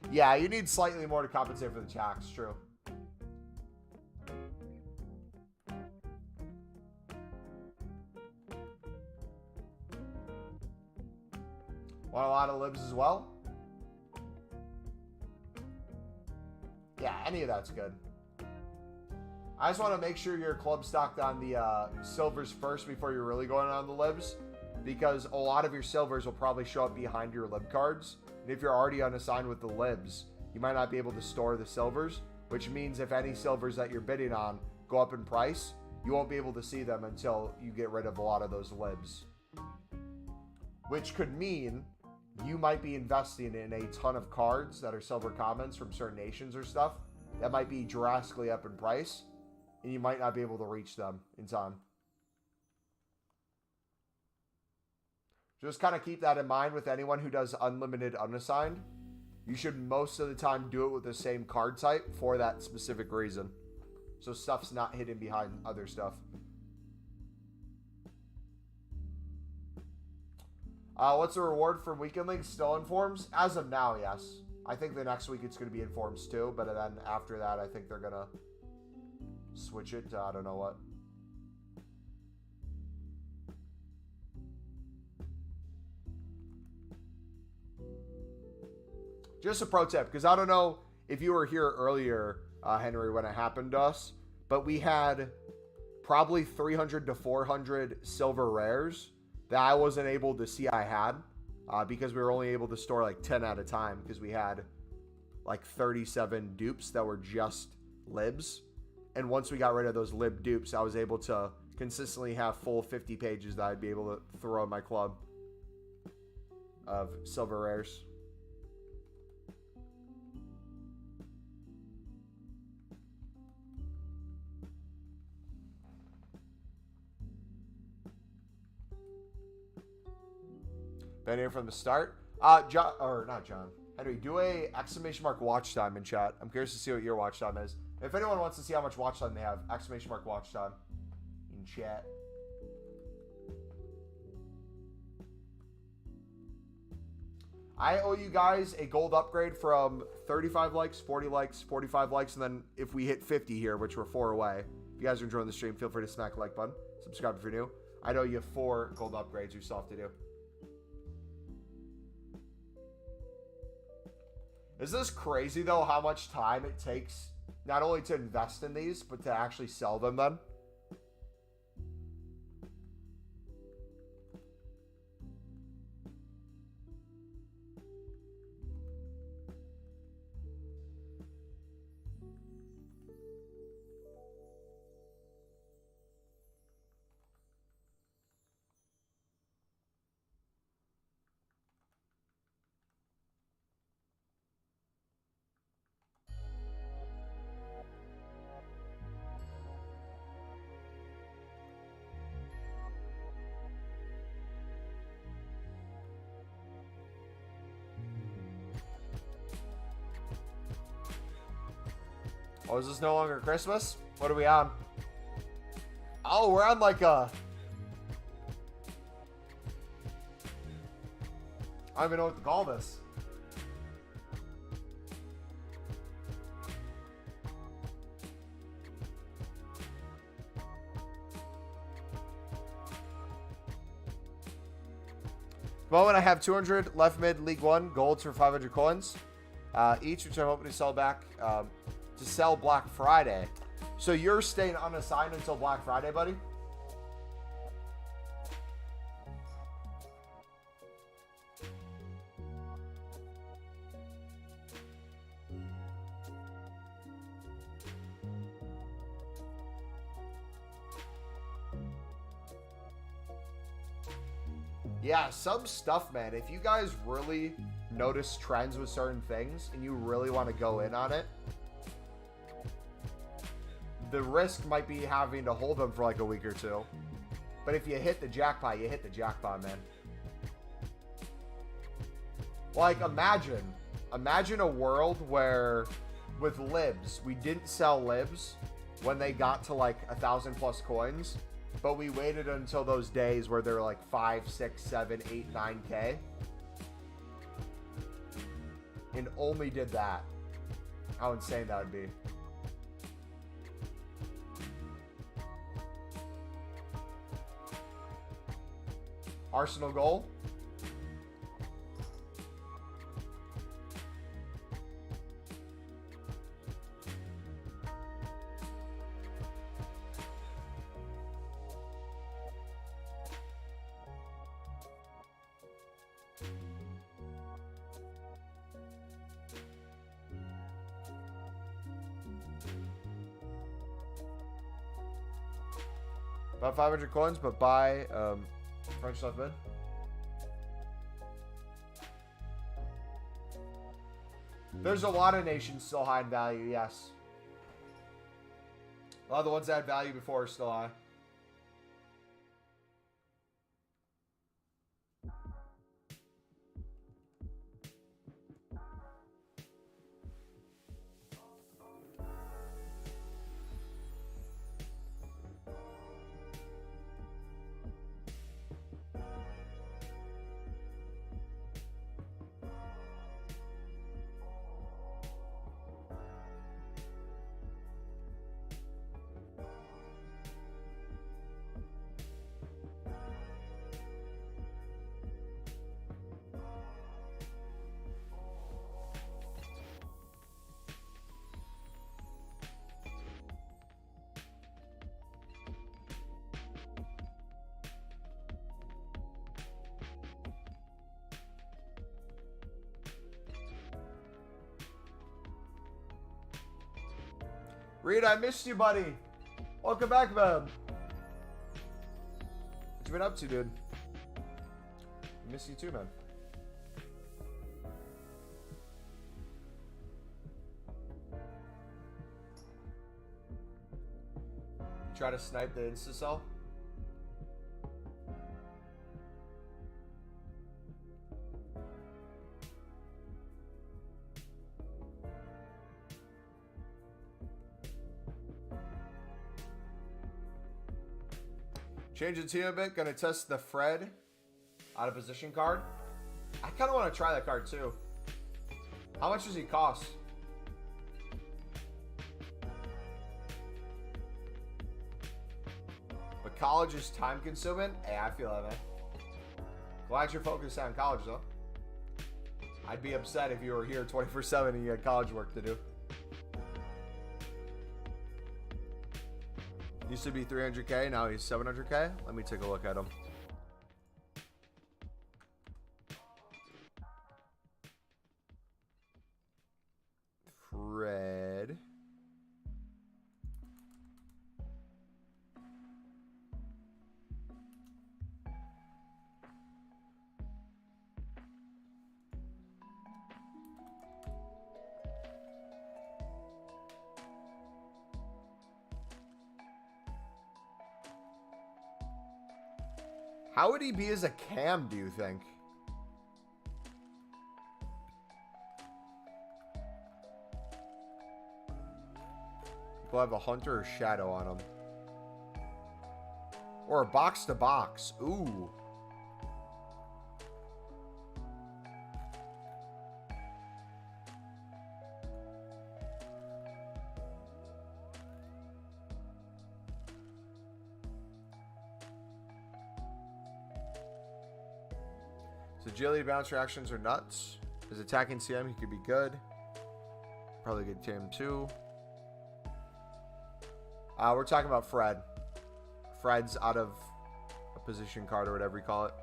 Yeah, you need slightly more to compensate for the tax. True. Want a lot of libs as well? Yeah, any of that's good. I just want to make sure you're club stocked on the silvers first before you're really going on the libs, because a lot of your silvers will probably show up behind your lib cards. And if you're already unassigned with the libs, you might not be able to store the silvers, which means if any silvers that you're bidding on go up in price, you won't be able to see them until you get rid of a lot of those libs. Which could mean you might be investing in a ton of cards that are silver commons from certain nations or stuff that might be drastically up in price, and you might not be able to reach them in time. Just kind of keep that in mind with anyone who does unlimited unassigned. You should most of the time do it with the same card type for that specific reason, so stuff's not hidden behind other stuff. What's the reward for weekend leagues? Still in forms? As of now, yes. I think the next week it's going to be in forms too, but then after that, I think they're going to switch it to I don't know what. Just a pro tip, because I don't know if you were here earlier, Henry, when it happened to us, but we had probably 300 to 400 silver rares that I wasn't able to see I had because we were only able to store like 10 at a time because we had like 37 dupes that were just libs. And once we got rid of those lib dupes, I was able to consistently have full 50 pages that I'd be able to throw in my club of silver rares. Been here from the start. John, or not John. Henry, do a exclamation mark watch time in chat. I'm curious to see what your watch time is. If anyone wants to see how much watch time they have, exclamation mark watch time in chat. I owe you guys a gold upgrade from 35 likes, 40 likes, 45 likes, and then if we hit 50 here, which we're 4 away, if you guys are enjoying the stream, feel free to smack the like button. Subscribe if you're new. I know you have 4 gold upgrades you still have to do. Is this crazy, though, how much time it takes not only to invest in these, but to actually sell them then? Oh, is this no longer Christmas? What are we on? Oh, we're on like a... I don't even know what to call this. At the moment, I have 200 left mid League 1 golds for 500 coins each, which I'm hoping to sell back to sell Black Friday. So you're staying unassigned until Black Friday, buddy? Yeah, some stuff, man. If you guys really notice trends with certain things and you really want to go in on it, the risk might be having to hold them for like a week or two. But if you hit the jackpot, you hit the jackpot, man. Like, imagine a world where with libs, we didn't sell libs when they got to like 1,000 plus coins, but we waited until those days where they're like 5, 6, 7, 8, 9K, and only did that. How insane that would be. Arsenal goal. About 500 coins, but buy French left mid. There's a lot of nations still high in value, yes. A lot of the ones that had value before are still high. Reed, I missed you, buddy. Welcome back, man. What you been up to, dude? I miss you too, man. Try to snipe the insta-cell? Change the team a bit. Gonna test the Fred out of position card. I kind of want to try that card too. How much does he cost? But college is time consuming. Hey, I feel that, man. Glad you're focused on college though. I'd be upset if you were here 24/7 and you had college work to do. Used to be 300K, now he's 700K. Let me take a look at him. Fred. How would he be as a cam, do you think? People have a hunter or shadow on him. Or a box to box. Ooh. His agility, bounce reactions are nuts. His attacking CM, he could be good. Probably good team too. We're talking about Fred. Fred's out of a position card or whatever you call it.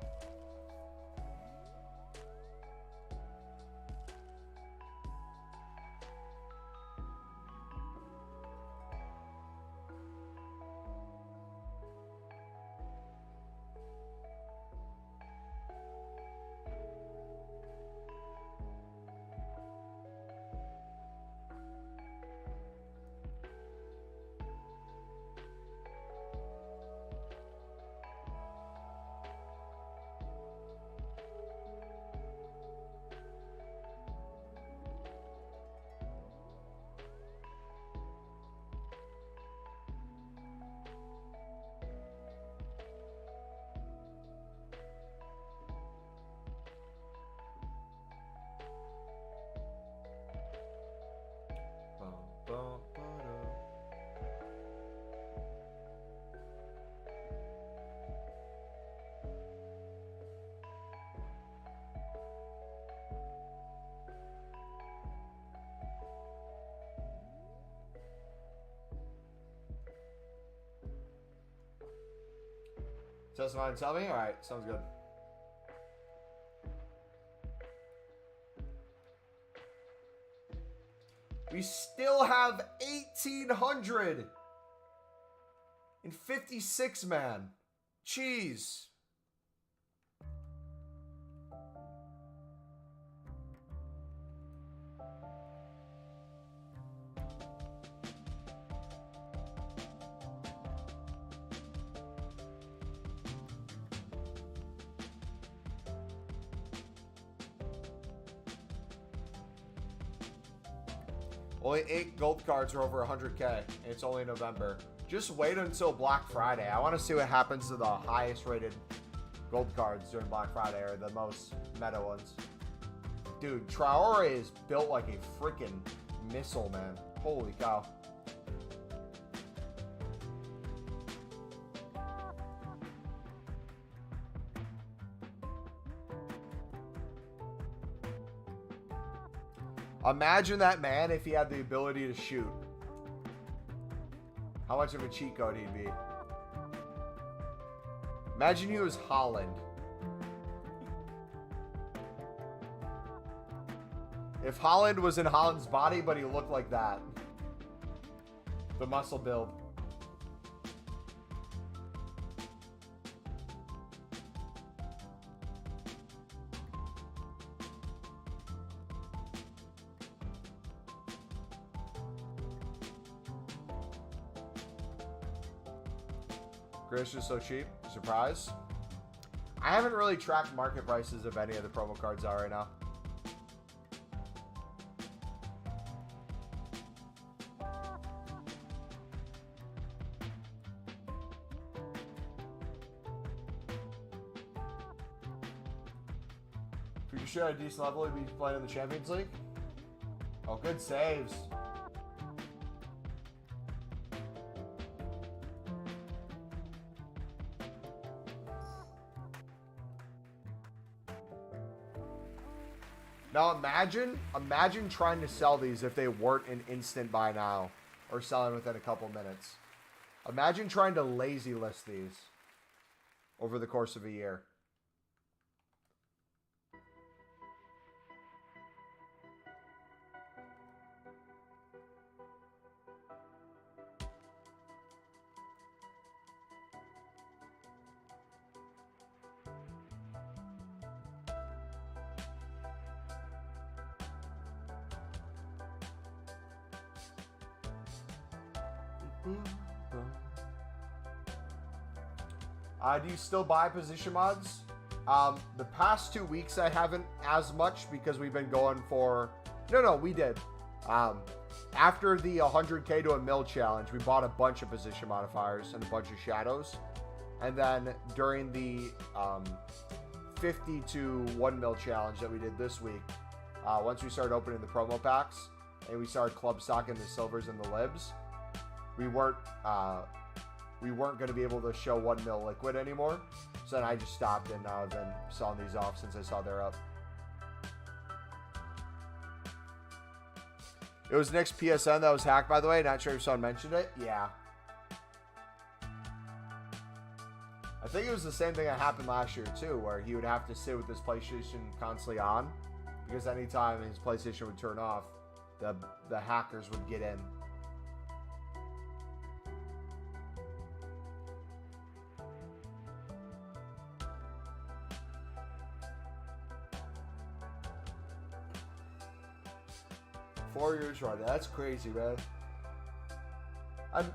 Specify and tell me? Alright, sounds good. We still have 1,856, man. Jeez. Only 8 gold cards are over 100k, and it's only November. Just wait until Black Friday. I want to see what happens to the highest rated gold cards during Black Friday, or the most meta ones. Dude, Traore is built like a freaking missile, man. Holy cow. Imagine that man if he had the ability to shoot. How much of a cheat code he'd be. Imagine he was Holland. If Holland was in Holland's body, but he looked like that. The muscle build. Chris is so cheap. Surprise. I haven't really tracked market prices of any of the promo cards are right now. If you could show a decent level, you'd be playing in the Champions League. Oh, good saves. Now imagine trying to sell these if they weren't an instant buy now or selling within a couple minutes. Imagine trying to lazy list these over the course of a year. Do you still buy position mods? The past 2 weeks I haven't as much because we've been going for... No, we did. After the 100k to a mil challenge, we bought a bunch of position modifiers and a bunch of shadows. And then during the 50 to 1 mil challenge that we did this week, once we started opening the promo packs and we started club stocking the silvers and the libs, we weren't going to be able to show 1 mil liquid anymore. So then I just stopped, and now I've been selling these off since I saw they're up. It was Nick's PSN that was hacked, by the way. Not sure if someone mentioned it. Yeah. I think it was the same thing that happened last year, too, where he would have to sit with his PlayStation constantly on, because anytime his PlayStation would turn off, the hackers would get in. Four years running. That's crazy, man.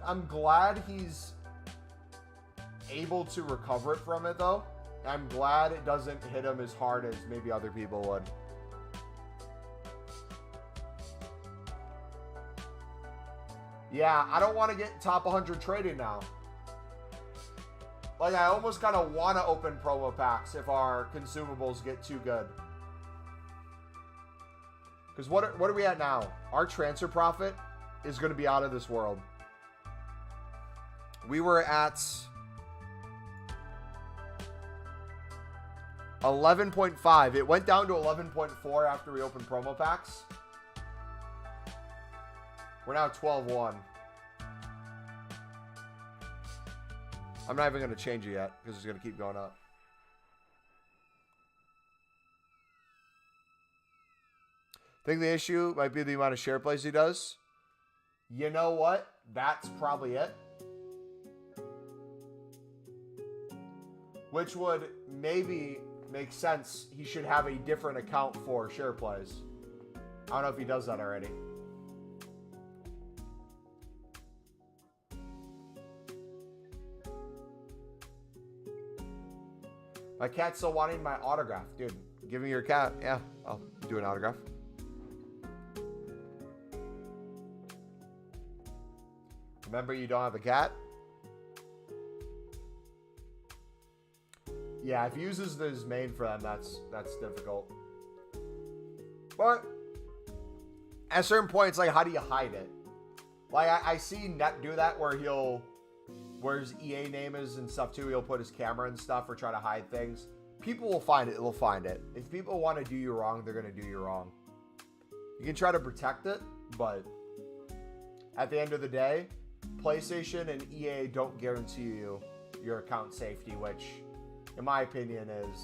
I'm glad he's able to recover it from it, though. I'm glad it doesn't hit him as hard as maybe other people would. Yeah, I don't want to get top 100 traded now. Like, I almost kind of want to open promo packs if our consumables get too good. Because what are we at now? Our transfer profit is going to be out of this world. We were at 11.5. It went down to 11.4 after we opened promo packs. We're now 12-1. I'm not even going to change it yet because it's going to keep going up. Think the issue might be the amount of share plays he does. You know what? That's probably it. Which would maybe make sense. He should have a different account for share plays. I don't know if he does that already. My cat's still wanting my autograph. Dude, give me your cat. Yeah, I'll do an autograph. Remember, you don't have a cat? Yeah, if he uses his main for them, that's difficult. But at a certain point, it's like, how do you hide it? Like, I see Net do that where where his EA name is and stuff too. He'll put his camera and stuff or try to hide things. People will find it. They'll find it. If people want to do you wrong, they're going to do you wrong. You can try to protect it, but at the end of the day, PlayStation and EA don't guarantee you your account safety, which, in my opinion, is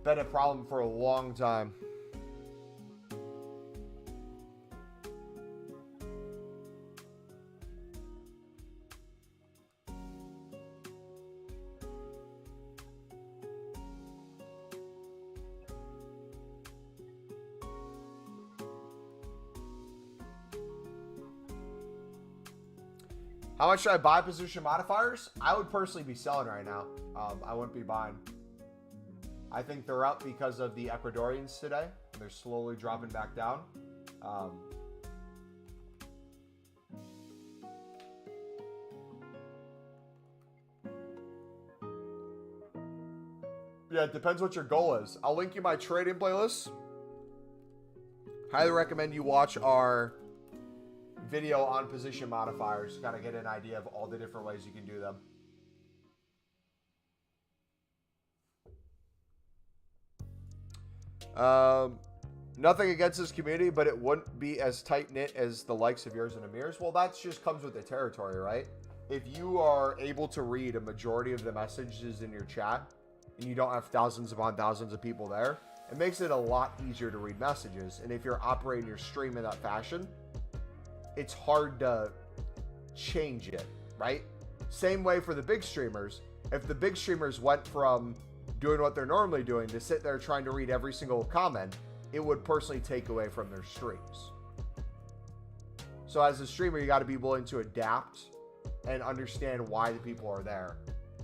been a problem for a long time. How much should I buy position modifiers? I would personally be selling right now. I wouldn't be buying. I think they're up because of the Ecuadorians today. They're slowly dropping back down. Yeah, it depends what your goal is. I'll link you my trading playlist. Highly recommend you watch our video on position modifiers to kind of get an idea of all the different ways you can do them. Nothing against this community, but it wouldn't be as tight-knit as the likes of yours and Amir's. Well, that just comes with the territory, right? If you are able to read a majority of the messages in your chat and you don't have thousands upon thousands of people there, it makes it a lot easier to read messages. And if you're operating your stream in that fashion, it's hard to change it, right? Same way for the big streamers. If the big streamers went from doing what they're normally doing to sit there trying to read every single comment, it would personally take away from their streams. So as a streamer, you got to be willing to adapt and understand why the people are there.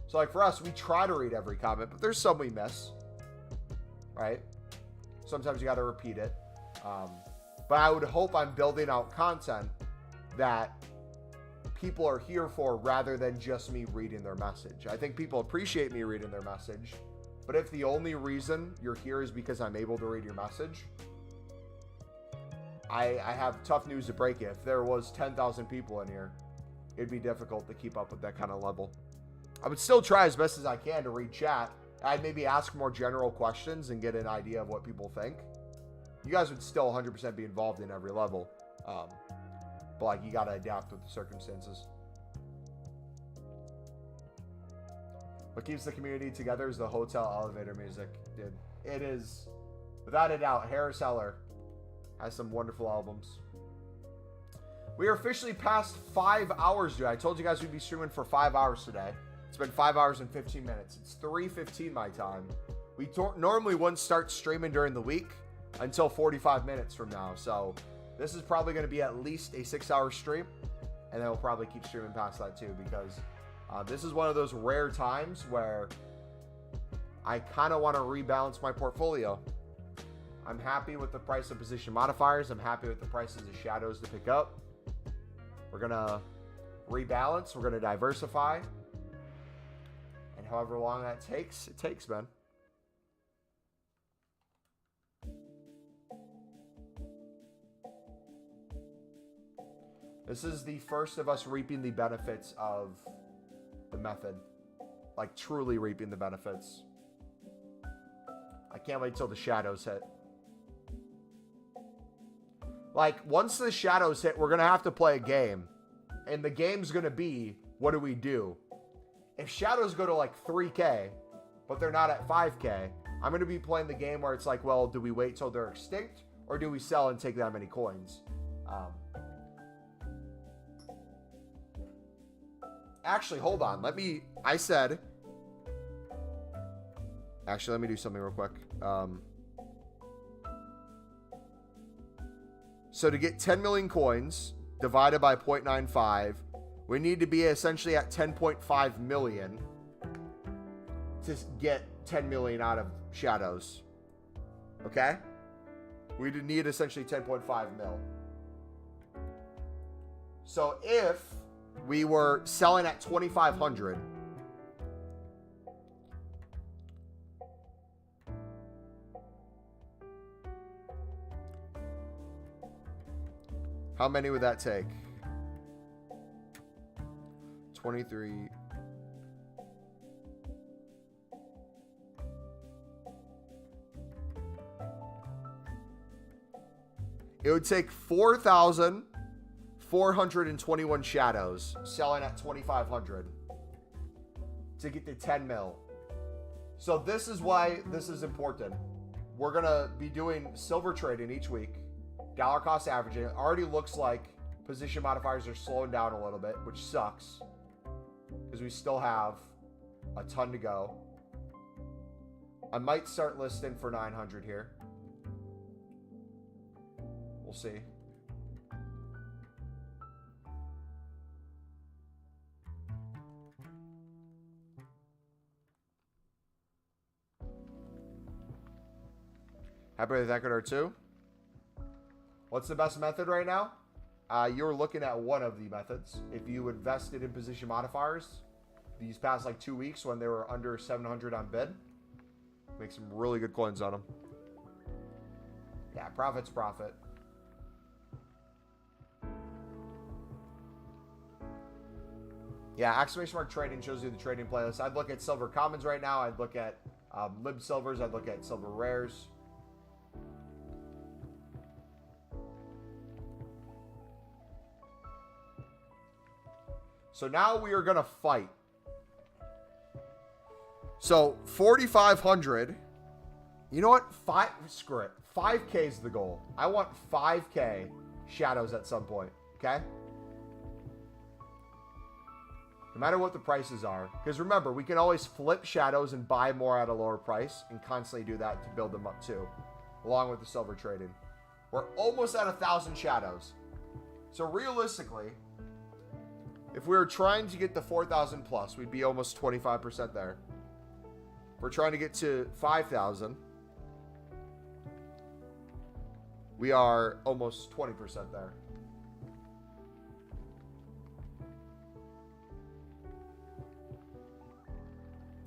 So like for us, we try to read every comment, but there's some we miss, right? Sometimes you got to repeat it. But I would hope I'm building out content that people are here for rather than just me reading their message. I think people appreciate me reading their message, but if the only reason you're here is because I'm able to read your message, I have tough news to break you. If there was 10,000 people in here, it'd be difficult to keep up with that kind of level. I would still try as best as I can to read chat. I'd maybe ask more general questions and get an idea of what people think. You guys would still 100% be involved in every level. But like, you got to adapt with the circumstances. What keeps the community together is the hotel elevator music, dude. It is, without a doubt. Harris Heller has some wonderful albums. We are officially past 5 hours, dude. I told you guys we'd be streaming for 5 hours today. It's been 5 hours and 15 minutes. It's 3:15 my time. We normally wouldn't start streaming during the week until 45 minutes from now. So this is probably going to be at least a 6-hour stream. And then we'll probably keep streaming past that too, because this is one of those rare times where I kind of want to rebalance my portfolio. I'm happy with the price of position modifiers. I'm happy with the prices of shadows to pick up. We're going to rebalance. We're going to diversify. And however long that takes, it takes, man. This is the first of us reaping the benefits of the method. Like, truly reaping the benefits. I can't wait till the shadows hit. Like, once the shadows hit, we're going to have to play a game. And the game's going to be, what do we do? If shadows go to like 3K, but they're not at 5K, I'm going to be playing the game where it's like, well, do we wait till they're extinct, or do we sell and take that many coins? Actually, hold on. Let me do something real quick. So to get 10 million coins divided by 0.95, we need to be essentially at 10.5 million to get 10 million out of shadows. Okay? We need essentially 10.5 mil. So if we were selling at 2,500, how many would that take? 23. It would take 4,421 shadows selling at 2,500 to get to 10 mil. So this is why this is important. We're going to be doing silver trading each week. Dollar cost averaging. It already looks like position modifiers are slowing down a little bit, which sucks because we still have a ton to go. I might start listing for 900 here. We'll see. Happy with that or two. What's the best method right now? You're looking at one of the methods. If you invested in position modifiers these past like 2 weeks when they were under 700 on bid, make some really good coins on them. Yeah, profit's profit. Yeah, exclamation mark trading shows you the trading playlist. I'd look at silver commons right now. I'd look at lib silvers. I'd look at silver rares. So now we are going to fight. So 4,500. You know what? Screw it. 5K is the goal. I want 5K shadows at some point. Okay? No matter what the prices are. Because remember, we can always flip shadows and buy more at a lower price and constantly do that to build them up too. Along with the silver trading. We're almost at 1,000 shadows. So realistically, if we were trying to get to 4,000 plus, we'd be almost 25% there. If we're trying to get to 5,000, we are almost 20% there.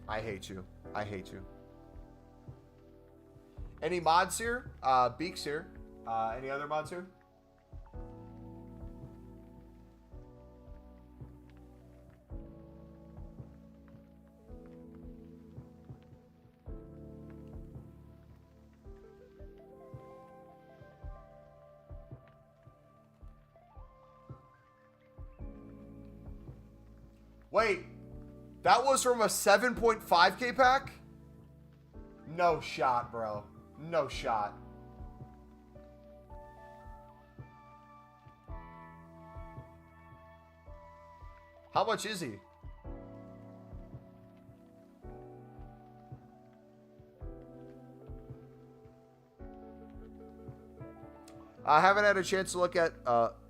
I hate you. I hate you. Any mods here? Beaks here. Any other mods here? Wait, that was from a 7.5K pack? No shot, bro. No shot. How much is he? I haven't had a chance to look at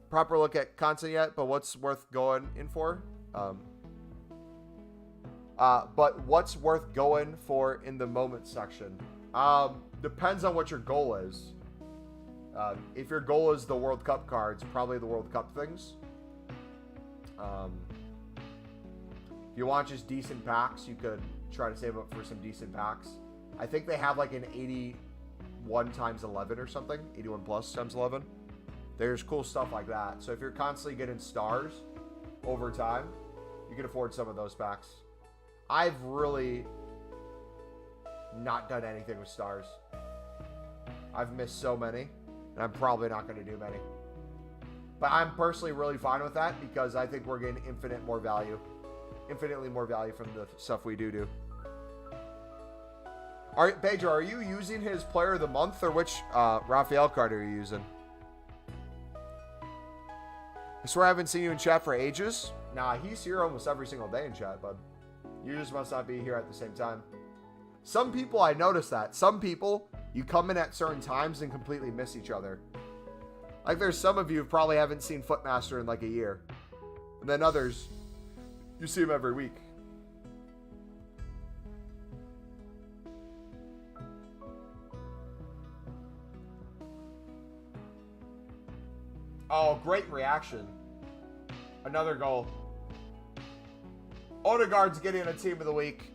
proper look at content yet, but what's worth going in for? But what's worth going for in the moment section? Depends on what your goal is. If your goal is the World Cup cards, probably the World Cup things. If you want just decent packs, you could try to save up for some decent packs. I think they have like an 81 times 11 or something. 81 plus times 11. There's cool stuff like that. So if you're constantly getting stars over time, you can afford some of those packs. I've really not done anything with stars. I've missed so many, and I'm probably not going to do many. But I'm personally really fine with that because I think we're getting infinite more value infinitely more value from the stuff we do. All right, Pedro, are you using his player of the month, or which Rafael card are you using? I swear I haven't seen you in chat for ages. Nah, he's here almost every single day in chat, bud. You just must not be here at the same time. Some people, I noticed that. Some people, you come in at certain times and completely miss each other. Like there's some of you who probably haven't seen Footmaster in like a year. And then others, you see him every week. Oh, great reaction. Another goal. Odegaard's getting a team of the week.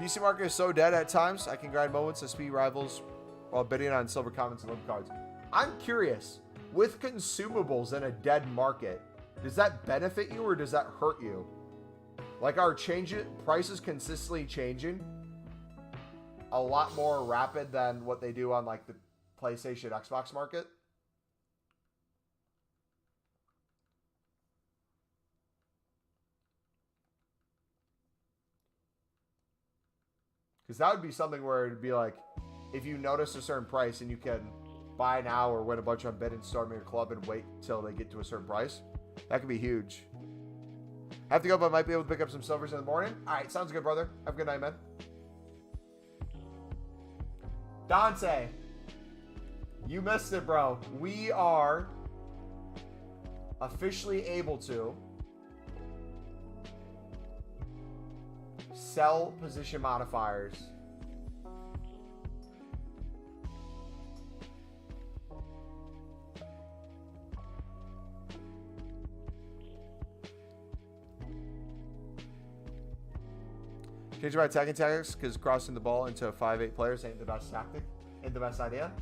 PC market is so dead at times. I can grind moments of speed rivals while bidding on silver commons and limp cards. I'm curious, with consumables in a dead market, does that benefit you or does that hurt you? Like, are prices consistently changing a lot more rapid than what they do on like the PlayStation, Xbox market? Because that would be something where it'd be like, if you notice a certain price and you can buy now or win a bunch on bid and storm your club and wait till they get to a certain price, that could be huge. Have to go, but I might be able to pick up some silvers in the morning. All right, sounds good, brother. Have a good night, man. Dante, you missed it, bro. We are officially able to sell position modifiers. Change my attacking tactics because crossing the ball into 5-8 players ain't the best tactic, ain't the best idea.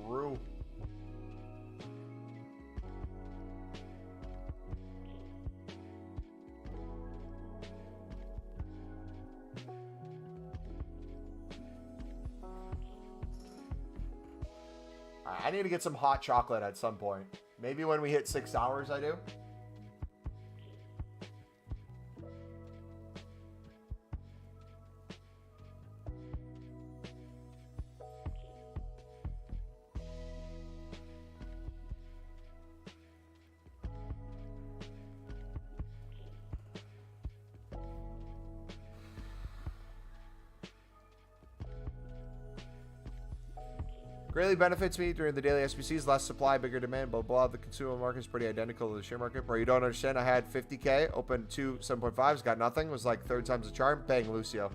True. I need to get some hot chocolate at some point. Maybe when we hit 6 hours, I do. Greatly benefits me during the daily SBCs. Less supply, bigger demand, blah, blah. The consumer market is pretty identical to the share market. Bro, you don't understand. I had 50K, opened 2 7.5s, got nothing. Was like 3rd time's a charm. Bang, Lucio.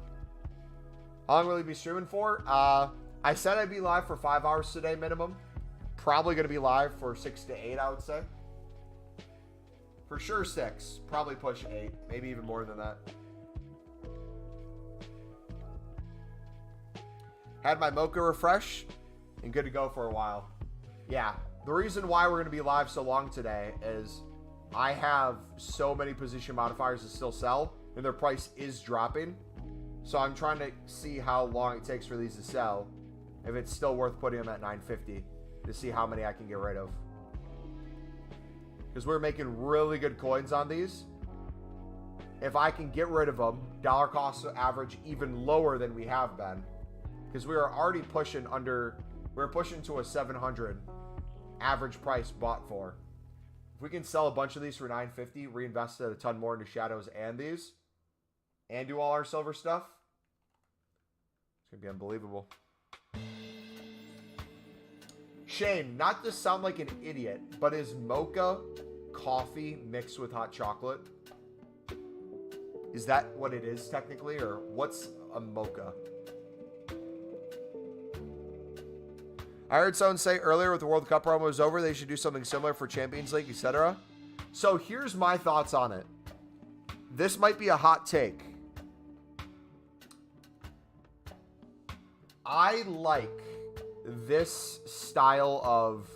How long will you be streaming for? I said I'd be live for 5 hours today minimum. Probably going to be live for 6 to 8, I would say. For sure 6. Probably push 8. Maybe even more than that. Had my mocha refresh. And good to go for a while. Yeah, the reason why we're going to be live so long today is I have so many position modifiers to still sell, and their price is dropping. So I'm trying to see how long it takes for these to sell, if it's still worth putting them at 950 to see how many I can get rid of. Because we're making really good coins on these. If I can get rid of them, dollar cost average even lower than we have been. Because we are already pushing under... We're pushing to a 700 average price bought for. If we can sell a bunch of these for 950, reinvest a ton more into shadows and these, and do all our silver stuff, it's going to be unbelievable. Shane, not to sound like an idiot, but is mocha coffee mixed with hot chocolate? Is that what it is technically, or what's a mocha? I heard someone say earlier with the World Cup promo was over, they should do something similar for Champions League, etc. So here's my thoughts on it. This might be a hot take. I like this style of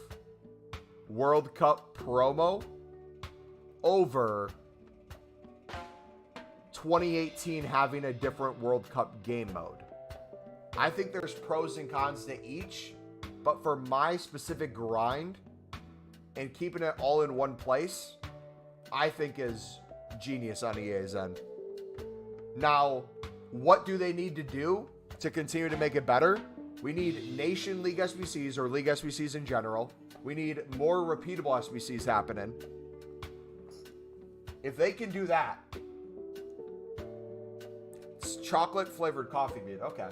World Cup promo over 2018 having a different World Cup game mode. I think there's pros and cons to each, but for my specific grind and keeping it all in one place, I think is genius on EA's end. Now, what do they need to do to continue to make it better? We need Nation League SBCs or League SBCs in general. We need more repeatable SBCs happening. If they can do that, it's chocolate flavored coffee bean. Okay.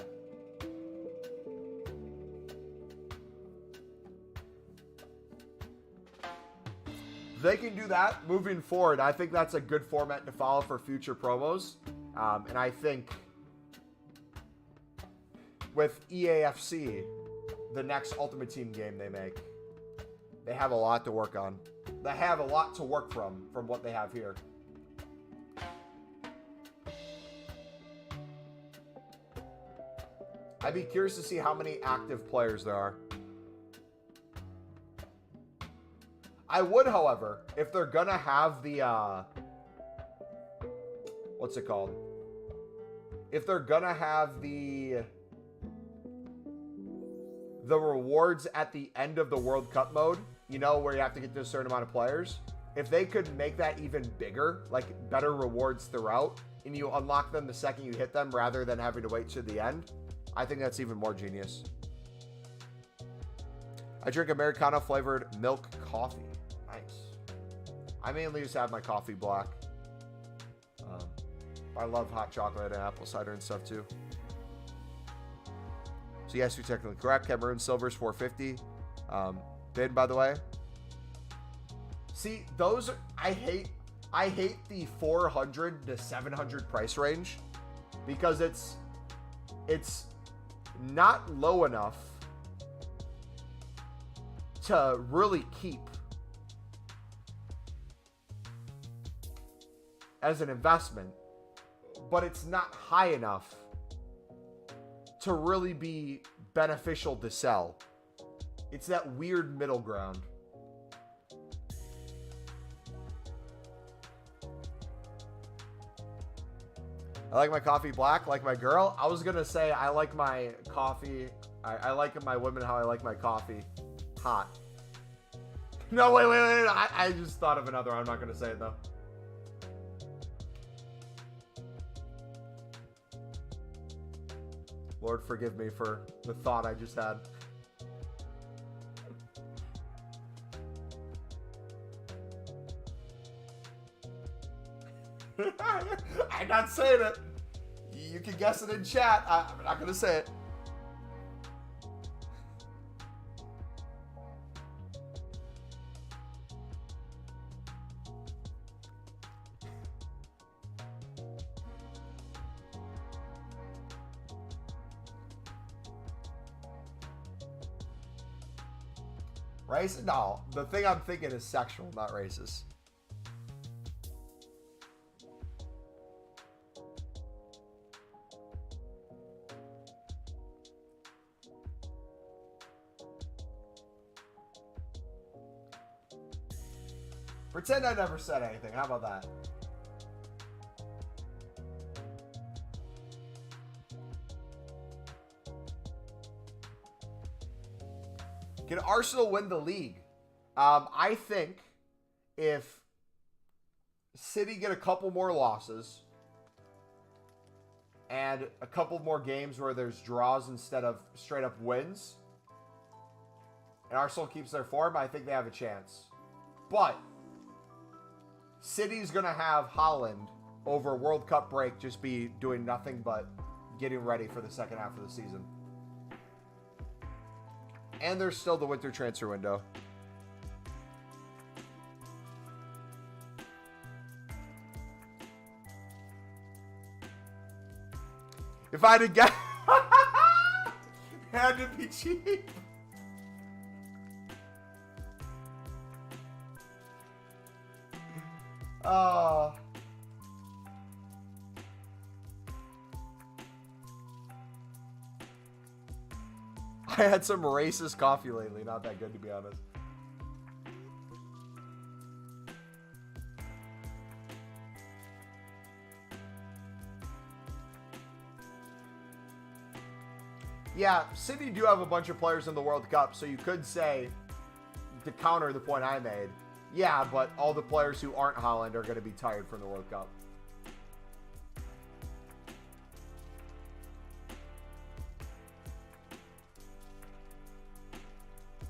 If they can do that moving forward, I think that's a good format to follow for future promos. And I think with EAFC, the next Ultimate Team game they make, they have a lot to work on. They have a lot to work from what they have here. I'd be curious to see how many active players there are. I would, however, if they're gonna have the, what's it called? If they're gonna have the rewards at the end of the World Cup mode, you know, where you have to get to a certain amount of players, if they could make that even bigger, like better rewards throughout, and you unlock them the second you hit them rather than having to wait to the end, I think that's even more genius. I drink Americano flavored milk coffee. Nice. I mainly just have my coffee black. I love hot chocolate and apple cider and stuff too. So yes, you're technically correct. Cameroon Silver's 450. Bid, by the way. See, those are, I hate the 400 to 700 price range because it's not low enough to really keep as an investment, but it's not high enough to really be beneficial to sell. It's that weird middle ground. I like my coffee black, like my girl. I was gonna say I like my coffee. I like my women how I like my coffee hot. No, wait. I just thought of another. I'm not gonna say it though. Lord, forgive me for the thought I just had. I'm not saying it. You can guess it in chat. I'm not going to say it. Racist? No. The thing I'm thinking is sexual, not racist. Pretend I never said anything. How about that? Can Arsenal win the league? I think if City get a couple more losses and a couple more games where there's draws instead of straight up wins, and Arsenal keeps their form, I think they have a chance. But City's going to have Haaland over World Cup break just be doing nothing but getting ready for the second half of the season. And there's still the winter transfer window. If I had to guess, had to be cheap. I had some racist coffee lately. Not that good, to be honest. Yeah, City do have a bunch of players in the World Cup, so you could say, to counter the point I made, yeah, but all the players who aren't Haaland are going to be tired from the World Cup.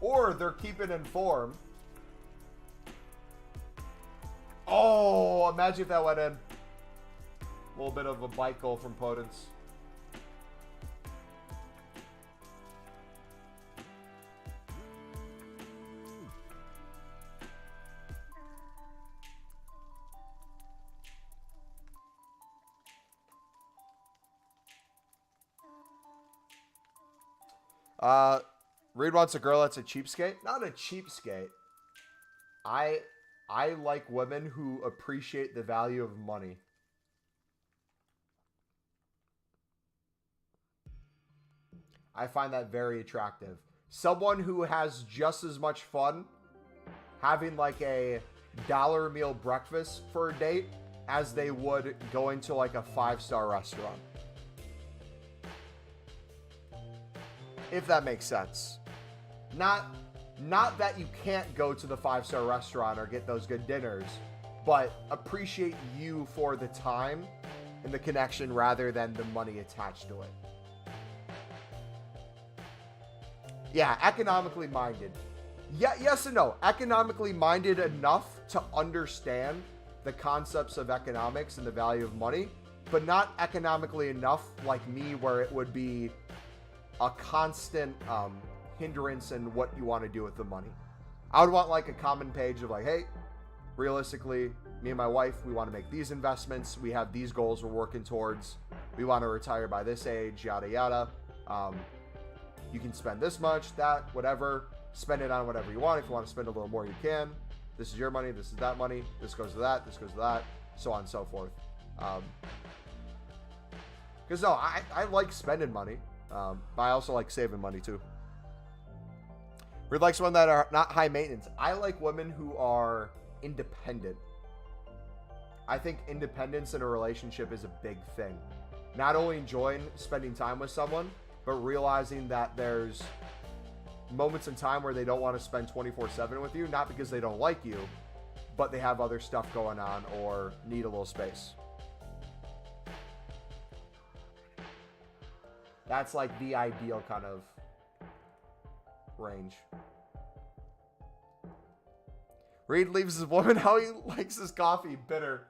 Or they're keeping in form. Oh, imagine if that went in. A little bit of a bike goal from Potence. Reed wants a girl that's a cheapskate. Not a cheapskate. I like women who appreciate the value of money. I find that very attractive. Someone who has just as much fun having like a dollar meal breakfast for a date as they would going to like a 5-star restaurant. If that makes sense. Not that you can't go to the 5-star restaurant or get those good dinners, but appreciate you for the time and the connection rather than the money attached to it. Yeah, economically minded. Yeah, yes and no. Economically minded enough to understand the concepts of economics and the value of money, but not economically enough like me where it would be a constant hindrance in what you want to do with the money. I would want like a common page of like, hey, realistically, me and my wife, we want to make these investments. We have these goals we're working towards. We want to retire by this age, yada, yada. You can spend this much, that, whatever. Spend it on whatever you want. If you want to spend a little more, you can. This is your money. This is that money. This goes to that. This goes to that. So on and so forth. Because no, I like spending money. But I also like saving money too. We'd like someone that are not high maintenance. I like women who are independent. I think independence in a relationship is a big thing. Not only enjoying spending time with someone, but realizing that there's moments in time where they don't want to spend 24/7 with you, not because they don't like you, but they have other stuff going on or need a little space. That's like the ideal kind of range. Reed leaves his woman how he likes his coffee, bitter.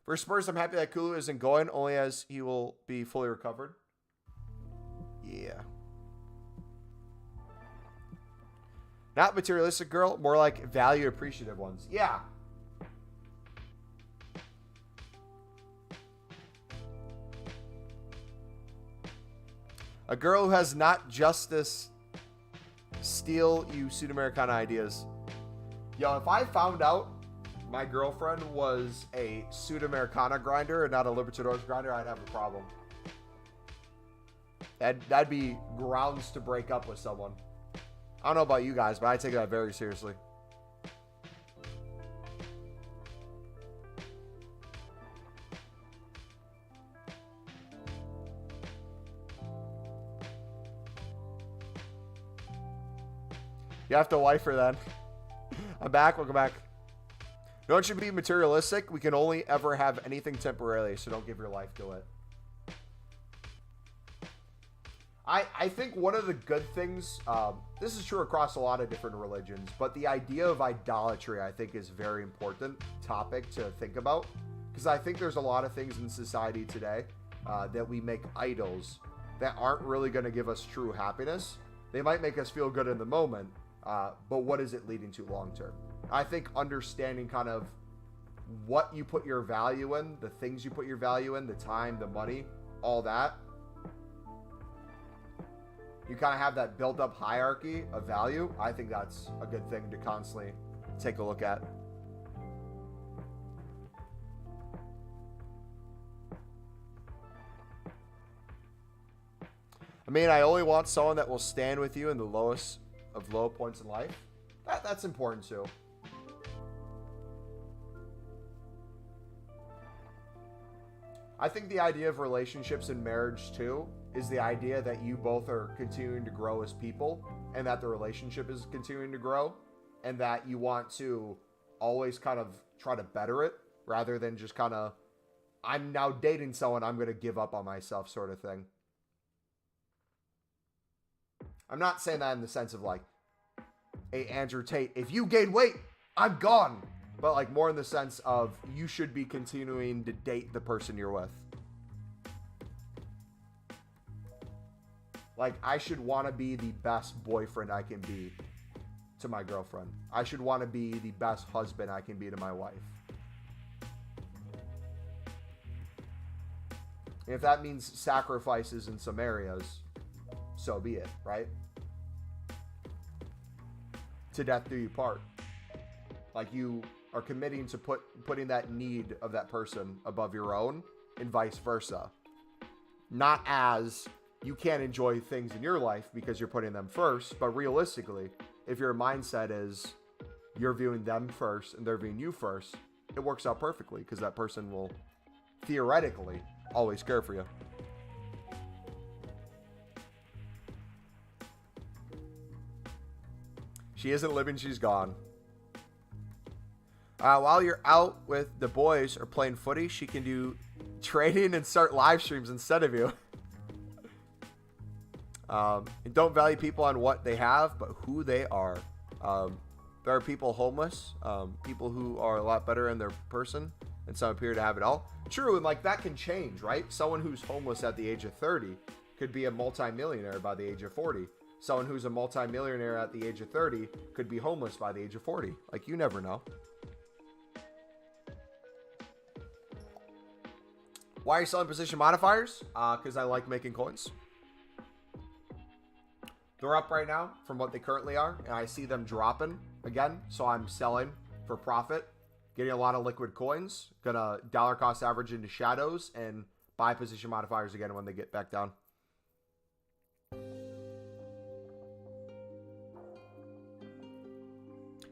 For Spurs, I'm happy that Kulu isn't going, only as he will be fully recovered. Yeah. Not materialistic girl, more like value appreciative ones. Yeah. A girl who has not justice steal you Sud-Americana ideas. Yo, if I found out my girlfriend was a Sud-Americana grinder and not a Libertadores grinder, I'd have a problem. That'd be grounds to break up with someone. I don't know about you guys, but I take that very seriously. You have to wife her then. I'm back. Welcome back. No one should be materialistic. We can only ever have anything temporarily, so don't give your life to it. I think one of the good things, this is true across a lot of different religions, but the idea of idolatry, I think, is a very important topic to think about. Because I think there's a lot of things in society today that we make idols that aren't really going to give us true happiness. They might make us feel good in the moment, but what is it leading to long term? I think understanding kind of what you put your value in, the things you put your value in, the time, the money, all that, you kind of have that built up hierarchy of value. I think that's a good thing to constantly take a look at. I mean, I only want someone that will stand with you in the lowest of low points in life. That's important too. I think the idea of relationships and marriage too is the idea that you both are continuing to grow as people, and that the relationship is continuing to grow, and that you want to always kind of try to better it rather than just kind of, I'm now dating someone, I'm going to give up on myself sort of thing. I'm not saying that in the sense of like, hey, Andrew Tate, if you gain weight, I'm gone. But like more in the sense of you should be continuing to date the person you're with. Like, I should want to be the best boyfriend I can be to my girlfriend. I should want to be the best husband I can be to my wife. And if that means sacrifices in some areas, so be it, right? To death do you part. Like, you are committing to putting that need of that person above your own, and vice versa. Not as you can't enjoy things in your life because you're putting them first, but realistically, if your mindset is you're viewing them first and they're viewing you first, it works out perfectly because that person will theoretically always care for you. She isn't living, she's gone. While you're out with the boys or playing footy, she can do trading and start live streams instead of you. And don't value people on what they have, but who they are. There are people homeless, people who are a lot better in their person, and some appear to have it all. True, and like that can change, right? Someone who's homeless at the age of 30 could be a multimillionaire by the age of 40. Someone who's a multimillionaire at the age of 30 could be homeless by the age of 40. Like, you never know. Why are you selling position modifiers? Because I like making coins. They're up right now from what they currently are, and I see them dropping again, so I'm selling for profit, getting a lot of liquid coins, gonna dollar cost average into shadows, and buy position modifiers again when they get back down.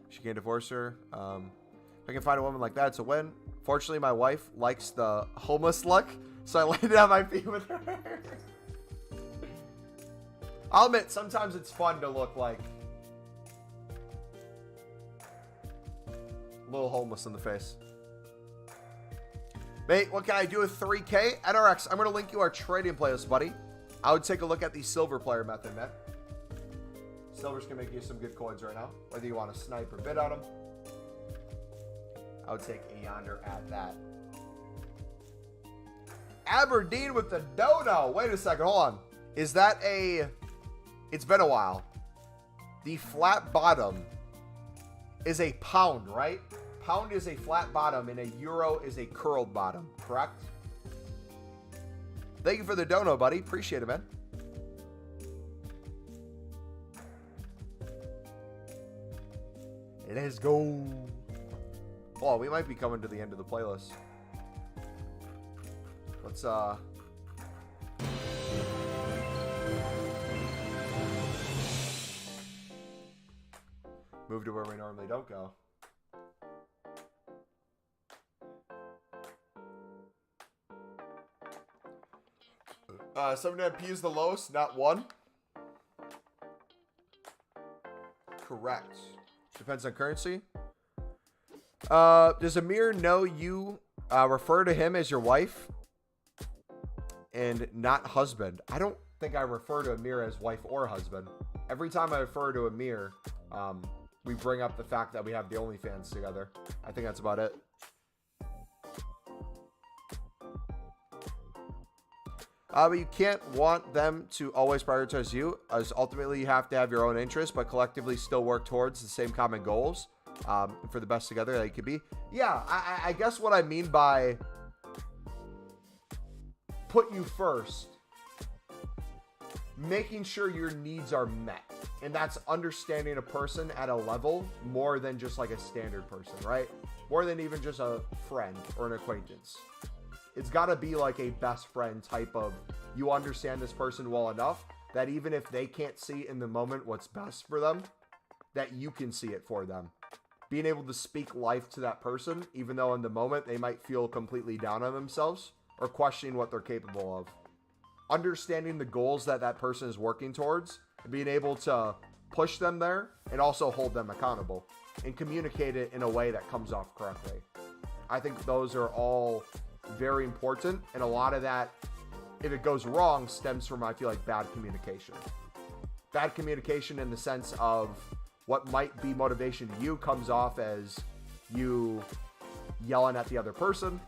She can't divorce her. If I can find a woman like that, it's a win. Fortunately, my wife likes the homeless look, so I landed on my feet with her. I'll admit, sometimes it's fun to look like a little homeless in the face. Mate, what can I do with 3K? NRX, I'm going to link you our trading playlist, buddy. I would take a look at the silver player method, man. Silvers can make you some good coins right now, whether you want to snipe or bid on them. I would take a yonder at that. Aberdeen with the Dono. Wait a second, hold on. Is that a... It's been a while. The flat bottom is a pound, right? Pound is a flat bottom and a euro is a curled bottom, correct? Thank you for the Dono, buddy. Appreciate it, man. Let's go. Oh, we might be coming to the end of the playlist. Let's move to where we normally don't go. Uh, 79p is the lowest, not 1. Correct. Depends on currency. Does Amir know you refer to him as your wife and not husband? I don't think I refer to Amir as wife or husband. Every time I refer to Amir, we bring up the fact that we have the OnlyFans together. I think that's about it. But you can't want them to always prioritize you, as ultimately you have to have your own interests, but collectively still work towards the same common goals for the best together that you could be. Yeah, I guess what I mean by put you first making sure your needs are met. And that's understanding a person at a level more than just like a standard person, right? More than even just a friend or an acquaintance. It's got to be like a best friend type of, you understand this person well enough that even if they can't see in the moment what's best for them, that you can see it for them. Being able to speak life to that person, even though in the moment they might feel completely down on themselves or questioning what they're capable of. Understanding the goals that that person is working towards and being able to push them there and also hold them accountable and communicate it in a way that comes off correctly. I think those are all very important, and a lot of that, if it goes wrong, stems from, I feel like, bad communication. Bad communication in the sense of what might be motivation to you comes off as you yelling at the other person.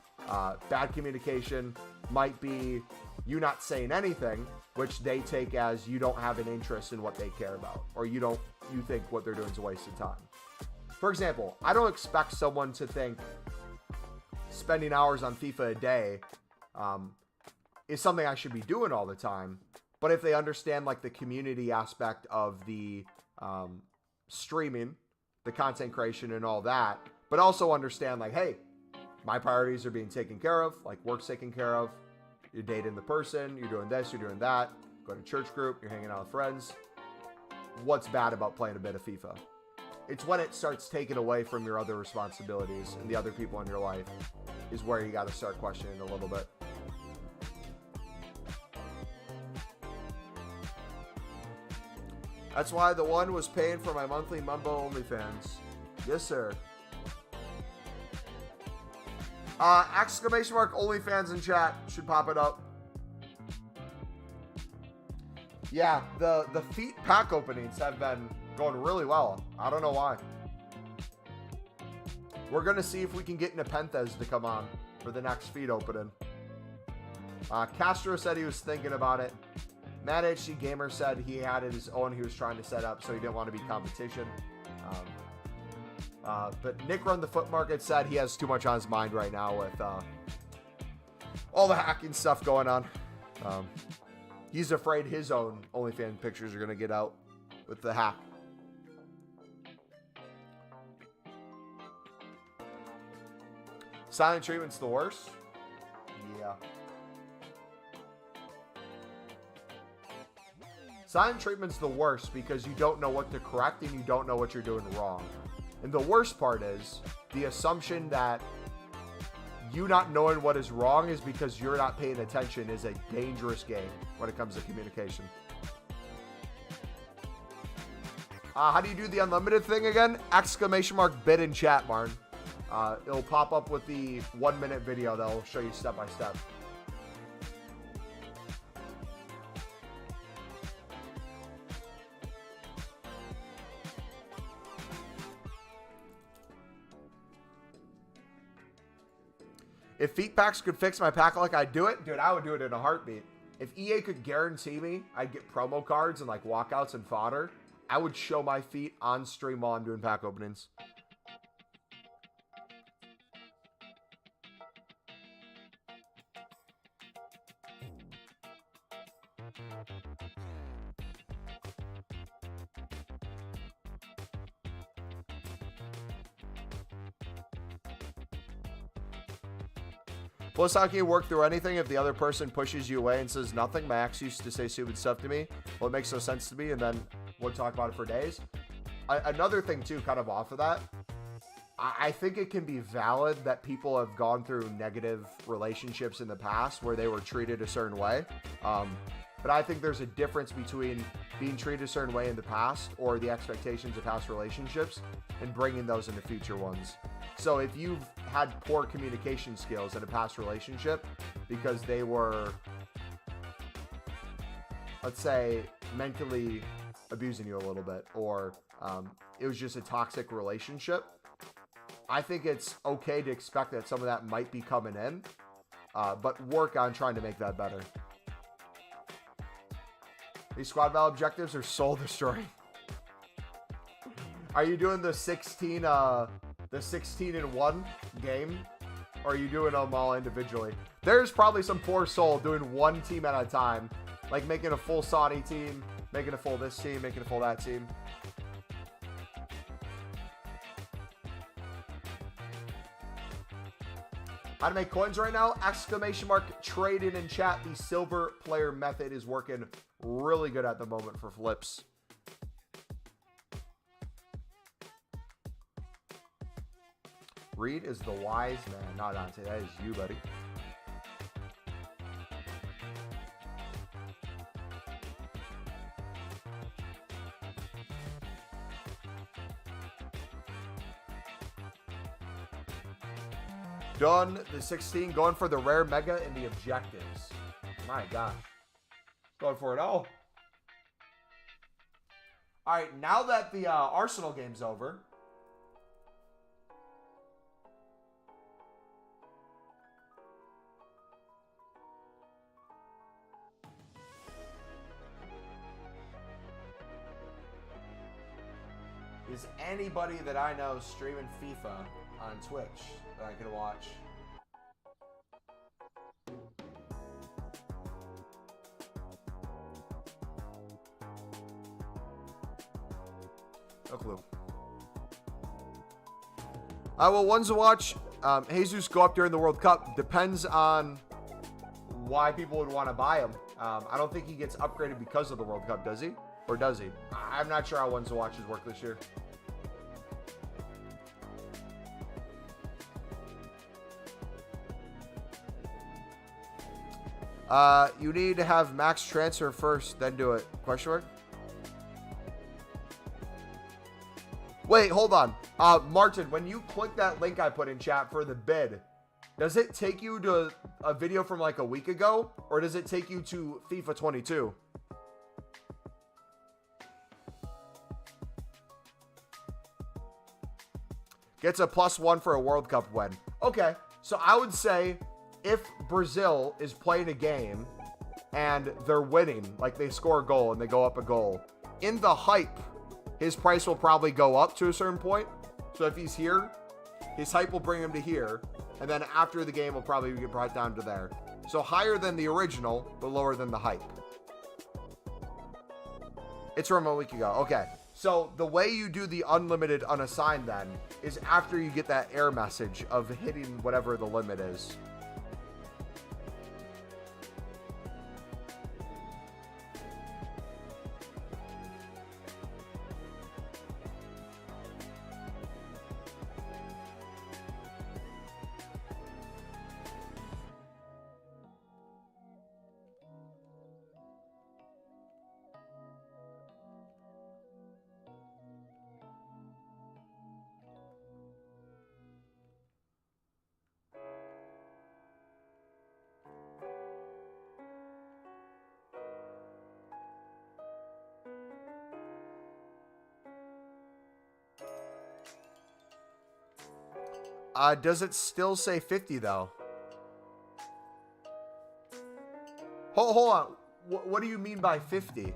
Bad communication might be you not saying anything, which they take as you don't have an interest in what they care about, or you think what they're doing is a waste of time. For example, I don't expect someone to think spending hours on FIFA a day is something I should be doing all the time. But if they understand like the community aspect of the streaming, the content creation and all that, but also understand like, hey, my priorities are being taken care of, like work's taken care of, you're dating the person, you're doing this, you're doing that, go to church group, you're hanging out with friends. What's bad about playing a bit of FIFA? It's when it starts taking away from your other responsibilities and the other people in your life is where you got to start questioning a little bit. That's why the one was paying for my monthly Mumbo OnlyFans. Yes, sir. Exclamation mark OnlyFans in chat. Should pop it up. Yeah, the feet pack openings have been going really well. I don't know why. We're going to see if we can get Nepenthes to come on for the next feet opening. Castro said he was thinking about it. Matt HC Gamer said he had his own he was trying to set up, so he didn't want to be competition. But Nick Run the Foot Market said he has too much on his mind right now with all the hacking stuff going on. He's afraid his own OnlyFans pictures are going to get out with the hack. Silent treatment's the worst? Yeah. Silent treatment's the worst because you don't know what to correct and you don't know what you're doing wrong. And the worst part is the assumption that you not knowing what is wrong is because you're not paying attention is a dangerous game when it comes to communication. How do you do the unlimited thing again? Exclamation mark bid in chat, Martin. It'll pop up with the 1-minute video that'll show you step by step. If feet packs could fix my pack like I'd do it, dude, I would do it in a heartbeat. If EA could guarantee me I'd get promo cards and like walkouts and fodder, I would show my feet on stream while I'm doing pack openings. Plus, how can you work through anything if the other person pushes you away and says nothing? My ex used to say stupid stuff to me. Well, it makes no sense to me, and then we'll talk about it for days. Another thing, too, kind of off of that, I think it can be valid that people have gone through negative relationships in the past where they were treated a certain way. But I think there's a difference between being treated a certain way in the past or the expectations of past relationships and bringing those into future ones. So if you've had poor communication skills in a past relationship because they were, let's say, mentally abusing you a little bit, or it was just a toxic relationship, I think it's okay to expect that some of that might be coming in, but work on trying to make that better. These squad battle objectives are soul destroying. Are you doing the 16 in one game, or are you doing them all individually? There's probably some poor soul doing one team at a time Like making a full Saudi team, making a full this team, making a full that team. How to make coins right now? Exclamation mark trading in chat. The silver player method is working really good at the moment for flips. Reed is the wise man. Not Dante. That is you, buddy. Done the 16, going for the rare mega and the objectives. My gosh. Going for it all. All right, now that the Arsenal game's over. Is anybody that I know streaming FIFA on Twitch that I can watch? No clue. Well, ones to watch. Jesus go up during the World Cup. Depends on why people would want to buy him. I don't think he gets upgraded because of the World Cup, does he? Or does he? I'm not sure how ones to watches work this year. You need to have max transfer first, then do it. Question mark? Wait, hold on. Martin, when you click that link I put in chat for the bid, does it take you to a video from like a week ago? Or does it take you to FIFA 22? Gets a +1 for a World Cup win. Okay, so I would say if Brazil is playing a game and they're winning, like they score a goal and they go up a goal, in the hype, his price will probably go up to a certain point. So if he's here, his hype will bring him to here. And then after the game, will probably get brought down to there. So higher than the original, but lower than the hype. It's from a week ago. Okay. So the way you do the unlimited unassigned then is after you get that error message of hitting whatever the limit is. Does it still say 50 though? Hold on. What do you mean by 50?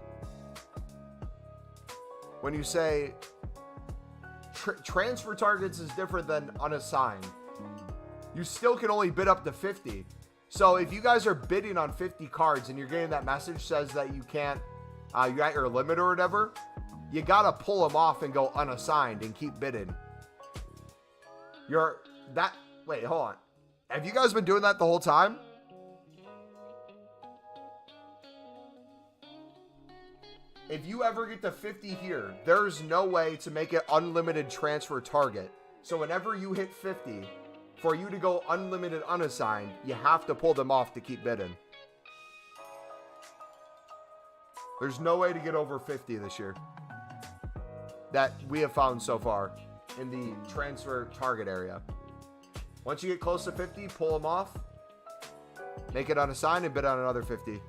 When you say transfer targets is different than unassigned. You still can only bid up to 50. So if you guys are bidding on 50 cards and you're getting that message says that you can't, you got your limit or whatever, you gotta pull them off and go unassigned and keep bidding. Wait, hold on. Have you guys been doing that the whole time? If you ever get to 50 here, there's no way to make it unlimited transfer target. So whenever you hit 50, for you to go unlimited unassigned, you have to pull them off to keep bidding. There's no way to get over 50 this year that we have found so far in the transfer target area. Once you get close to 50, pull them off, make it unassigned, and bid on another 50.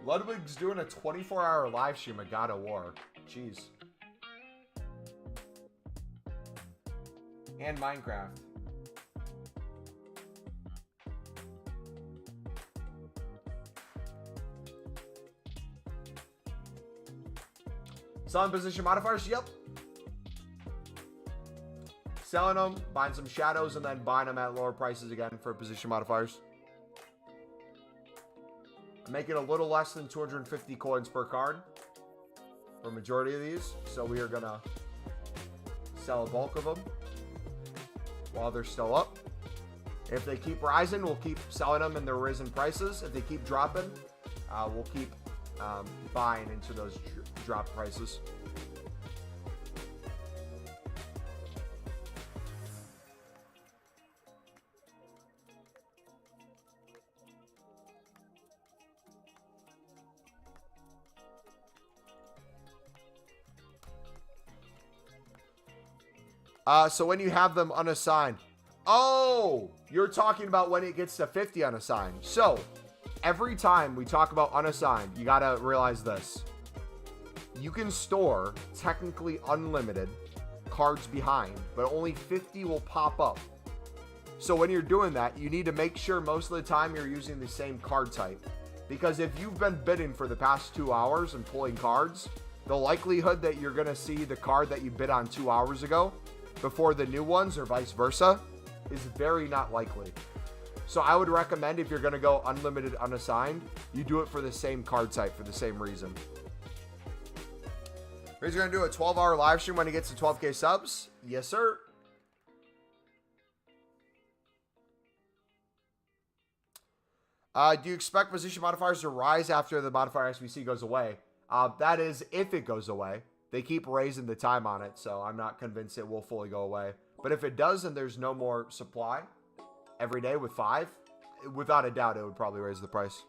Ludwig's doing a 24-hour live stream of God of War. Jeez. And Minecraft. Selling position modifiers? Yep. Selling them, buying some shadows, and then buying them at lower prices again for position modifiers. I'm making a little less than 250 coins per card for a majority of these. So we are going to sell a bulk of them while they're still up. If they keep rising, we'll keep selling them in their risen prices. If they keep dropping, we'll keep buying into those drop prices. So when you have them unassigned. Oh, you're talking about when it gets to 50 unassigned. So every time we talk about unassigned, you got to realize this. You can store technically unlimited cards behind, but only 50 will pop up. So when you're doing that, you need to make sure most of the time you're using the same card type. Because if you've been bidding for the past 2 hours and pulling cards, the likelihood that you're going to see the card that you bid on 2 hours ago before the new ones or vice versa is very not likely. So I would recommend if you're going to go unlimited unassigned, you do it for the same card type for the same reason. He's going to do a 12-hour live stream when he gets to 12K subs. Yes, sir. Do you expect position modifiers to rise after the modifier SBC goes away? That is if it goes away. They keep raising the time on it, so I'm not convinced it will fully go away. But if it does and there's no more supply every day with 5, without a doubt, it would probably raise the price.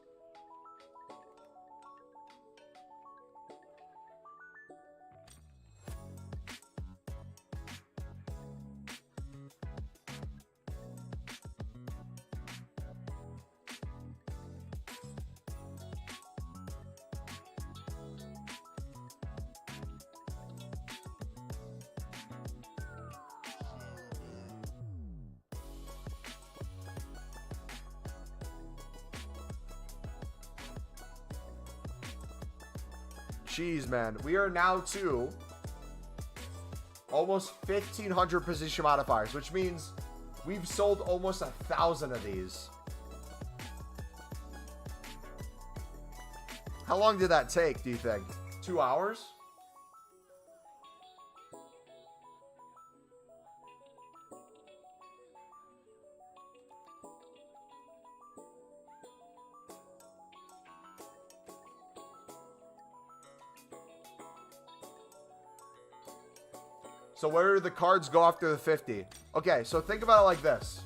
Jeez, man. We are now to almost 1,500 position modifiers, which means we've sold almost 1,000 of these. How long did that take, do you think? 2 hours? So where do the cards go after the 50? Okay, so think about it like this.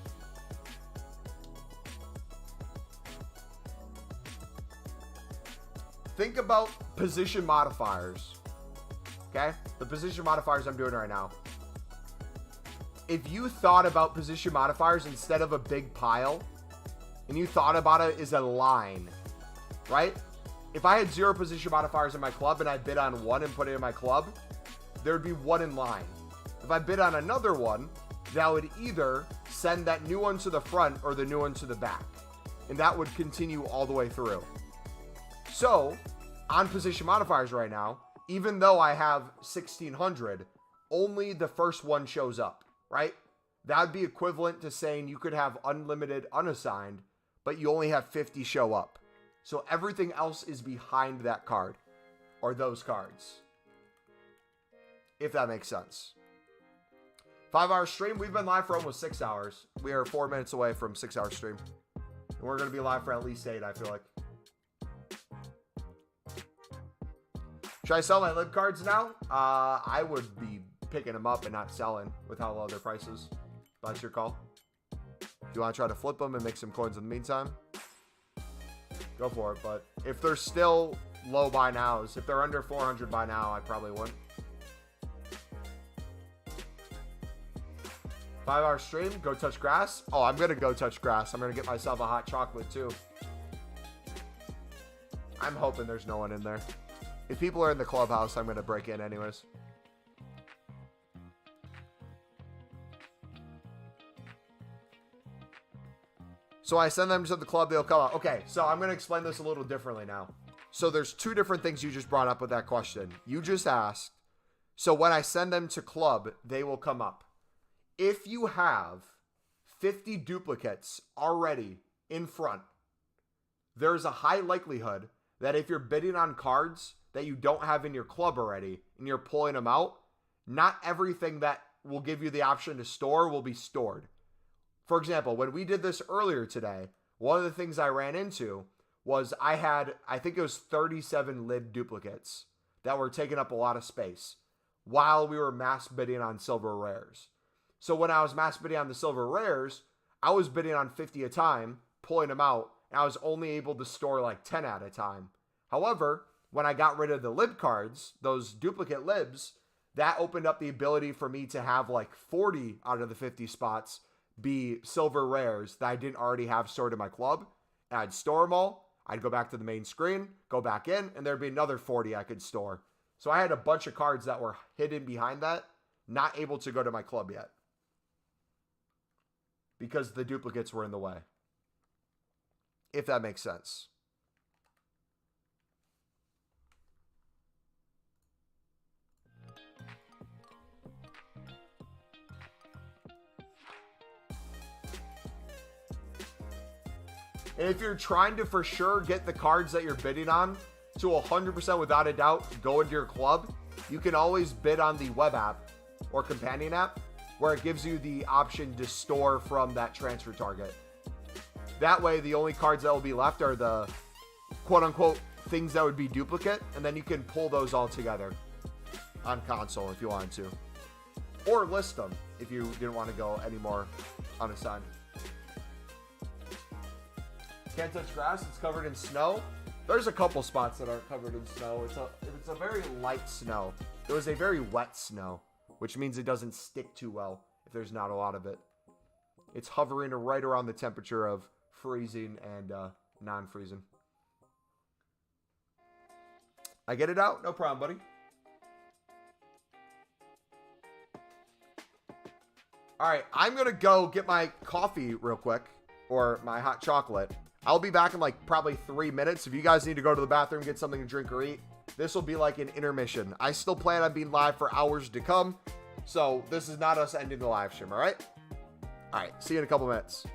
Think about position modifiers. Okay? The position modifiers I'm doing right now. If you thought about position modifiers instead of a big pile, and you thought about it as a line, right? If I had 0 position modifiers in my club and I bid on 1 and put it in my club, there would be 1 in line. If I bid on another one, that would either send that new one to the front or the new one to the back. And that would continue all the way through. So, on position modifiers right now, even though I have 1,600, only the first one shows up, right? That would be equivalent to saying you could have unlimited unassigned, but you only have 50 show up. So everything else is behind that card, or those cards. If that makes sense. 5-hour stream. We've been live for almost 6 hours. We are 4 minutes away from 6-hour stream. And we're going to be live for at least 8, I feel like. Should I sell my lib cards now? I would be picking them up and not selling with how low their price is. That's your call. Do you want to try to flip them and make some coins in the meantime? Go for it. But if they're still low buy nows, if they're under 400 by now, I probably wouldn't. 5-hour stream, go touch grass. Oh, I'm going to go touch grass. I'm going to get myself a hot chocolate too. I'm hoping there's no one in there. If people are in the clubhouse, I'm going to break in anyways. So I send them to the club, they'll come out. Okay, so I'm going to explain this a little differently now. So there's two different things you just brought up with that question. You just asked, so when I send them to club, they will come up. If you have 50 duplicates already in front, there's a high likelihood that if you're bidding on cards that you don't have in your club already and you're pulling them out, not everything that will give you the option to store will be stored. For example, when we did this earlier today, one of the things I ran into was I had, I think it was 37 lid duplicates that were taking up a lot of space while we were mass bidding on silver rares. So when I was mass bidding on the silver rares, I was bidding on 50 a time, pulling them out, and I was only able to store like 10 at a time. However, when I got rid of the lib cards, those duplicate libs, that opened up the ability for me to have like 40 out of the 50 spots be silver rares that I didn't already have stored in my club. And I'd store them all. I'd go back to the main screen, go back in, and there'd be another 40 I could store. So I had a bunch of cards that were hidden behind that, not able to go to my club yet, because the duplicates were in the way. If that makes sense. And if you're trying to for sure get the cards that you're bidding on to 100% without a doubt go into your club, you can always bid on the web app or companion app where it gives you the option to store from that transfer target. That way, the only cards that will be left are the quote-unquote things that would be duplicate, and then you can pull those all together on console if you wanted to. Or list them if you didn't want to go any more unassigned. Can't touch grass, it's covered in snow. There's a couple spots that aren't covered in snow. It's a very light snow. It was a very wet snow, which means it doesn't stick too well if there's not a lot of it. It's hovering right around the temperature of freezing and non-freezing. I get it out? No problem, buddy. All right, I'm going to go get my coffee real quick, or my hot chocolate. I'll be back in like probably 3 minutes. If you guys need to go to the bathroom, get something to drink or eat, this will be like an intermission. I still plan on being live for hours to come. So this is not us ending the live stream, all right? All right, see you in a couple minutes.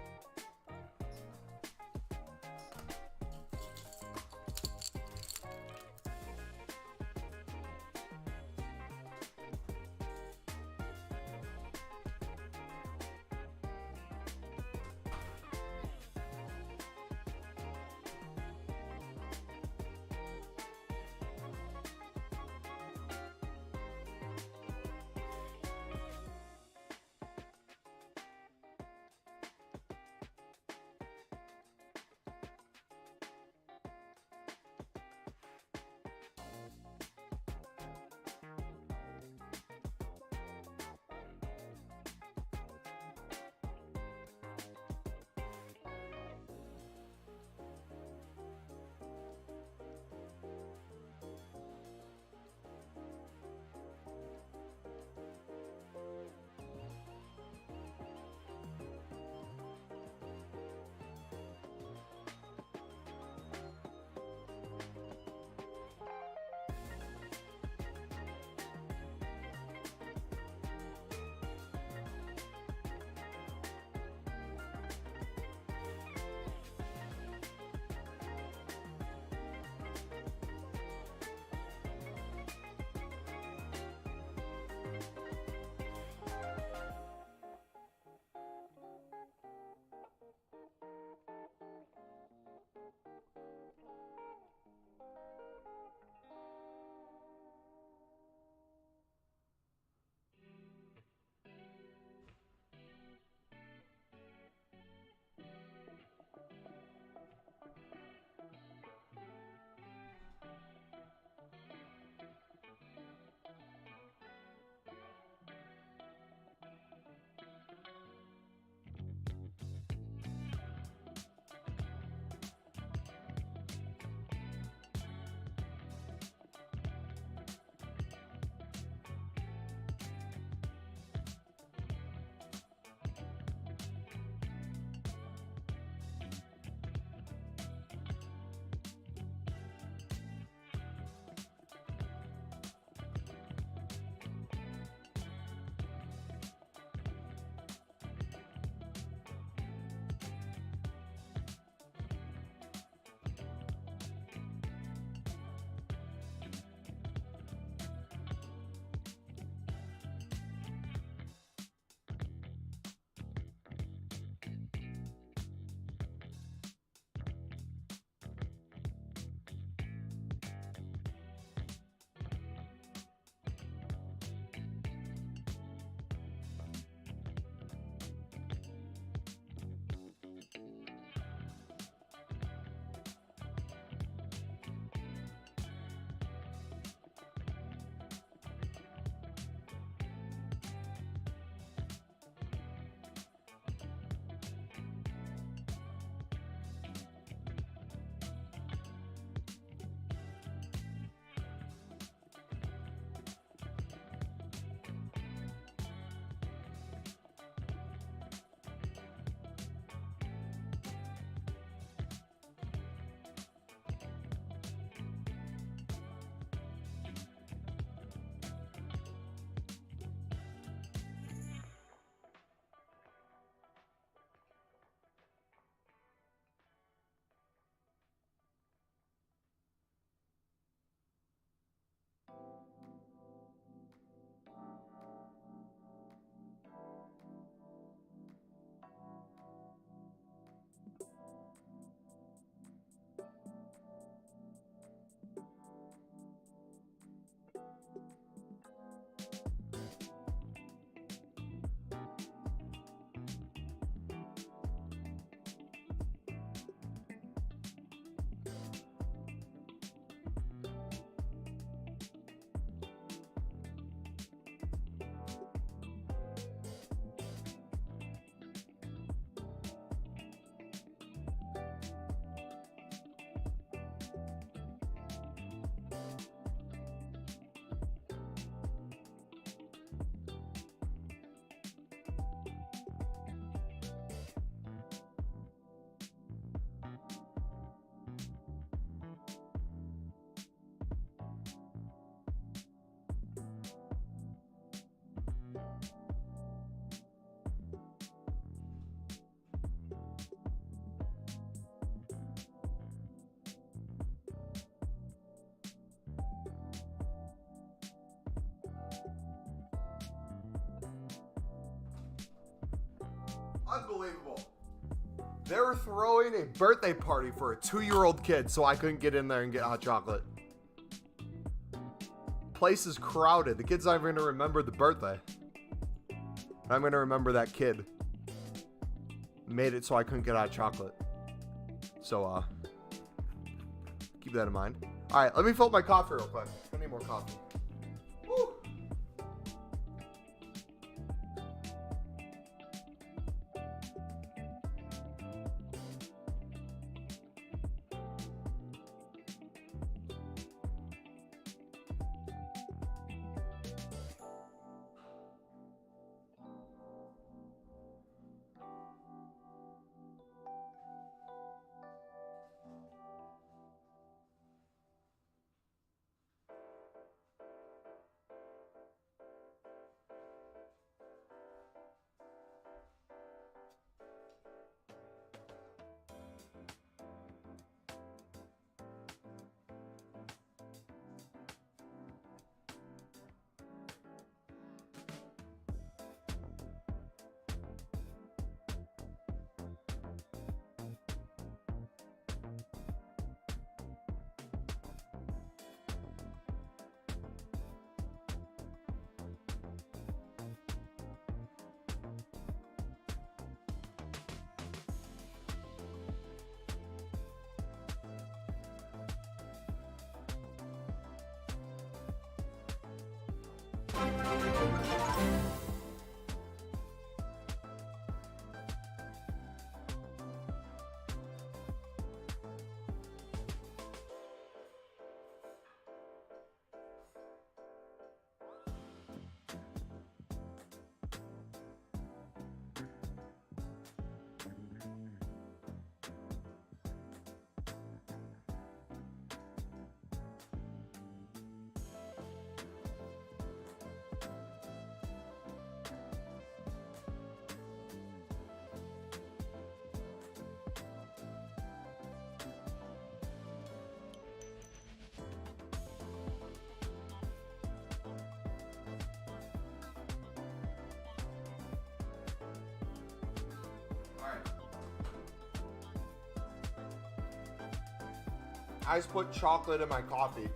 Unbelievable. They were throwing a birthday party for a 2-year-old kid, so I couldn't get in there and get hot chocolate. Place is crowded. The kid's not even going to remember the birthday. I'm going to remember that kid made it so I couldn't get hot chocolate. So, keep that in mind. All right, let me fill up my coffee real quick. I need more coffee. Woo! I just put chocolate in my coffee.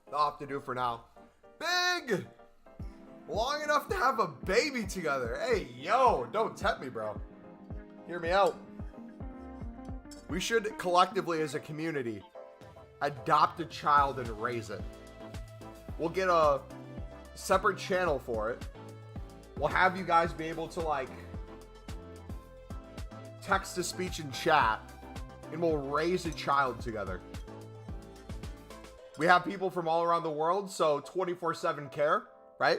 That'll have to do for now. Big! Long enough to have a baby together. Hey, yo, don't tempt me, bro. Hear me out. We should collectively as a community adopt a child and raise it. We'll get a separate channel for it. We'll have you guys be able to like text to speech and chat, and we'll raise a child together. We have people from all around the world, so 24/7 care, right?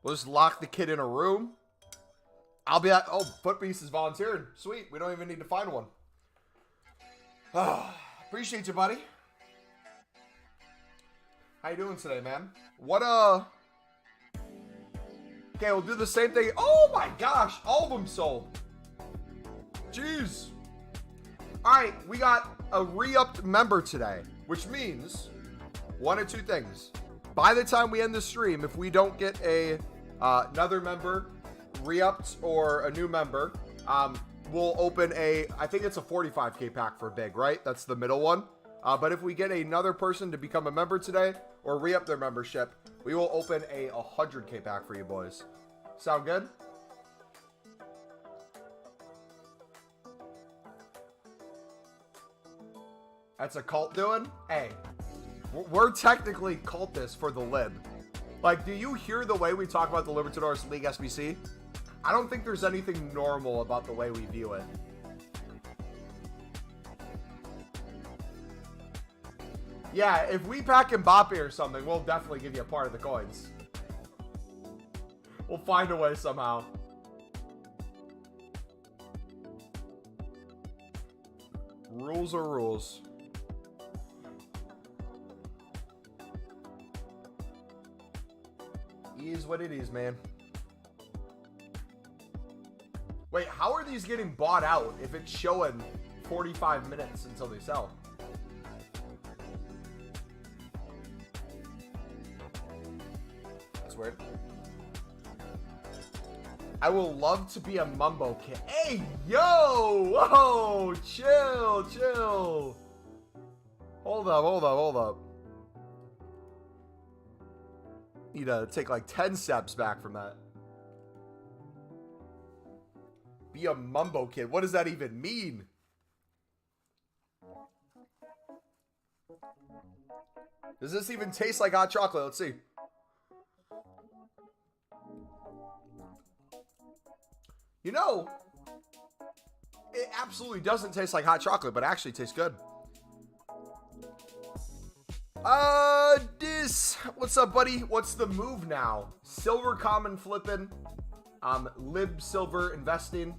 We'll just lock the kid in a room. I'll be at, oh, Footbeast is volunteering. Sweet, we don't even need to find one. Appreciate you, buddy. How you doing today, man? Okay, we'll do the same thing. Oh my gosh, all of them sold. Jeez. All right, we got a re-upped member today, which means one of two things. By the time we end the stream, if we don't get another member re-upped or a new member, we'll open I think it's a 45K pack for Big, right? That's the middle one. But if we get another person to become a member today or re-up their membership, we will open a 100K pack for you boys. Sound good? That's a cult doing? Hey, we're technically cultists for the lib. Like, do you hear the way we talk about the Libertadores League SBC? I don't think there's anything normal about the way we view it. Yeah, if we pack Mbappe or something, we'll definitely give you a part of the coins. We'll find a way somehow. Rules are rules. Is what it is, man. Wait, how are these getting bought out if it's showing 45 minutes until they sell? weird. I will love to be a mumbo kid. Hey, yo! Whoa! Chill, chill. Hold up. Need to take like 10 steps back from that. Be a mumbo kid. What does that even mean? Does this even taste like hot chocolate? Let's see. You know, it absolutely doesn't taste like hot chocolate, but it actually tastes good. What's up, buddy? What's the move now? Silver common flipping, lib silver investing,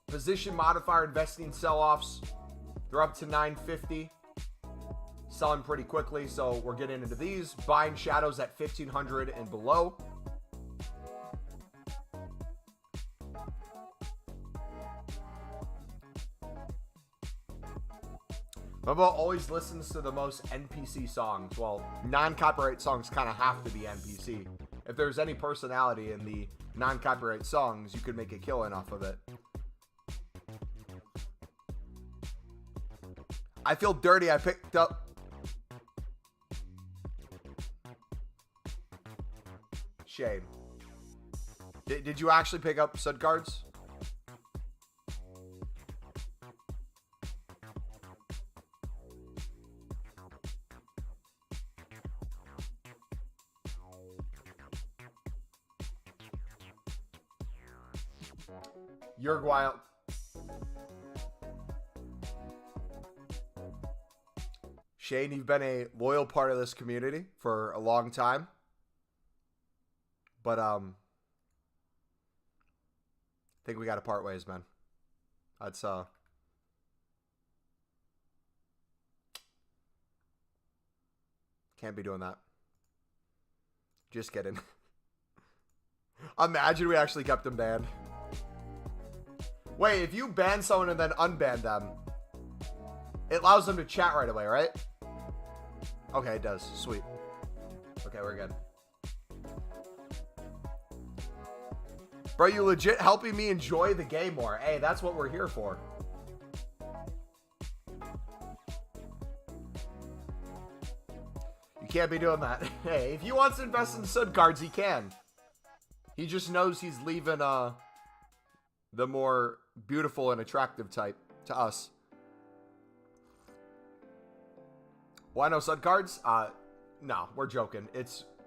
position modifier investing sell-offs. They're up to 950. Selling pretty quickly, so we're getting into these. Buying shadows at 1500 and below. Mumbo always listens to the most NPC songs. Well, non-copyright songs kind of have to be NPC. If there's any personality in the non-copyright songs, you could make a killing off of it. I feel dirty. I picked up... Shame. Did you actually pick up stud cards? Uruguay. Shane, you've been a loyal part of this community for a long time. But I think we got to part ways, man. That's can't be doing that. Just kidding. Imagine we actually kept him banned. Wait, if you ban someone and then unban them, it allows them to chat right away, right? Okay, it does. Sweet. Okay, we're good. Bro, you legit helping me enjoy the game more. Hey, that's what we're here for. You can't be doing that. Hey, if he wants to invest in stud cards, he can. He just knows he's leaving the more beautiful and attractive type to us. Why no stud cards? No, we're joking.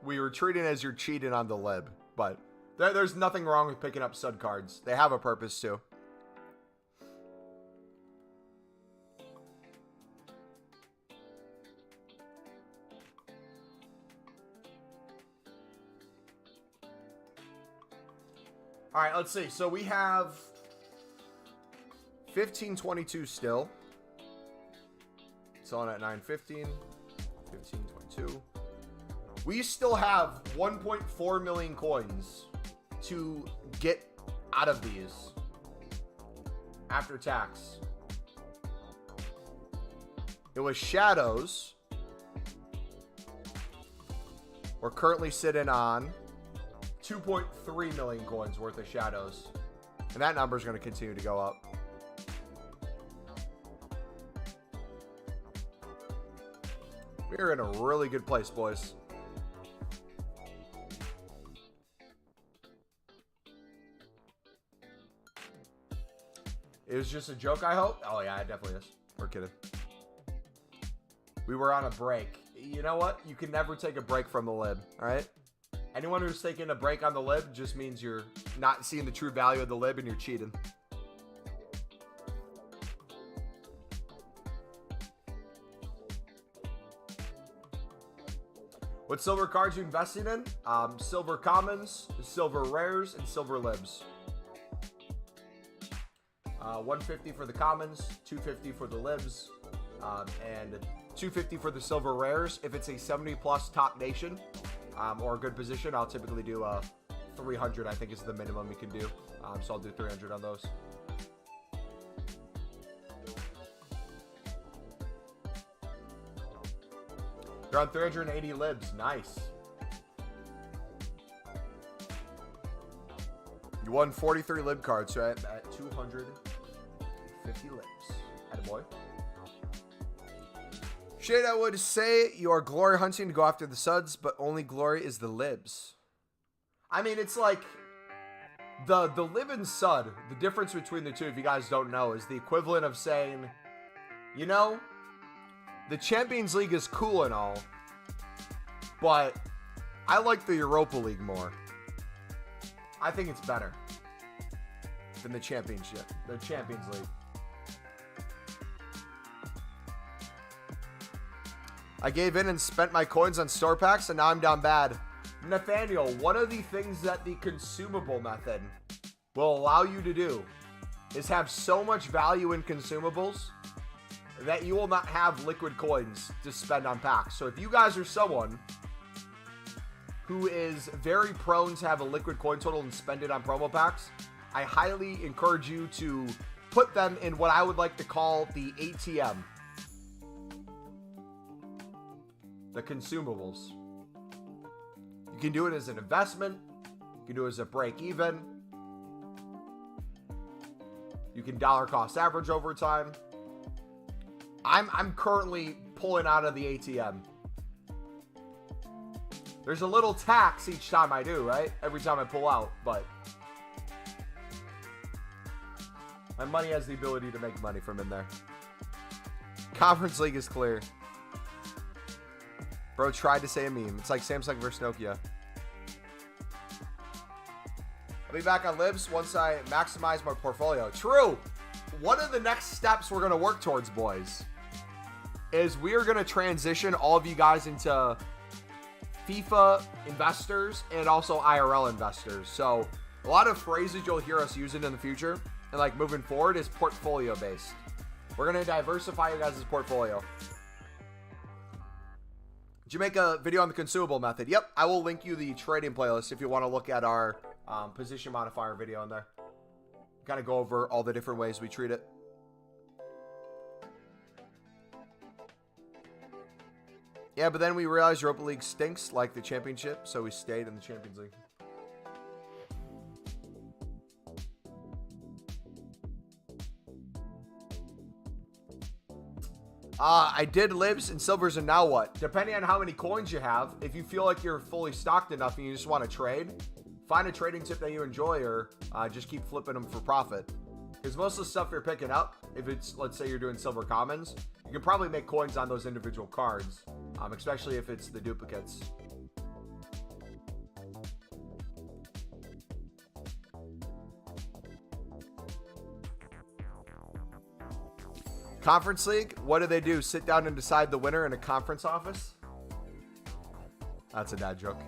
We were treating it as you're cheating on the lib, but there's nothing wrong with picking up stud cards. They have a purpose too. All right, let's see. So we have 1522 still. Selling at 915. 1522. We still have 1.4 million coins to get out of these after tax. It was shadows. We're currently sitting on 2.3 million coins worth of shadows. And that number is going to continue to go up. We're in a really good place, boys. It was just a joke, I hope. Oh, yeah, it definitely is. We're kidding. We were on a break. You know what? You can never take a break from the lib, all right? Anyone who's taking a break on the lib just means you're not seeing the true value of the lib and you're cheating. What silver cards are you investing in? Silver commons, silver rares, and silver libs. 150 for the commons, 250 for the libs, and 250 for the silver rares. If it's a 70 plus top nation or a good position, I'll typically do 300. I think is the minimum you can do. So I'll do 300 on those. You're on 380 libs. Nice. won 43 lib cards, so I'm at 250 libs. Attaboy. Shade, I would say you are glory hunting to go after the suds, but only glory is the libs. I mean, it's like the lib and sud, the difference between the two, if you guys don't know, is the equivalent of saying, you know, the Champions League is cool and all, but I like the Europa League more. I think it's better than the Champions League. I gave in and spent my coins on store packs, and now I'm down bad. Nathaniel, one of the things that the consumable method will allow you to do is have so much value in consumables that you will not have liquid coins to spend on packs. So if you guys are someone who is very prone to have a liquid coin total and spend it on promo packs, I highly encourage you to put them in what I would like to call the ATM. The consumables. You can do it as an investment. You can do it as a break even. You can dollar cost average over time. I'm currently pulling out of the ATM. There's a little tax each time I do, right? Every time I pull out, but my money has the ability to make money from in there. Conference League is clear. Bro tried to say a meme. It's like Samsung versus Nokia. I'll be back on libs once I maximize my portfolio. True. One of the next steps we're going to work towards, boys, is we are going to transition all of you guys into FIFA investors and also IRL investors. So a lot of phrases you'll hear us using in the future and like moving forward is portfolio based. We're going to diversify you guys' portfolio. Did you make a video on the consumable method? Yep, I will link you the trading playlist if you want to look at our position modifier video in there. Kind of go over all the different ways we treat it. Yeah, but then we realized Europa League stinks like the championship, so we stayed in the Champions League. I did libs and silvers, and now what? Depending on how many coins you have, if you feel like you're fully stocked enough and you just want to trade, find a trading tip that you enjoy, or just keep flipping them for profit. Because most of the stuff you're picking up, if it's, let's say you're doing silver commons, you can probably make coins on those individual cards, especially if it's the duplicates. Conference League, what do they do? Sit down and decide the winner in a conference office? That's a dad joke.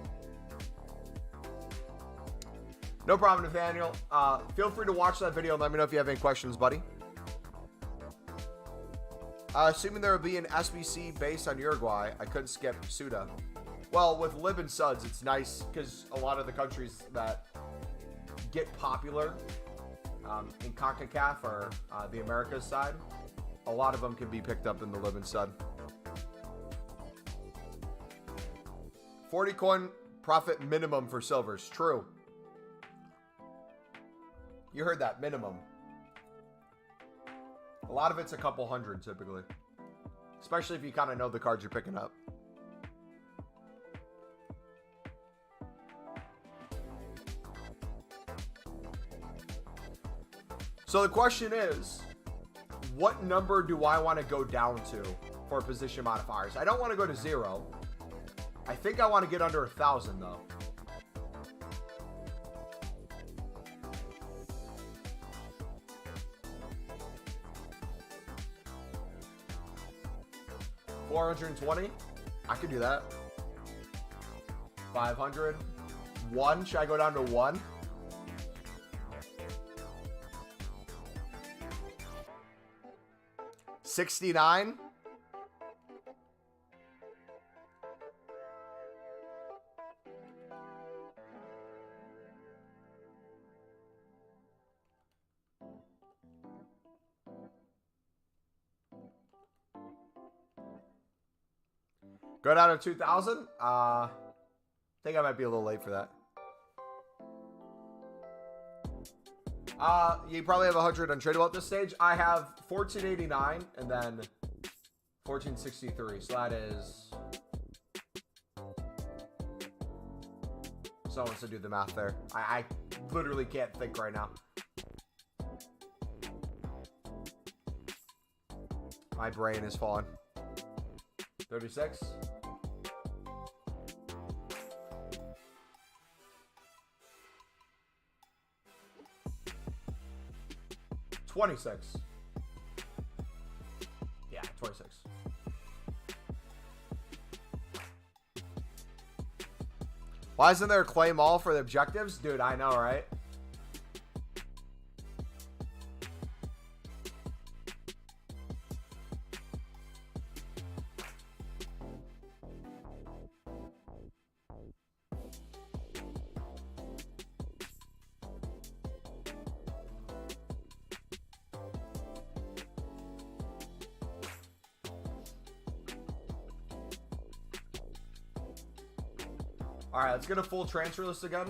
No problem, Nathaniel. Feel free to watch that video and let me know if you have any questions, buddy. Assuming there will be an SBC based on Uruguay, I couldn't skip Suda. Well, with Lib and Suds, it's nice because a lot of the countries that get popular in CONCACAF or the Americas side, a lot of them can be picked up in the Lib and Sud. 40 coin profit minimum for silvers. True. You heard that, minimum. A lot of it's a couple hundred typically. Especially if you kind of know the cards you're picking up. So the question is, what number do I want to go down to for position modifiers? I don't want to go to 0. I think I want to get under 1,000 though. $420? I could do that. 500? 1? Should I go down to 1? $69? Go down to 2,000? I think I might be a little late for that. You probably have 100 untradeable at this stage. I have 1489 and then 1463. So that is... Someone wants to do the math there. I literally can't think right now. My brain is falling. 36. $26. Yeah, 26. Why isn't there a claim all for the objectives? Dude, I know, right? All right, let's get a full transfer list again.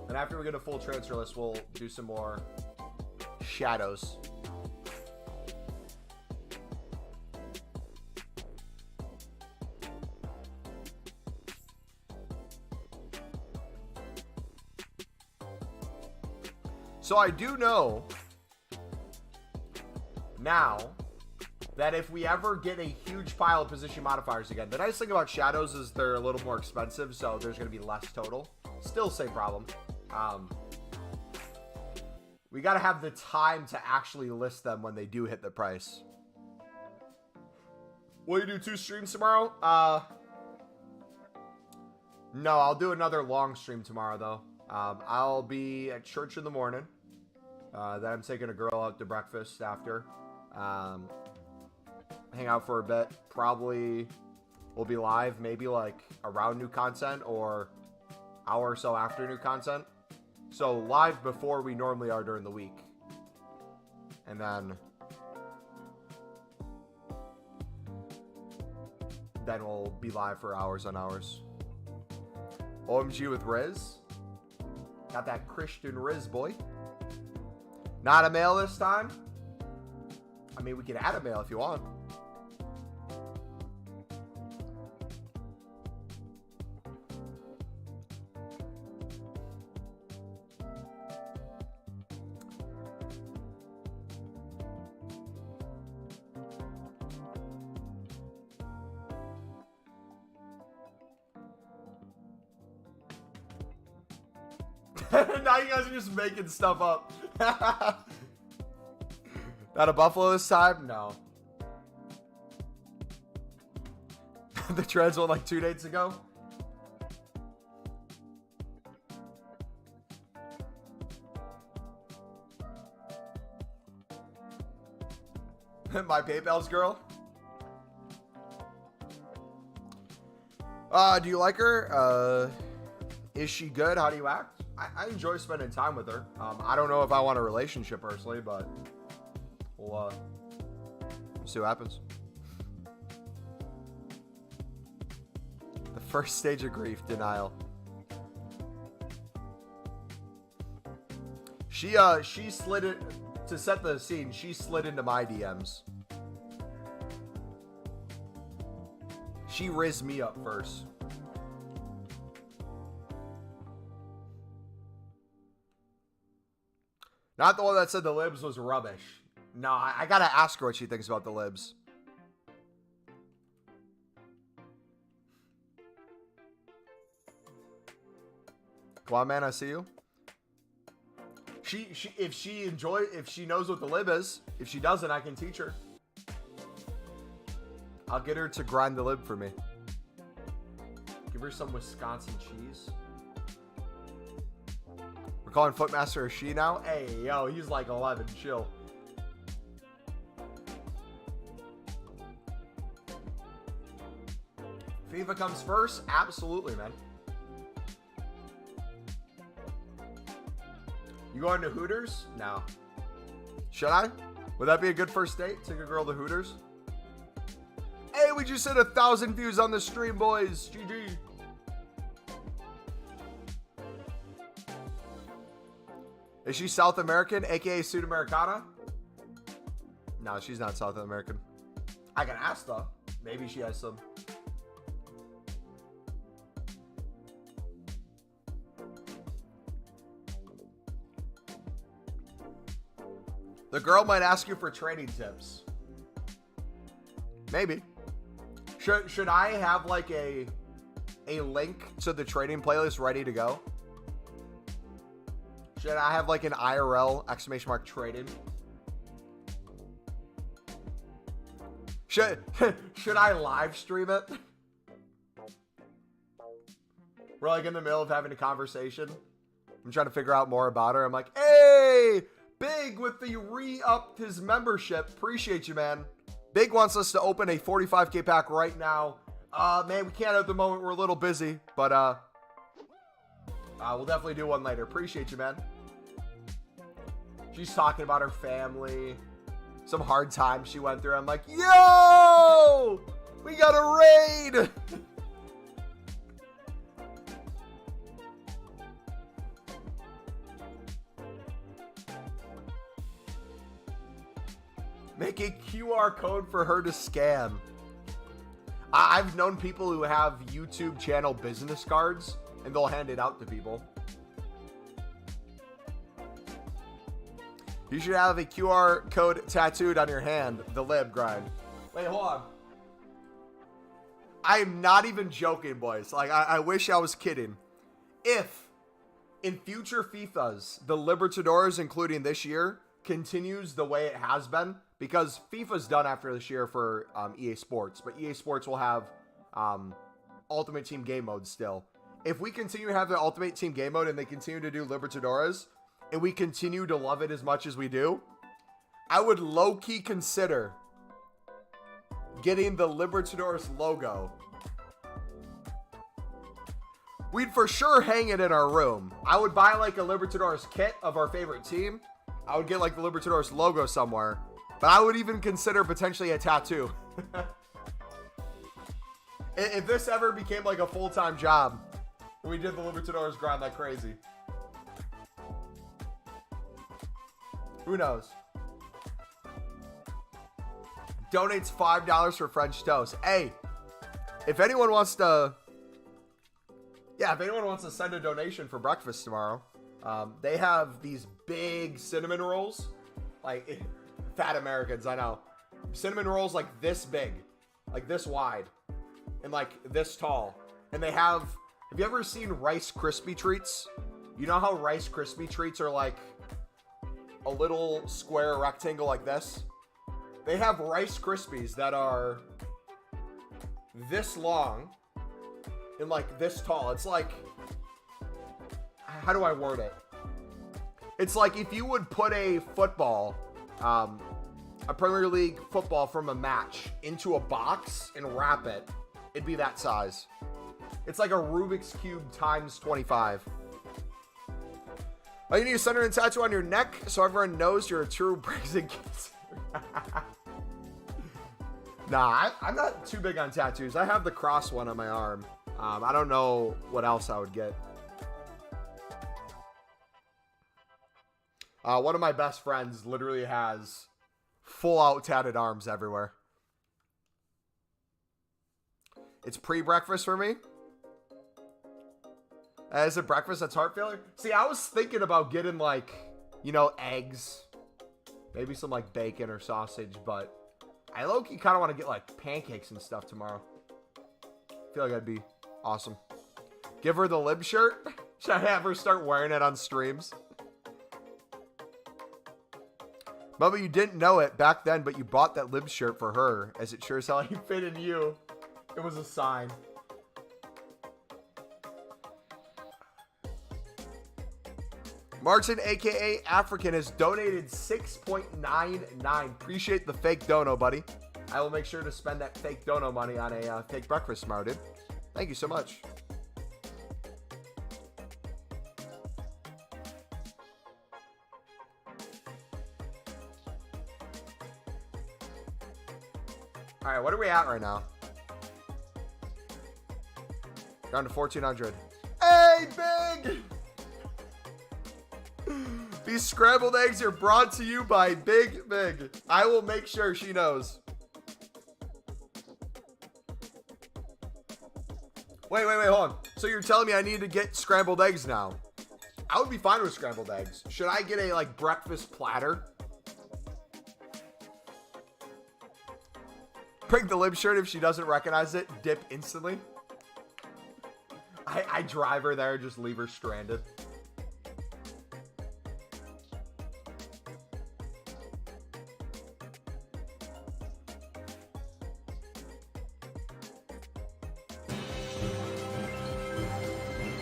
And after we get a full transfer list, we'll do some more shadows. So I do know now that if we ever get a huge pile of position modifiers again, the nice thing about shadows is they're a little more expensive, so there's going to be less total. Still same problem. We got to have the time to actually list them when they do hit the price. Will you do 2 streams tomorrow? No, I'll do another long stream tomorrow, though. I'll be at church in the morning. Then I'm taking a girl out to breakfast after. Hang out for a bit. Probably we'll be live maybe like around new content or hour or so after new content. So live before we normally are during the week. And then we'll be live for hours on hours. OMG with Riz. Got that Christian Riz boy. Not a male this time. I mean, we can add a male if you want. Now you guys are just making stuff up. Not a Buffalo this time? No. The trends went like 2 dates ago. My PayPal's girl. Do you like her? Is she good? How do you act? I enjoy spending time with her. I don't know if I want a relationship personally, but we'll see what happens. The first stage of grief, denial. She slid it to set the scene. She slid into my DMs. She rizzed me up first. Not the one that said the libs was rubbish. No, I gotta ask her what she thinks about the libs. Come on, man, I see you. If she knows what the lib is. If she doesn't, I can teach her. I'll get her to grind the lib for me. Give her some Wisconsin cheese. We're calling Footmaster a she now? Hey, yo, he's like 11. Chill. FIFA comes first? Absolutely, man. You going to Hooters? No. Should I? Would that be a good first date? Take a girl to Hooters? Hey, we just hit 1,000 views on the stream, boys. GG. Is she South American, aka Sudamericana? No, she's not South American. I can ask though. Maybe she has some. The girl might ask you for trading tips. Maybe. Should I have like a link to the trading playlist ready to go? Should I have like an IRL exclamation mark trading? Should I live stream it? We're like in the middle of having a conversation. I'm trying to figure out more about her. I'm like, hey, Big with the re-upped his membership. Appreciate you, man. Big wants us to open a 45K pack right now. Man, we can't at the moment. We're a little busy, but we'll definitely do one later. Appreciate you, man. She's talking about her family, some hard times she went through. I'm like, yo, we got a raid. Make a QR code for her to scan. I've known people who have YouTube channel business cards and they'll hand it out to people. You should have a QR code tattooed on your hand. The lib grind. Wait, hold on. I'm not even joking, boys. Like, I wish I was kidding. If in future FIFAs, the Libertadores, including this year, continues the way it has been, because FIFA's done after this year for EA Sports, but EA Sports will have Ultimate Team Game Mode still. If we continue to have the Ultimate Team Game Mode and they continue to do Libertadores, and we continue to love it as much as we do, I would low-key consider getting the Libertadores logo. We'd for sure hang it in our room. I would buy like a Libertadores kit of our favorite team. I would get like the Libertadores logo somewhere. But I would even consider potentially a tattoo. If this ever became like a full-time job, we did the Libertadores grind like crazy. Who knows? Donates $5 for French toast. Hey, if anyone wants to... Yeah, if anyone wants to send a donation for breakfast tomorrow, they have these big cinnamon rolls. Like, fat Americans, I know. Cinnamon rolls like this big. Like this wide. And like this tall. And they have you ever seen Rice Krispie treats? You know how Rice Krispie treats are like a little square rectangle like this? They have Rice Krispies that are this long and like this tall. It's like, how do I word it? It's like if you would put a football, a Premier League football from a match into a box and wrap it, it'd be that size. It's like a Rubik's Cube times 25. Oh, you need a centering tattoo on your neck so everyone knows you're a true Brexit kid. Nah, I'm not too big on tattoos. I have the cross one on my arm. I don't know what else I would get. One of my best friends literally has full-out tatted arms everywhere. It's pre-breakfast for me. Is it breakfast that's heart failure? See, I was thinking about getting like, you know, eggs. Maybe some like bacon or sausage, but I low-key kind of want to get like pancakes and stuff tomorrow. I feel like that'd be awesome. Give her the lib shirt. Should I have her start wearing it on streams? Bubba, you didn't know it back then, but you bought that lib shirt for her, as it sure as hell ain't fit in you. It was a sign. Martin, aka African, has donated $6.99. Appreciate the fake dono, buddy. I will make sure to spend that fake dono money on a fake breakfast tomorrow, dude. Thank you so much. All right, what are we at right now? Down to 1,400. Hey, Big! These scrambled eggs are brought to you by Big Big. I will make sure she knows. Wait, hold on. So you're telling me I need to get scrambled eggs now? I would be fine with scrambled eggs. Should I get a, like, breakfast platter? Break the lip shirt if she doesn't recognize it. Dip instantly. I drive her there, just leave her stranded.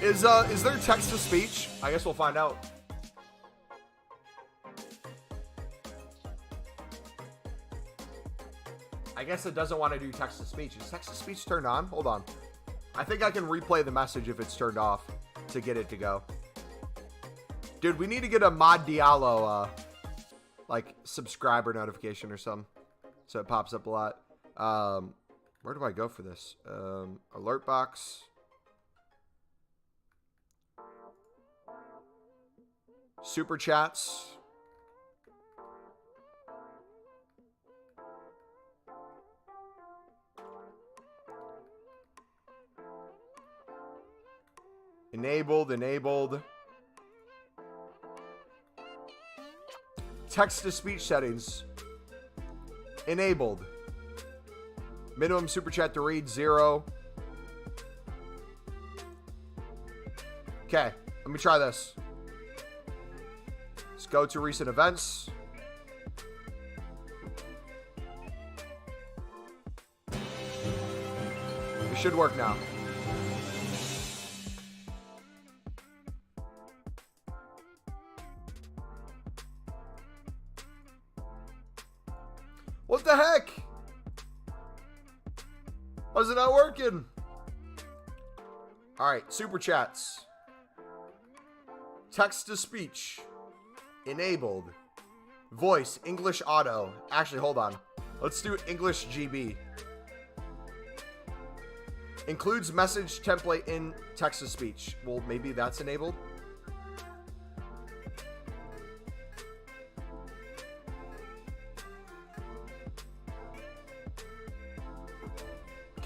Is there text to speech? I guess we'll find out. I guess it doesn't want to do text to speech. Is text to speech turned on? Hold on. I think I can replay the message if it's turned off to get it to go. Dude, we need to get a Mod Diallo, like, subscriber notification or something. So it pops up a lot. Where do I go for this? Alert box. Super chats. Enabled. Text to speech settings. Enabled. Minimum super chat to read 0. Okay, let me try this. Let's go to recent events. It should work now. What the heck? Why is it not working? All right, super chats. Text to speech. Enabled. Voice, English auto. Actually, hold on. Let's do English GB. Includes message template in text to speech. Well, maybe that's enabled.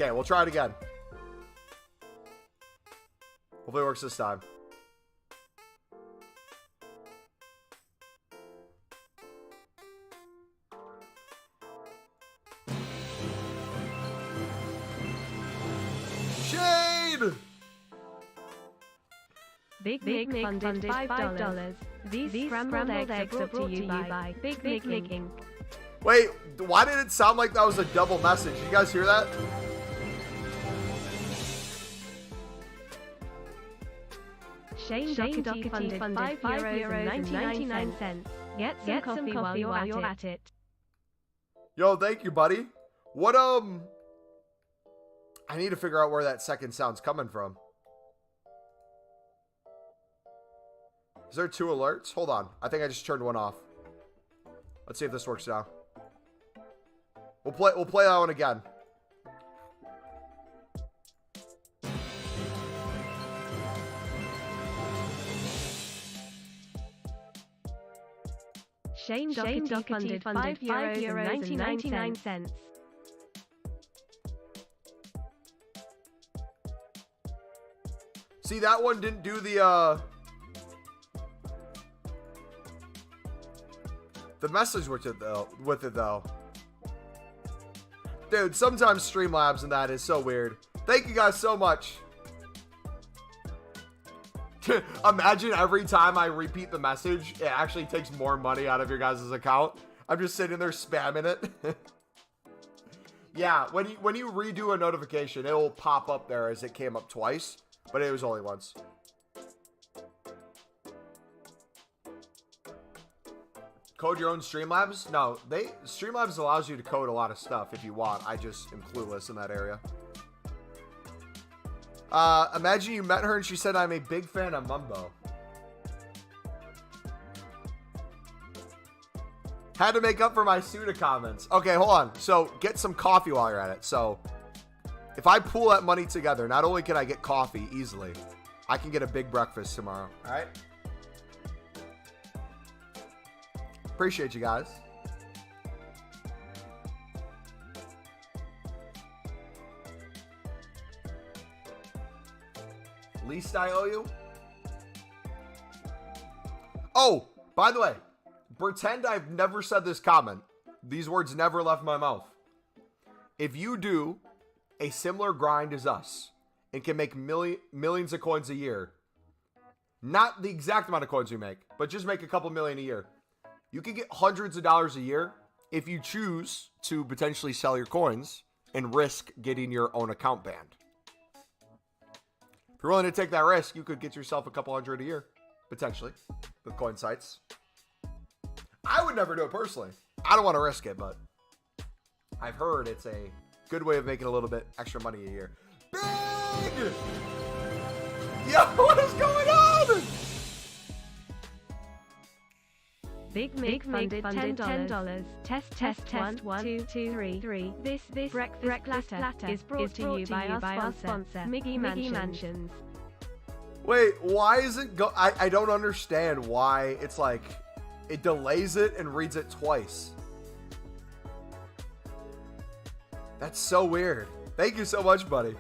Okay, we'll try it again. Hopefully it works this time. Shade! Big funded $5. These scrambled eggs are brought to you by Big Inc. Wait, why did it sound like that was a double message? You guys hear that? Shane Doherty funded €5.99. Get some coffee while you're at it. Yo, thank you, buddy. What, I need to figure out where that second sound's coming from. Is there 2 alerts? Hold on. I think I just turned one off. Let's see if this works now. We'll play that one again. Shane Doherty funded €5.99. See, that one didn't do the message with it though. Dude, sometimes Streamlabs and that is so weird. Thank you guys so much. Imagine every time I repeat the message, it actually takes more money out of your guys' account. I'm just sitting there spamming it. Yeah, when you redo a notification, it will pop up there as it came up twice, but it was only once. Code your own Streamlabs? No, Streamlabs allows you to code a lot of stuff if you want. I just am clueless in that area. Imagine you met her and she said, I'm a big fan of Mumbo. Had to make up for my Suda comments. Okay, hold on. So, get some coffee while you're at it. So, if I pool that money together, not only can I get coffee easily, I can get a big breakfast tomorrow. All right? Appreciate you guys. Least I owe you? Oh, by the way, pretend I've never said this comment. These words never left my mouth. If you do a similar grind as us and can make millions of coins a year, not the exact amount of coins we make, but just make a couple million a year, you can get hundreds of dollars a year if you choose to potentially sell your coins and risk getting your own account banned. If you're willing to take that risk, you could get yourself a couple hundred a year, potentially, with coin sites. I would never do it personally. I don't want to risk it, but I've heard it's a good way of making a little bit extra money a year. Big! Yo, what is going on? Big Mig funded $10. Test 1, 2, 3. This breakfast platter is brought to you by our sponsor, Miggy Mansions. Wait, why is it go? I don't understand why it's like it delays it and reads it twice. That's so weird. Thank you so much, buddy.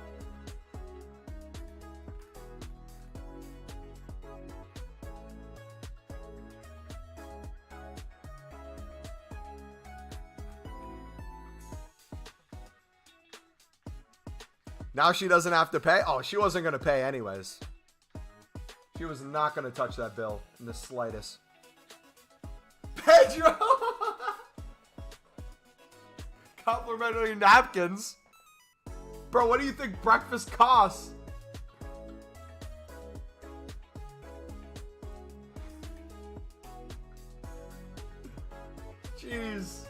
Now she doesn't have to pay? Oh, she wasn't going to pay anyways. She was not going to touch that bill in the slightest. Pedro! Complimentary napkins? Bro, what do you think breakfast costs? Jeez.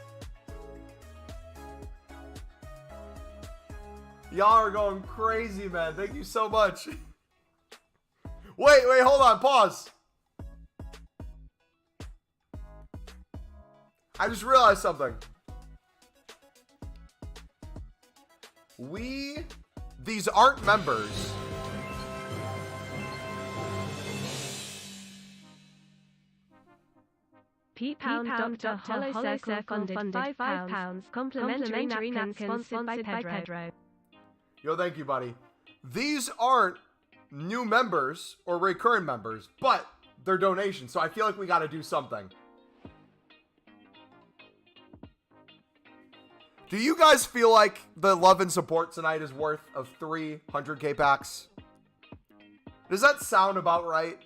Y'all are going crazy, man. Thank you so much. Wait, hold on. Pause. I just realized something. These aren't members. Pound Dr. Hollow Circle funded £5. Complimentary napkins sponsored by Pedro. Yo, thank you, buddy. These aren't new members or recurring members, but they're donations, so I feel like we got to do something. Do you guys feel like the love and support tonight is worth of 300k packs? Does that sound about right?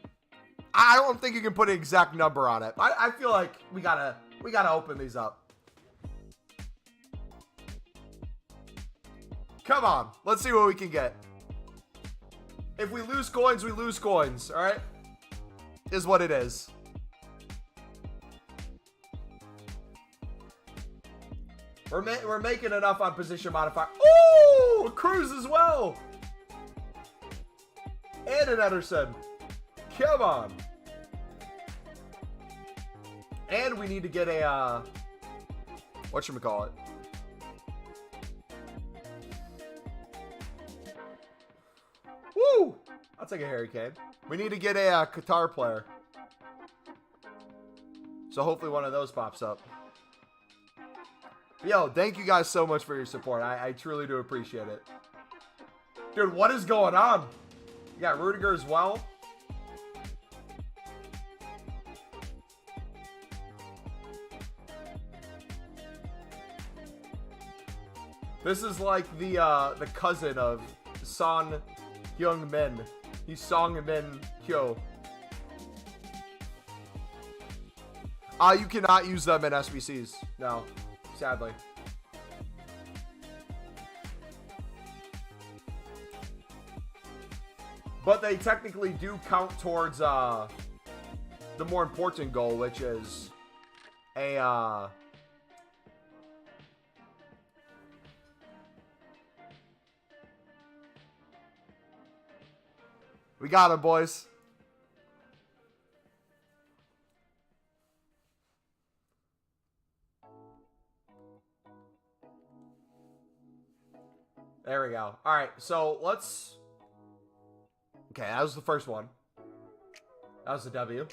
I don't think you can put an exact number on it. I feel like we gotta open these up. Come on, let's see what we can get. If we lose coins, we lose coins, all right? Is what it is. We're making enough on position modifier. Ooh, a cruise as well. And an Ederson. Come on. And we need to get a, whatchamacallit? Woo! I'll take a Harry Kane. We need to get a Qatar player. So hopefully one of those pops up. Yo, thank you guys so much for your support. I truly do appreciate it. Dude, what is going on? You got Rudiger as well. This is like the cousin of Son Heung-min. He's Song-min Hyo. You cannot use them in SBCs. No. Sadly. But they technically do count towards the more important goal, which is a we got him, boys. There we go. All right, so let's... Okay, that was the first one. That was the W.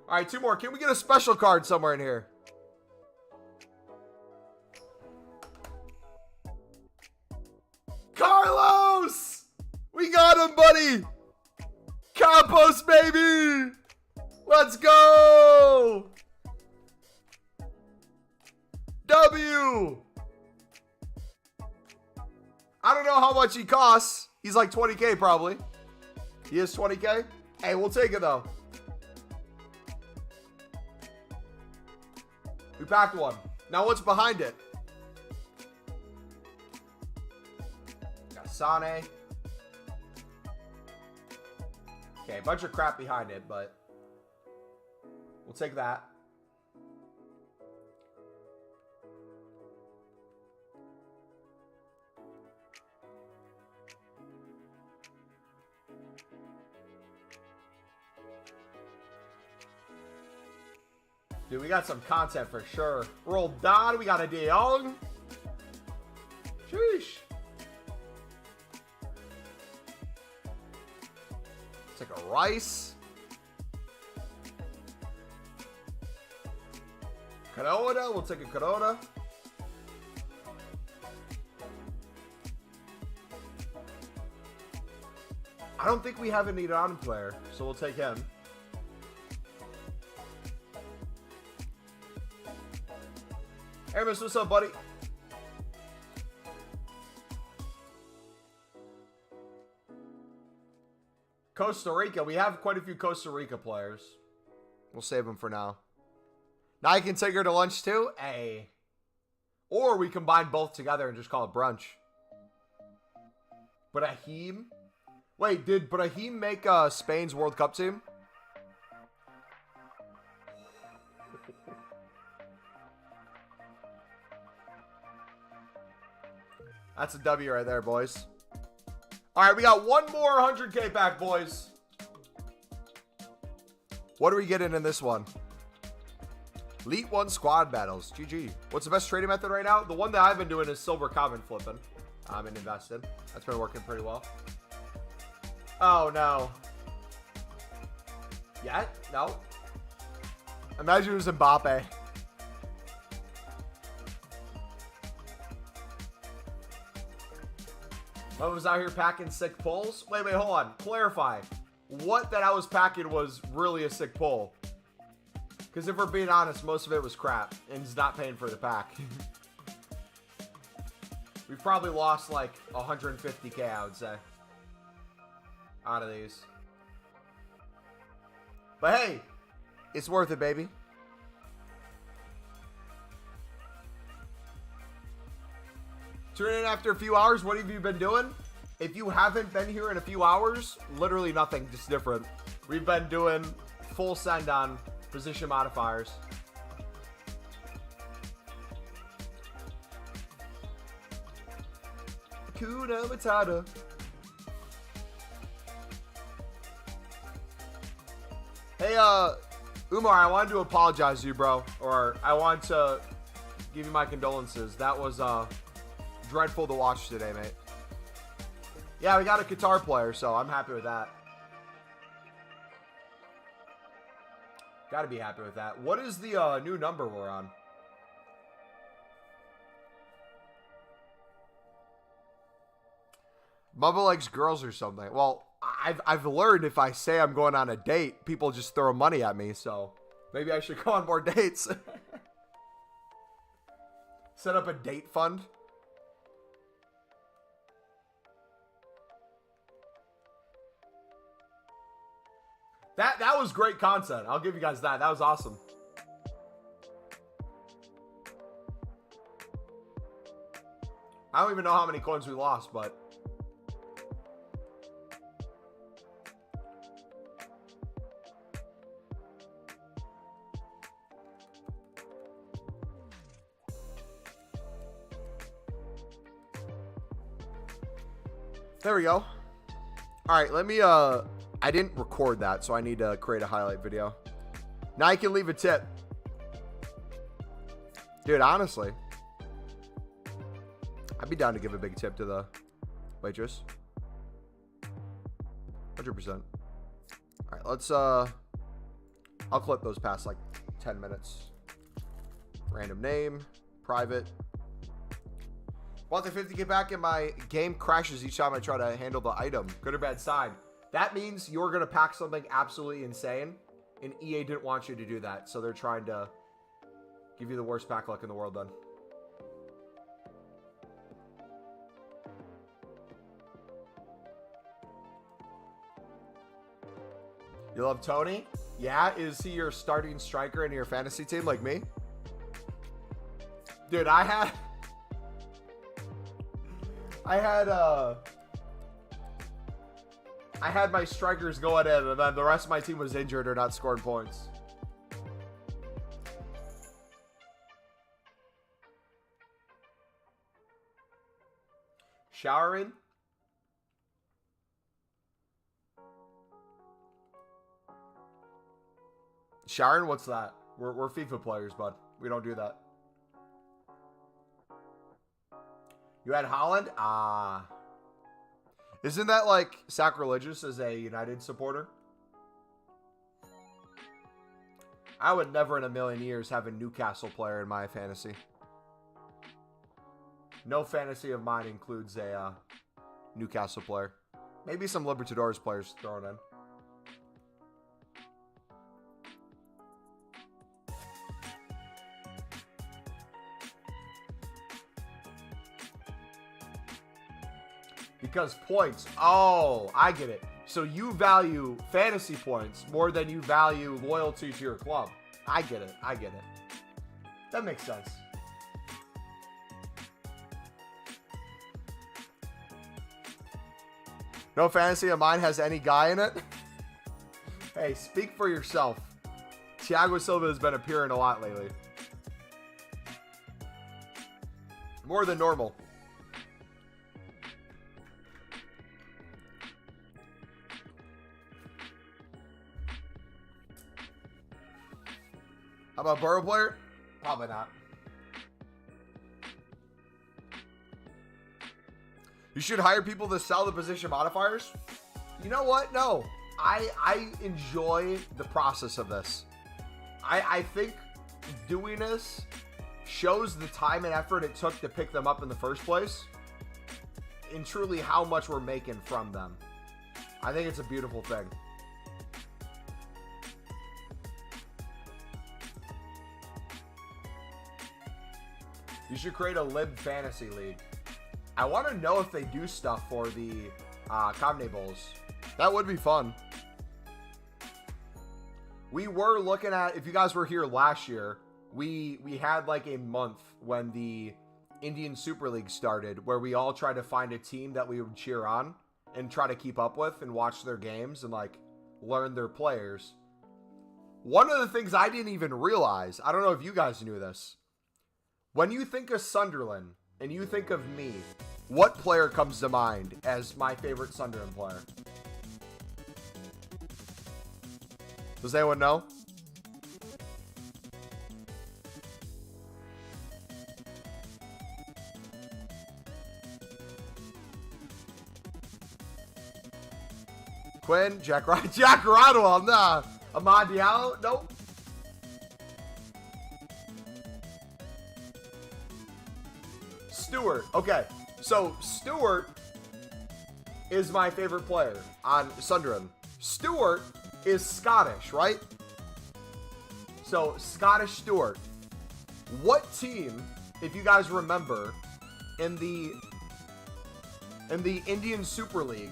All right, 2 more. Can we get a special card somewhere in here? Carlos! We got him, buddy! Campos, baby! Let's go! W! I don't know how much he costs. He's like 20K probably. He is 20K? Hey, we'll take it though. We packed one. Now what's behind it? Got Sane. Okay, a bunch of crap behind it, but we'll take that. Dude, we got some content for sure. Roll Don, we got a De Jong. Sheesh. It's like a Rice. Corona, we'll take a Corona. I don't think we have an Iran player, so we'll take him. Hermes, what's up, buddy? Costa Rica. We have quite a few Costa Rica players. We'll save them for now. Now I can take her to lunch too? Hey. Or we combine both together and just call it brunch. Brahim? Wait, did Brahim make Spain's World Cup team? That's a W right there, boys. All right, we got one more 100K pack, boys. What are we getting in this one? Elite 1 squad battles. GG. What's the best trading method right now? The one that I've been doing is silver common flipping. I'm invested. That's been working pretty well. Oh, no. Yet? No. Imagine it was Mbappe. I was out here packing sick pulls. Wait, hold on. Clarify. What that I was packing was really a sick pull. Because if we're being honest, most of it was crap. And he's not paying for the pack. We've probably lost like 150K, I would say. Out of these. But hey, it's worth it, baby. Tune in after a few hours. What have you been doing? If you haven't been here in a few hours, literally nothing, just different. We've been doing full send on position modifiers. Kuna Matata. Hey, Umar, I wanted to apologize to you, bro. Or I want to give you my condolences. That was, dreadful to watch today, mate. Yeah, we got a Qatar player, so I'm happy with that. Gotta be happy with that. What is the new number we're on? Bubba likes girls or something. Well, I've learned if I say I'm going on a date, people just throw money at me, so maybe I should go on more dates. Set up a date fund. That was great content. I'll give you guys that. That was awesome. I don't even know how many coins we lost, but there we go. All right, let me I didn't record that, so I need to create a highlight video. Now you can leave a tip. Dude, honestly, I'd be down to give a big tip to the waitress. 100%. All right, let's I'll clip those past like 10 minutes. Random name, private. Want the 50 get back, and my game crashes each time I try to handle the item. Good or bad side. That means you're going to pack something absolutely insane, and EA didn't want you to do that, so they're trying to give you the worst pack luck in the world then. You love Tony? Yeah, is he your starting striker in your fantasy team like me? Dude, I had my strikers going in, and then the rest of my team was injured or not scoring points. Showering? Showering? What's that? We're FIFA players, bud. We don't do that. You had Holland? Ah. Isn't that like sacrilegious as a United supporter? I would never in a million years have a Newcastle player in my fantasy. No fantasy of mine includes a Newcastle player. Maybe some Libertadores players thrown in. Because points. Oh, I get it. So you value fantasy points more than you value loyalty to your club. I get it. I get it. That makes sense. No fantasy of mine has any guy in it. Hey, speak for yourself. Thiago Silva has been appearing a lot lately. More than normal. How about Burrow player? Probably not. You should hire people to sell the position modifiers. You know what? No. I enjoy the process of this. I think doing this shows the time and effort it took to pick them up in the first place, and truly how much we're making from them. I think it's a beautiful thing. You should create a Lib Fantasy League. I want to know if they do stuff for the Comedy Bowls. That would be fun. We were looking at, if you guys were here last year, we had like a month when the Indian Super League started where we all tried to find a team that we would cheer on and try to keep up with and watch their games and like learn their players. One of the things I didn't even realize, I don't know if you guys knew this, when you think of Sunderland and you think of me, what player comes to mind as my favorite Sunderland player? Does anyone know? Quinn, Jack Rodwell, nah. Amad Diallo, nope. Stewart. Okay, so Stewart is my favorite player on Sunderland. Stewart is Scottish, right? So Scottish Stewart. What team, if you guys remember, in the Indian Super League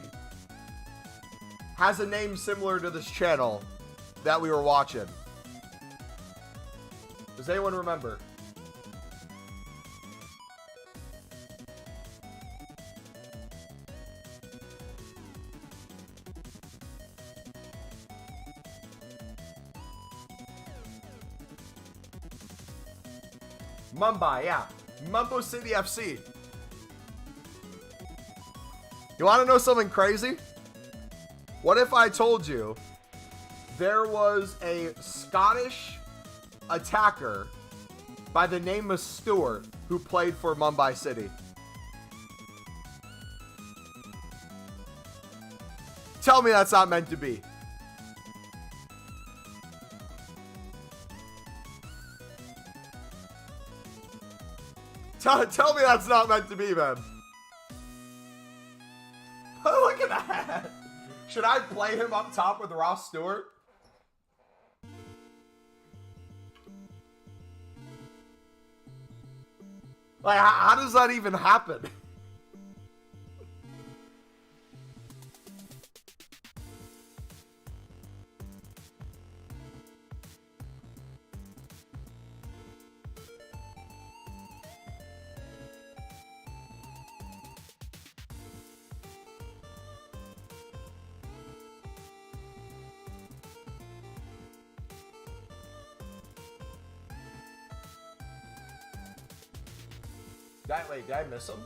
has a name similar to this channel that we were watching? Does anyone remember? Mumbai, yeah. Mumbo City FC. You want to know something crazy? What if I told you there was a Scottish attacker by the name of Stewart who played for Mumbai City? Tell me that's not meant to be. Tell me that's not meant to be, man. Look at that. Should I play him up top with Ross Stewart? Like, how does that even happen? Wait, did I miss him?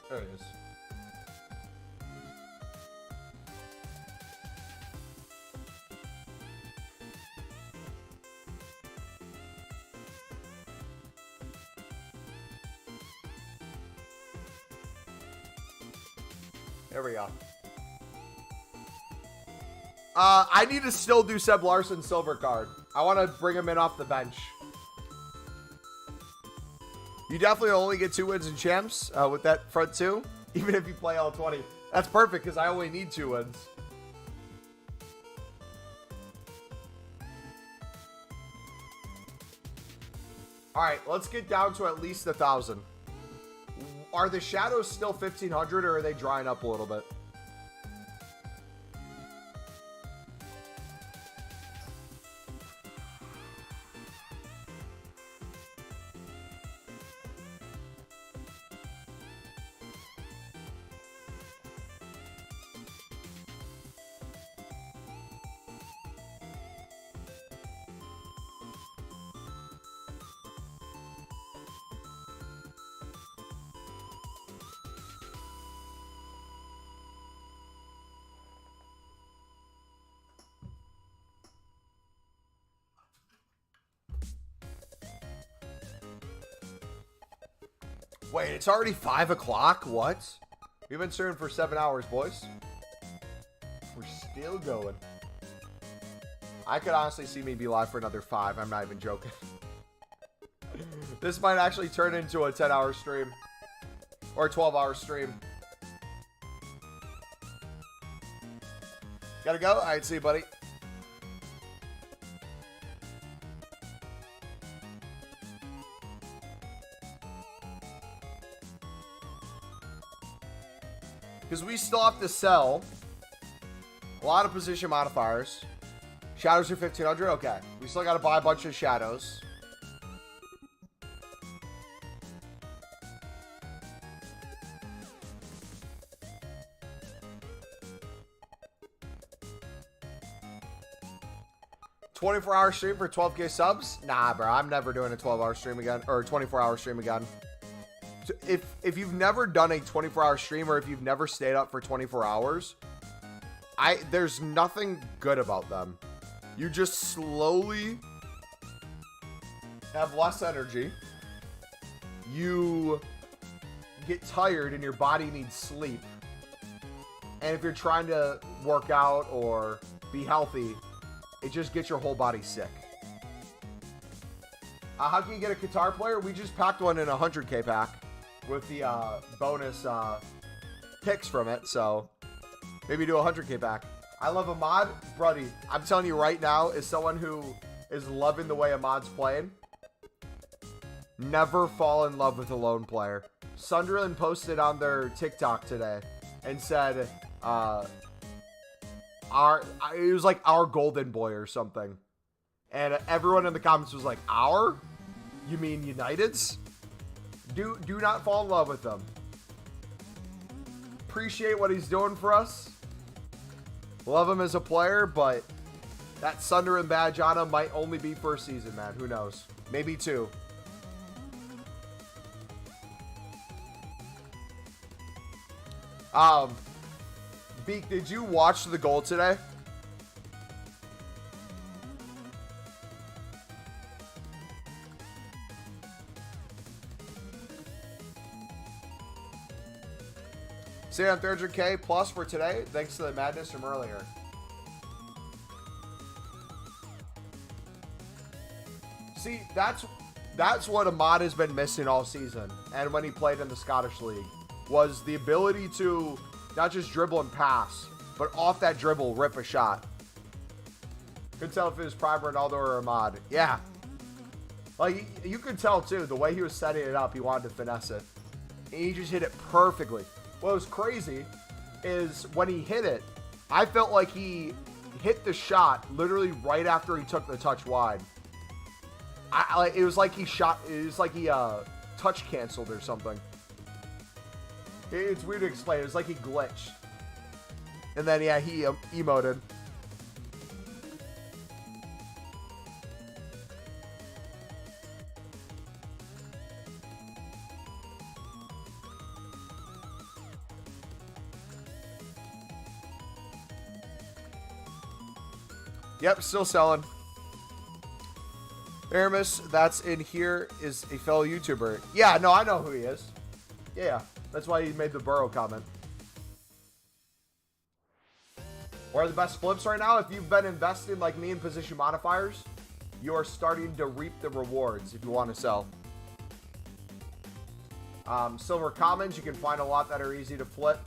There it is. There we go. I need to still do Seb Larson's silver card. I want to bring him in off the bench. You definitely only get 2 wins in champs with that front 2, even if you play all 20. That's perfect because I only need 2 wins. All right, let's get down to at least 1,000. Are the shadows still 1,500 or are they drying up a little bit? Wait, it's already 5 o'clock? What? We've been streaming for 7 hours, boys. We're still going. I could honestly see me be live for another 5. I'm not even joking. This might actually turn into a 10-hour stream. Or a 12-hour stream. Gotta go? Alright, see you, buddy. Because we still have to sell a lot of position modifiers. Shadows are 1,500. Okay. We still got to buy a bunch of shadows. $24-hour stream for 12K subs? Nah, bro. I'm never doing a 12-hour stream again. Or a 24-hour stream again. So if you've never done a 24-hour stream or if you've never stayed up for 24 hours, there's nothing good about them. You just slowly have less energy. You get tired and your body needs sleep. And if you're trying to work out or be healthy, it just gets your whole body sick. How can you get a guitar player? We just packed one in a 100K pack with the bonus picks from it. So maybe do a 100K pack. I love Ahmad. Bruddy, I'm telling you right now, as someone who is loving the way Ahmad's playing, never fall in love with a lone player. Sunderland posted on their TikTok today and said, it was like our golden boy or something. And everyone in the comments was like, our? You mean United's? Do not fall in love with them. Appreciate what he's doing for us. Love him as a player, but that Sunderland badge on him might only be for a season, man. Who knows? Maybe 2. Beak, did you watch the goal today? Stay on 300K plus for today, thanks to the madness from earlier. See, that's what Ahmad has been missing all season, and when he played in the Scottish League, was the ability to not just dribble and pass, but off that dribble, rip a shot. Could tell if it was prime Ronaldo or Ahmad. Yeah. Like, you could tell, too, the way he was setting it up, he wanted to finesse it. And he just hit it perfectly. What was crazy is when he hit it, I felt like he hit the shot literally right after he took the touch wide. It was like he touch canceled or something. It's weird to explain. It was like he glitched. And then, yeah, he emoted. Yep, still selling. Aramis, that's in here, is a fellow YouTuber. Yeah, no, I know who he is. Yeah, that's why he made the Burrow comment. What are the best flips right now? If you've been investing like me in position modifiers, you are starting to reap the rewards if you want to sell. Silver commons, you can find a lot that are easy to flip.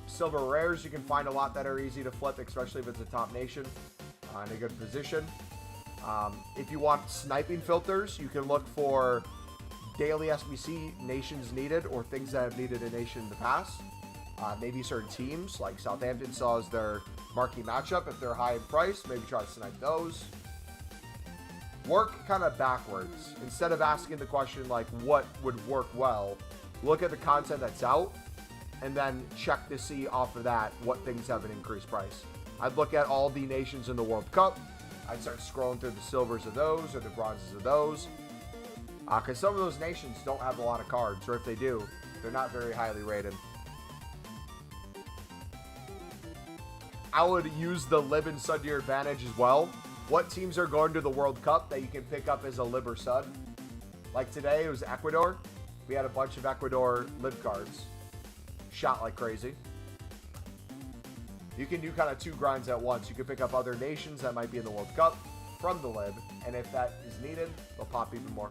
Silver rares, you can find a lot that are easy to flip, especially if it's a top nation in a good position. If you want sniping filters, you can look for daily SBC nations needed or things that have needed a nation in the past. Maybe certain teams like Southampton saw as their marquee matchup. If they're high in price, maybe try to snipe those. Work kind of backwards. Instead of asking the question like what would work well, look at the content that's out and then check to see off of that what things have an increased price. I'd look at all the nations in the World Cup. I'd start scrolling through the silvers of those or the bronzes of those. Because some of those nations don't have a lot of cards, or if they do, they're not very highly rated. I would use the lib and sud to your advantage as well. What teams are going to the World Cup that you can pick up as a lib or sud? Like today, it was Ecuador. We had a bunch of Ecuador lib cards. Shot like crazy. You can do kind of two grinds at once. You can pick up other nations that might be in the World Cup from the lib, and if that is needed, they'll pop even more.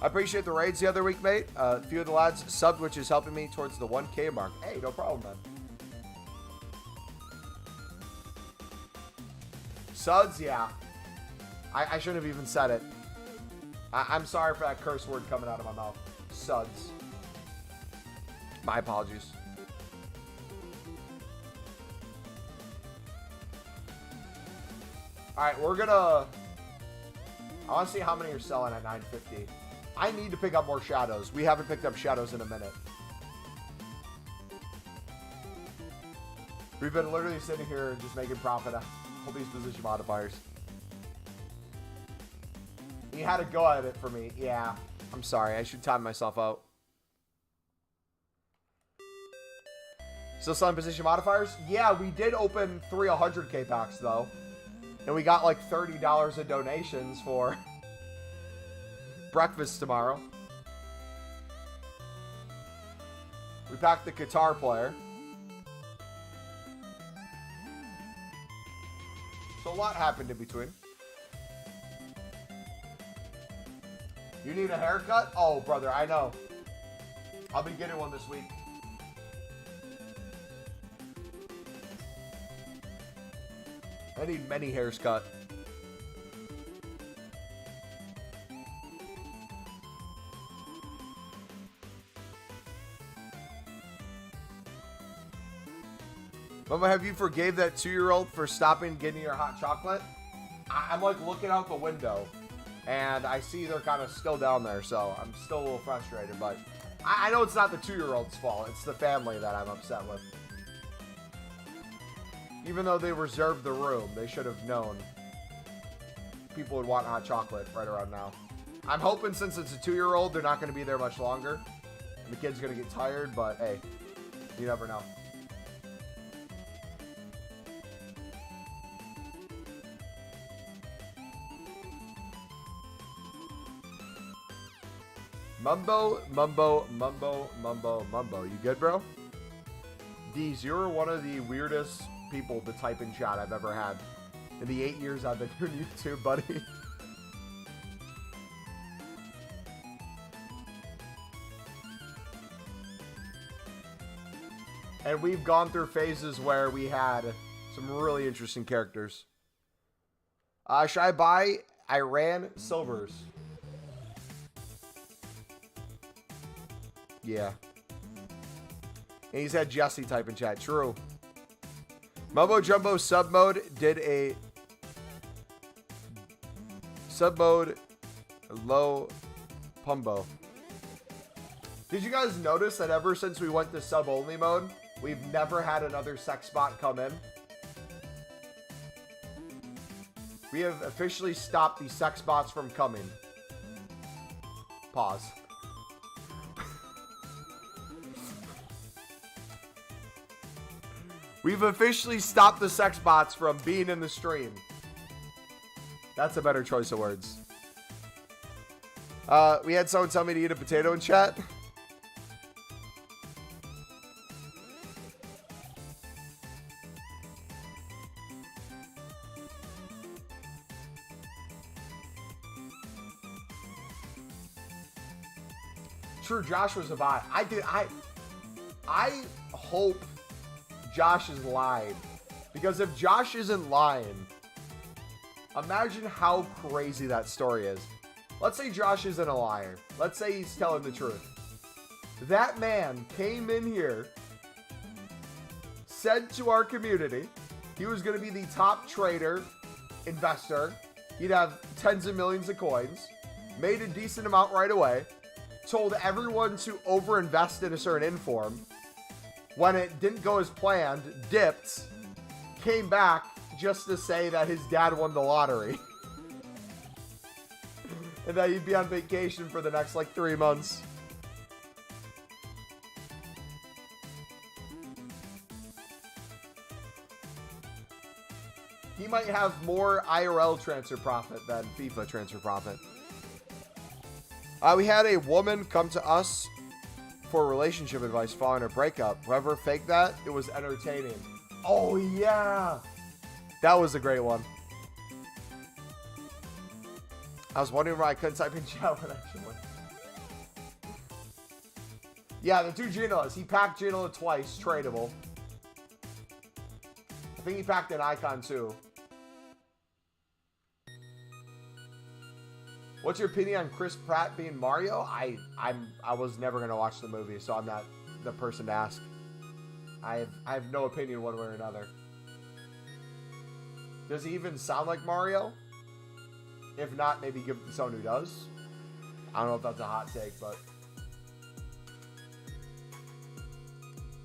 I appreciate the raids the other week, mate. A few of the lads subbed, which is helping me towards the 1K mark. Hey, no problem, man. Suds, yeah. I shouldn't have even said it. I'm sorry for that curse word coming out of my mouth. Suds. My apologies. Alright, we're gonna... I want to see how many are selling at 950. I need to pick up more shadows. We haven't picked up shadows in a minute. We've been literally sitting here just making profit out of all these position modifiers. You had to go at it for me. Yeah, I'm sorry. I should time myself out. Still selling position modifiers? Yeah, we did open 3 100K packs, though. And we got like $30 of donations for breakfast tomorrow. We packed the Qatar player. So a lot happened in between. You need a haircut? Oh, brother, I know. I'll be getting one this week. I need many hairs cut. Mama, have you forgave that 2-year-old for stopping getting your hot chocolate? I'm like looking out the window and I see they're kind of still down there, so I'm still a little frustrated, but I know it's not the 2-year-old's fault. It's the family that I'm upset with. Even though they reserved the room, they should have known people would want hot chocolate right around now. I'm hoping since it's a 2-year-old, they're not going to be there much longer. And the kid's going to get tired, but hey, you never know. Mumbo, mumbo, mumbo, mumbo, mumbo. You good, bro? Deez, you're one of the weirdest people to type in chat I've ever had in the 8 years I've been doing YouTube, buddy. And we've gone through phases where we had some really interesting characters. Should I buy Iran silvers? Yeah. And he's had Jesse type in chat. True. Mumbo Jumbo sub mode did a sub mode low pumbo. Did you guys notice that ever since we went to sub only mode, we've never had another sex bot come in? We have officially stopped the sex bots from coming. Pause. We've officially stopped the sex bots from being in the stream. That's a better choice of words. We had someone tell me to eat a potato in chat. True, Josh was a bot. I hope Josh is lying. Because if Josh isn't lying, imagine how crazy that story is. Let's say Josh isn't a liar. Let's say he's telling the truth. That man came in here, said to our community he was going to be the top trader, investor. He'd have tens of millions of coins, made a decent amount right away, told everyone to overinvest in a certain inform. When it didn't go as planned, dipped, came back just to say that his dad won the lottery. And that he'd be on vacation for the next like 3 months. He might have more IRL transfer profit than FIFA transfer profit. We had a woman come to us for relationship advice following her breakup. Whoever faked that, it was entertaining. Oh yeah, that was a great one. I was wondering why I couldn't type in chat when I should. Yeah, the two Genoas. He packed Genoa twice, tradable. I think he packed an icon too. What's your opinion on Chris Pratt being Mario? I was never gonna watch the movie, so I'm not the person to ask. I have no opinion one way or another. Does he even sound like Mario? If not, maybe give it to someone who does. I don't know if that's a hot take, but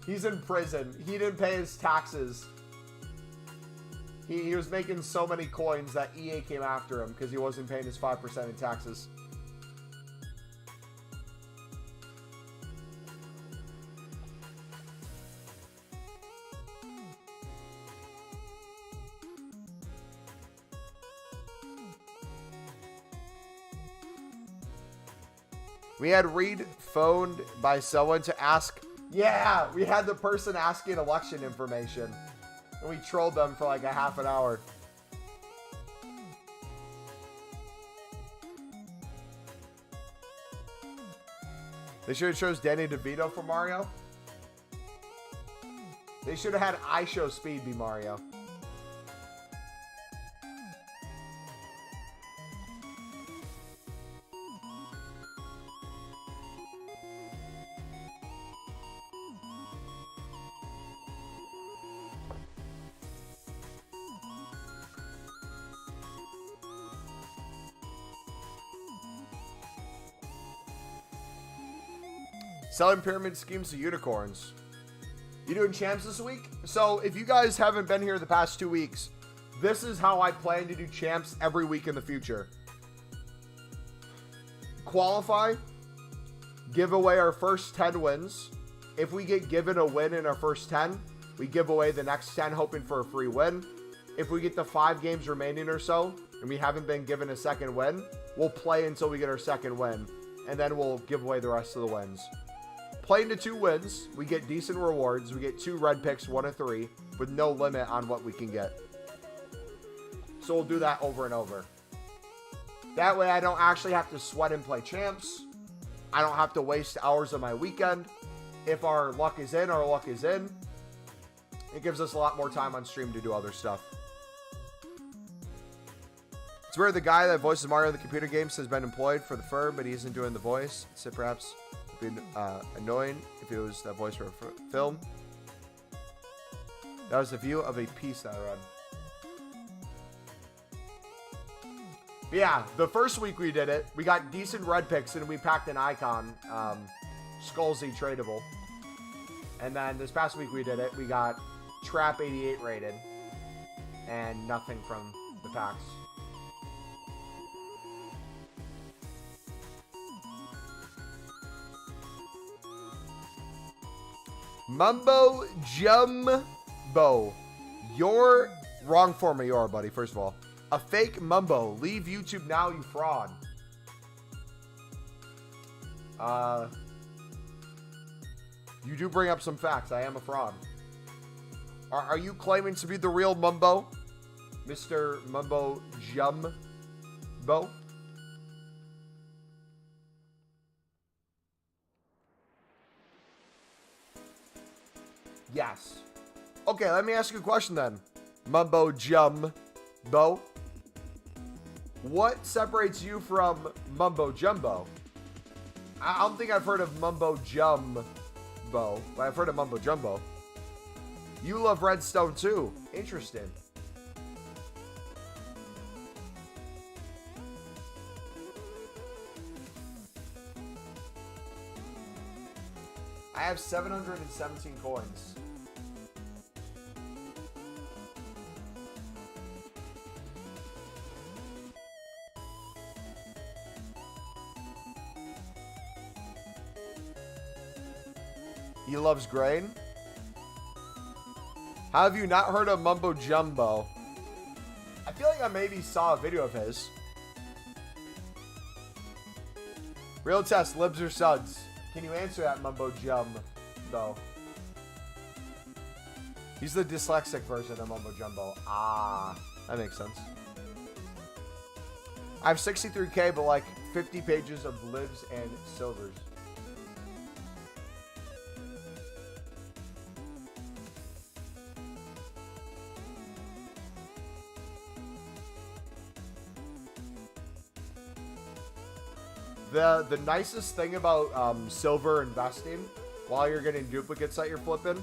he's in prison. He didn't pay his taxes. He was making so many coins that EA came after him because he wasn't paying his 5% in taxes. We had Reed phoned by someone to ask. Yeah, we had the person asking election information. And we trolled them for like a half an hour. They should have chose Danny DeVito for Mario. They should have had I Show Speed be Mario. Selling pyramid schemes to unicorns. You doing champs this week? So if you guys haven't been here the past 2 weeks, this is how I plan to do champs every week in the future. Qualify. Give away our first 10 wins. If we get given a win in our first 10, we give away the next 10 hoping for a free win. If we get the 5 games remaining or so, and we haven't been given a second win, we'll play until we get our second win. And then we'll give away the rest of the wins. Playing to 2 wins, we get decent rewards. We get 2 red picks, 1 of 3, with no limit on what we can get. So we'll do that over and over. That way I don't actually have to sweat and play champs. I don't have to waste hours of my weekend. If our luck is in, our luck is in. It gives us a lot more time on stream to do other stuff. It's where the guy that voices Mario in the computer games has been employed for the firm, but he isn't doing the voice. So perhaps it would be annoying if it was that voice for a film. That was the view of a piece that I read. But yeah, the first week we did it, we got decent red picks and we packed an icon, Skullsy tradable. And then this past week we did it, we got Trap 88 rated and nothing from the packs. Mumbo Jumbo. You're wrong form of your, buddy, first of all. A fake Mumbo. Leave YouTube now, you fraud. You do bring up some facts. I am a fraud. Are you claiming to be the real Mumbo? Mr. Mumbo Jumbo? Yes. Okay, let me ask you a question then. Mumbo Jumbo. What separates you from Mumbo Jumbo? I don't think I've heard of Mumbo Jumbo, but I've heard of Mumbo Jumbo. You love Redstone too. Interesting. I have 717 coins. He loves grain. How have you not heard of Mumbo Jumbo? I feel like I maybe saw a video of his. Real test, libs or suds? Can you answer that, Mumbo Jumbo? He's the dyslexic version of Mumbo Jumbo. Ah, that makes sense. I have 63k, but like 50 pages of libs and silvers. The nicest thing about silver investing while you're getting duplicates that you're flipping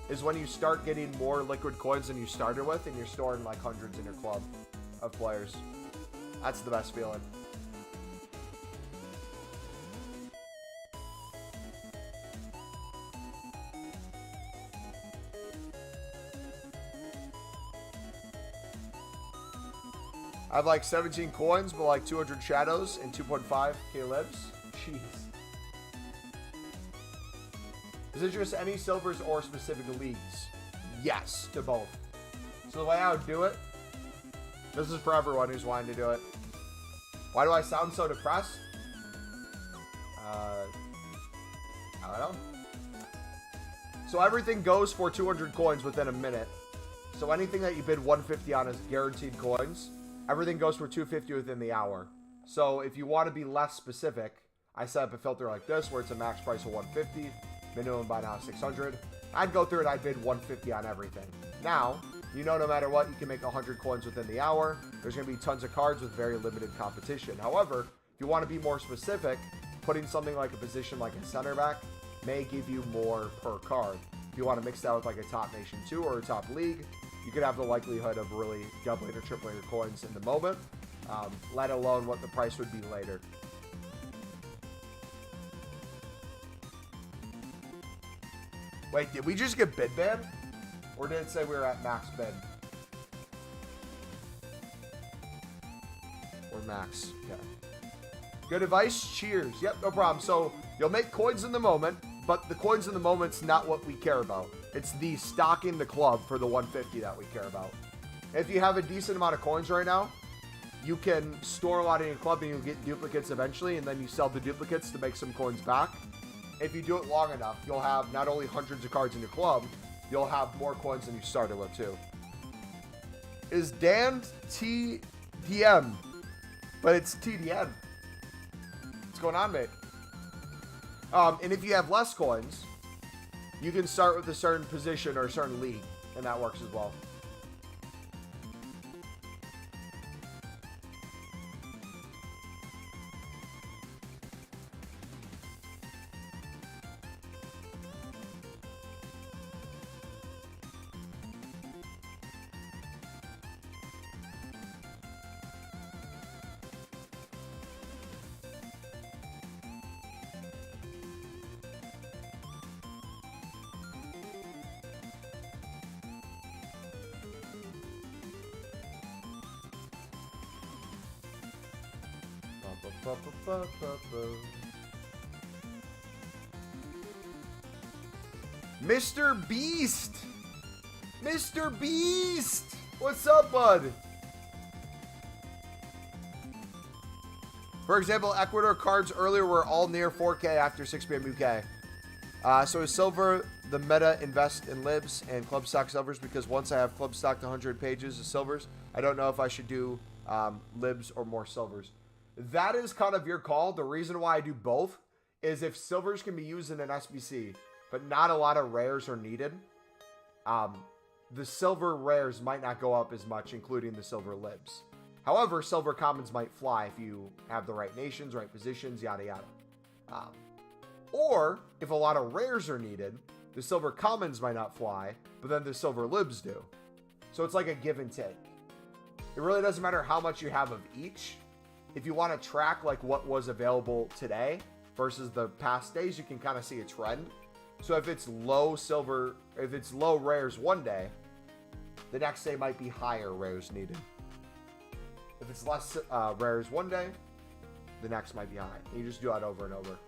is when you start getting more liquid coins than you started with and you're storing like hundreds in your club of players. That's the best feeling. I have like 17 coins, but like 200 shadows and 2.5k libs. Jeez. Is it just any silvers or specific leagues? Yes, to both. So the way I would do it, this is for everyone who's wanting to do it. Why do I sound so depressed? I don't know. So everything goes for 200 coins within a minute. So anything that you bid 150 on is guaranteed coins. Everything goes for 250 within the hour. So if you want to be less specific, I set up a filter like this where it's a max price of 150, minimum buy now 600. I'd go through and I'd bid 150 on everything. Now, you know no matter what, you can make 100 coins within the hour. There's going to be tons of cards with very limited competition. However, if you want to be more specific, putting something like a position like a center back may give you more per card. If you want to mix that with like a top nation 2 or a top league, you could have the likelihood of really doubling or tripling your coins in the moment, let alone what the price would be later. Wait, did we just get bid banned? Or did it say we were at max bid? Or max, okay. Good advice, cheers. Yep, no problem. So you'll make coins in the moment, but the coins in the moment's not what we care about. It's the stocking the club for the 150 that we care about. If you have a decent amount of coins right now, you can store a lot in your club and you'll get duplicates eventually, and then you sell the duplicates to make some coins back. If you do it long enough, you'll have not only hundreds of cards in your club, you'll have more coins than you started with too. Is damned TDM, but it's TDN. What's going on, mate? And if you have less coins, you can start with a certain position or a certain league. and that works as well. Mr. Beast! Mr. Beast! What's up, bud? For example, Ecuador cards earlier were all near 4K after 6 p.m. UK. So is silver the meta invest in libs and club stock silvers? Because once I have club stocked 100 pages of silvers, I don't know if I should do libs or more silvers. That is kind of your call. The reason why I do both is if silvers can be used in an SBC, but not a lot of rares are needed, the silver rares might not go up as much, including the silver libs. However, silver commons might fly if you have the right nations, right positions, yada yada. Or if a lot of rares are needed, the silver commons might not fly, but then the silver libs do. So it's like a give and take. It really doesn't matter how much you have of each. If you want to track like what was available today versus the past days, you can kind of see a trend. So if it's low silver, if it's low rares one day, the next day might be higher rares needed. If it's less rares one day, the next might be high. You just do that over and over.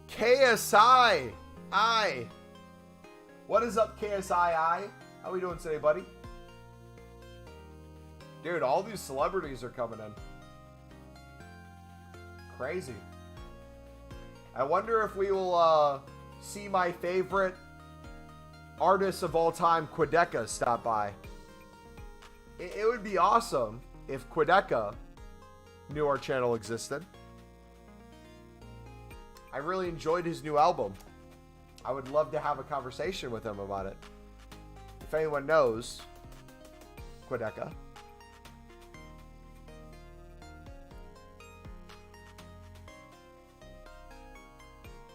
KSI. What is up, KSI? How we doing today, buddy? Dude, all these celebrities are coming in. Crazy. I wonder if we will see my favorite artist of all time, Quedeca, stop by. It would be awesome if Quedeca knew our channel existed. I really enjoyed his new album. I would love to have a conversation with him about it. If anyone knows Quedeca.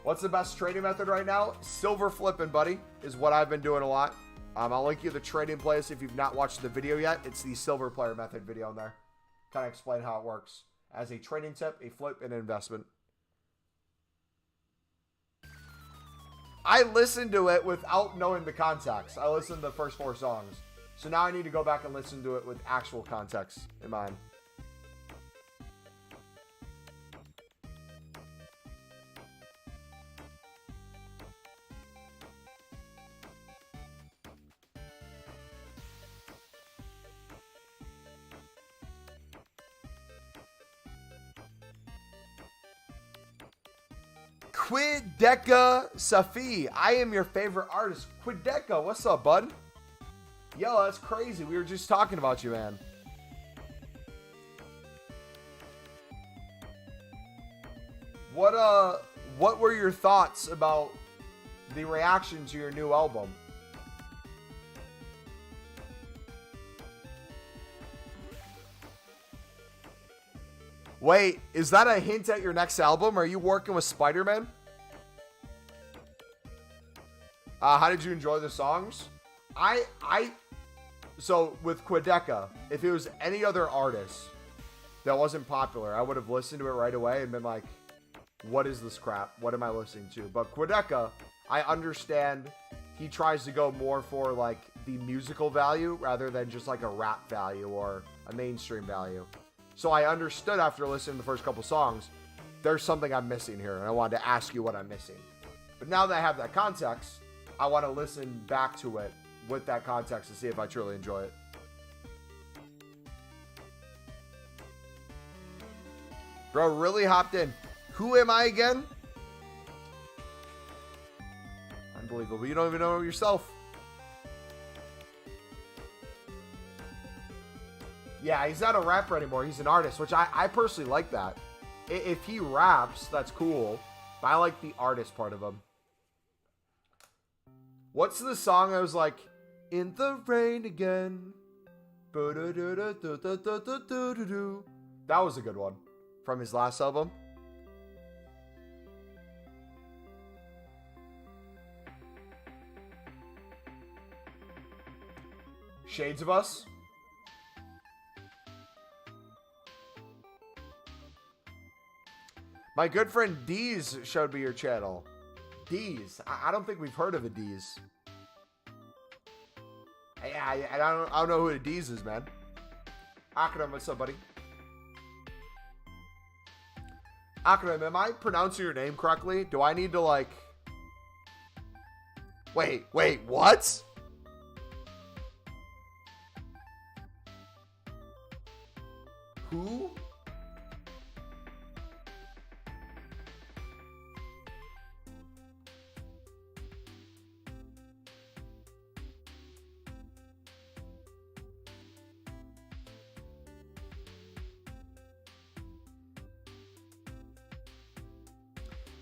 What's the best trading method right now? Silver flipping, buddy, is what I've been doing a lot. I'll link you the trading place if you've not watched the video yet. It's the silver player method video in there. Kind of explain how it works. As a trading tip, a flip, and an investment. I listened to it without knowing the context. I listened to the first 4 songs. So now I need to go back and listen to it with actual context in mind. Quedeca Safi, I am your favorite artist. Quedeca, what's up, bud? Yo, that's crazy. We were just talking about you, man. What were your thoughts about the reaction to your new album? Wait, is that a hint at your next album? Are you working with Spider-Man? How did you enjoy the songs? So with Quedeca, if it was any other artist that wasn't popular, I would have listened to it right away and been like, what is this crap? What am I listening to? But Quedeca, I understand he tries to go more for like the musical value rather than just like a rap value or a mainstream value. So I understood after listening to the first couple songs, there's something I'm missing here, and I wanted to ask you what I'm missing. But now that I have that context, I want to listen back to it with that context to see if I truly enjoy it. Bro, really hopped in. Who am I again? Unbelievable. You don't even know yourself. Yeah, he's not a rapper anymore. He's an artist, which I personally like that. If he raps, that's cool. But I like the artist part of him. What's the song I was like, in the rain again. That was a good one. From his last album. Shades of Us. My good friend Deez showed me your channel. Deez. I don't think we've heard of a Deez. I don't know who a Deez is, man. Akram, what's up, buddy? Akram, am I pronouncing your name correctly? Do I need to, like... Wait, what? Who?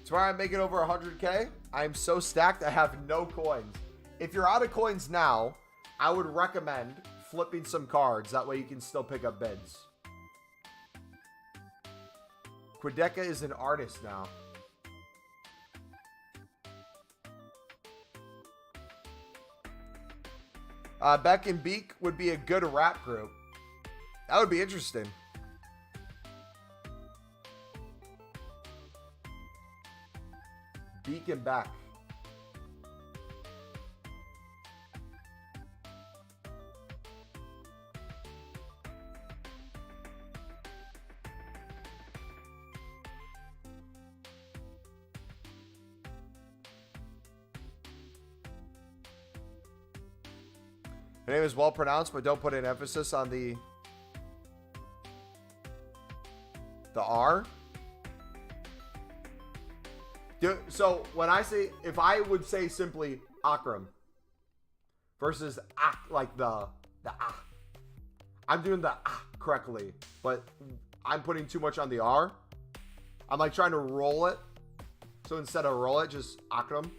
Tomorrow I'm making over 100K. I'm so stacked I have no coins. If you're out of coins now, I would recommend flipping some cards. That way you can still pick up bids. Quideka is an artist now. Beck and Beak would be a good rap group. That would be interesting. Beak and Beck. Her name is well pronounced, but don't put an emphasis on the R. So when I say, if I would say simply Akram versus like the I'm doing the correctly, but I'm putting too much on the R. I'm like trying to roll it. So instead of roll it, just Akram.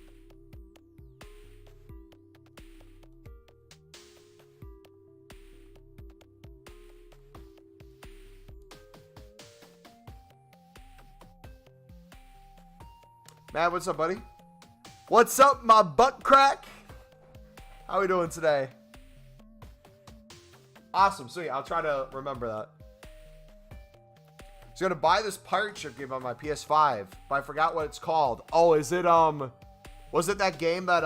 Matt, what's up, buddy? What's up, my butt crack? How we doing today? Awesome, sweet. I'll try to remember that. I was gonna buy this pirate ship game on my PS5, but I forgot what it's called. Oh, is it was it that game that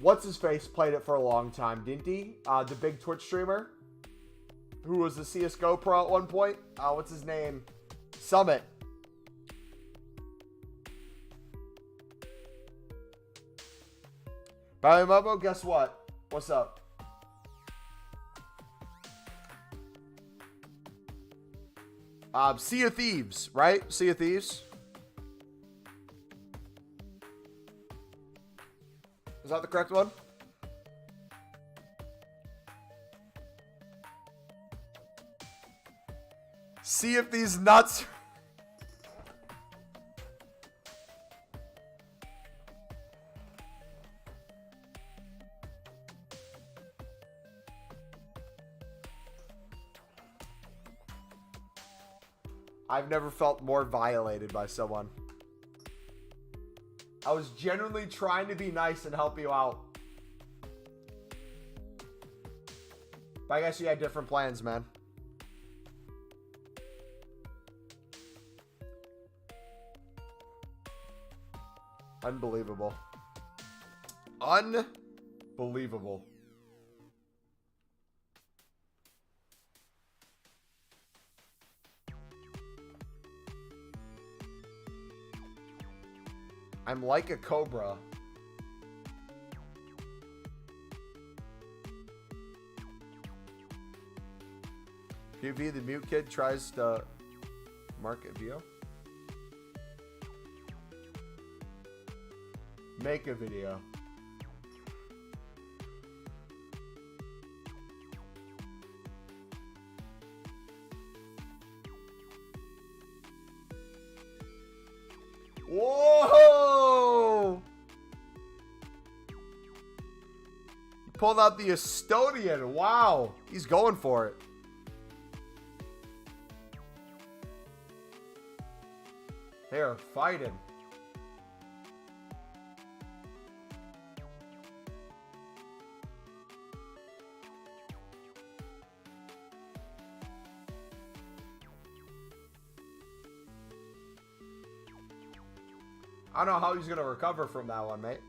what's his face played it for a long time, didn't he? The big Twitch streamer who was the CS:GO pro at one point. What's his name? Summit. Bye, Mumbo, guess what? What's up? Sea of Thieves, right? Sea of Thieves. Is that the correct one? See if these nuts... I've never felt more violated by someone. I was genuinely trying to be nice and help you out. But I guess you had different plans, man. Unbelievable. Unbelievable. I'm like a cobra. QV, the mute kid, tries to market Vio. make a video. Whoa! He pulled out the Estonian. Wow. He's going for it. They are fighting. I don't know how he's going to recover from that one, mate.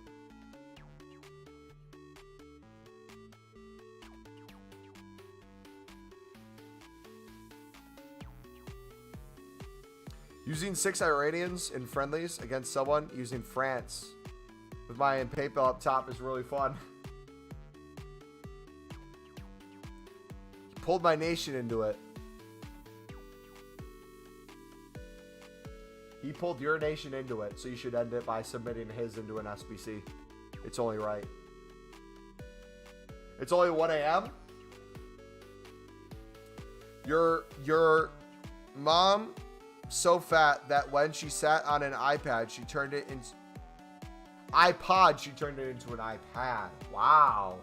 Using 6 Iranians in friendlies against someone using France with my PayPal up top is really fun. He pulled my nation into it. He pulled your nation into it, so you should end it by submitting his into an SBC. It's only right. It's only 1 a.m. Your mom so fat that when she sat on an iPad, she turned it into iPod. She turned it into an iPad. Wow.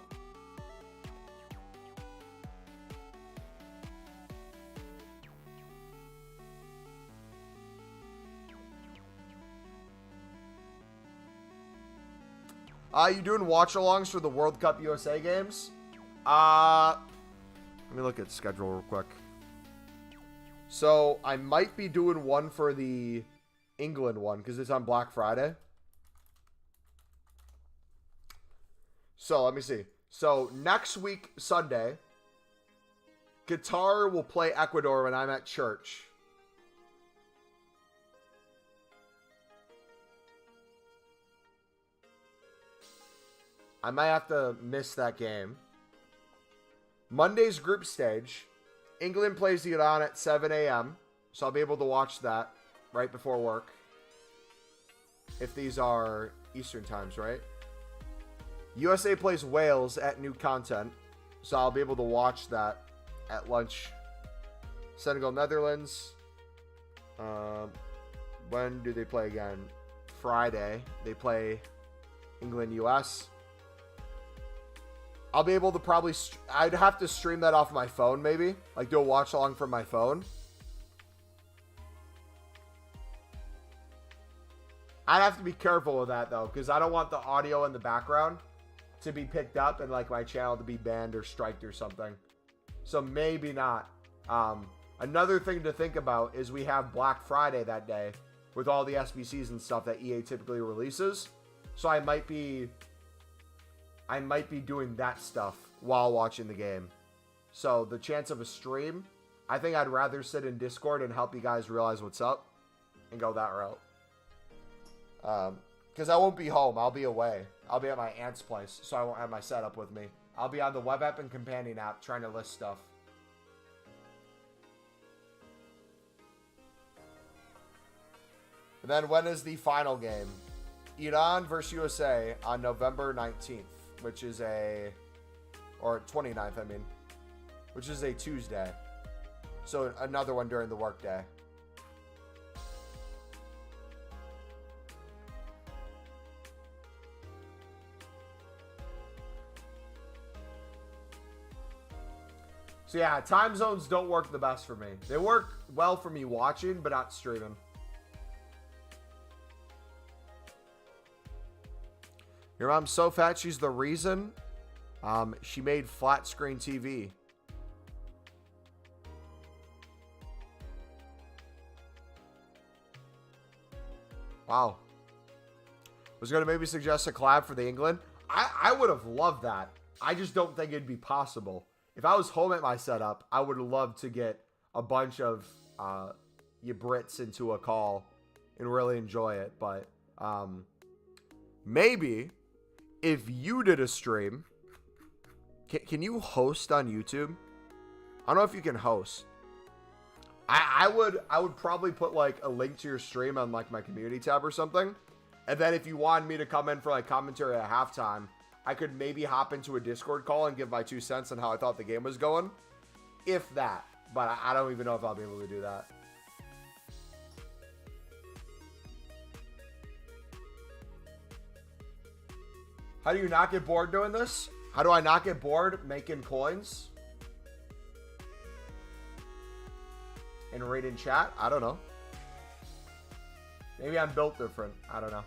You doing watch-alongs for the World Cup USA games? Let me look at the schedule real quick. So, I might be doing one for the England one, because it's on Black Friday. So, let me see. So, next week, Sunday, Qatar will play Ecuador when I'm at church. I might have to miss that game. Monday's group stage. England plays Iran at 7 a.m. So I'll be able to watch that right before work. If these are Eastern times, right? USA plays Wales at new content. So I'll be able to watch that at lunch. Senegal, Netherlands. When do they play again? Friday. They play England, US. I'll be able to probably... I'd have to stream that off my phone, maybe. Like, do a watch-along from my phone. I'd have to be careful with that, though, because I don't want the audio in the background to be picked up and, like, my channel to be banned or striked or something. So, maybe not. Another thing to think about is we have Black Friday that day with all the SBCs and stuff that EA typically releases. So, I might be doing that stuff while watching the game. So the chance of a stream, I think I'd rather sit in Discord and help you guys realize what's up and go that route. Because I won't be home. I'll be away. I'll be at my aunt's place, so I won't have my setup with me. I'll be on the web app and companion app trying to list stuff. And then when is the final game? Iran versus USA on November 19th. Which is or 29th, I mean, which is a Tuesday. So another one during the workday. So yeah, time zones don't work the best for me. They work well for me watching, but not streaming. Your mom's so fat, she's the reason she made flat screen TV. Wow. Was going to maybe suggest a collab for the England. I would have loved that. I just don't think it'd be possible. If I was home at my setup, I would love to get a bunch of you Brits into a call and really enjoy it. But maybe... if you did a stream, can you host on YouTube? I don't know if you can host. I would probably put like a link to your stream on like my community tab or something. And then if you wanted me to come in for like commentary at halftime, I could maybe hop into a Discord call and give my 2 cents on how I thought the game was going. If that. But I don't even know if I'll be able to do that. How do you not get bored doing this? How do I not get bored making coins? And reading chat? I don't know. Maybe I'm built different. I don't know.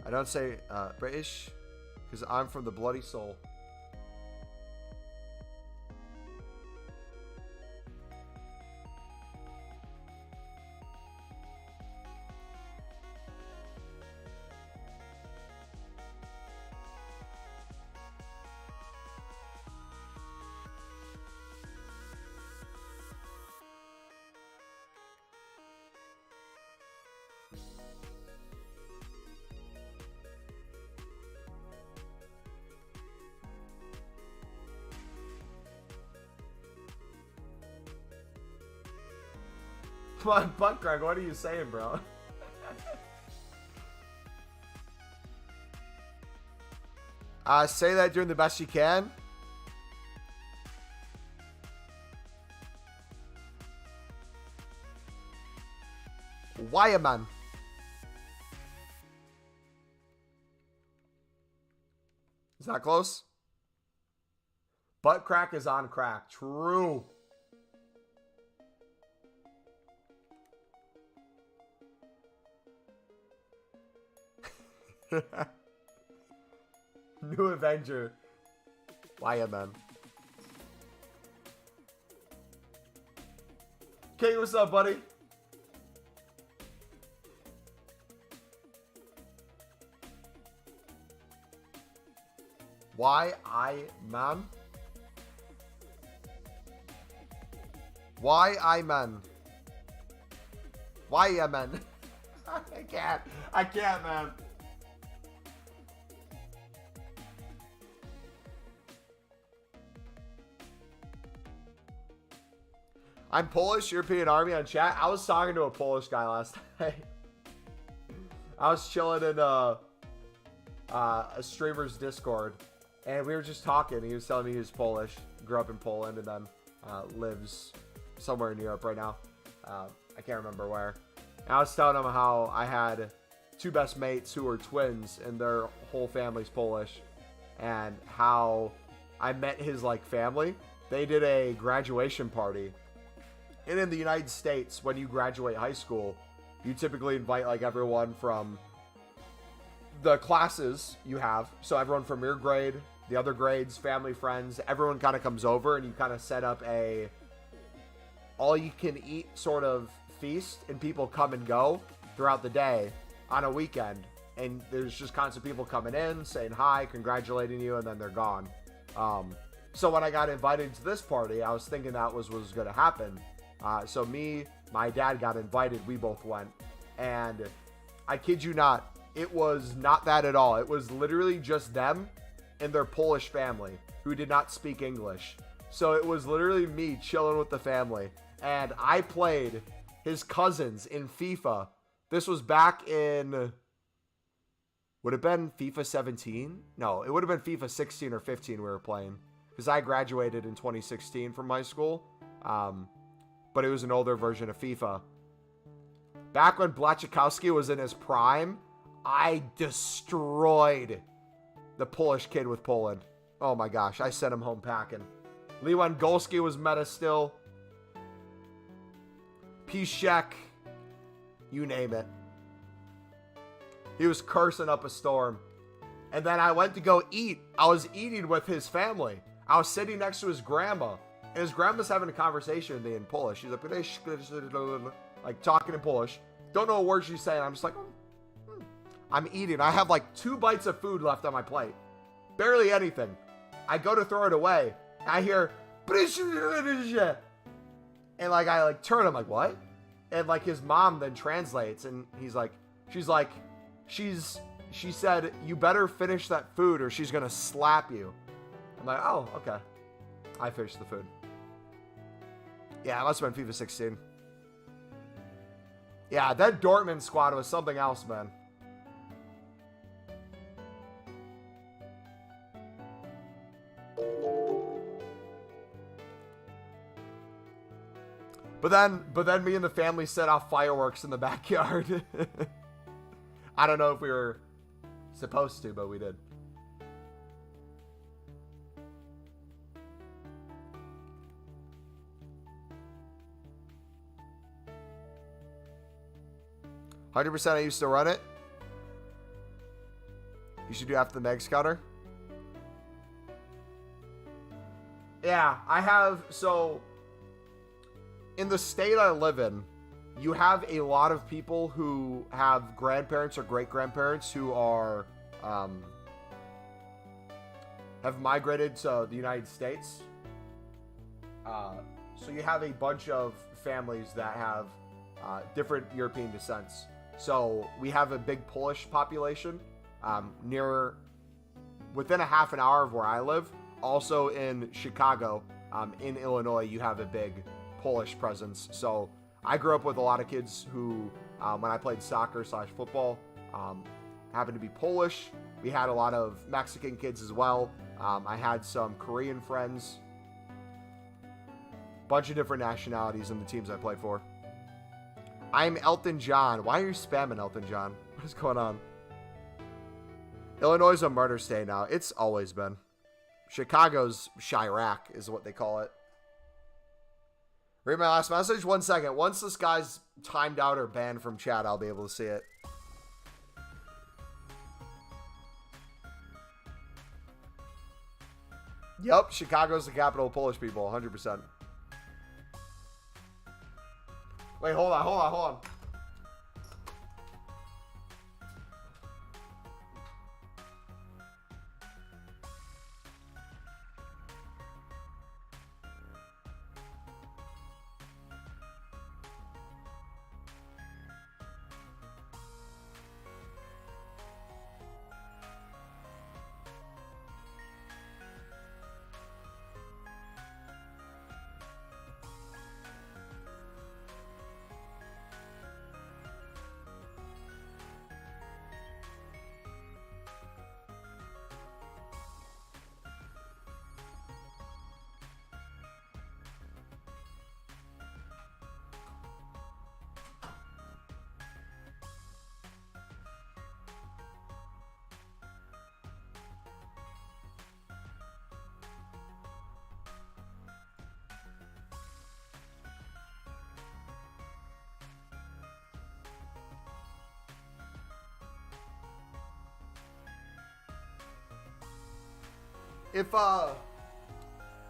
I don't say British because I'm from the bloody soul. Come on, Butt Crack, what are you saying, bro? Say that doing the best you can. Why, man? Is that close? Butt Crack is on crack. True. New Avenger. Why, man? Kate, what's up, buddy? Why man? Why man? Why man? I can't, man. I'm Polish, European Army on chat. I was talking to a Polish guy last night. I was chilling in a streamer's Discord, and we were just talking. He was telling me he was Polish, grew up in Poland, and then lives somewhere in Europe right now. I can't remember where. And I was telling him how I had 2 best mates who were twins, and their whole family's Polish, and how I met his like family. They did a graduation party. And in the United States, when you graduate high school, you typically invite like everyone from the classes you have. So everyone from your grade, the other grades, family, friends, everyone kind of comes over and you kind of set up a all-you-can-eat sort of feast, and people come and go throughout the day on a weekend. And there's just constant people coming in, saying hi, congratulating you, and then they're gone. So when I got invited to this party, I was thinking that was going to happen. So me, my dad got invited. We both went. And I kid you not, it was not that at all. It was literally just them and their Polish family who did not speak English. So it was literally me chilling with the family. And I played his cousins in FIFA. This was back in... Would it have been FIFA 17? No, it would have been FIFA 16 or 15 we were playing. Because I graduated in 2016 from high school. But it was an older version of FIFA. Back when Blachikowski was in his prime, I destroyed the Polish kid with Poland. Oh my gosh, I sent him home packing. Lewandowski was meta still. Piszczek. You name it. He was cursing up a storm. And then I went to go eat. I was eating with his family. I was sitting next to his grandma. And his grandma's having a conversation with me in Polish. She's like talking in Polish. Don't know a word she's saying. I'm just like, I'm eating. I have like 2 bites of food left on my plate. Barely anything. I go to throw it away. I hear, And like, I like turn, I'm like, what? And like his mom then translates and he's like, she said, you better finish that food or she's going to slap you. I'm like, oh, okay. I finished the food. Yeah, it must have been FIFA 16. Yeah, that Dortmund squad was something else, man. But then me and the family set off fireworks in the backyard. I don't know if we were supposed to, but we did. %, I used to run it. You should do after the Meg Scouter. Yeah, I have. So, in the state I live in, you have a lot of people who have grandparents or great-grandparents who are, have migrated to the United States. So you have a bunch of families that have different European descents. So we have a big Polish population within a half an hour of where I live. Also in Chicago, in Illinois, you have a big Polish presence. So I grew up with a lot of kids who, when I played soccer/football, happened to be Polish. We had a lot of Mexican kids as well. I had some Korean friends. Bunch of different nationalities in the teams I played for. I'm Elton John. Why are you spamming Elton John? What is going on? Illinois is a murder state now. It's always been. Chicago's Chirac is what they call it. Read my last message. 1 second. Once this guy's timed out or banned from chat, I'll be able to see it. Yep, Chicago's the capital of Polish people, 100%. Wait, hold on.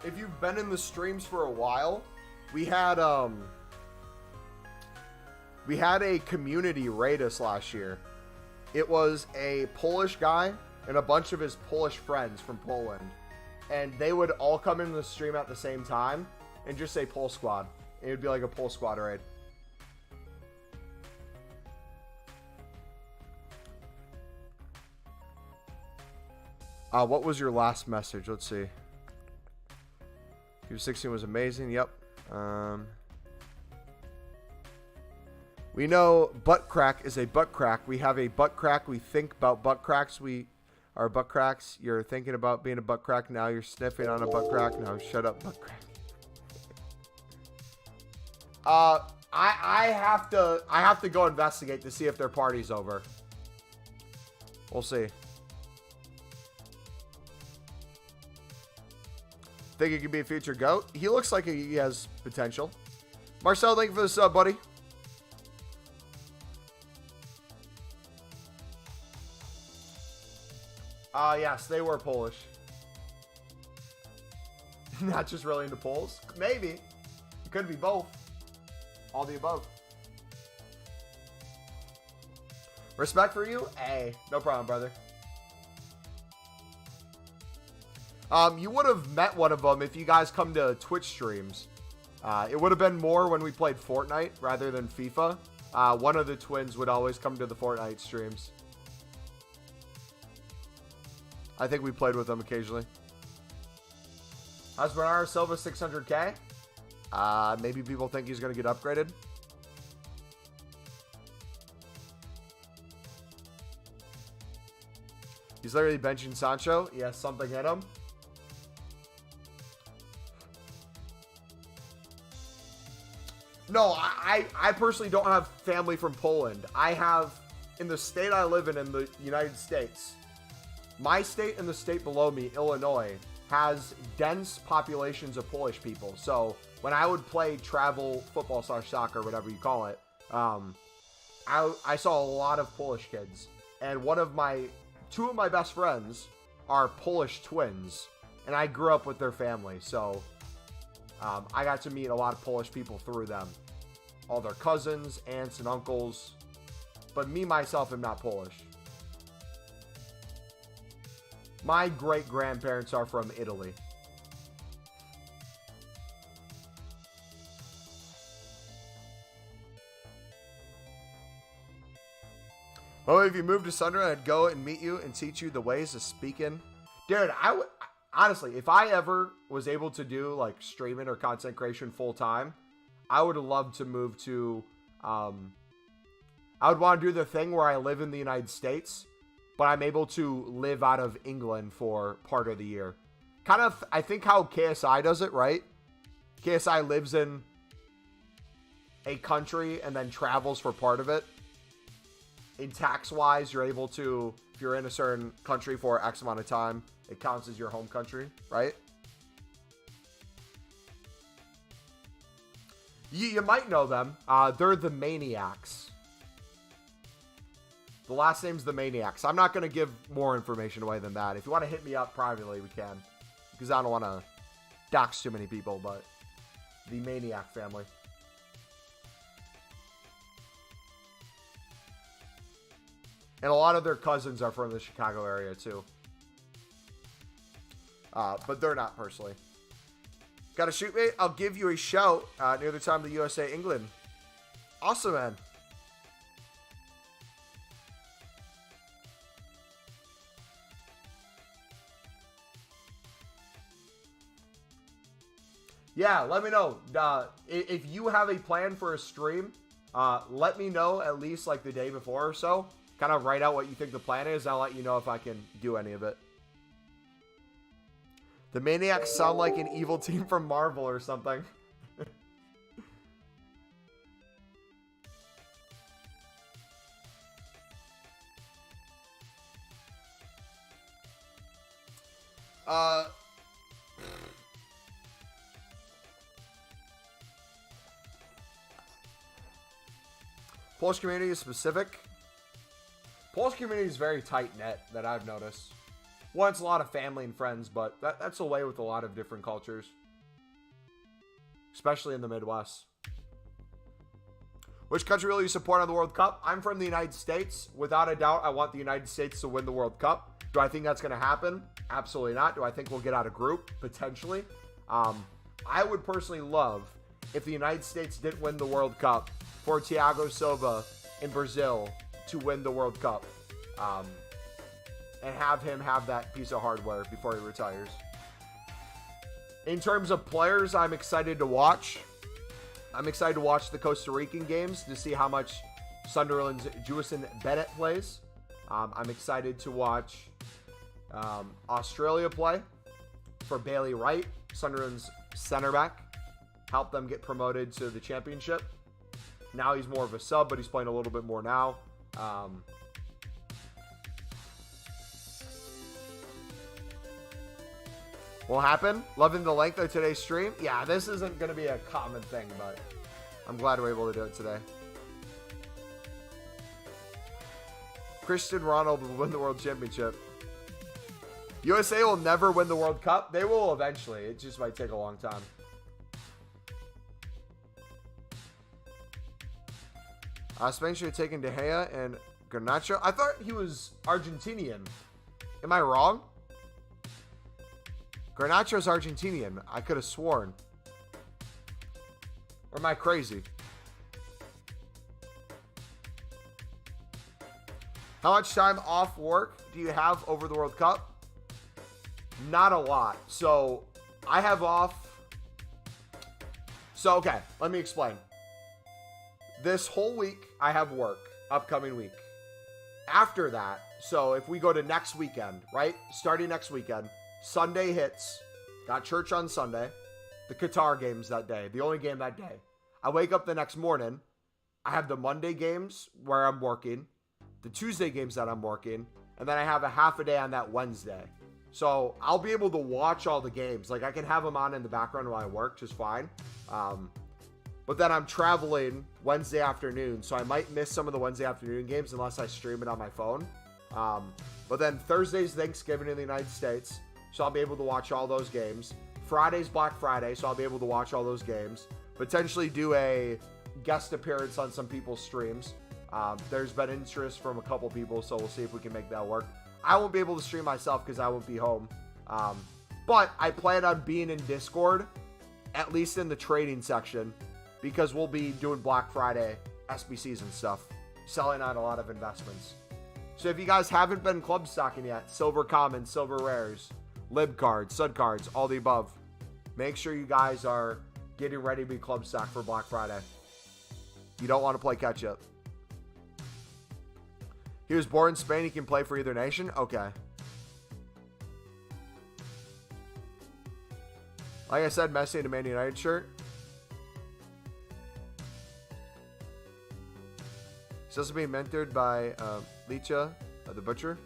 If you've been in the streams for a while, we had a community raid us last year. It was a Polish guy and a bunch of his Polish friends from Poland, and they would all come into the stream at the same time and just say Pol Squad. It would be like a Pol Squad raid. What was your last message? Let's see. FIFA 16 was amazing. Yep. We know butt crack is a butt crack. We have a butt crack. We think about butt cracks. We are butt cracks. You're thinking about being a butt crack. Now you're sniffing on a butt crack. No, shut up, butt crack. I have to go investigate to see if their party's over. We'll see. Think he could be a future GOAT? He looks like he has potential. Marcel, thank you for the sub, buddy. Yes, they were Polish. Not just really into Poles. Maybe. It could be both. All the above. Respect for you? Hey, no problem, brother. You would have met one of them if you guys come to Twitch streams. It would have been more when we played Fortnite rather than FIFA. One of the twins would always come to the Fortnite streams. I think we played with them occasionally. How's Bernardo Silva 600K? Maybe people think he's going to get upgraded. He's literally benching Sancho. He has something in him. No, I personally don't have family from Poland. I have, in the state I live in the United States, my state and the state below me, Illinois, has dense populations of Polish people. So when I would play travel football / soccer, whatever you call it, I saw a lot of Polish kids. And two of my best friends are Polish twins. And I grew up with their family. So I got to meet a lot of Polish people through them. All their cousins, aunts, and uncles. But me, myself, am not Polish. My great-grandparents are from Italy. Well, if you moved to Sunderland, I'd go and meet you and teach you the ways of speaking. Dude, I would... Honestly, if I ever was able to do like streaming or content creation full time, I would love to move to, I would want to do the thing where I live in the United States, but I'm able to live out of England for part of the year. Kind of, I think how KSI does it, right? KSI lives in a country and then travels for part of it. In tax-wise, you're able to, if you're in a certain country for X amount of time, it counts as your home country, right? You might know them. They're the Maniacs. The last name's the Maniacs. I'm not going to give more information away than that. If you want to hit me up privately, we can. Because I don't want to dox too many people, but the Maniac family. And a lot of their cousins are from the Chicago area, too. But they're not personally. Got a shoot, mate? I'll give you a shout near the time of the USA England. Awesome, man. Yeah, let me know. If you have a plan for a stream, let me know at least like the day before or so. Kind of write out what you think the plan is. I'll let you know if I can do any of it. The Maniacs sound like an evil team from Marvel or something. Polish community is specific. Polish community is very tight-knit that I've noticed. One, it's a lot of family and friends, but that's the way with a lot of different cultures. Especially in the Midwest. Which country will you support on the World Cup? I'm from the United States. Without a doubt, I want the United States to win the World Cup. Do I think that's going to happen? Absolutely not. Do I think we'll get out of group? Potentially. I would personally love if the United States didn't win the World Cup for Thiago Silva in Brazil to win the World Cup. And have him have that piece of hardware before he retires. In terms of players, I'm excited to watch. I'm excited to watch the Costa Rican games to see how much Sunderland's Jewison Bennett plays. I'm excited to watch Australia play for Bailey Wright, Sunderland's center back. Help them get promoted to the championship. Now he's more of a sub, but he's playing a little bit more now. Will happen. Loving the length of today's stream. Yeah, this isn't going to be a common thing, but I'm glad we're able to do it today. Cristiano Ronaldo will win the World Championship. USA will never win the World Cup. They will eventually. It just might take a long time. Spain should have taken De Gea and Garnacho. I thought he was Argentinian. Am I wrong? Garnacho's Argentinian. I could have sworn. Or am I crazy? How much time off work do you have over the World Cup? Not a lot. So I have off. So, okay, let me explain. This whole week, I have work, upcoming week. After that, so if we go to next weekend, right? Starting next weekend, Sunday hits. Got church on Sunday. The Qatar games that day. The only game that day. I wake up the next morning. I have the Monday games where I'm working. The Tuesday games that I'm working. And then I have a half a day on that Wednesday. So I'll be able to watch all the games. Like I can have them on in the background while I work just fine. But then I'm traveling Wednesday afternoon. So I might miss some of the Wednesday afternoon games unless I stream it on my phone. But then Thursday's Thanksgiving in the United States. So I'll be able to watch all those games. Friday's Black Friday, so I'll be able to watch all those games. Potentially do a guest appearance on some people's streams. There's been interest from a couple people, so we'll see if we can make that work. I won't be able to stream myself because I won't be home. But I plan on being in Discord, at least in the trading section, because we'll be doing Black Friday SBCs and stuff, selling on a lot of investments. So if you guys haven't been club stocking yet, silver commons, silver rares, lib cards, sud cards, all the above, make sure you guys are getting ready to be club stock for Black Friday. You don't want to play catch up. He was born in Spain. He can play for either nation. Okay. Like I said, Messi in a Man United shirt. He's also being mentored by Licha, the Butcher.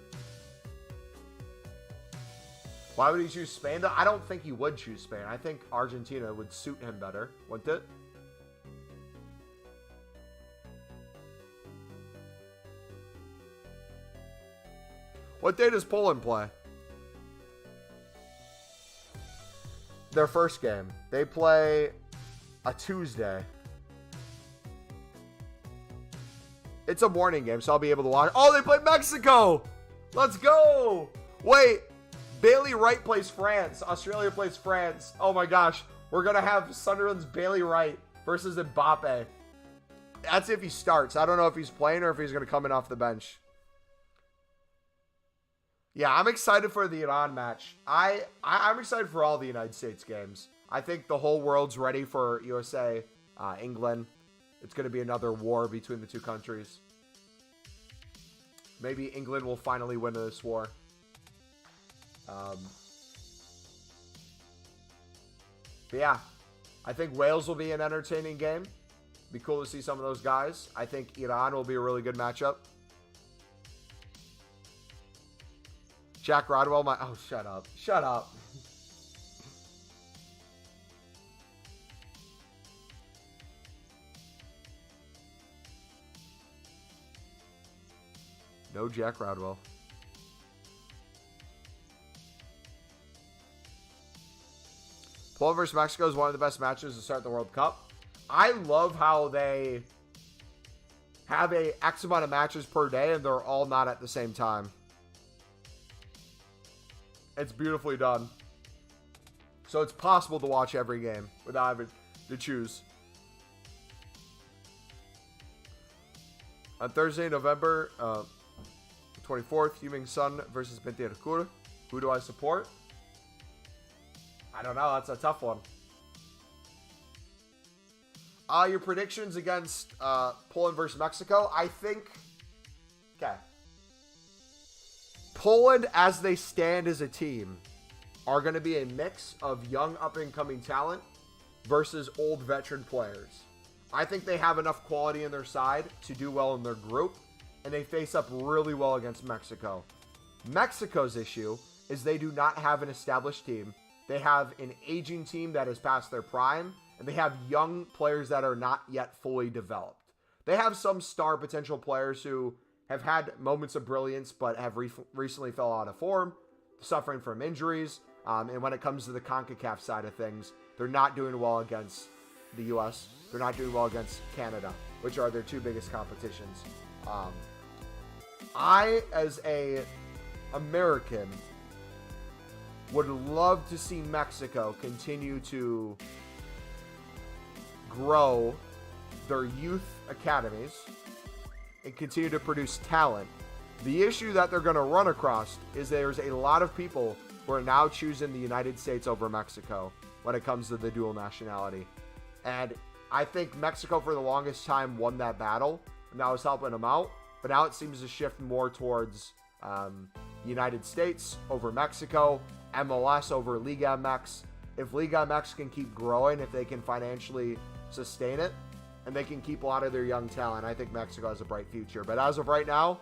Why would he choose Spain, though? I don't think he would choose Spain. I think Argentina would suit him better, wouldn't it? What day does Poland play? Their first game. They play a Tuesday. It's a morning game, so I'll be able to watch. Oh, they play Mexico! Let's go! Wait. Bailey Wright plays France. Australia plays France. Oh my gosh. We're going to have Sunderland's Bailey Wright versus Mbappe. That's if he starts. I don't know if he's playing or if he's going to come in off the bench. Yeah, I'm excited for the Iran match. I'm excited for all the United States games. I think the whole world's ready for USA, England. It's going to be another war between the two countries. Maybe England will finally win this war. But yeah, I think Wales will be an entertaining game. Be cool to see some of those guys. I think Iran will be a really good matchup. Jack Rodwell, oh, shut up. Shut up. No Jack Rodwell. Poland versus Mexico is one of the best matches to start the World Cup. I love how they have a X amount of matches per day and they're all not at the same time. It's beautifully done. So it's possible to watch every game without having to choose. On Thursday, November 24th, Heung-min Son versus Bentancur. Who do I support? I don't know. That's a tough one. Your predictions against Poland versus Mexico. I think... Okay. Poland, as they stand as a team, are going to be a mix of young up-and-coming talent versus old veteran players. I think they have enough quality in their side to do well in their group, and they face up really well against Mexico. Mexico's issue is they do not have an established team. They have an aging team that is past their prime, and they have young players that are not yet fully developed. They have some star potential players who have had moments of brilliance, but have recently fell out of form, suffering from injuries. And when it comes to the CONCACAF side of things, they're not doing well against the U.S. They're not doing well against Canada, which are their two biggest competitions. I, as a American, would love to see Mexico continue to grow their youth academies and continue to produce talent. The issue that they're going to run across is there's a lot of people who are now choosing the United States over Mexico when it comes to the dual nationality. And I think Mexico for the longest time won that battle, and that was helping them out. But now it seems to shift more towards United States over Mexico, MLS over Liga MX. If Liga MX can keep growing, if they can financially sustain it, and they can keep a lot of their young talent, I think Mexico has a bright future. But as of right now,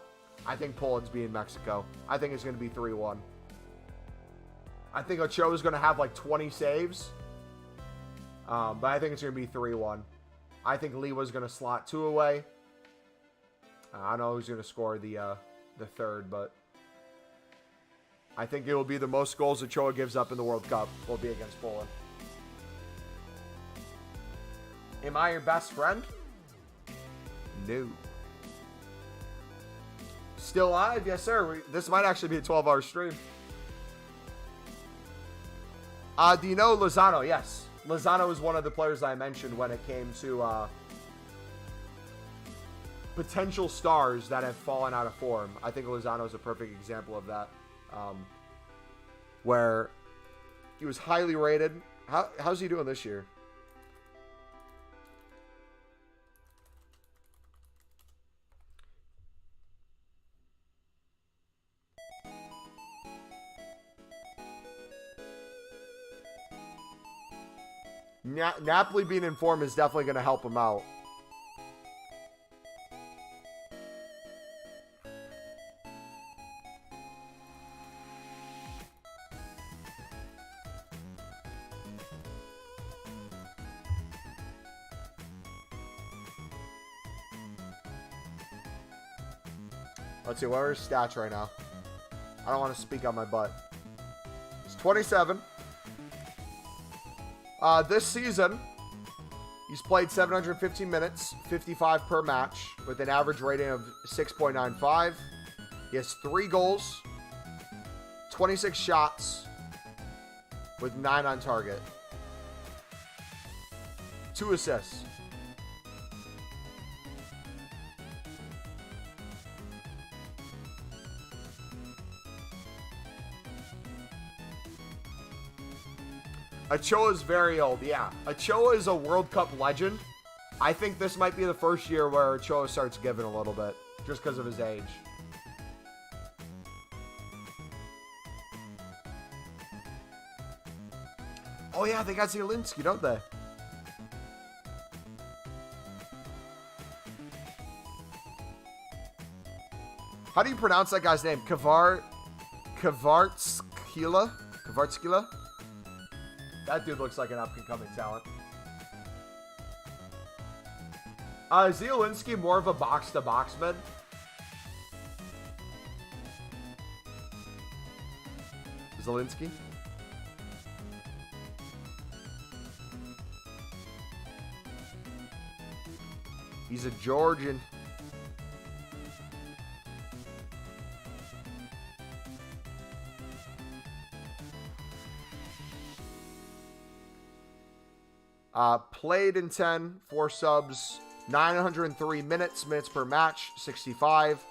I think Poland's beating Mexico. I think it's going to be 3-1. I think Ochoa is going to have like 20 saves. But I think it's going to be 3-1. I think Lewa's going to slot 2 away. I don't know who's going to score the third, but I think it will be the most goals Ochoa gives up in the World Cup will be against Poland. Am I your best friend? No. Still live? Yes, sir. This might actually be a 12-hour stream. Do you know Lozano? Yes. Lozano is one of the players I mentioned when it came to potential stars that have fallen out of form. I think Lozano is a perfect example of that. Where he was highly rated. How's he doing this year? Napoli being in form is definitely going to help him out. Let's see, what are his stats right now? I don't want to speak on my butt. He's 27. This season, he's played 715 minutes, 55 per match, with an average rating of 6.95. He has 3 goals, 26 shots, with 9 on target. 2 assists. Ochoa is very old. Yeah, Ochoa is a World Cup legend. I think this might be the first year where Ochoa starts giving a little bit, just because of his age. Oh yeah, they got Zielinski, don't they? How do you pronounce that guy's name? Kvaratskhelia? Kvaratskhelia? That dude looks like an up-and-coming talent. Zielinski more of a box-to-box man? Zielinski? He's a Georgian. Played in 10, 4 subs, 903 minutes per match, 65.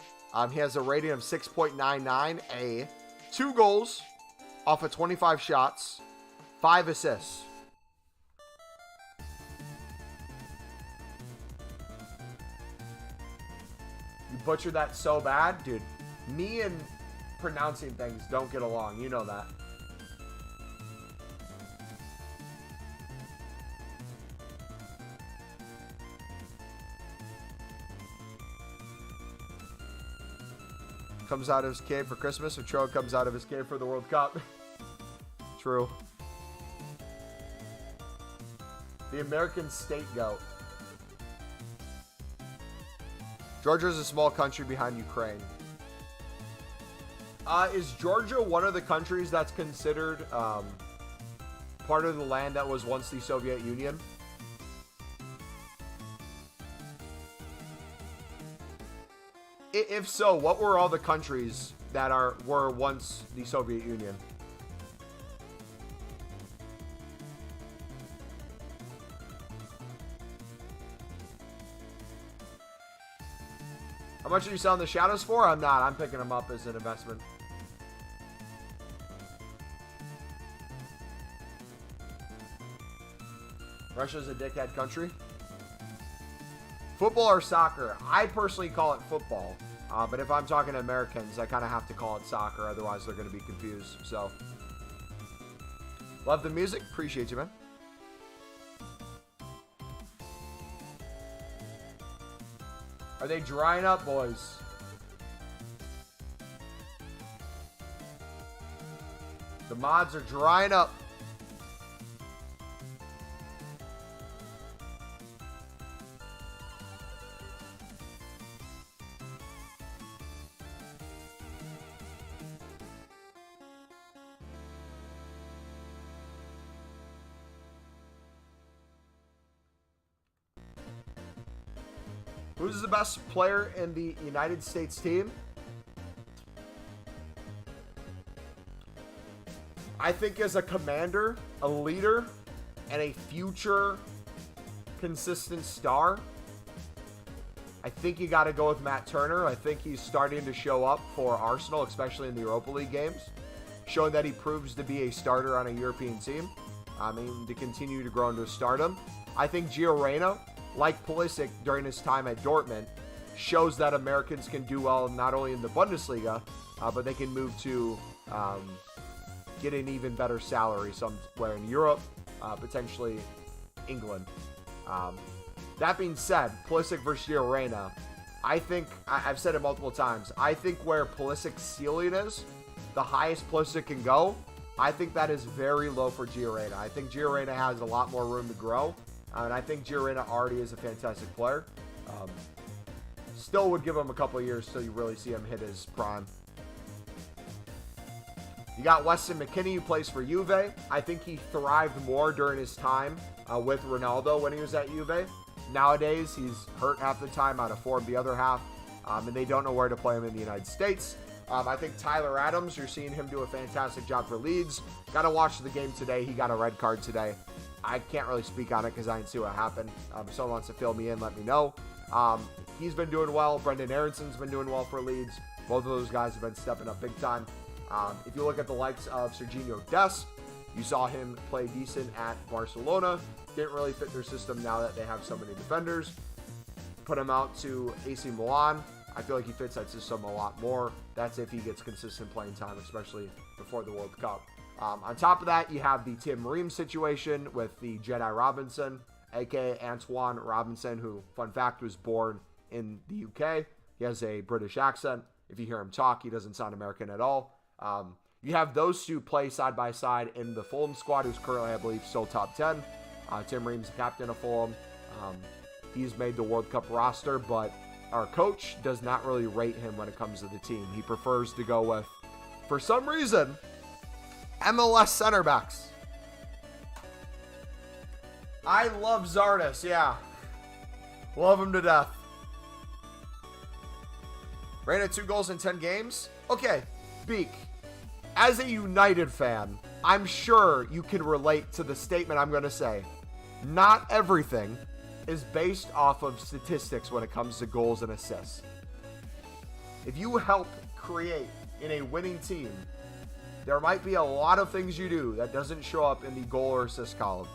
He has a rating of 6.99, 2 goals off of 25 shots, 5 assists. You butchered that so bad? Dude, me and pronouncing things don't get along. You know that. Comes out of his cave for Christmas. Ochoa comes out of his cave for the World Cup. True. The American state goat. Georgia is a small country behind Ukraine. Is Georgia one of the countries that's considered part of the land that was once the Soviet Union? If so, what were all the countries that were once the Soviet Union? much are you selling the shadows for? I'm not. I'm picking them up as an investment. Russia's a dickhead country. Football or soccer? I personally call it football. But if I'm talking to Americans, I kind of have to call it soccer. Otherwise, they're going to be confused. So, love the music. Appreciate you, man. Are they drying up, boys? The mods are drying up. Who's the best player in the United States team? I think as a commander, a leader, and a future consistent star, I think you got to go with Matt Turner. I think he's starting to show up for Arsenal, especially in the Europa League games, showing that he proves to be a starter on a European team. I mean, to continue to grow into stardom. I think Gio Reyna, like Pulisic during his time at Dortmund, shows that Americans can do well not only in the Bundesliga, but they can move to get an even better salary somewhere in Europe, potentially England. That being said, Pulisic versus Gio Reyna, I think, I've said it multiple times, I think where Pulisic's ceiling is, the highest Pulisic can go, I think that is very low for Gio Reyna. I think Gio Reyna has a lot more room to grow. And I think Gio Reyna already is a fantastic player. Still would give him a couple of years till you really see him hit his prime. You got Weston McKennie, who plays for Juve. I think he thrived more during his time with Ronaldo when he was at Juve. Nowadays, he's hurt half the time, out of form the other half, and they don't know where to play him in the United States. I think Tyler Adams, you're seeing him do a fantastic job for Leeds. Got to watch the game today. He got a red card today. I can't really speak on it because I didn't see what happened. If someone wants to fill me in, let me know. He's been doing well. Brendan Aronson's been doing well for Leeds. Both of those guys have been stepping up big time. If you look at the likes of Serginho Dest, you saw him play decent at Barcelona. Didn't really fit their system now that they have so many defenders. Put him out to AC Milan. I feel like he fits that system a lot more. That's if he gets consistent playing time, especially before the World Cup. On top of that, you have the Tim Ream situation with the Jedi Robinson, aka Antoine Robinson, who, fun fact, was born in the UK. He has a British accent. If you hear him talk, he doesn't sound American at all. You have those two play side by side in the Fulham squad, who's currently, I believe, still top 10. Tim Ream's the captain of Fulham. He's made the World Cup roster, but our coach does not really rate him when it comes to the team. He prefers to go with, for some reason, MLS center backs. I love Zardes, yeah. Love him to death. Reyna 2 goals in 10 games? Okay, Beak. As a United fan, I'm sure you can relate to the statement I'm going to say. Not everything is based off of statistics when it comes to goals and assists. If you help create in a winning team, there might be a lot of things you do that doesn't show up in the goal or assist column.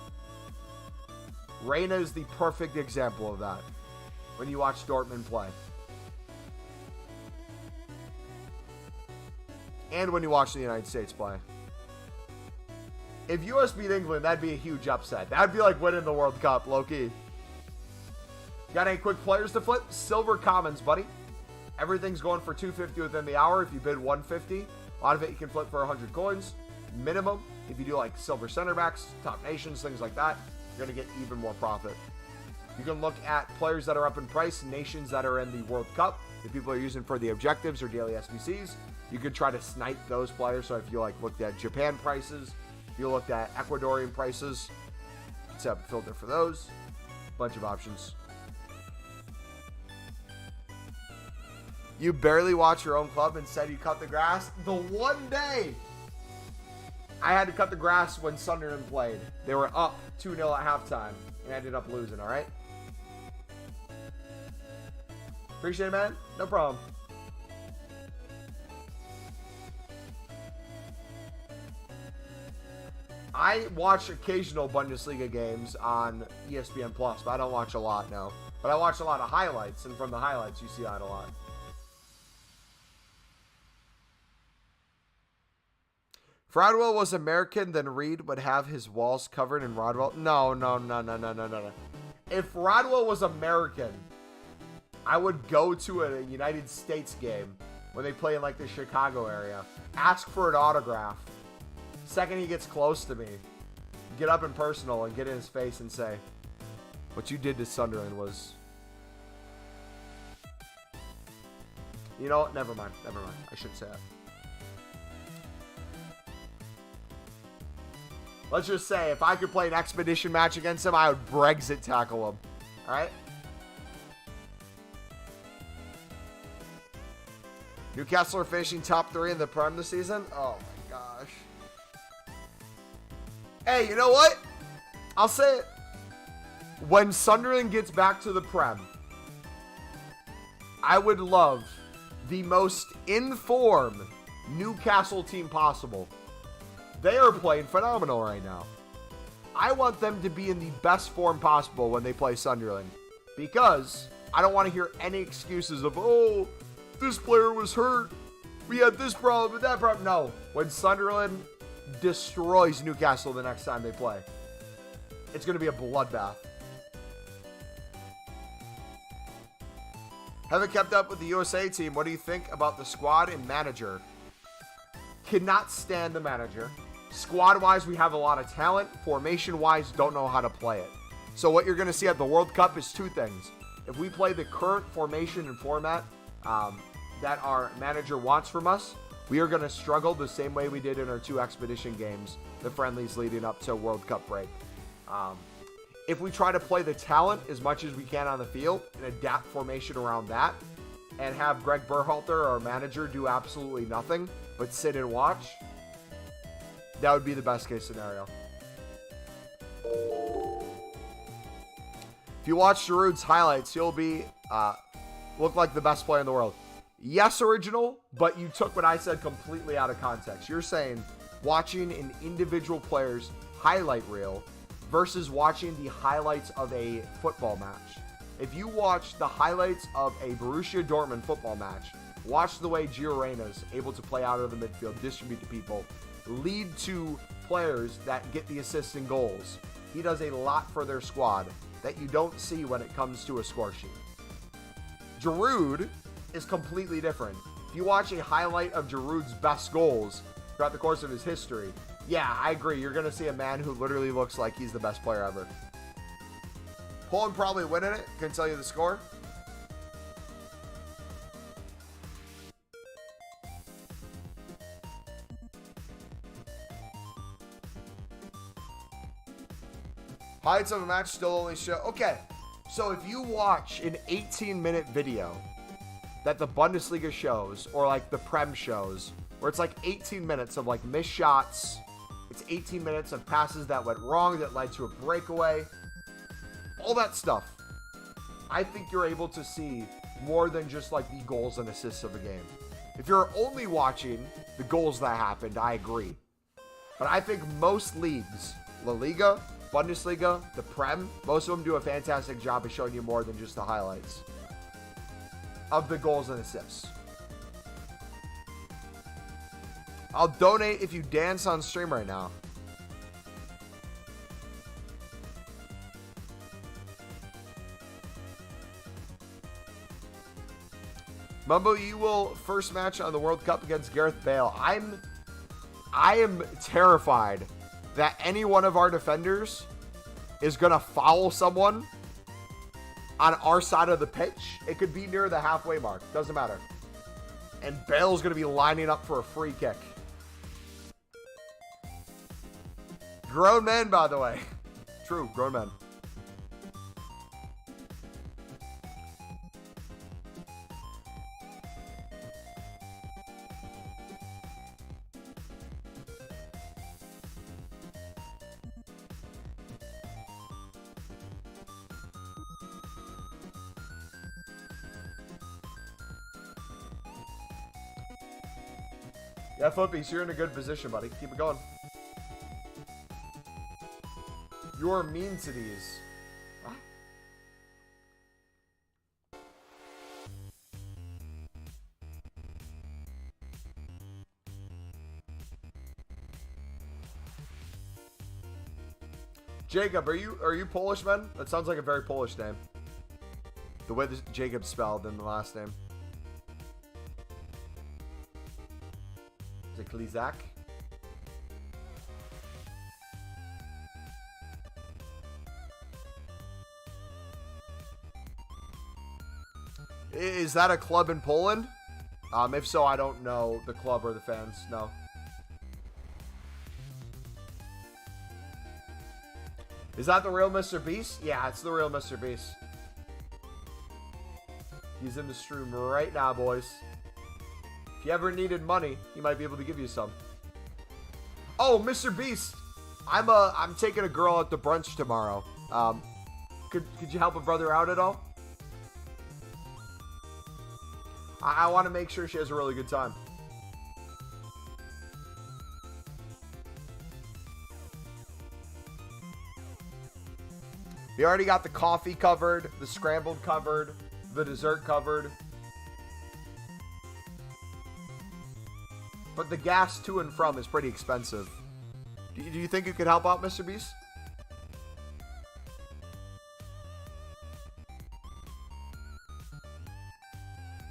Reyna is the perfect example of that when you watch Dortmund play. And when you watch the United States play. If US beat England, that'd be a huge upset. That'd be like winning the World Cup, low-key. Got any quick players to flip? Silver Commons, buddy. Everything's going for $250 within the hour. If you bid $150, a lot of it you can flip for 100 coins. Minimum, if you do like silver center backs, top nations, things like that, you're going to get even more profit. You can look at players that are up in price, nations that are in the World Cup, the people are using for the objectives or daily SBCs. You could try to snipe those players. So if you like looked at Japan prices, if you looked at Ecuadorian prices, set up a filter for those. Bunch of options. You barely watch your own club and said you cut the grass. The one day I had to cut the grass when Sunderland played. They were up 2-0 at halftime and ended up losing, all right? Appreciate it, man. No problem. I watch occasional Bundesliga games on ESPN Plus, but I don't watch a lot, no. But I watch a lot of highlights, and from the highlights, you see that a lot. If Rodwell was American, then Reed would have his walls covered in Rodwell. No. If Rodwell was American, I would go to a United States game when they play in like the Chicago area. Ask for an autograph. Second he gets close to me, get up and personal and get in his face and say, what you did to Sunderland was... You know what? Never mind. I shouldn't say that. Let's just say, if I could play an expedition match against him, I would Brexit tackle him. Alright? Newcastle are finishing top 3 in the Prem this season? Oh my gosh. Hey, you know what? I'll say it. When Sunderland gets back to the Prem, I would love the most in-form Newcastle team possible. They are playing phenomenal right now. I want them to be in the best form possible when they play Sunderland, because I don't want to hear any excuses of, oh, this player was hurt, we had this problem and that problem. No, when Sunderland destroys Newcastle the next time they play, it's going to be a bloodbath. Haven't kept up with the USA team. What do you think about the squad and manager? Cannot stand the manager. Squad-wise, we have a lot of talent. Formation-wise, don't know how to play it. So what you're going to see at the World Cup is two things. If we play the current formation and format that our manager wants from us, we are going to struggle the same way we did in our 2 expedition games, the friendlies leading up to World Cup break. If we try to play the talent as much as we can on the field and adapt formation around that, and have Greg Berhalter, our manager, do absolutely nothing but sit and watch, that would be the best case scenario. If you watch Giroud's highlights, he'll be look like the best player in the world. Yes, original, but you took what I said completely out of context. You're saying watching an individual player's highlight reel versus watching the highlights of a football match. If you watch the highlights of a Borussia Dortmund football match, watch the way Gio Reyna's able to play out of the midfield, distribute to people, lead to players that get the assists and goals. He does a lot for their squad that you don't see when it comes to a score sheet. Giroud is completely different. If you watch a highlight of Giroud's best goals throughout the course of his history, yeah, I agree. You're going to see a man who literally looks like he's the best player ever. Poland probably winning it. Can tell you the score. Highlights of a match still only show. Okay, so if you watch an 18-minute video that the Bundesliga shows, or like the Prem shows, where it's like 18 minutes of like missed shots, it's 18 minutes of passes that went wrong that led to a breakaway, all that stuff, I think you're able to see more than just like the goals and assists of a game. If you're only watching the goals that happened, I agree. But I think most leagues, La Liga, Bundesliga, the Prem, most of them do a fantastic job of showing you more than just the highlights of the goals and assists. I'll donate if you dance on stream right now. Mumbo, you will first match on the World Cup against Gareth Bale. I am terrified that any one of our defenders is going to foul someone on our side of the pitch. It could be near the halfway mark. Doesn't matter. And Bale's going to be lining up for a free kick. Grown men, by the way. True, grown men. Yeah, Flippy, you're in a good position, buddy. Keep it going. You're mean to these. What? Jacob, are you Polish, man? That sounds like a very Polish name. The way this Jacob's spelled in the last name. Is it Klizak? Is that a club in Poland? If so, I don't know the club or the fans. No. Is that the real Mr. Beast? Yeah, it's the real Mr. Beast. He's in the stream right now, boys. If you ever needed money, he might be able to give you some. Oh, Mr. Beast. I'm taking a girl at the brunch tomorrow. Could you help a brother out at all? I want to make sure she has a really good time. We already got the coffee covered, the scrambled covered, the dessert covered. But the gas to and from is pretty expensive. Do you think you could help out, Mr. Beast?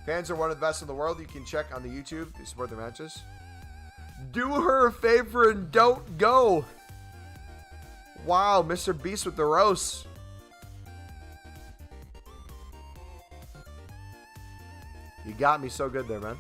Fans are one of the best in the world. You can check on the YouTube. They support their matches. Do her a favor and don't go. Wow, Mr. Beast with the roast. You got me so good there, man.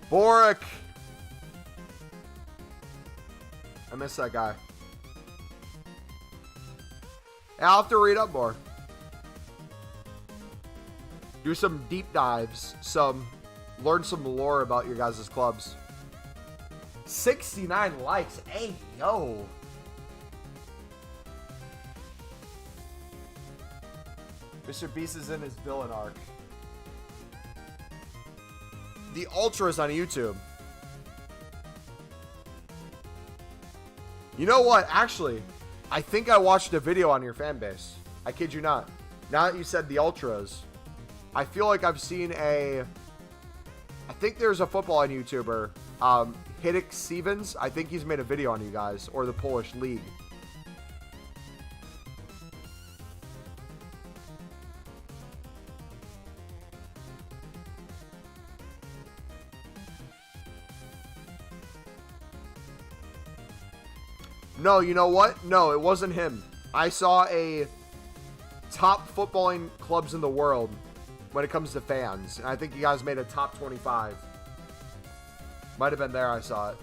Boric. I miss that guy. I'll have to read up more. Do some deep dives. Learn some lore about your guys' clubs. 69 likes. Hey, yo. Mr. Beast is in his villain arc. The Ultras on YouTube. You know what? Actually, I think I watched a video on your fan base. I kid you not. Now that you said the Ultras, I feel like I've seen I think there's a football YouTuber, Hiddick Stevens. I think he's made a video on you guys, or the Polish League. No, you know what? No, it wasn't him. I saw a top footballing clubs in the world when it comes to fans. And I think you guys made a top 25. Might have been there I saw it.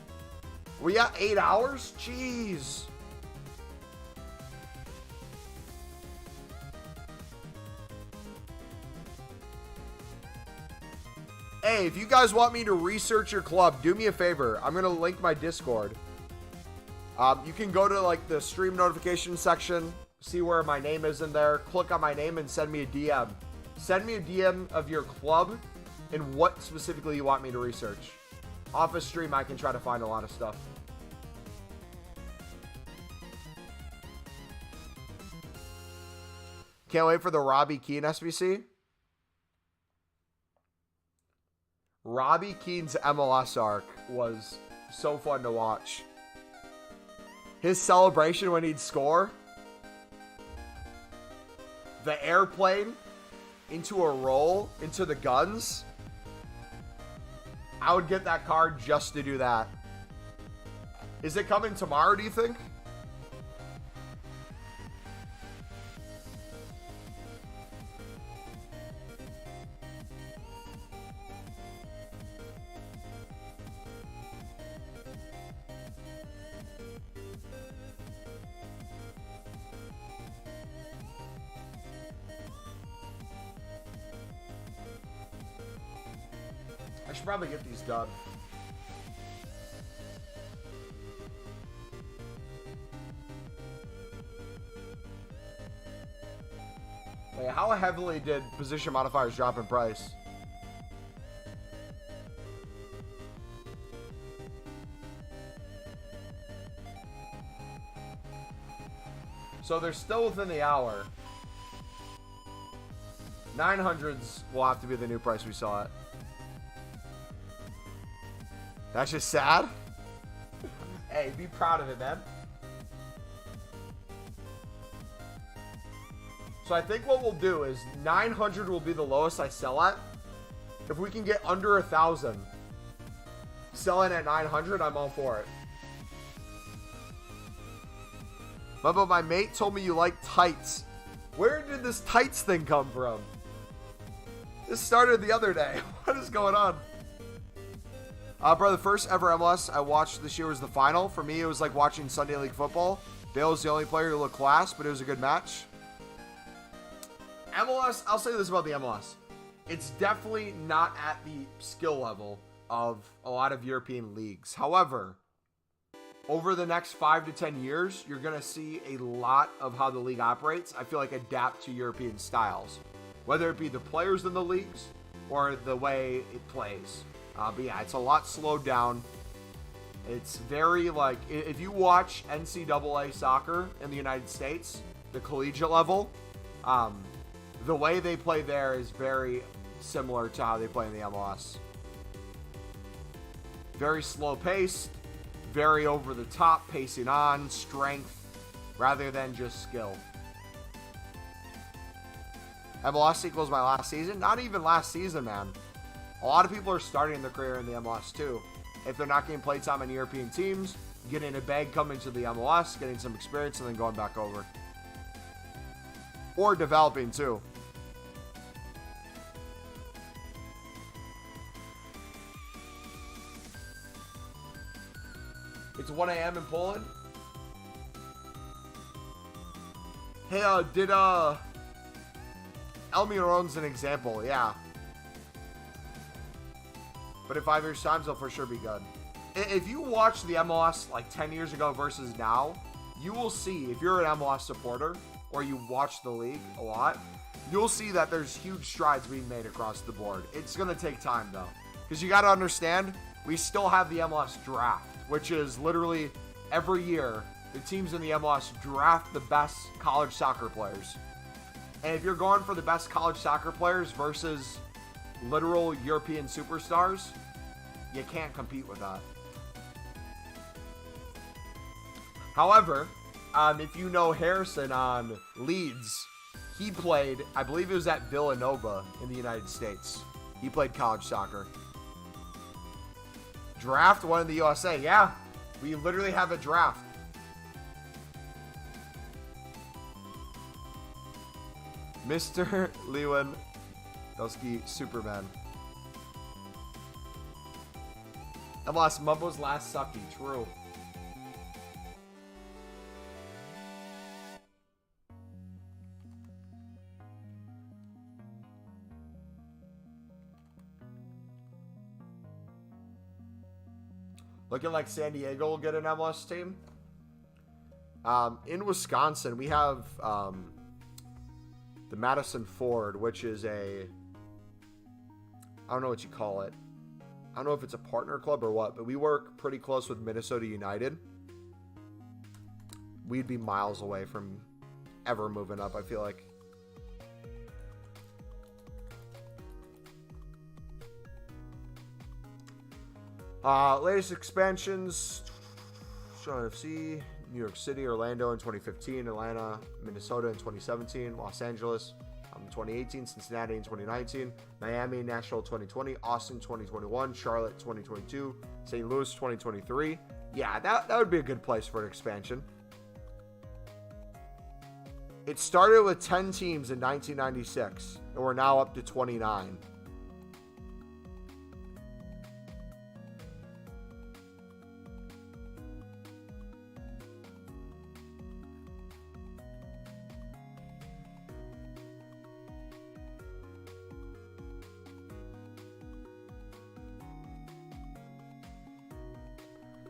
We got 8 hours? Jeez. Hey, if you guys want me to research your club, do me a favor. I'm going to link my Discord. You can go to like the stream notification section, see where my name is in there, click on my name and send me a DM. Send me a DM of your club and what specifically you want me to research. Off a stream, I can try to find a lot of stuff. Can't wait for the Robbie Keane SBC. Robbie Keane's MLS arc was so fun to watch. His celebration when he'd score. The airplane into a roll, into the guns. I would get that card just to do that. Is it coming tomorrow, do you think? I should probably get these done. Wait, how heavily did position modifiers drop in price? So they're still within the hour. 900s will have to be the new price we saw it. That's just sad. Hey, be proud of it, man. So I think what we'll do is 900 will be the lowest I sell at. If we can get under 1,000 selling at 900, I'm all for it. Bubba, my mate told me you like tights. Where did this tights thing come from? This started the other day. What is going on? Bro, the first ever MLS I watched this year was the final. For me, it was like watching Sunday League football. Bale was the only player who looked class, but it was a good match. MLS, I'll say this about the MLS. It's definitely not at the skill level of a lot of European leagues. However, over the next 5 to 10 years, you're going to see a lot of how the league operates, I feel like, adapt to European styles. Whether it be the players in the leagues or the way it plays. But yeah, it's a lot slowed down. It's very like, if you watch NCAA soccer in the United States, the collegiate level, the way they play there is very similar to how they play in the MLS. Very slow paced, very over the top, pacing on, strength, rather than just skill. MLS equals my last season? Not even last season, man. A lot of people are starting their career in the MLS too. If they're not getting play time on European teams, getting a bag coming to the MLS, getting some experience, and then going back over. Or developing too. It's 1 a.m. in Poland. Hey, did Almiron's an example, yeah. But in 5 years' time, they'll for sure be good. If you watch the MLS like 10 years ago versus now, you will see, if you're an MLS supporter, or you watch the league a lot, you'll see that there's huge strides being made across the board. It's going to take time, though. Because you got to understand, we still have the MLS draft, which is literally every year, the teams in the MLS draft the best college soccer players. And if you're going for the best college soccer players versus literal European superstars, you can't compete with that. However, if you know Harrison on Leeds, he played, I believe it was at Villanova in the United States. He played college soccer. Draft one in the USA. Yeah, we literally have a draft. Mr. Lewandowski, Superman. MLS Mumbo's last sucky. True. Looking like San Diego will get an MLS team. In Wisconsin, we have the Madison Ford, which is I don't know what you call it. I don't know if it's a partner club or what, but we work pretty close with Minnesota United. We'd be miles away from ever moving up, I feel like. Latest expansions. Charlotte FC, New York City, Orlando in 2015, Atlanta, Minnesota in 2017, Los Angeles in 2018, Cincinnati in 2019, Miami, Nashville 2020, Austin 2021, Charlotte 2022, St. Louis 2023. Yeah, that would be a good place for an expansion. It started with 10 teams in 1996, and we're now up to 29.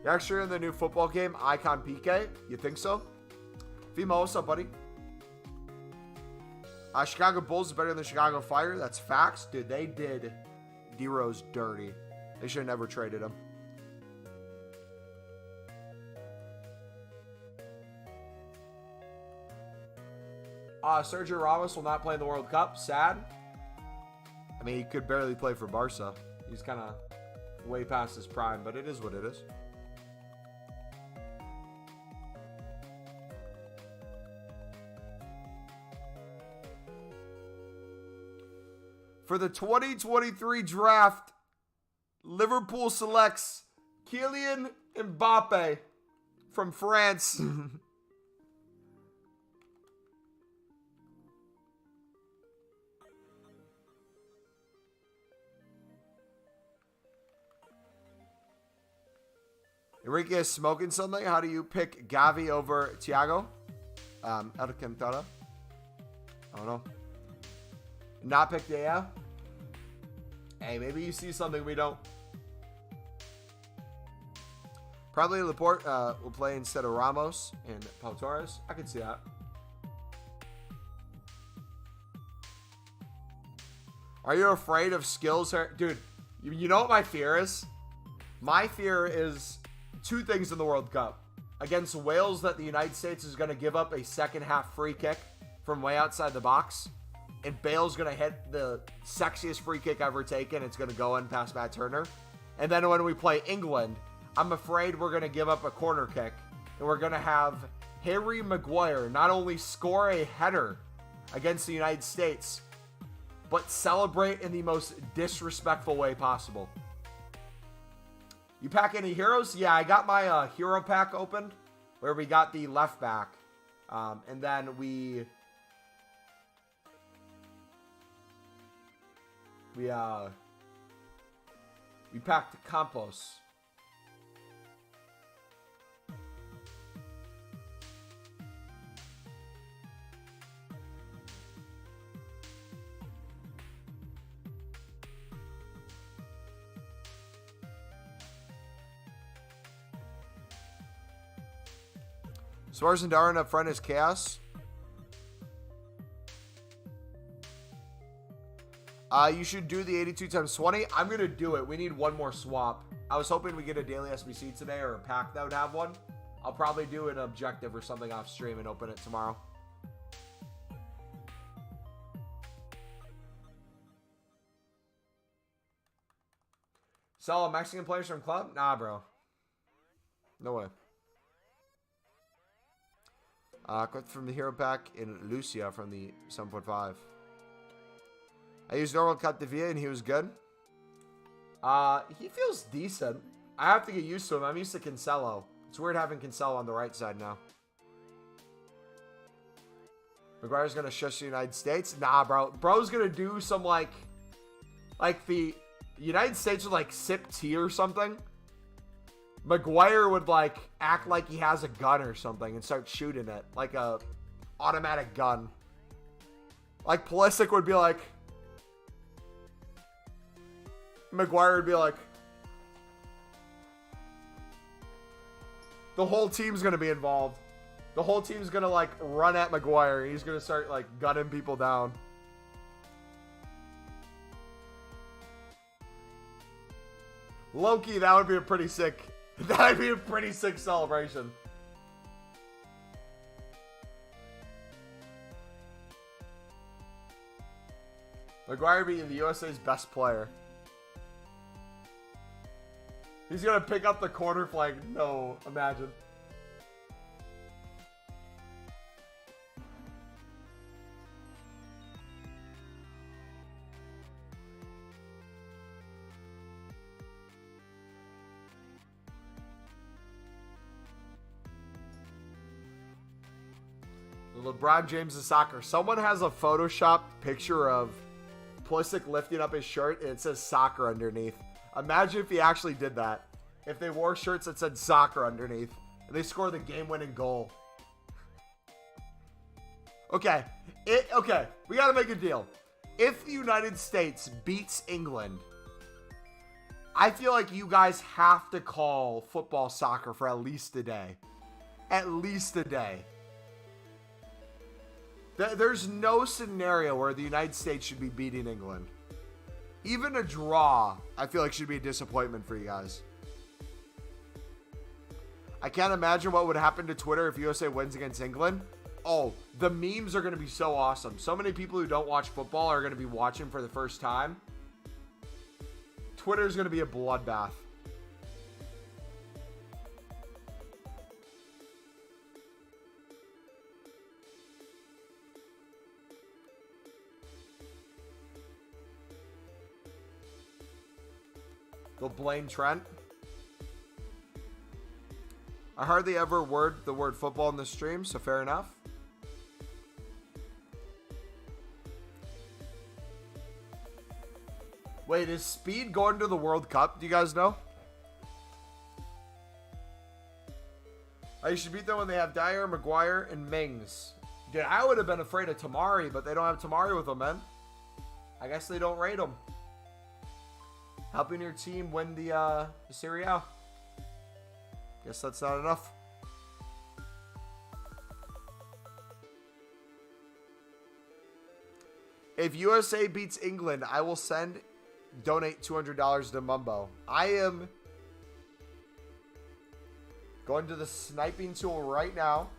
You're actually in the new football game, Icon PK? You think so? Vimo, what's up, buddy? Chicago Bulls is better than Chicago Fire. That's facts. Dude, they did D-Rose dirty. They should have never traded him. Sergio Ramos will not play in the World Cup. Sad. I mean, he could barely play for Barca. He's kind of way past his prime, but it is what it is. For the 2023 draft, Liverpool selects Kylian Mbappe from France. Enrique is smoking something. How do you pick Gavi over Thiago? Alcantara. I don't know. Not pick Dea. Hey, maybe you see something we don't. Probably Laporte will play instead of Ramos and Pau Torres. I can see that. Are you afraid of skills? Dude, you know what my fear is? My fear is two things in the World Cup. Against Wales, that the United States is going to give up a second half free kick from way outside the box. And Bale's going to hit the sexiest free kick ever taken. It's going to go in past Matt Turner. And then when we play England, I'm afraid we're going to give up a corner kick. And we're going to have Harry Maguire not only score a header against the United States, but celebrate in the most disrespectful way possible. You pack any heroes? Yeah, I got my hero pack opened where we got the left back. And then we packed Campos. Suarez and Darwin up front is chaos. You should do the 82 times 20. I'm going to do it. We need one more swap. I was hoping we get a daily SBC today or a pack that would have one. I'll probably do an objective or something off stream and open it tomorrow. Sell Mexican players from club? Nah, bro. No way. Got from the hero pack in Lucia from the 7.5. I used normal Capdevia and he was good. He feels decent. I have to get used to him. I'm used to Cancelo. It's weird having Cancelo on the right side now. Maguire's gonna shush the United States? Nah, bro. Bro's gonna do some like the United States would like sip tea or something. Maguire would like act like he has a gun or something and start shooting it like a automatic gun. Like Pulisic would be like, Maguire would be like, the whole team's gonna be involved. The whole team's gonna like run at Maguire. He's gonna start like gunning people down. Low-key, that would be a pretty sick. That'd be a pretty sick celebration. Maguire being the USA's best player. He's gonna pick up the corner flag. No, imagine. LeBron James of soccer. Someone has a photoshopped picture of Pulisic lifting up his shirt and it says soccer underneath. Imagine if he actually did that. If they wore shirts that said soccer underneath and they score the game-winning goal. Okay. Okay. We got to make a deal. If the United States beats England, I feel like you guys have to call football soccer for at least a day. At least a day. There's no scenario where the United States should be beating England. Even a draw, I feel like should be a disappointment for you guys. I can't imagine what would happen to Twitter if USA wins against England. Oh, the memes are going to be so awesome. So many people who don't watch football are going to be watching for the first time. Twitter is going to be a bloodbath. They'll blame Trent. I hardly ever word the word football in the stream, so fair enough. Wait, is Speed going to the World Cup? Do you guys know? You should beat them when they have Dyer, Maguire, and Mings. Dude, I would have been afraid of Tamari, but they don't have Tamari with them, man. I guess they don't rate him. Helping your team win the Serie A. Guess that's not enough. If USA beats England, I will donate $200 to Mumbo. I am going to the sniping tool right now.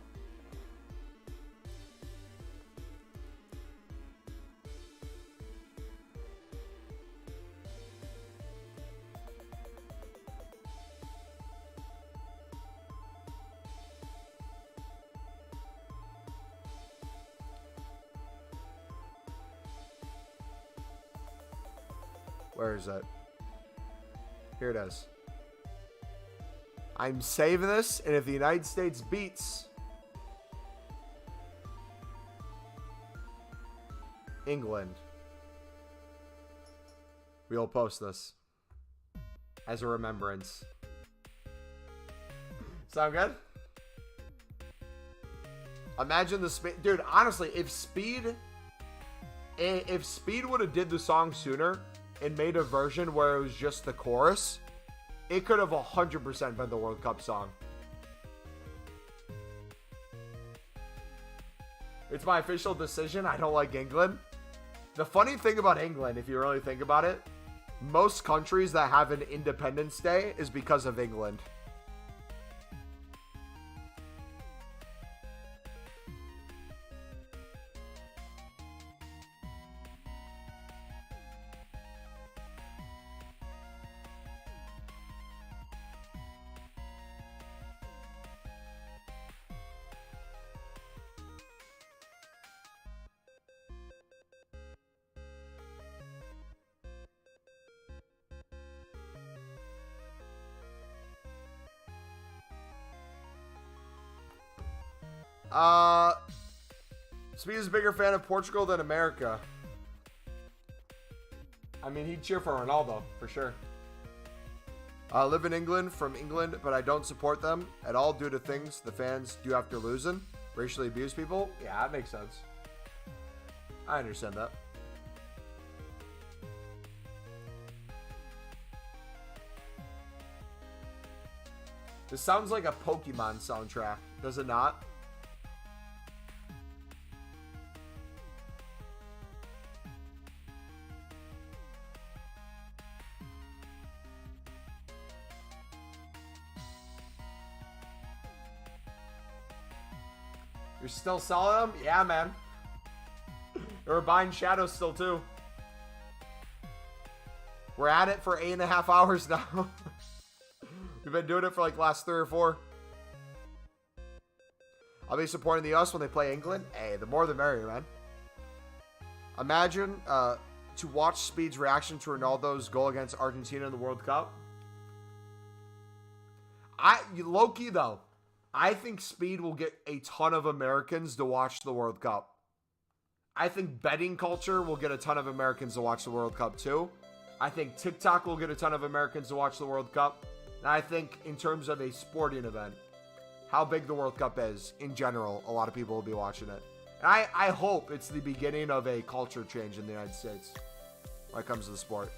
Where is it? Here it is. I'm saving this, and if the United States beats England, we'll post this as a remembrance. Sound good? Imagine the speed. Dude, honestly, if Speed would have did the song sooner and made a version where it was just the chorus, it could have 100% been the World Cup song. It's my official decision. I don't like England. The funny thing about England, if you really think about it, most countries that have an Independence Day is because of England. Speed is a bigger fan of Portugal than America. I mean, he'd cheer for Ronaldo, for sure. I live in England, from England, but I don't support them at all due to things the fans do after losing. Racially abuse people. Yeah, that makes sense. I understand that. This sounds like a Pokemon soundtrack, does it not? You're still selling them? Yeah, man. We're buying Shadows still, too. We're at it for 8.5 hours now. We've been doing it for like the last 3 or 4. I'll be supporting the US when they play England. Hey, the more the merrier, man. Imagine to watch Speed's reaction to Ronaldo's goal against Argentina in the World Cup. Low-key, though, I think Speed will get a ton of Americans to watch the World Cup. I think betting culture will get a ton of Americans to watch the World Cup, too. I think TikTok will get a ton of Americans to watch the World Cup. And I think in terms of a sporting event, how big the World Cup is, in general, a lot of people will be watching it. And I hope it's the beginning of a culture change in the United States when it comes to the sport.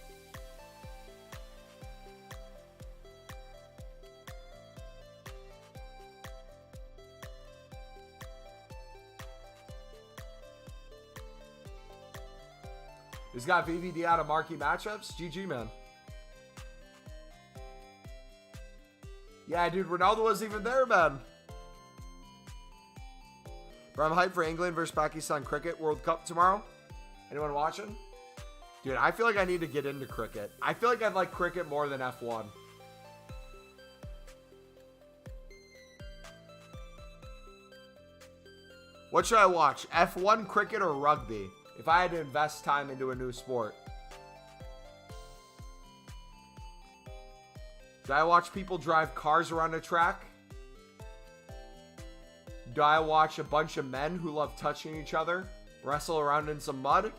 He's got VVD out of marquee matchups. GG, man. Yeah, dude, Ronaldo wasn't even there, man. But I'm hyped for England versus Pakistan Cricket World Cup tomorrow. Anyone watching? Dude, I feel like I need to get into cricket. I feel like I like cricket more than F1. What should I watch? F1, cricket, or rugby? If I had to invest time into a new sport. Do I watch people drive cars around a track? Do I watch a bunch of men who love touching each other wrestle around in some mud?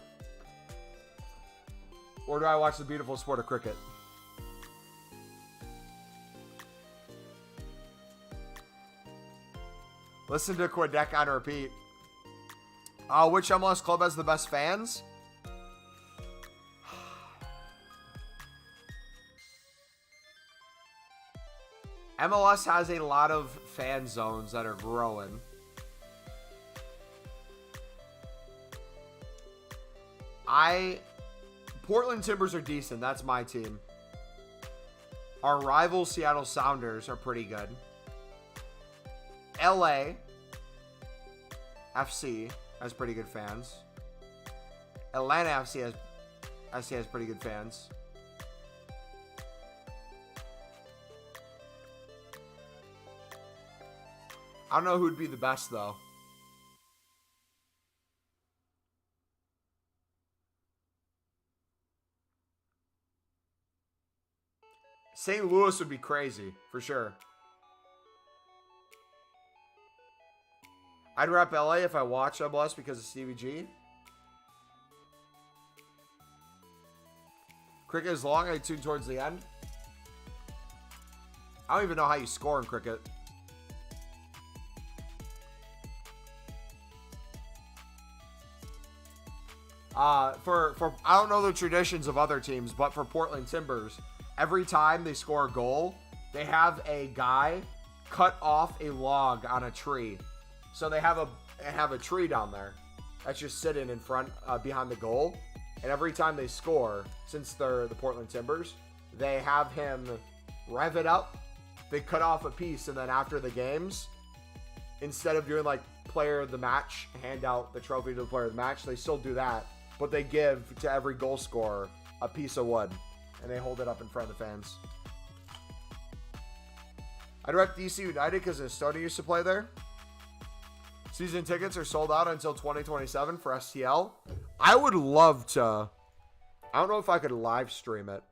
Or do I watch the beautiful sport of cricket? Listen to Quebec on repeat. Which MLS club has the best fans? MLS has a lot of fan zones that are growing. Portland Timbers are decent. That's my team. Our rival Seattle Sounders are pretty good. LA FC has pretty good fans. Atlanta FC has pretty good fans. I don't know who'd be the best, though. St. Louis would be crazy, for sure. I'd rep LA if I watch MLS because of Stevie G. Cricket is long. I tune towards the end. I don't even know how you score in cricket. For I don't know the traditions of other teams, but for Portland Timbers, every time they score a goal, they have a guy cut off a log on a tree. So they have a tree down there that's just sitting in front behind the goal. And every time they score, since they're the Portland Timbers, they have him rev it up. They cut off a piece, and then after the games, instead of doing like player of the match, hand out the trophy to the player of the match, they still do that. But they give to every goal scorer a piece of wood, and they hold it up in front of the fans. I'd rep DC United because Estonia used to play there. Season tickets are sold out until 2027 for STL. I would love to. I don't know if I could live stream it.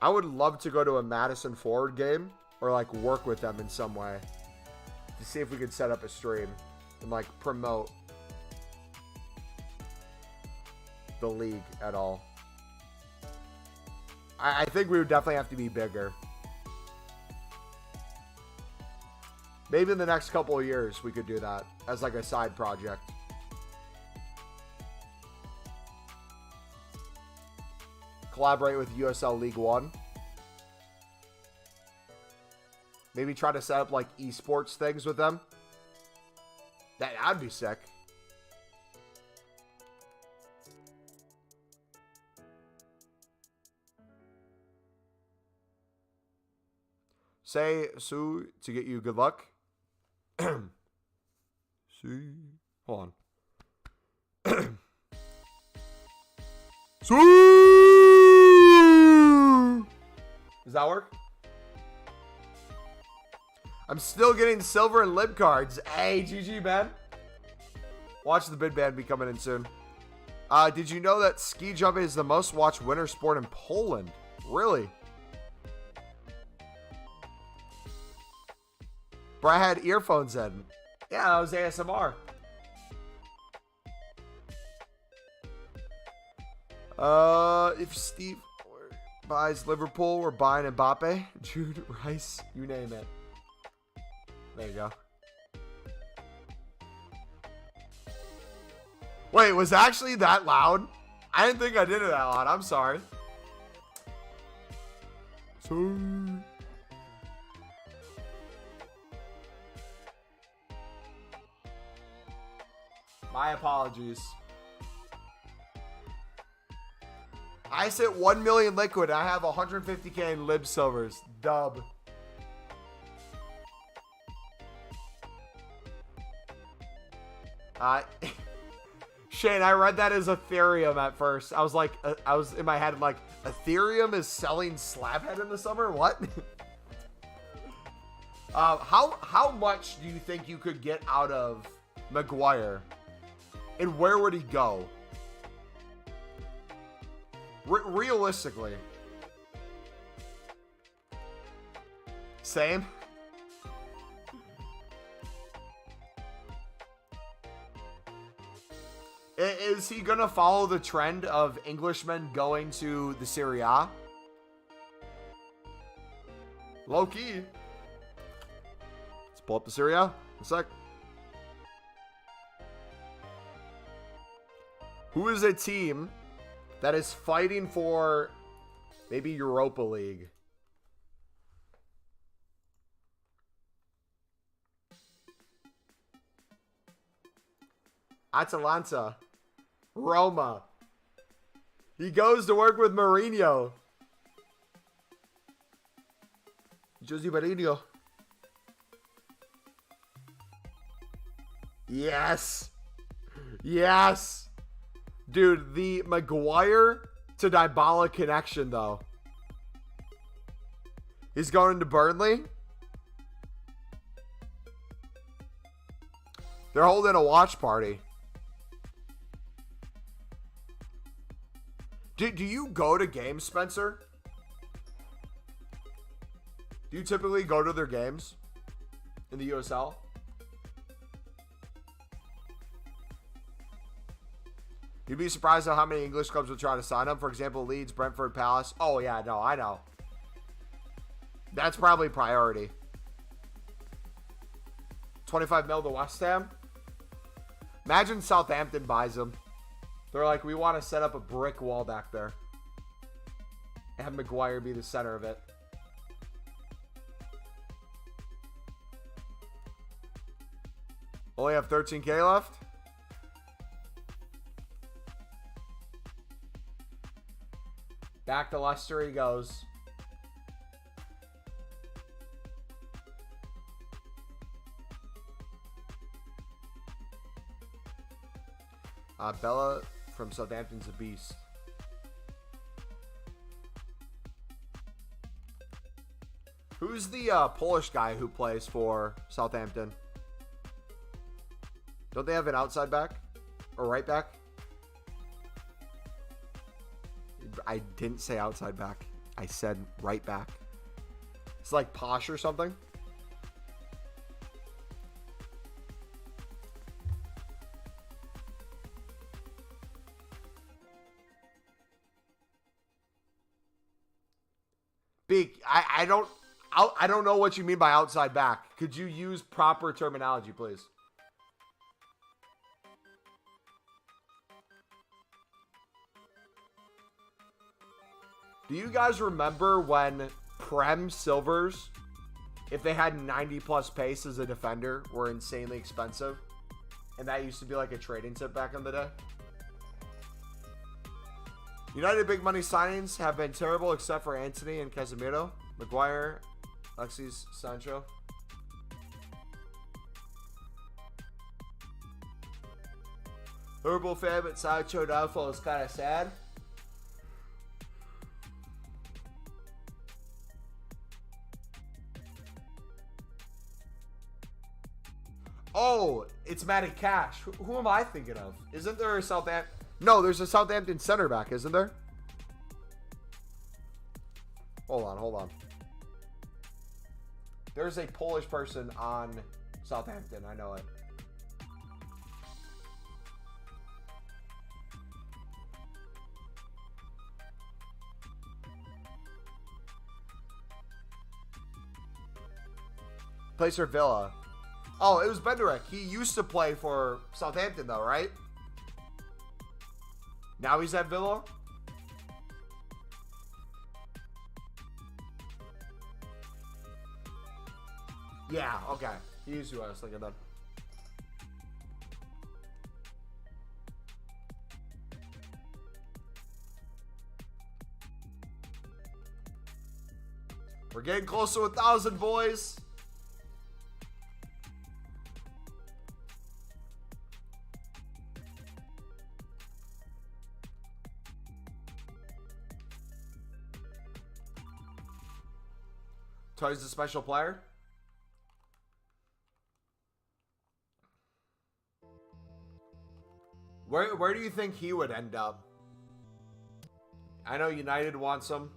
I would love to go to a Madison Forward game or like work with them in some way to see if we could set up a stream and like promote the league at all. I think we would definitely have to be bigger. Maybe in the next couple of years we could do that as like a side project. Collaborate with USL League One. Maybe try to set up like esports things with them. That'd be sick. Say Sue to get you good luck. See, hold on. Sue. that work? I'm still getting silver and lib cards. Hey, GG, man. Watch the bid ban be coming in soon. Did you know that ski jumping is the most watched winter sport in Poland? Really? Bro, I had earphones in. Yeah, that was ASMR. If Steve buys Liverpool, we're buying Mbappe, Jude, Rice, you name it. There you go. Wait, was it actually that loud? I didn't think I did it that loud. I'm sorry. Sorry. My apologies. I said 1 million liquid. I have 150k in lib silvers. Dub. Shane, I read that as Ethereum at first. I was like, I was in my head like, Ethereum is selling Slabhead in the summer? What? How much do you think you could get out of Maguire? And where would he go? Realistically. Same? Is he going to follow the trend of Englishmen going to the Serie A? Low key. Let's pull up the Serie A. A sec. Who is a team that is fighting for maybe Europa League? Atalanta. Roma. He goes to work with Mourinho. Jose Mourinho. Yes. Yes. Dude, the Maguire to Dybala connection, though. He's going to Burnley. They're holding a watch party. Do you go to games, Spencer? Do you typically go to their games in the USL? You'd be surprised at how many English clubs will try to sign him. For example, Leeds, Brentford, Palace. Oh, yeah, no, I know. That's probably priority. 25 mil to West Ham. Imagine Southampton buys him. They're like, we want to set up a brick wall back there. And have Maguire be the center of it. Only have 13k left. Back to Leicester he goes. Bella from Southampton's a beast. Who's the Polish guy who plays for Southampton? Don't they have an outside back? Or right back? I didn't say outside back. I said right back. It's like Posh or something. Beak, I don't know what you mean by outside back. Could you use proper terminology, please? Do you guys remember when Prem Silvers, if they had 90 plus pace as a defender, were insanely expensive? And that used to be like a trading tip back in the day? United big money signings have been terrible except for Anthony and Casemiro, Maguire, Alexis, Sancho. Liverpool fan, but Sancho downfall is kind of sad. Oh, it's Matty Cash. Who am I thinking of? Isn't there a Southampton? No, there's a Southampton center back, isn't there? Hold on. There's a Polish person on Southampton. I know it. Plays for Villa. Oh, it was Benderek. He used to play for Southampton, though, right? Now he's at Villa? Yeah, okay. He's who I was thinking then. We're getting close to 1,000, boys. Tony's a special player. Where do you think he would end up? I know United wants him.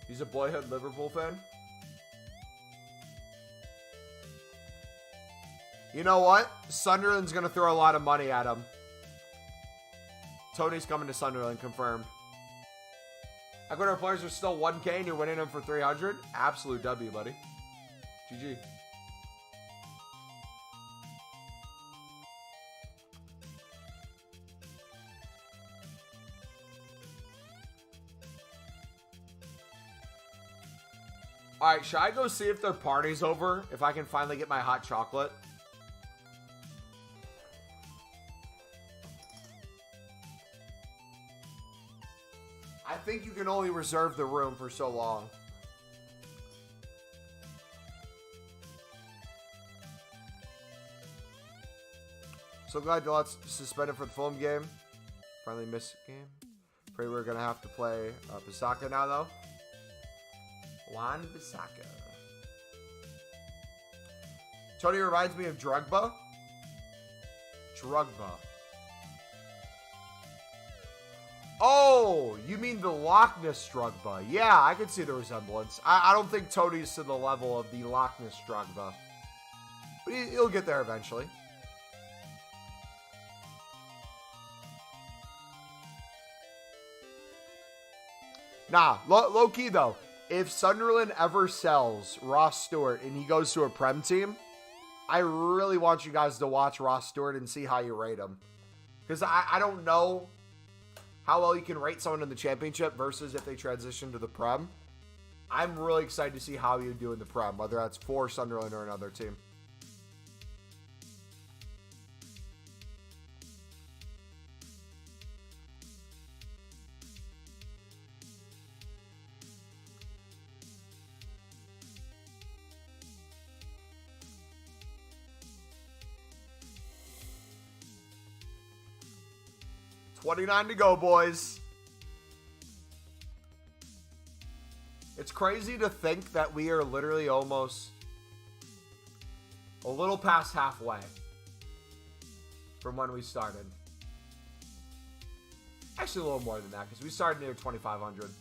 He's a boyhood Liverpool fan. You know what? Sunderland's going to throw a lot of money at him. Tony's coming to Sunderland, confirmed. Ecuador players are still 1K and you're winning them for 300? Absolute W, buddy. GG. Alright, should I go see if their party's over? If I can finally get my hot chocolate? I think you can only reserve the room for so long. So glad Deluxe suspended for the Fulham game. Finally missed game. Afraid we're going to have to play Bissaka now, though. Juan Bissaka. Tony reminds me of Drogba. Oh, you mean the Loch Ness Drogba. Yeah, I can see the resemblance. I don't think Tony's to the level of the Loch Ness Drogba. But he'll get there eventually. Nah, low key though. If Sunderland ever sells Ross Stewart and he goes to a Prem team, I really want you guys to watch Ross Stewart and see how you rate him. Because I don't know how well you can rate someone in the championship versus if they transition to the Prem. I'm really excited to see how you do in the Prem, whether that's for Sunderland or another team. $29 to go, boys. It's crazy to think that we are literally almost a little past halfway from when we started. Actually, a little more than that because we started near 2,500.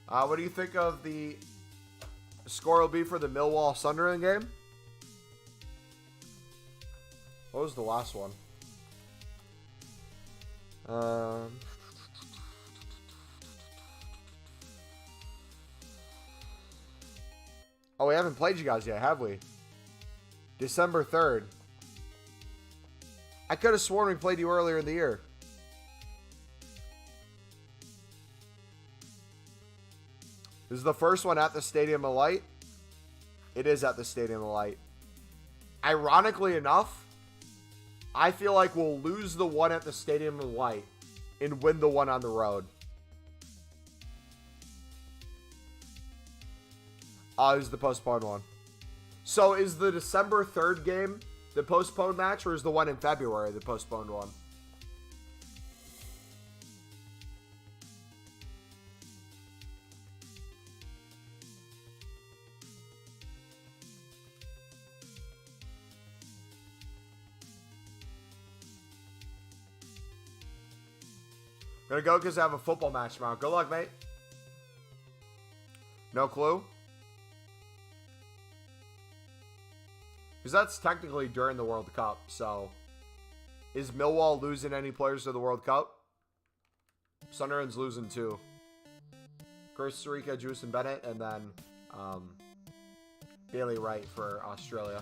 What do you think of the score will be for the Millwall Sunderland game? What was the last one? Oh, we haven't played you guys yet, have we? December 3rd. I could have sworn we played you earlier in the year. This is the first one at the Stadium of Light. It is at the Stadium of Light. Ironically enough, I feel like we'll lose the one at the Stadium of Light and win the one on the road. Oh, this is the postponed one. So is the December 3rd game the postponed match, or is the one in February the postponed one? Gonna go because I have a football match tomorrow. Good luck, mate. No clue? Because that's technically during the World Cup, so... Is Millwall losing any players to the World Cup? Sunderland's losing 2. Costa Rica, Juice and Bennett, and then Bailey Wright for Australia.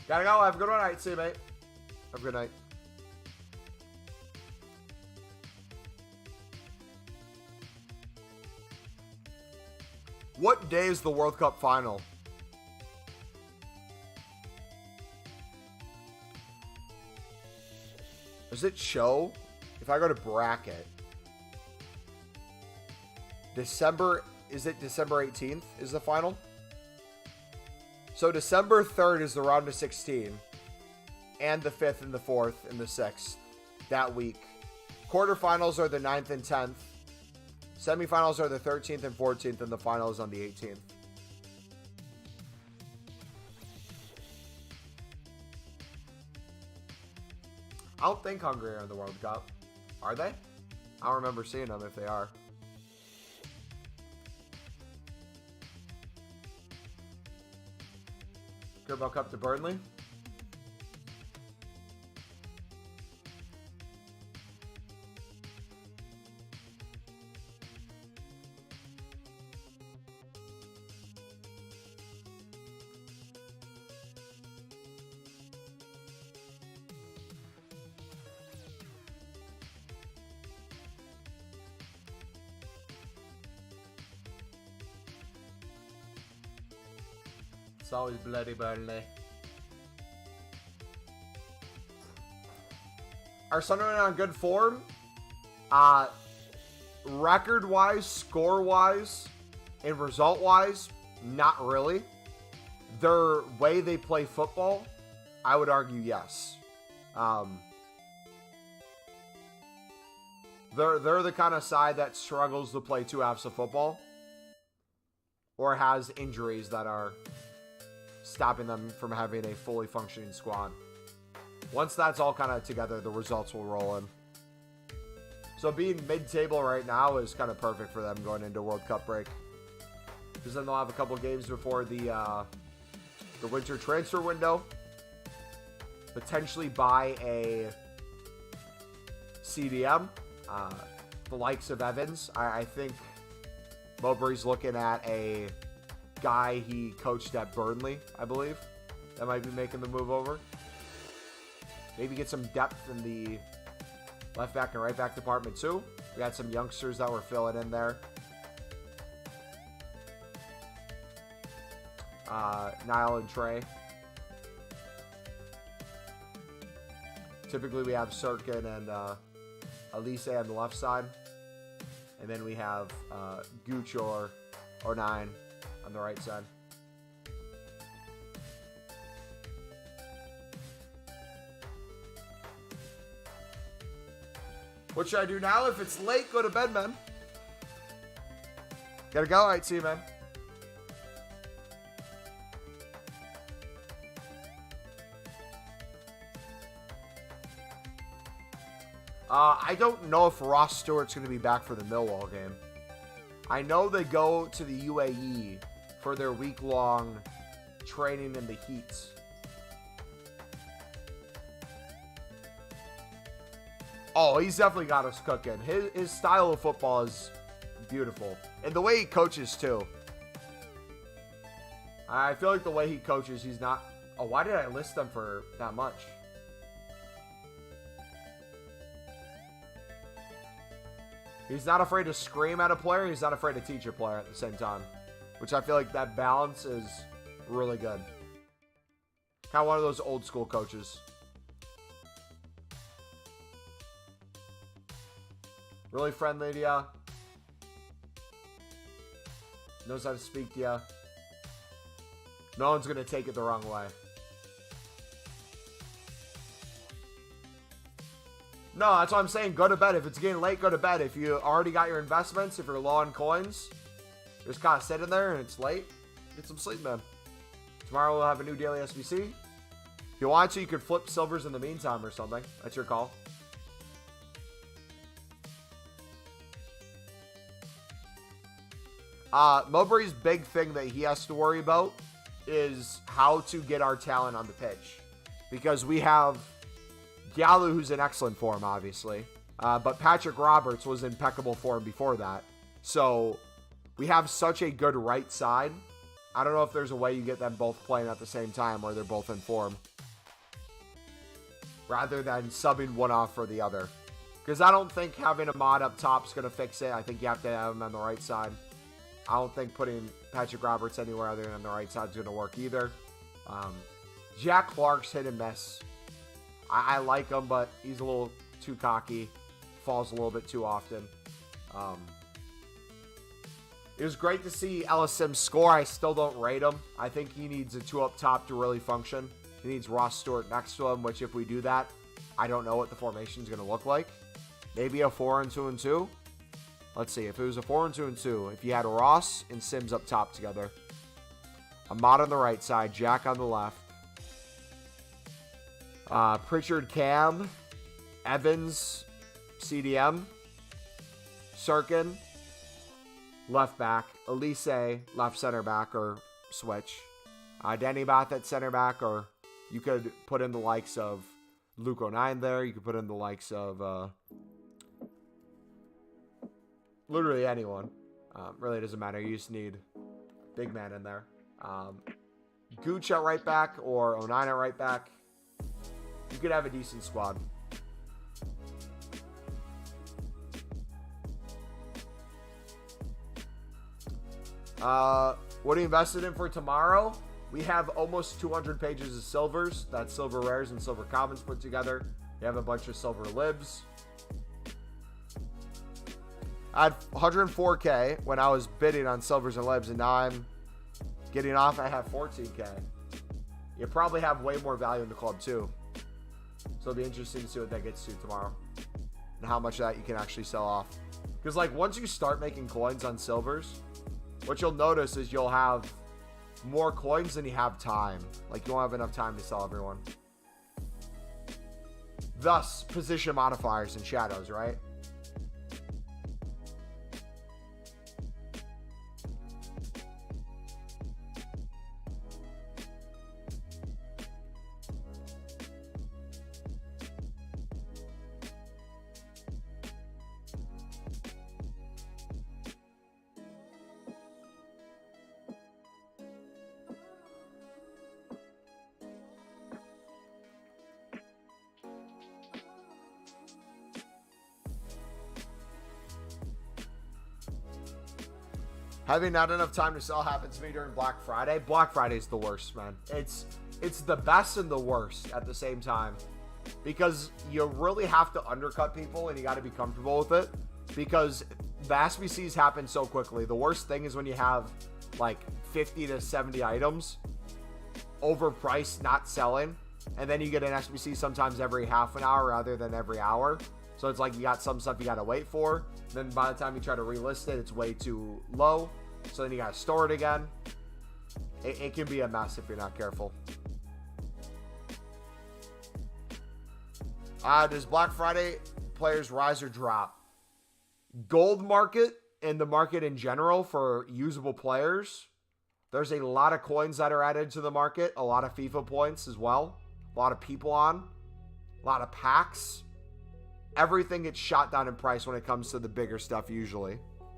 Gotta go. Have a good one. All right, see you, mate. Have a good night. What day is the World Cup final? Does it show? If I go to bracket, December, is it December 18th is the final? So December 3rd is the round of 16, and the 5th and the 4th and the 6th that week. Quarterfinals are the 9th and 10th. Semifinals are the 13th and 14th, and the final is on the 18th. I don't think Hungary are in the World Cup. Are they? I don't remember seeing them if they are. Carabao Cup to Burnley. It's always bloody Burnley. Are Sunderland on good form? Record-wise, score-wise, and result-wise, not really. Their way they play football, I would argue yes. They're the kind of side that struggles to play 2 halves of football, or has injuries that are stopping them from having a fully functioning squad. Once that's all kind of together, the results will roll in. So being mid-table right now is kind of perfect for them going into World Cup break, because then they'll have a couple games before the winter transfer window. Potentially buy a CDM, the likes of Evans. I think Mowbray's looking at a guy he coached at Burnley, I believe, that might be making the move over. Maybe get some depth in the left back and right back department too. We had some youngsters that were filling in there. Niall and Trey. Typically we have Sirkin and Elise on the left side. And then we have Gooch or Nine on the right side. What should I do now? If it's late, go to bed, man. Gotta go. All right, see you, man. I don't know if Ross Stewart's going to be back for the Millwall game. I know they go to the UAE for their week-long training in the heat. Oh, he's definitely got us cooking. His style of football is beautiful. And the way he coaches, too. I feel like the way he coaches, he's not... Oh, why did I list them for that much? He's not afraid to scream at a player. He's not afraid to teach a player at the same time. Which I feel like that balance is really good. Kind of one of those old school coaches. Really friendly to ya. Knows how to speak to ya. No one's gonna take it the wrong way. No, that's what I'm saying. Go to bed. If it's getting late, go to bed. If you already got your investments, if you're low on coins, just kind of sit in there and it's late, get some sleep, man. Tomorrow we'll have a new daily SBC. If you want to, you could flip silvers in the meantime or something. That's your call. Mowbray's big thing that he has to worry about is how to get our talent on the pitch. Because we have Gallo, who's in excellent form, obviously. But Patrick Roberts was in impeccable form before that. So we have such a good right side. I don't know if there's a way you get them both playing at the same time where they're both in form, rather than subbing one off for the other. Because I don't think having a mod up top is going to fix it. I think you have to have him on the right side. I don't think putting Patrick Roberts anywhere other than the right side is going to work either. Jack Clark's hit and miss. I like him, but he's a little too cocky. Falls a little bit too often. It was great to see Ellis Sims score. I still don't rate him. I think he needs a 2 up top to really function. He needs Ross Stewart next to him, which if we do that, I don't know what the formation is going to look like. Maybe a 4-2-2. Let's see. If it was a 4-2-2, if you had Ross and Sims up top together, Ahmad on the right side, Jack on the left, Pritchard Cam, Evans, CDM, Sirkin, left back, Elise, left center back or switch, Danny Bath at center back, or you could put in the likes of Luke 09 there. You could put in the likes of literally anyone. Really doesn't matter. You just need big man in there. Gooch at right back or 09 at right back. You could have a decent squad. What are you invested in for tomorrow? We have almost 200 pages of silvers. That's silver rares and silver commons put together. You have a bunch of silver libs. I had 104K when I was bidding on silvers and libs, and now I'm getting off. I have 14K. You probably have way more value in the club too. So it'll be interesting to see what that gets to tomorrow and how much of that you can actually sell off. Because like once you start making coins on silvers, what you'll notice is you'll have more coins than you have time. Like you won't have enough time to sell everyone. Thus, position modifiers and shadows, right? Having not enough time to sell happens to me during Black Friday. Black Friday is the worst, man. It's the best and the worst at the same time, because you really have to undercut people and you got to be comfortable with it, because the SBCs happen so quickly. The worst thing is when you have like 50 to 70 items overpriced, not selling, and then you get an SBC sometimes every half an hour rather than every hour. So it's like you got some stuff you got to wait for. Then by the time you try to relist it, it's way too low. So then you got to store it again. It can be a mess if you're not careful. Does Black Friday players rise or drop? Gold market and the market in general for usable players. There's a lot of coins that are added to the market. A lot of FIFA points as well. A lot of people on. A lot of packs. Everything gets shot down in price when it comes to the bigger stuff usually.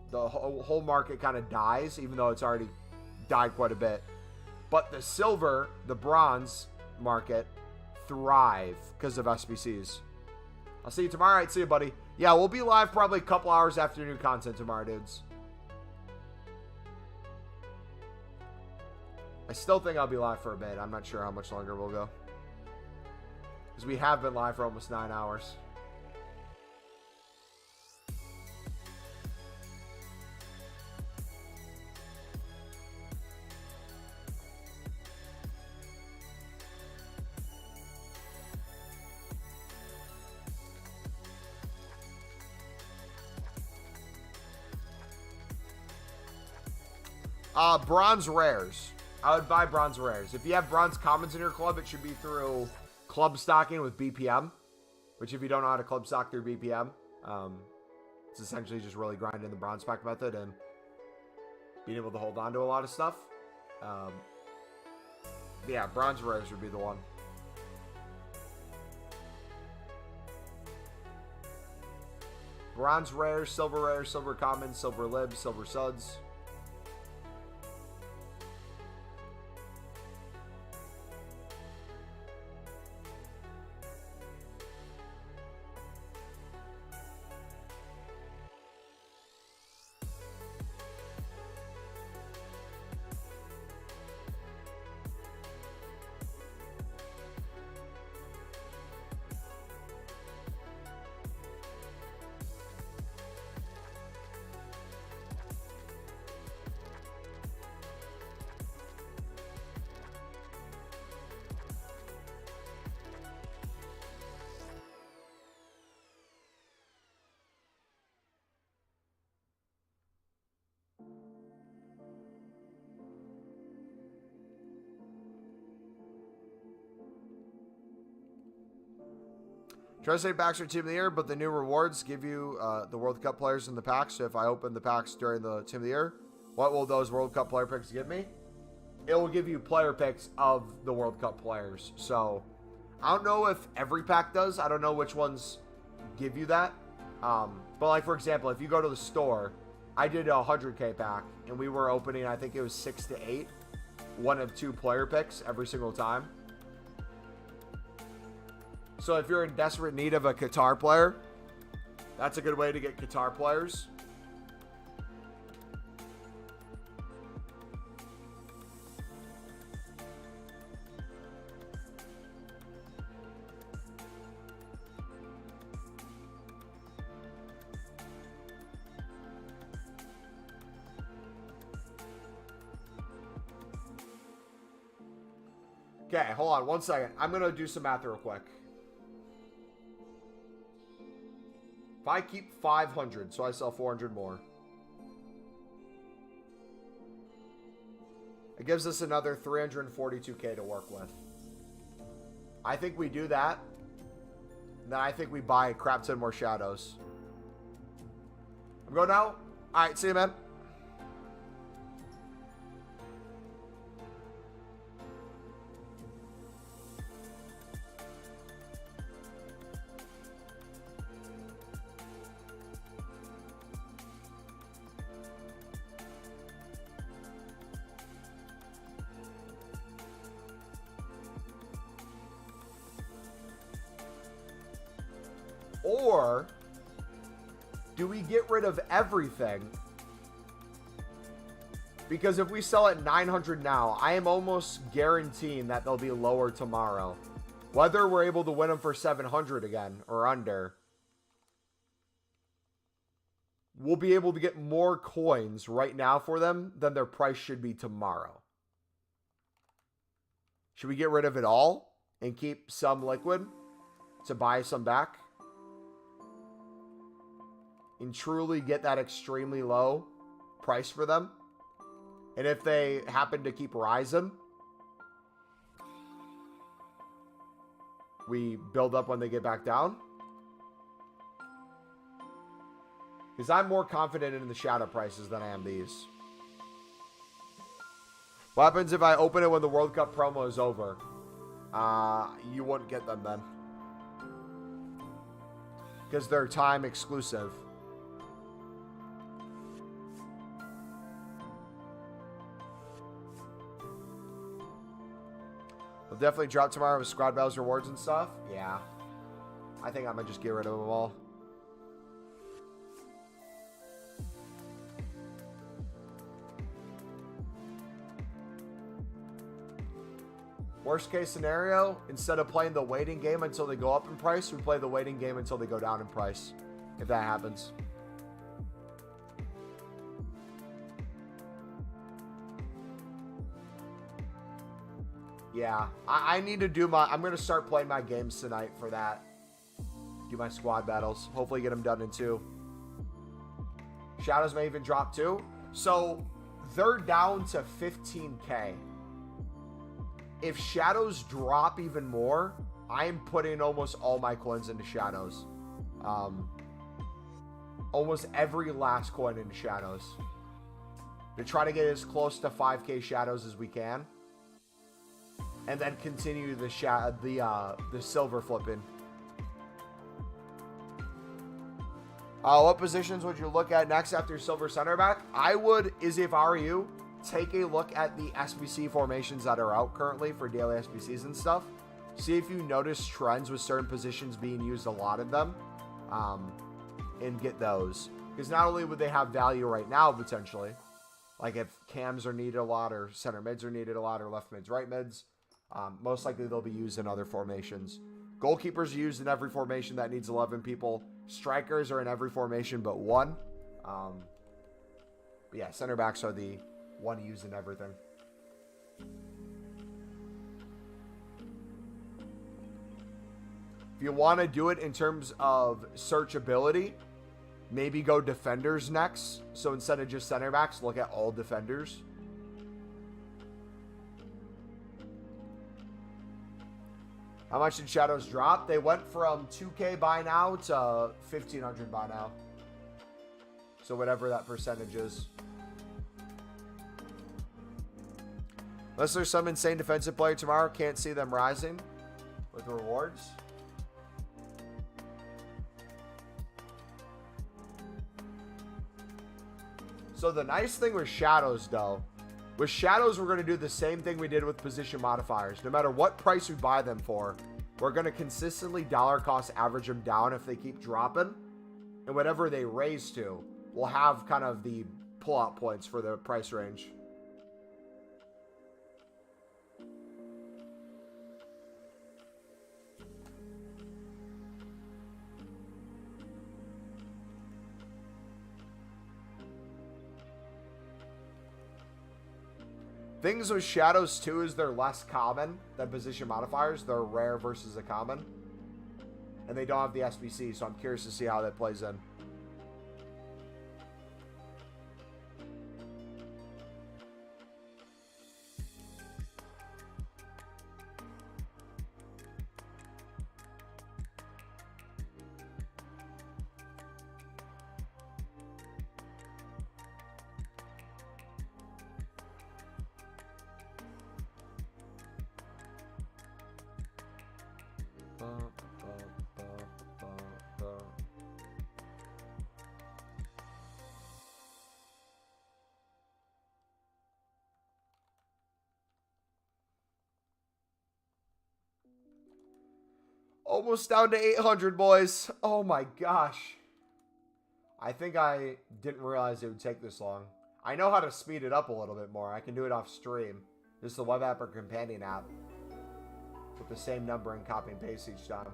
The whole market kind of dies, even though it's already died quite a bit. But the silver, the bronze market thrive because of SBCs. I'll see you tomorrow. All right, see you, buddy. Yeah, we'll be live probably a couple hours after new content tomorrow, dudes. I still think I'll be live for a bit. I'm not sure how much longer we'll go, because we have been live for almost 9 hours. Bronze rares. I would buy bronze rares. If you have bronze commons in your club, it should be through club stocking with BPM. Which, if you don't know how to club stock through BPM, it's essentially just really grinding the bronze pack method and being able to hold on to a lot of stuff. Yeah, bronze rares would be the one. Bronze rares, silver commons, silver libs, silver suds. Trust packs are Team of the Year, but the new rewards give you the World Cup players in the packs. So if I open the packs during the Team of the Year, what will those World Cup player picks give me? It will give you player picks of the World Cup players. So I don't know if every pack does. I don't know which ones give you that. But like, for example, if you go to the store, I did a 100K pack, and we were opening, I think it was 6 to 8, one of 2 player picks every single time. So if you're in desperate need of a Qatar player, that's a good way to get Qatar players. Okay, hold on 1 second. I'm going to do some math real quick. If I keep 500, so I sell 400 more. It gives us another 342K to work with. I think we do that. Then I think we buy a crap ton more shadows. I'm going now. All right, see you, man. Or do we get rid of everything? Because if we sell at 900 now, I am almost guaranteeing that they'll be lower tomorrow. Whether we're able to win them for 700 again or under, we'll be able to get more coins right now for them than their price should be tomorrow. Should we get rid of it all and keep some liquid to buy some back? And truly get that extremely low price for them. And if they happen to keep rising, we build up when they get back down. Because I'm more confident in the shadow prices than I am these. What happens if I open it when the World Cup promo is over? You wouldn't get them then. Because they're time exclusive. They'll definitely drop tomorrow with squad battles, rewards, and stuff. Yeah. I think I'm going to just get rid of them all. Worst case scenario, instead of playing the waiting game until they go up in price, we play the waiting game until they go down in price. If that happens. Yeah, I need to do my... I'm going to start playing my games tonight for that. Do my squad battles. Hopefully get them done in 2. Shadows may even drop 2. So, they're down to 15K. If shadows drop even more, I am putting almost all my coins into shadows. Almost every last coin into shadows. To try to get as close to 5K shadows as we can. And then continue the silver flipping. What positions would you look at next after silver center back? I would, Izzy, if I were you, take a look at the SBC formations that are out currently for daily SBCs and stuff. See if you notice trends with certain positions being used, a lot of them, and get those. Because not only would they have value right now, potentially, like if cams are needed a lot, or center mids are needed a lot, or left mids, right mids, most likely they'll be used in other formations. Goalkeepers are used in every formation that needs 11 people. Strikers are in every formation but one. But yeah, center backs are the one used in everything. If you want to do it in terms of searchability, maybe go defenders next. So instead of just center backs, look at all defenders. How much did shadows drop? They went from 2K by now to 1,500 by now. So whatever that percentage is. Unless there's some insane defensive player tomorrow, can't see them rising with rewards. So the nice thing with shadows, though, with shadows, we're going to do the same thing we did with position modifiers. No matter what price we buy them for, we're going to consistently dollar cost average them down if they keep dropping. And whatever they raise to, we'll have kind of the pull-out points for the price range. Things with shadows too is they're less common than position modifiers. They're rare versus a common. And they don't have the SBC, so I'm curious to see how that plays in. Almost down to 800, boys. Oh my gosh. I think I didn't realize it would take this long. I know how to speed it up a little bit more. I can do it off stream. This is the web app or companion app. With the same number and copy and paste each time.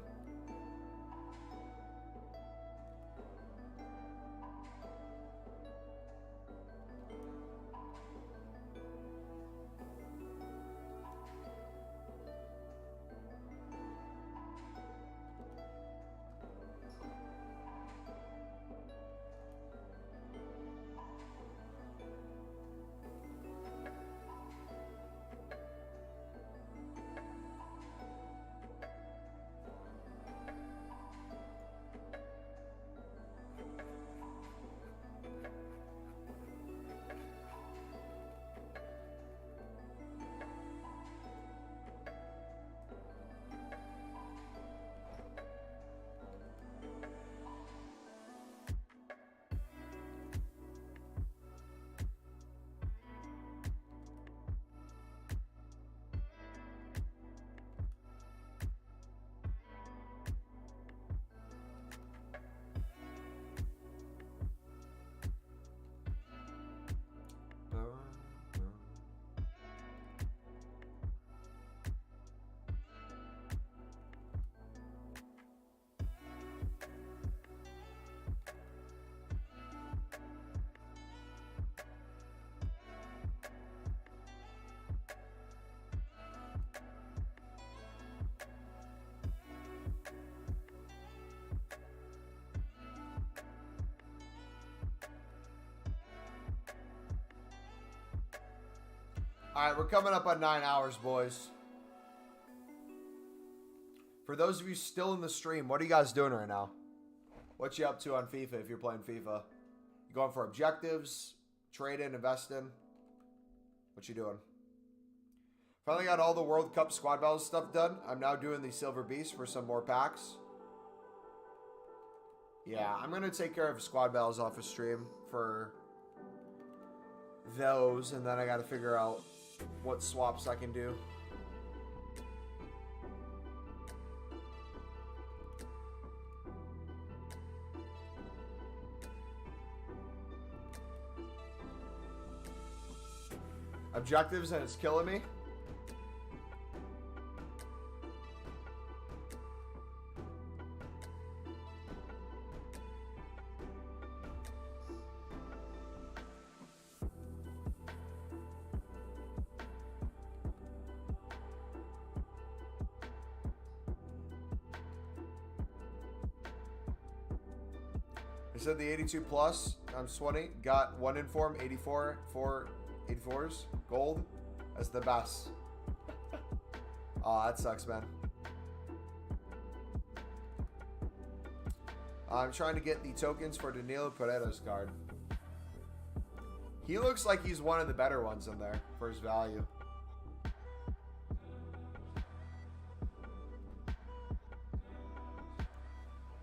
Alright, we're coming up on 9 hours, boys. For those of you still in the stream, what are you guys doing right now? What you up to on FIFA if you're playing FIFA? You going for objectives? Trading, investing? What you doing? Finally got all the World Cup squad battles stuff done. I'm now doing the Silver Beast for some more packs. Yeah, I'm going to take care of squad battles off of stream for those. And then I got to figure out what swaps I can do. Objectives and it's killing me. I said the 82 plus times 20 got 1 inform, 84, 4 84s, gold. That's the best. Oh, that sucks, man. I'm trying to get the tokens for Danilo Pereira's card. He looks like he's one of the better ones in there for his value.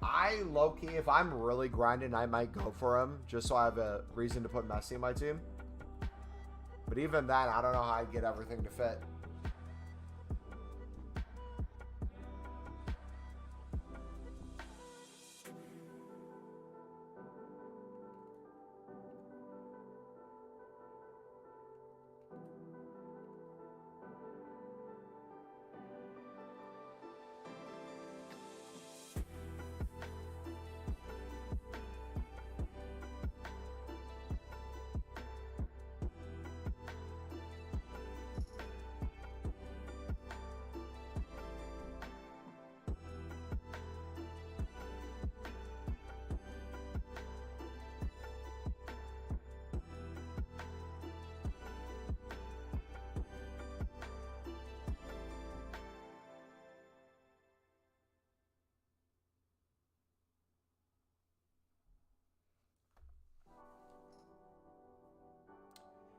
I low-key, if I'm really grinding, I might go for him just so I have a reason to put Messi in my team. But even then, I don't know how I'd get everything to fit.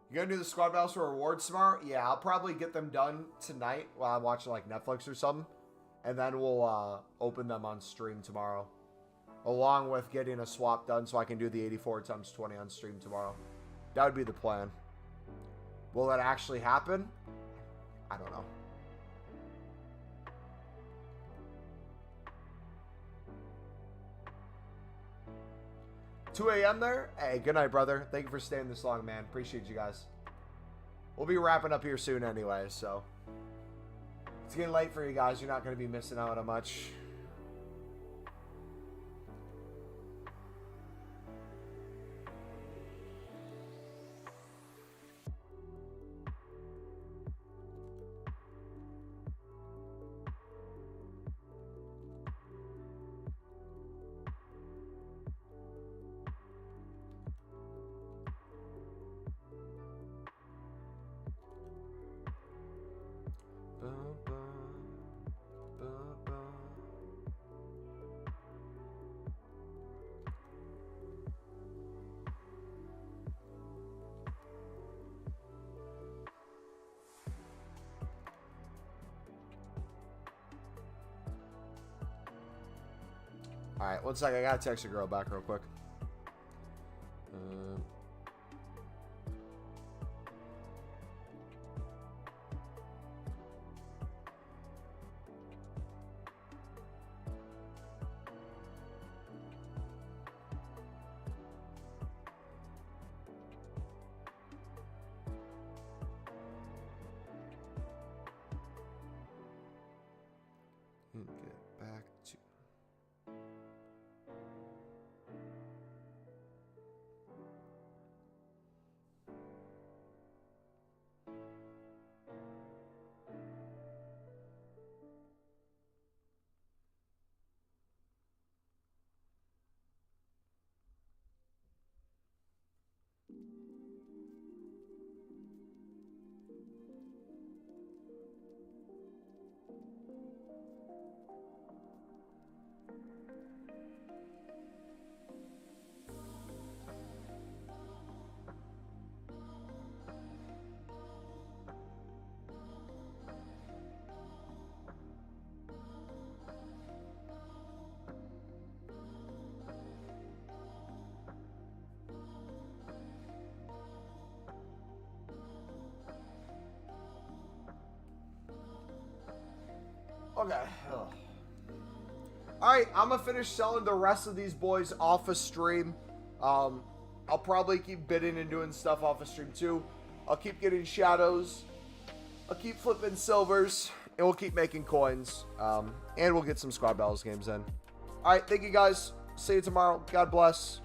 You gonna do the squad battles for rewards tomorrow? Yeah, I'll probably get them done tonight while I'm watching like Netflix or something. And then we'll open them on stream tomorrow. Along with getting a swap done so I can do the 84 times 20 on stream tomorrow. That would be the plan. Will that actually happen? I don't know. $2 a.m. there? Hey, good night, brother. Thank you for staying this long, man. Appreciate you guys. We'll be wrapping up here soon anyway, so. It's getting late for you guys. You're not going to be missing out on much. Alright, one second. I gotta text a girl back real quick. Get back to... Okay. Ugh. All right, I'm gonna finish selling the rest of these boys off a stream. I'll probably keep bidding and doing stuff off a stream too. I'll keep getting shadows. I'll keep flipping silvers, and we'll keep making coins. And we'll get some squad battles games in. All right, thank you guys. See you tomorrow. God bless.